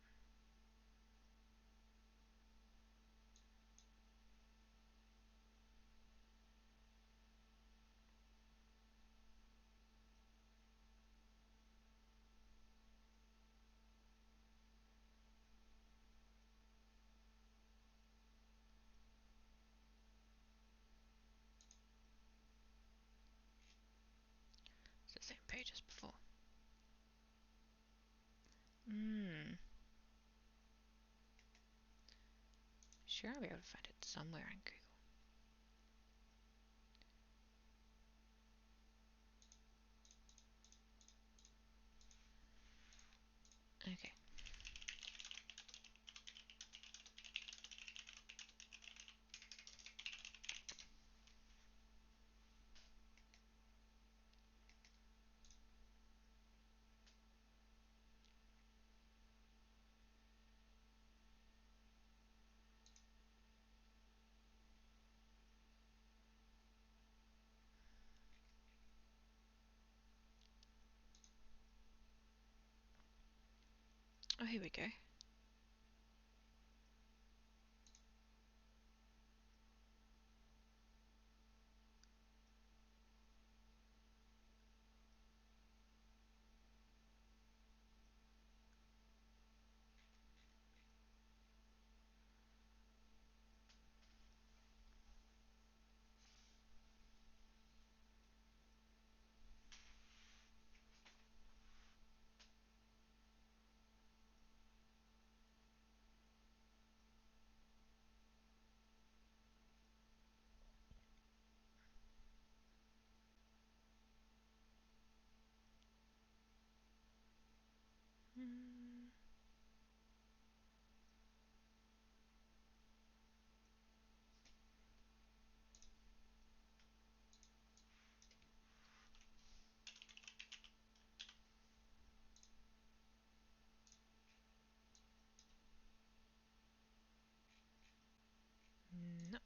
It's the same page as before. Hmm. sure I'll be able to find it somewhere on Google. Okay. Oh, here we go. Mm, no,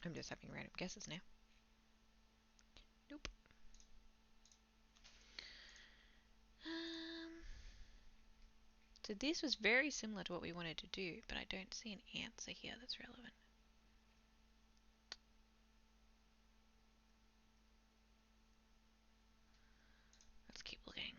I'm just having random guesses now. Nope. Um, so this was very similar to what we wanted to do, but I don't see an answer here that's relevant. Let's keep looking.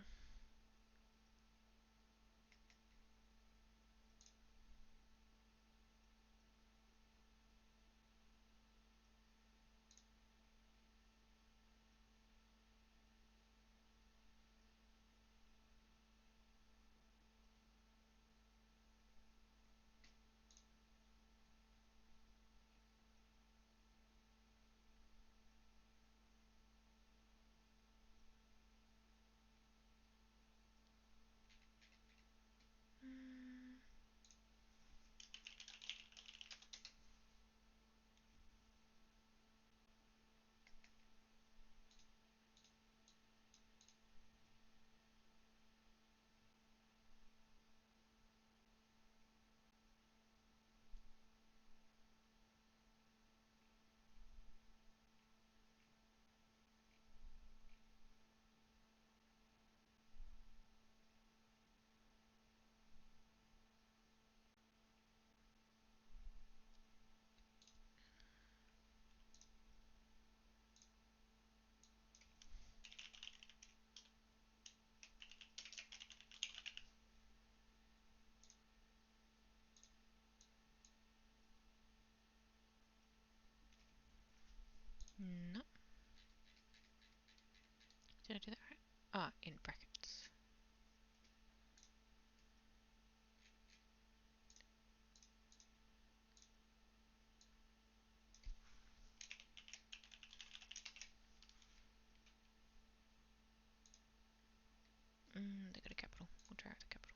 Mm, no. Did I do that right? Ah, in brackets. They got a capital. We'll try with a capital.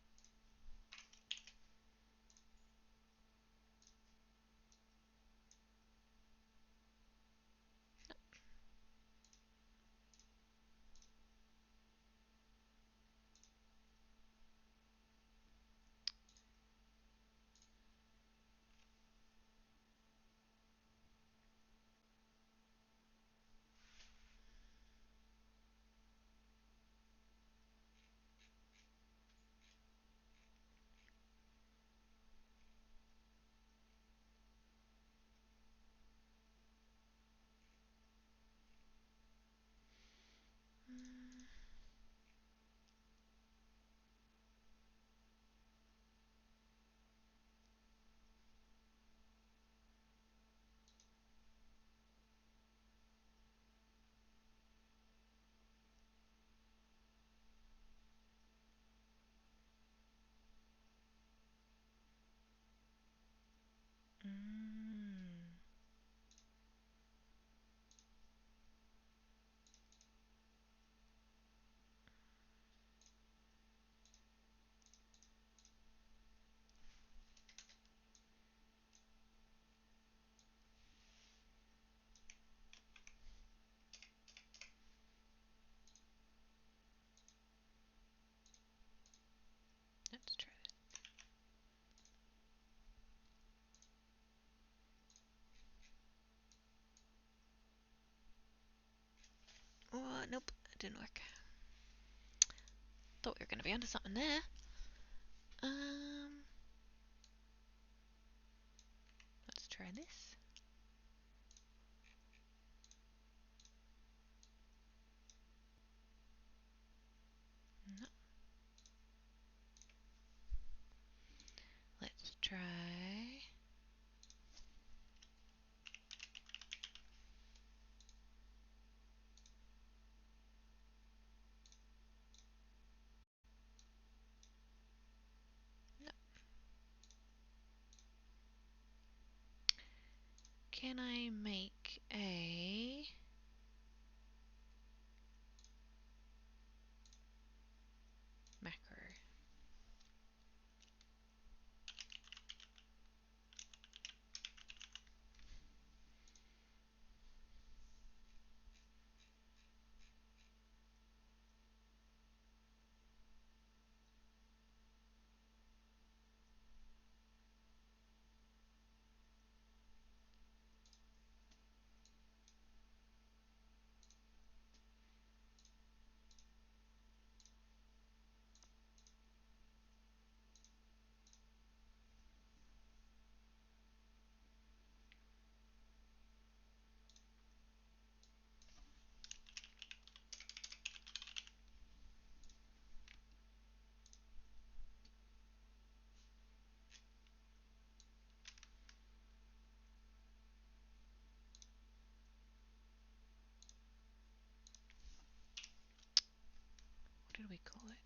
Oh, nope, it didn't work. Thought we were going to be onto something there. Let's try this. No. Let's try. No. Can I make a macro? What did we call it?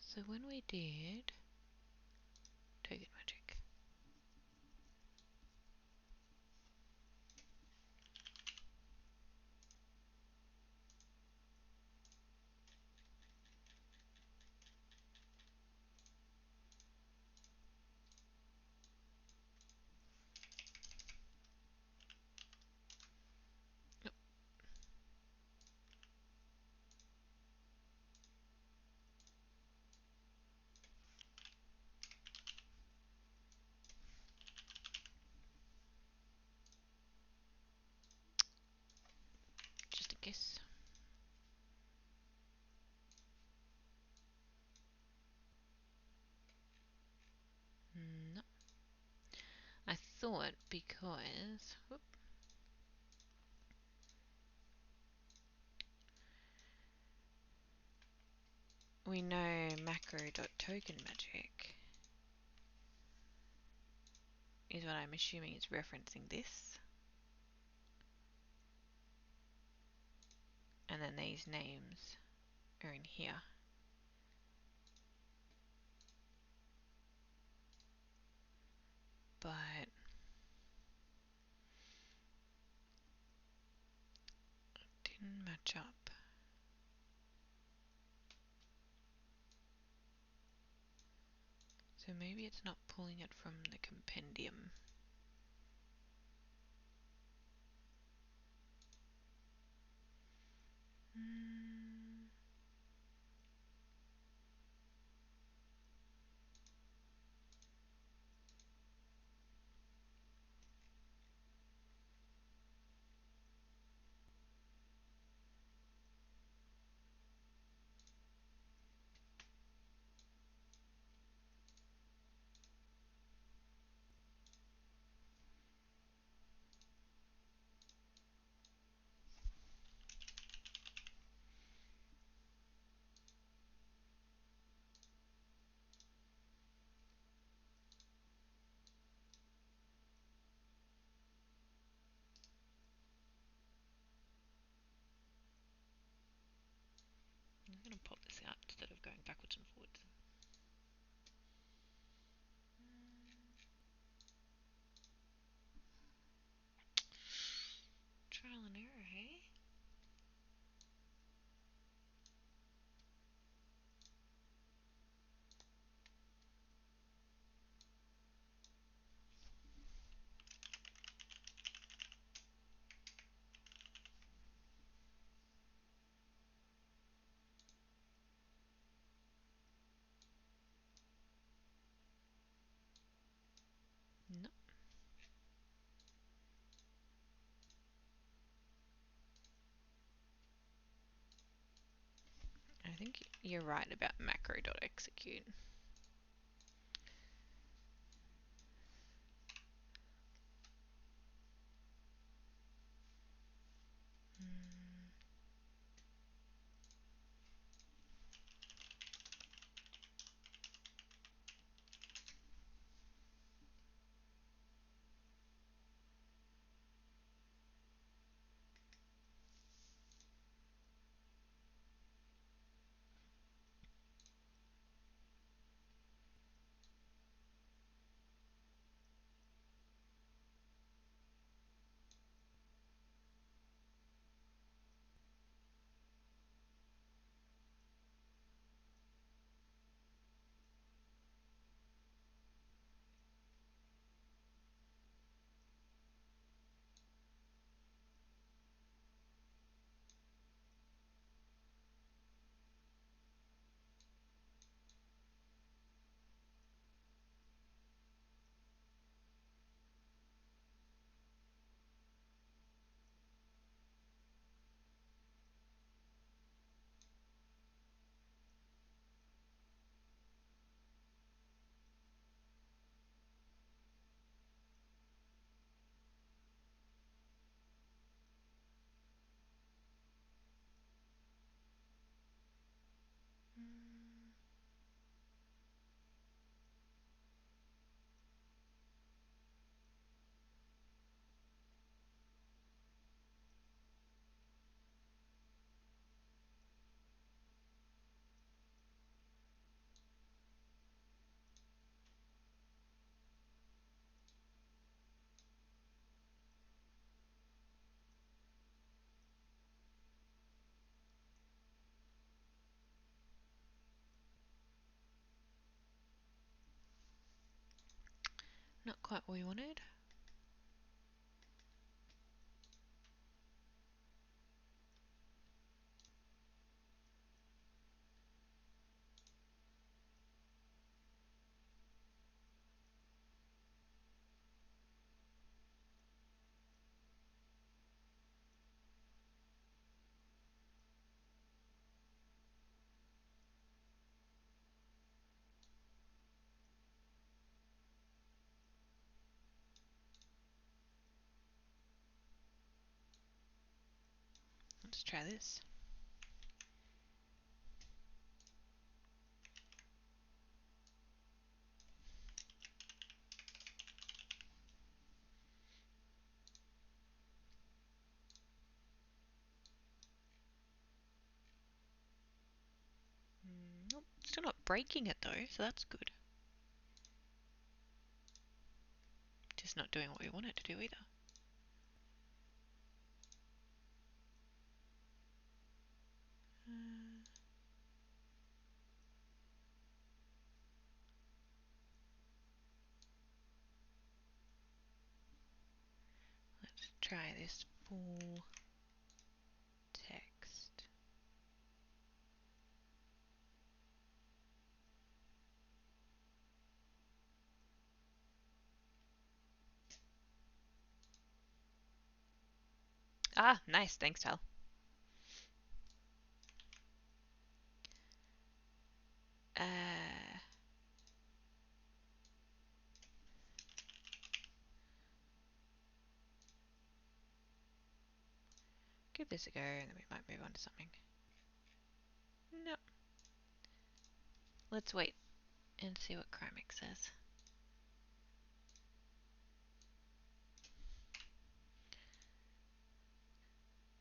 So when we did token magic, nope, just in case. No, I thought because we know macro.token magic is what I'm assuming is referencing this, and then these names are in here. But didn't match up. So maybe it's not pulling it from the compendium. I'm going to pop this out instead of going backwards and forwards. Trial and error, hey? think you're right about macro.execute. Not quite what we wanted. Let's try this. Nope, still not breaking it though, so that's good. Just not doing what we want it to do either. Let's try this full text. Ah, nice, thanks, Tal. Give this a go and then we might move on to something. Nope. Let's wait and see what Chromic says.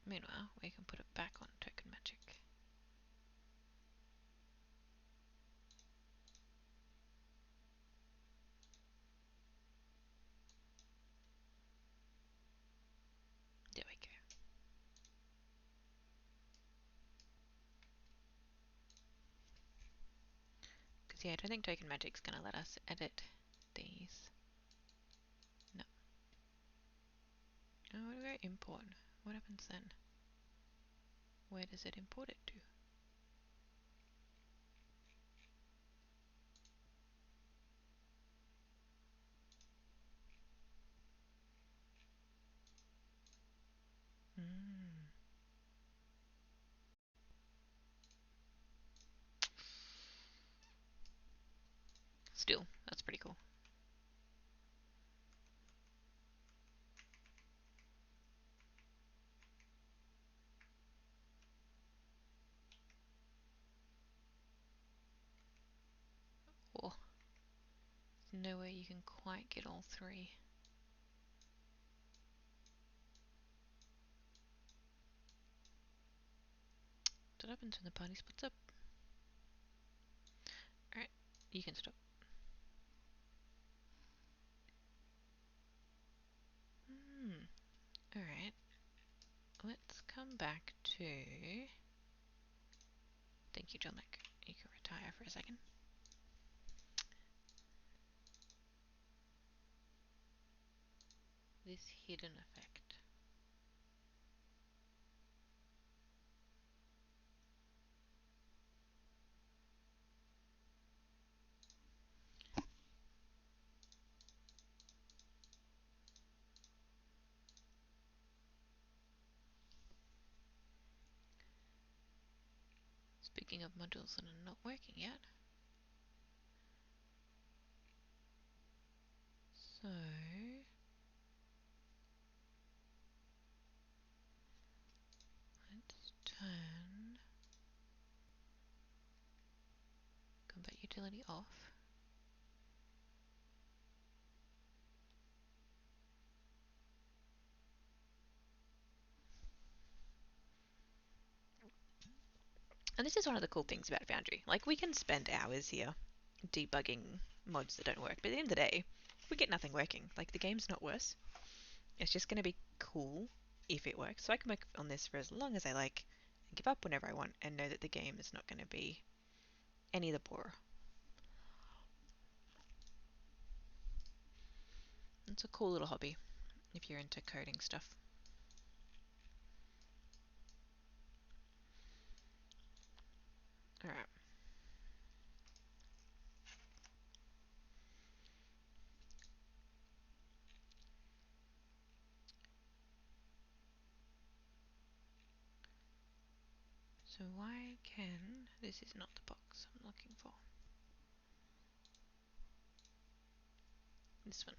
Meanwhile, we can put it back on Token Magic. There we go. Because yeah, I don't think Token Magic's going to let us edit these. No. Oh, what do we go import? What happens then? Where does it import it to? Mm. Still, that's pretty cool. Oh, there's no way you can quite get all three. What happens when the party splits up? Alright, you can stop. Alright, let's come back to... Thank you, John Mac. You can retire for a second. This hidden effect. Speaking of modules that are not working yet. So... let's turn combat utility off. And this is one of the cool things about Foundry. Like, we can spend hours here debugging mods that don't work, but at the end of the day, we get nothing working. Like, the game's not worse. It's just going to be cool if it works. So I can work on this for as long as I like and give up whenever I want and know that the game is not going to be any the poorer. It's a cool little hobby if you're into coding stuff. Alright. So why can... this is not the box I'm looking for. This one.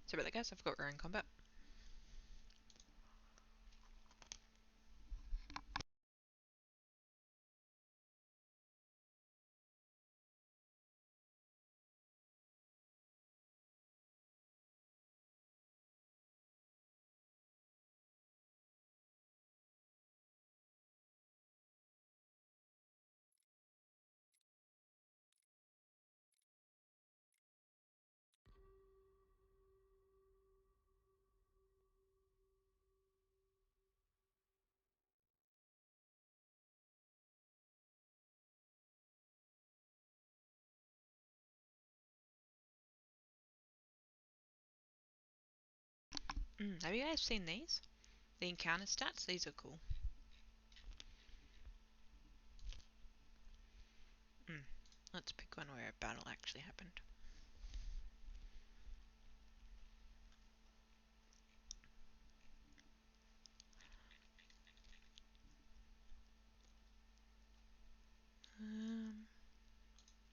Sorry about that, guys. I forgot we're in combat. Have you guys seen these? The encounter stats? These are cool. Let's pick one where a battle actually happened.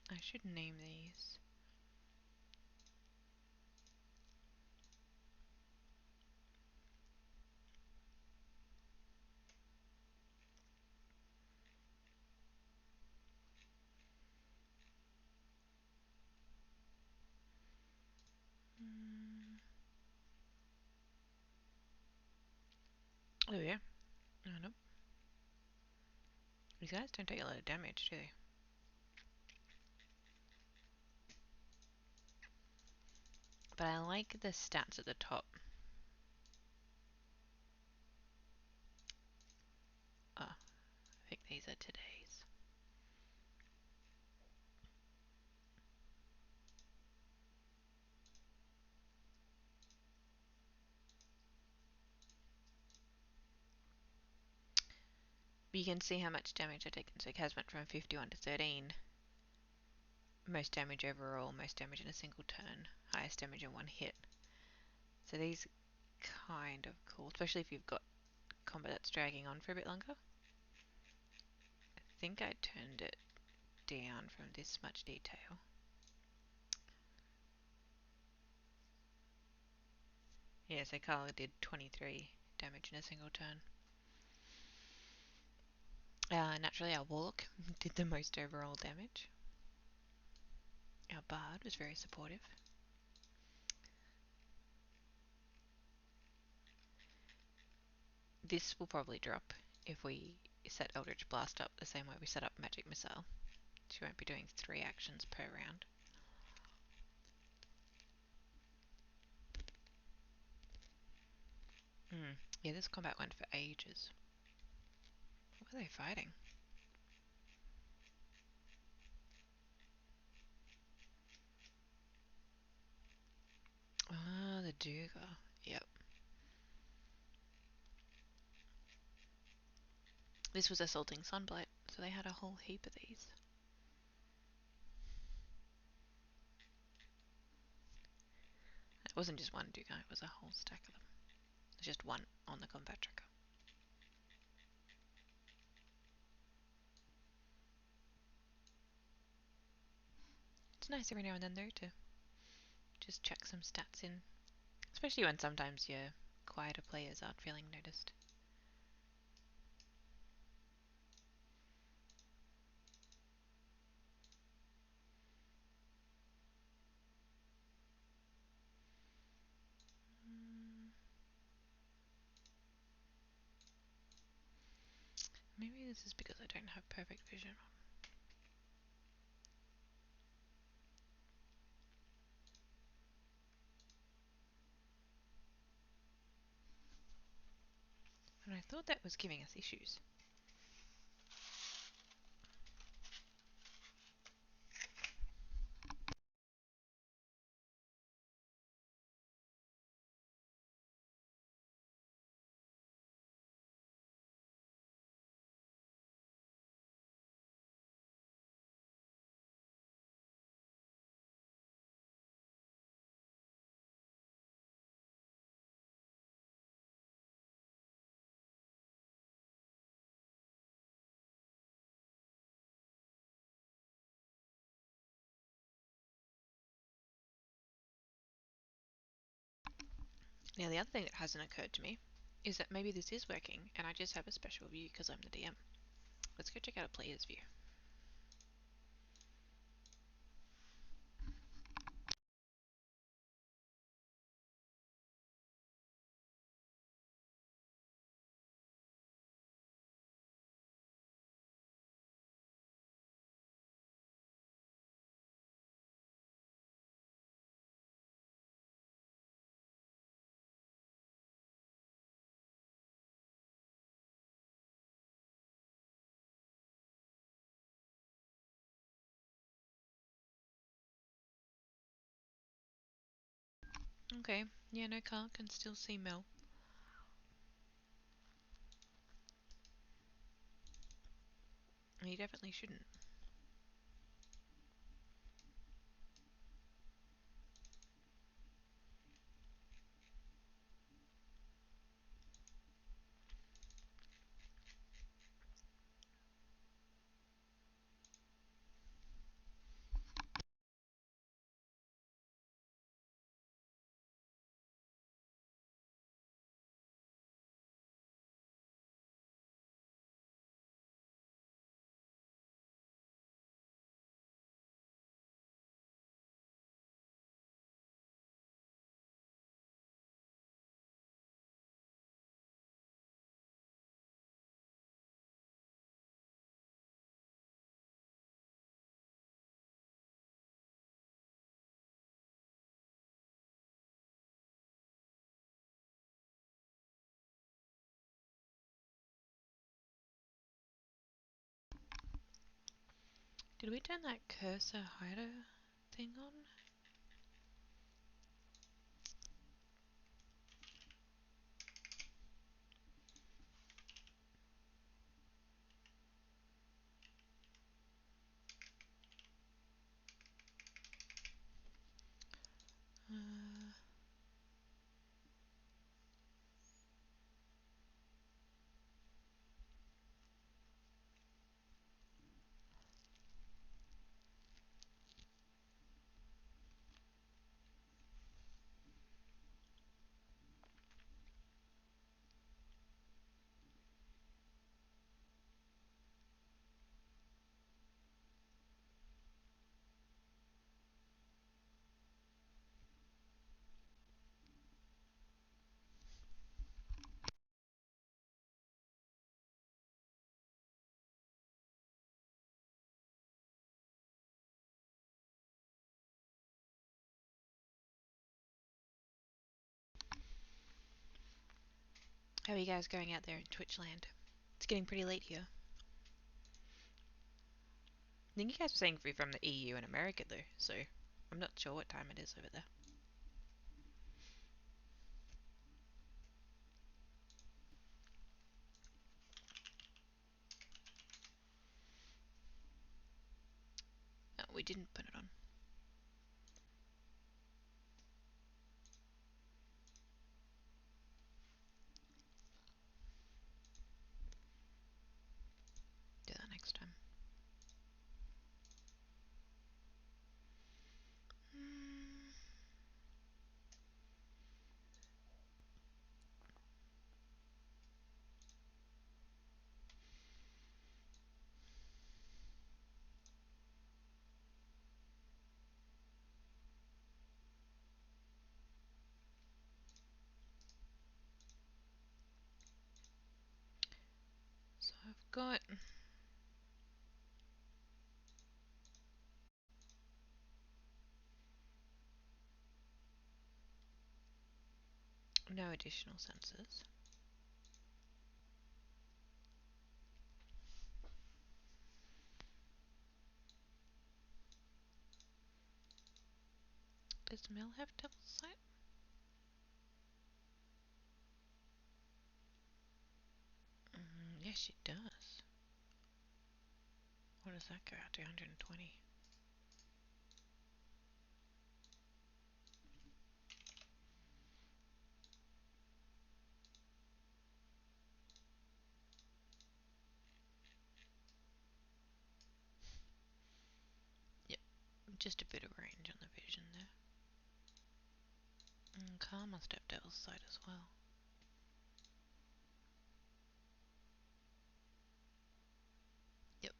I should name these. Oh yeah. Oh no. These guys don't take a lot of damage, do they? But I like the stats at the top. these are today's. But you can see how much damage I've taken. So Kaz went from 51 to 13. Most damage overall, most damage in a single turn, highest damage in one hit. So these are kind of cool, especially if you've got combat that's dragging on for a bit longer. I think I turned it down from this much detail. Yeah, so Carla did 23 damage in a single turn. Naturally, our Warlock did the most overall damage. Our Bard was very supportive. This will probably drop if we set Eldritch Blast up the same way we set up Magic Missile. She won't be doing 3 actions per round. Yeah, this combat went for ages. What were they fighting? Ah, the Duga. Yep. This was Assaulting Sunblight, so they had a whole heap of these. It wasn't just one Duga, it was a whole stack of them. There's just one on the combat tracker. It's nice every now and then though to just check some stats in, especially when sometimes your quieter players aren't feeling noticed. Maybe this is because I don't have perfect vision on. And I thought that was giving us issues. Now the other thing that hasn't occurred to me is that maybe this is working and I just have a special view because I'm the DM. Let's go check out a player's view. Okay, yeah, no, Carl can still see Mel. He definitely shouldn't. Did we turn that cursor hider thing on? How are you guys going out there in Twitch land? It's getting pretty late here. I think you guys were saying free from the EU and America though, so I'm not sure what time it is over there. No, we didn't put it on. Do that next time. So I've got no additional sensors. Does Mel have double sight? Yes, she does. What does that go out to? 120. Yep, just a bit of range on the vision there. Car must have double sight as well. Yep.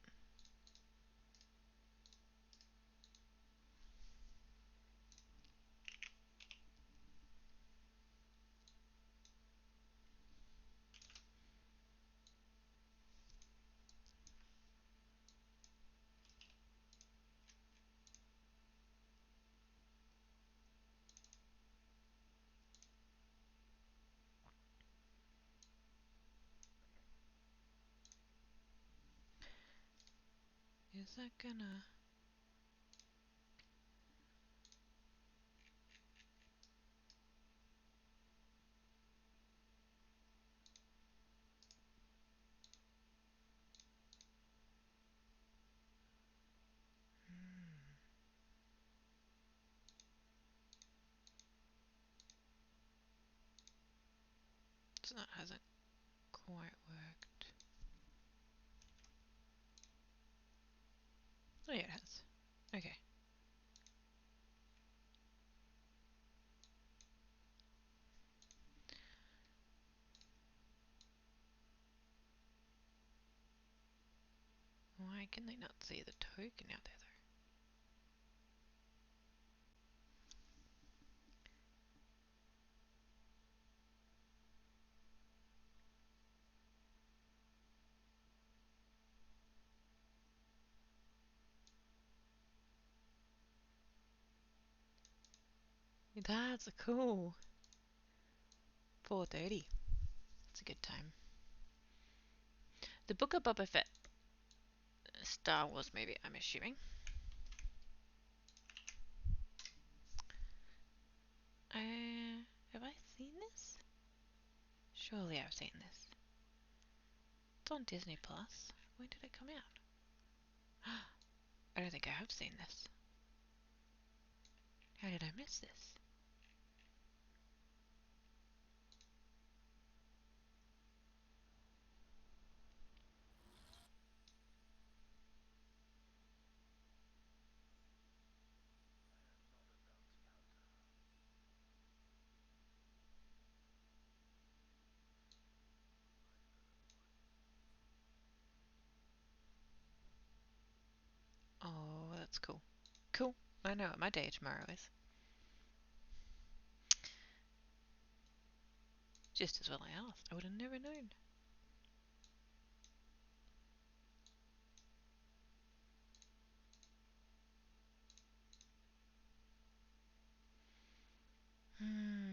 Is that gonna... So that hasn't quite worked. Oh yeah, it has. Okay. Why can they not see the token out there though? That's cool. 4:30. That's a good time. The Book of Boba Fett. Star Wars movie, I'm assuming. Have I seen this? Surely I've seen this. It's on Disney Plus. When did it come out? I don't think I have seen this. How did I miss this? Oh, that's cool. Cool. I know what my day tomorrow is. Just as well I asked. I would have never known. Hmm.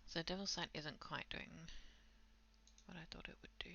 So Devil's Sight isn't quite doing what I thought it would do.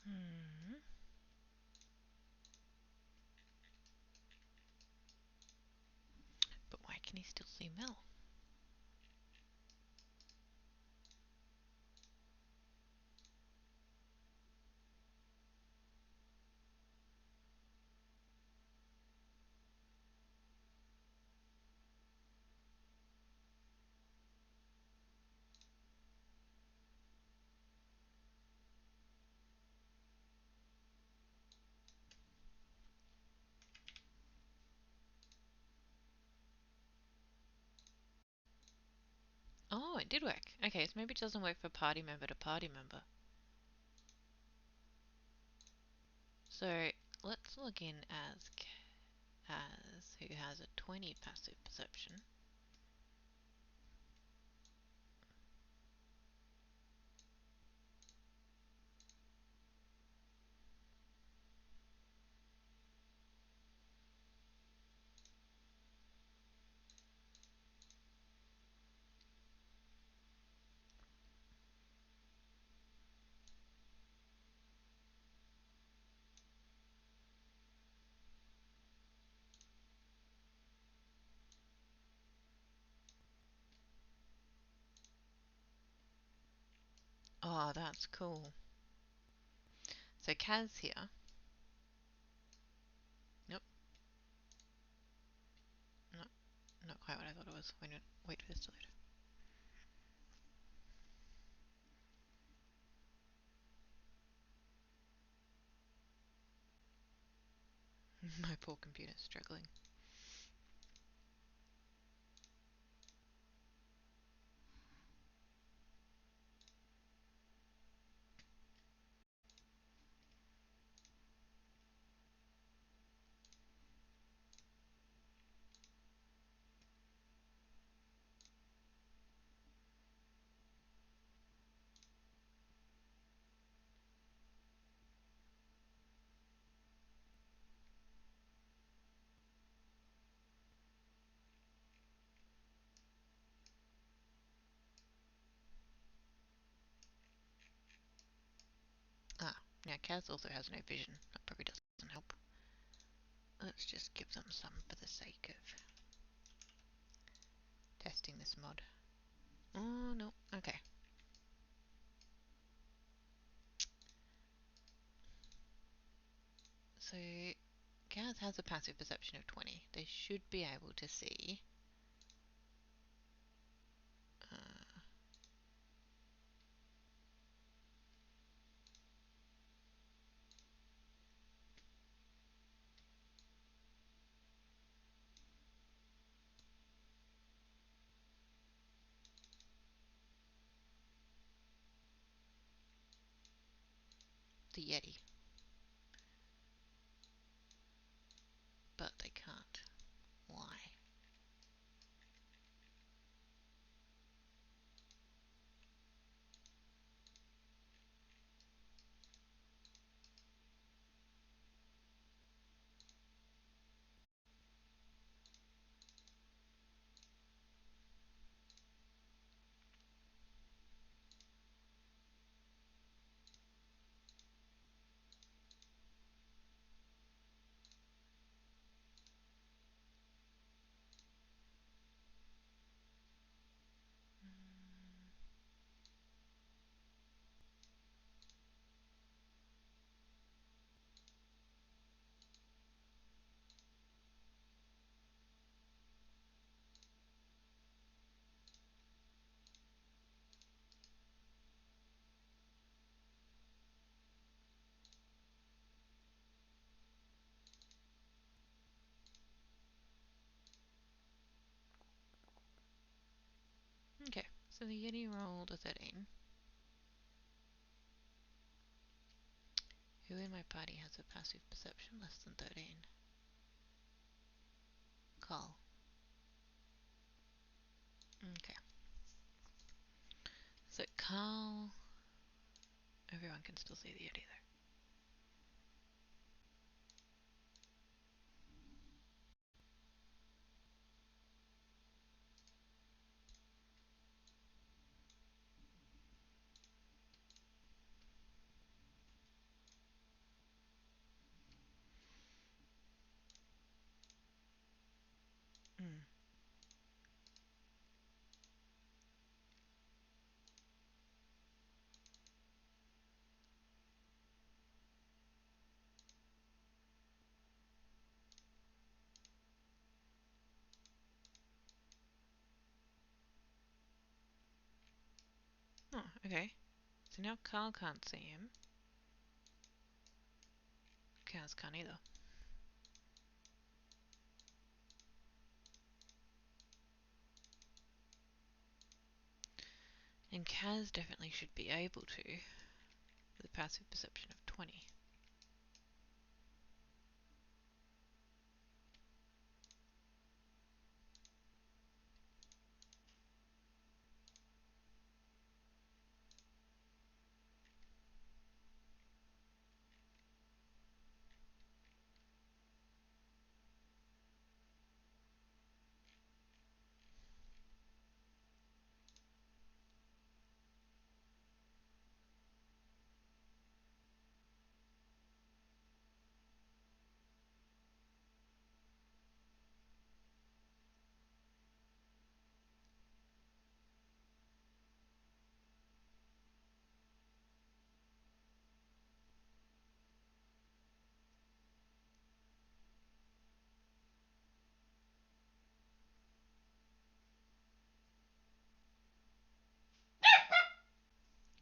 Hmm. But why can he still see Mel? Oh, it did work. Okay, so maybe it doesn't work for party member to party member. So let's log in as who has a 20 passive perception. Oh, that's cool. So Kaz here. Nope, not not quite what I thought it was. Wait for this to load. My poor computer's struggling. Now, Kaz also has no vision. That probably doesn't help. Let's just give them some for the sake of testing this mod. Oh, no. Okay. So, Kaz has a passive perception of 20. They should be able to see the Yeti. But they can't. Why? Okay, so the Yeti rolled a 13. Who in my party has a passive perception less than 13? Carl. Okay. So Carl... Everyone can still see the Yeti though. Oh, okay. So now Carl can't see him. Kaz can't either. And Kaz definitely should be able to, with a passive perception of 20.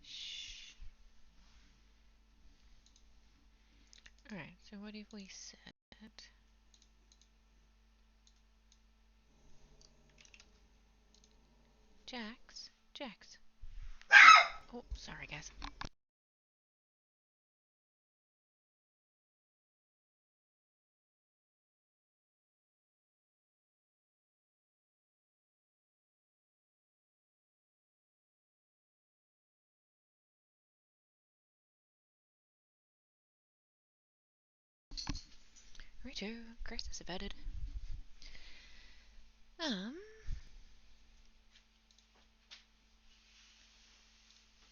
Shh. Alright, so what if we said... Jax? Jax. Oh, sorry guys. Righto, crisis averted.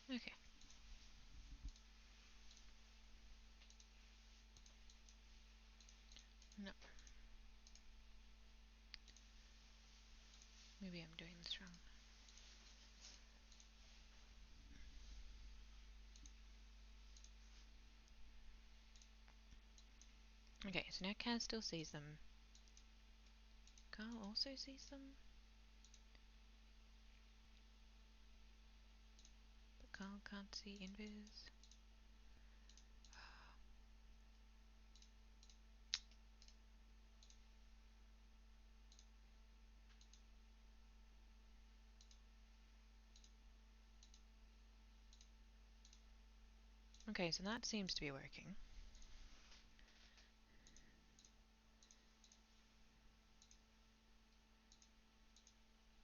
Okay. Maybe I'm doing this wrong. Okay, so now Kaz still sees them. Carl also sees them. But Carl can't see invis. Okay, so that seems to be working.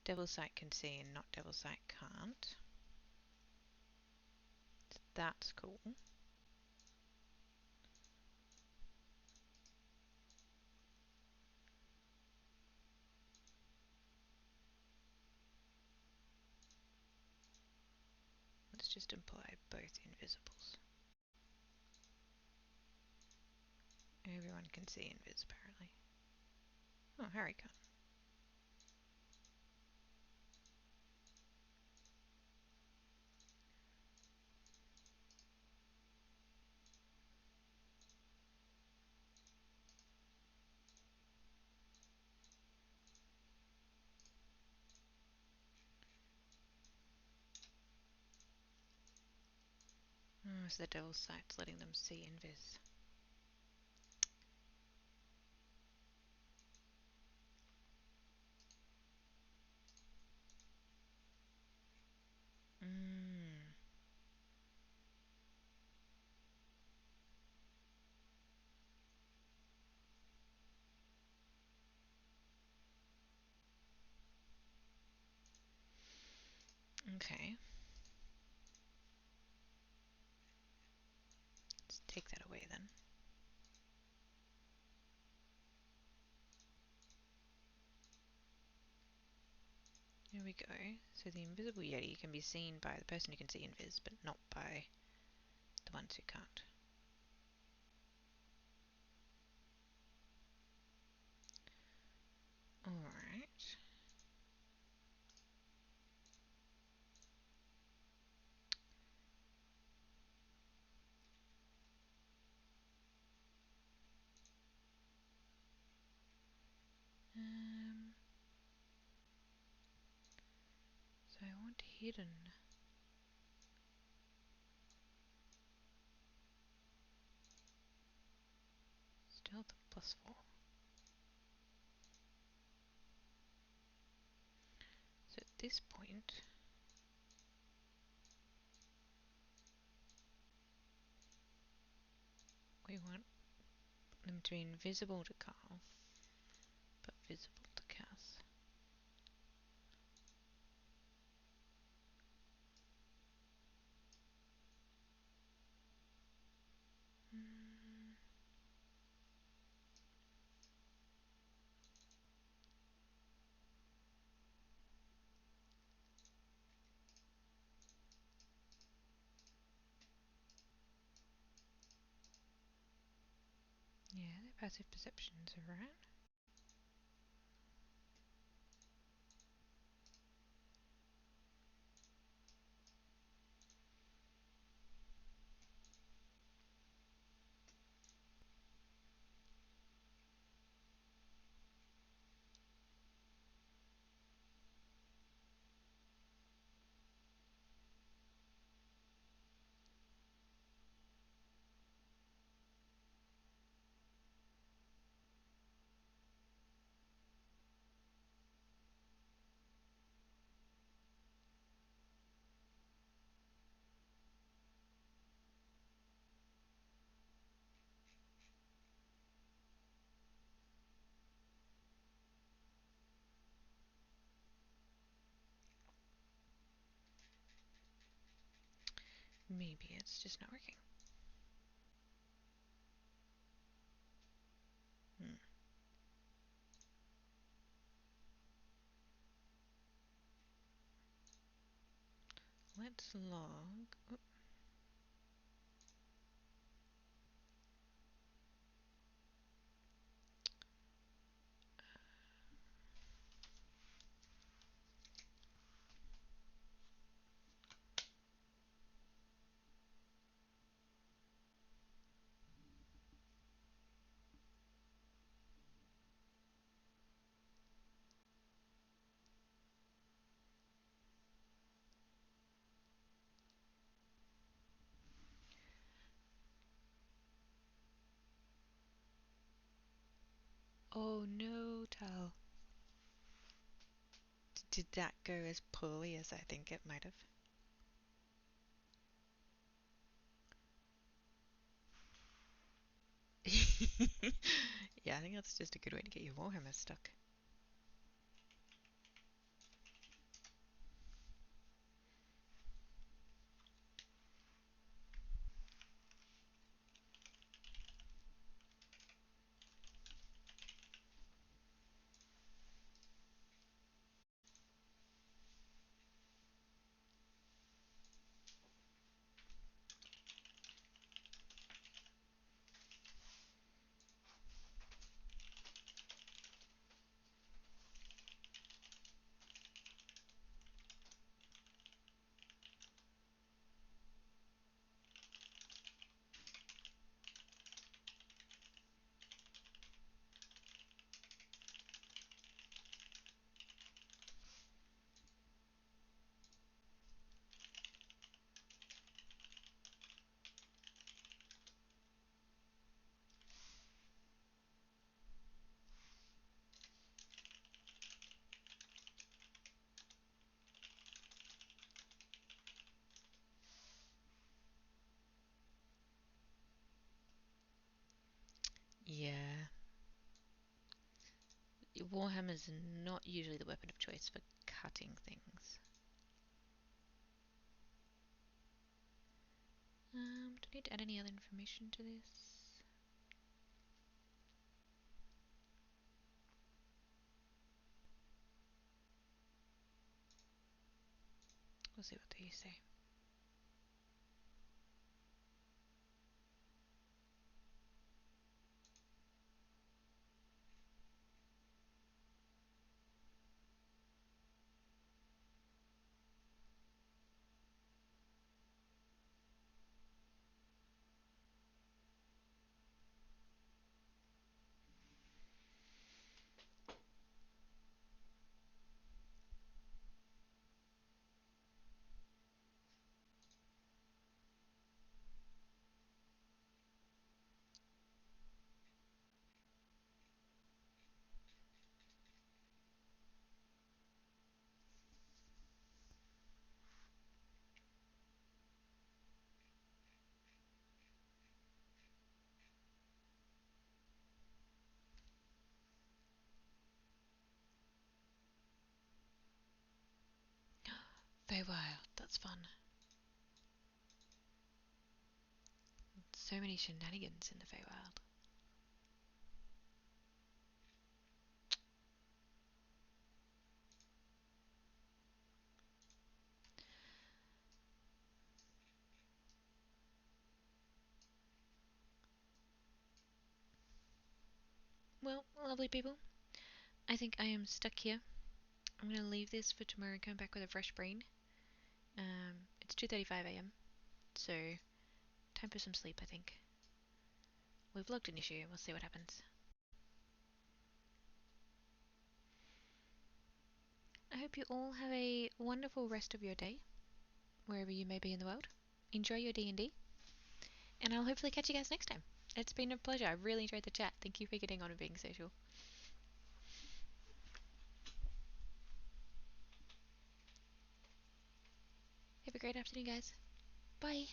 Devil's Sight can see and not Devil's Sight can't. So that's cool. Let's just imply both invisibles. Everyone can see invis apparently. Oh, Harry can't. Oh, so the Devil's Sight's letting them see invis. Mm. Okay. Let's take that away then. Here we go. So the invisible Yeti can be seen by the person who can see invis, but not by the ones who can't. Alright. So I want hidden. Stealth +4. So at this point, we want them to be invisible to Carl, but visible to Cass. Mm. Yeah, their passive perceptions are right. Maybe it's just not working. Hmm. Let's log. Oh. Oh no, Tal. Did that go as poorly as I think it might have? Yeah, I think that's just a good way to get your Warhammer stuck. Yeah, Warhammer's not usually the weapon of choice for cutting things. Do I need to add any other information to this? We'll see what they say. Feywild, that's fun. So many shenanigans in the Feywild. Well, lovely people. I think I am stuck here. I'm going to leave this for tomorrow and come back with a fresh brain. It's 2:35 a.m. So time for some sleep, I think. We've logged an issue. We'll see what happens. I hope you all have a wonderful rest of your day, wherever you may be in the world. Enjoy your D&D, and I'll hopefully catch you guys next time. It's been a pleasure. I really enjoyed the chat. Thank you for getting on and being social. Have a great afternoon, guys. Bye.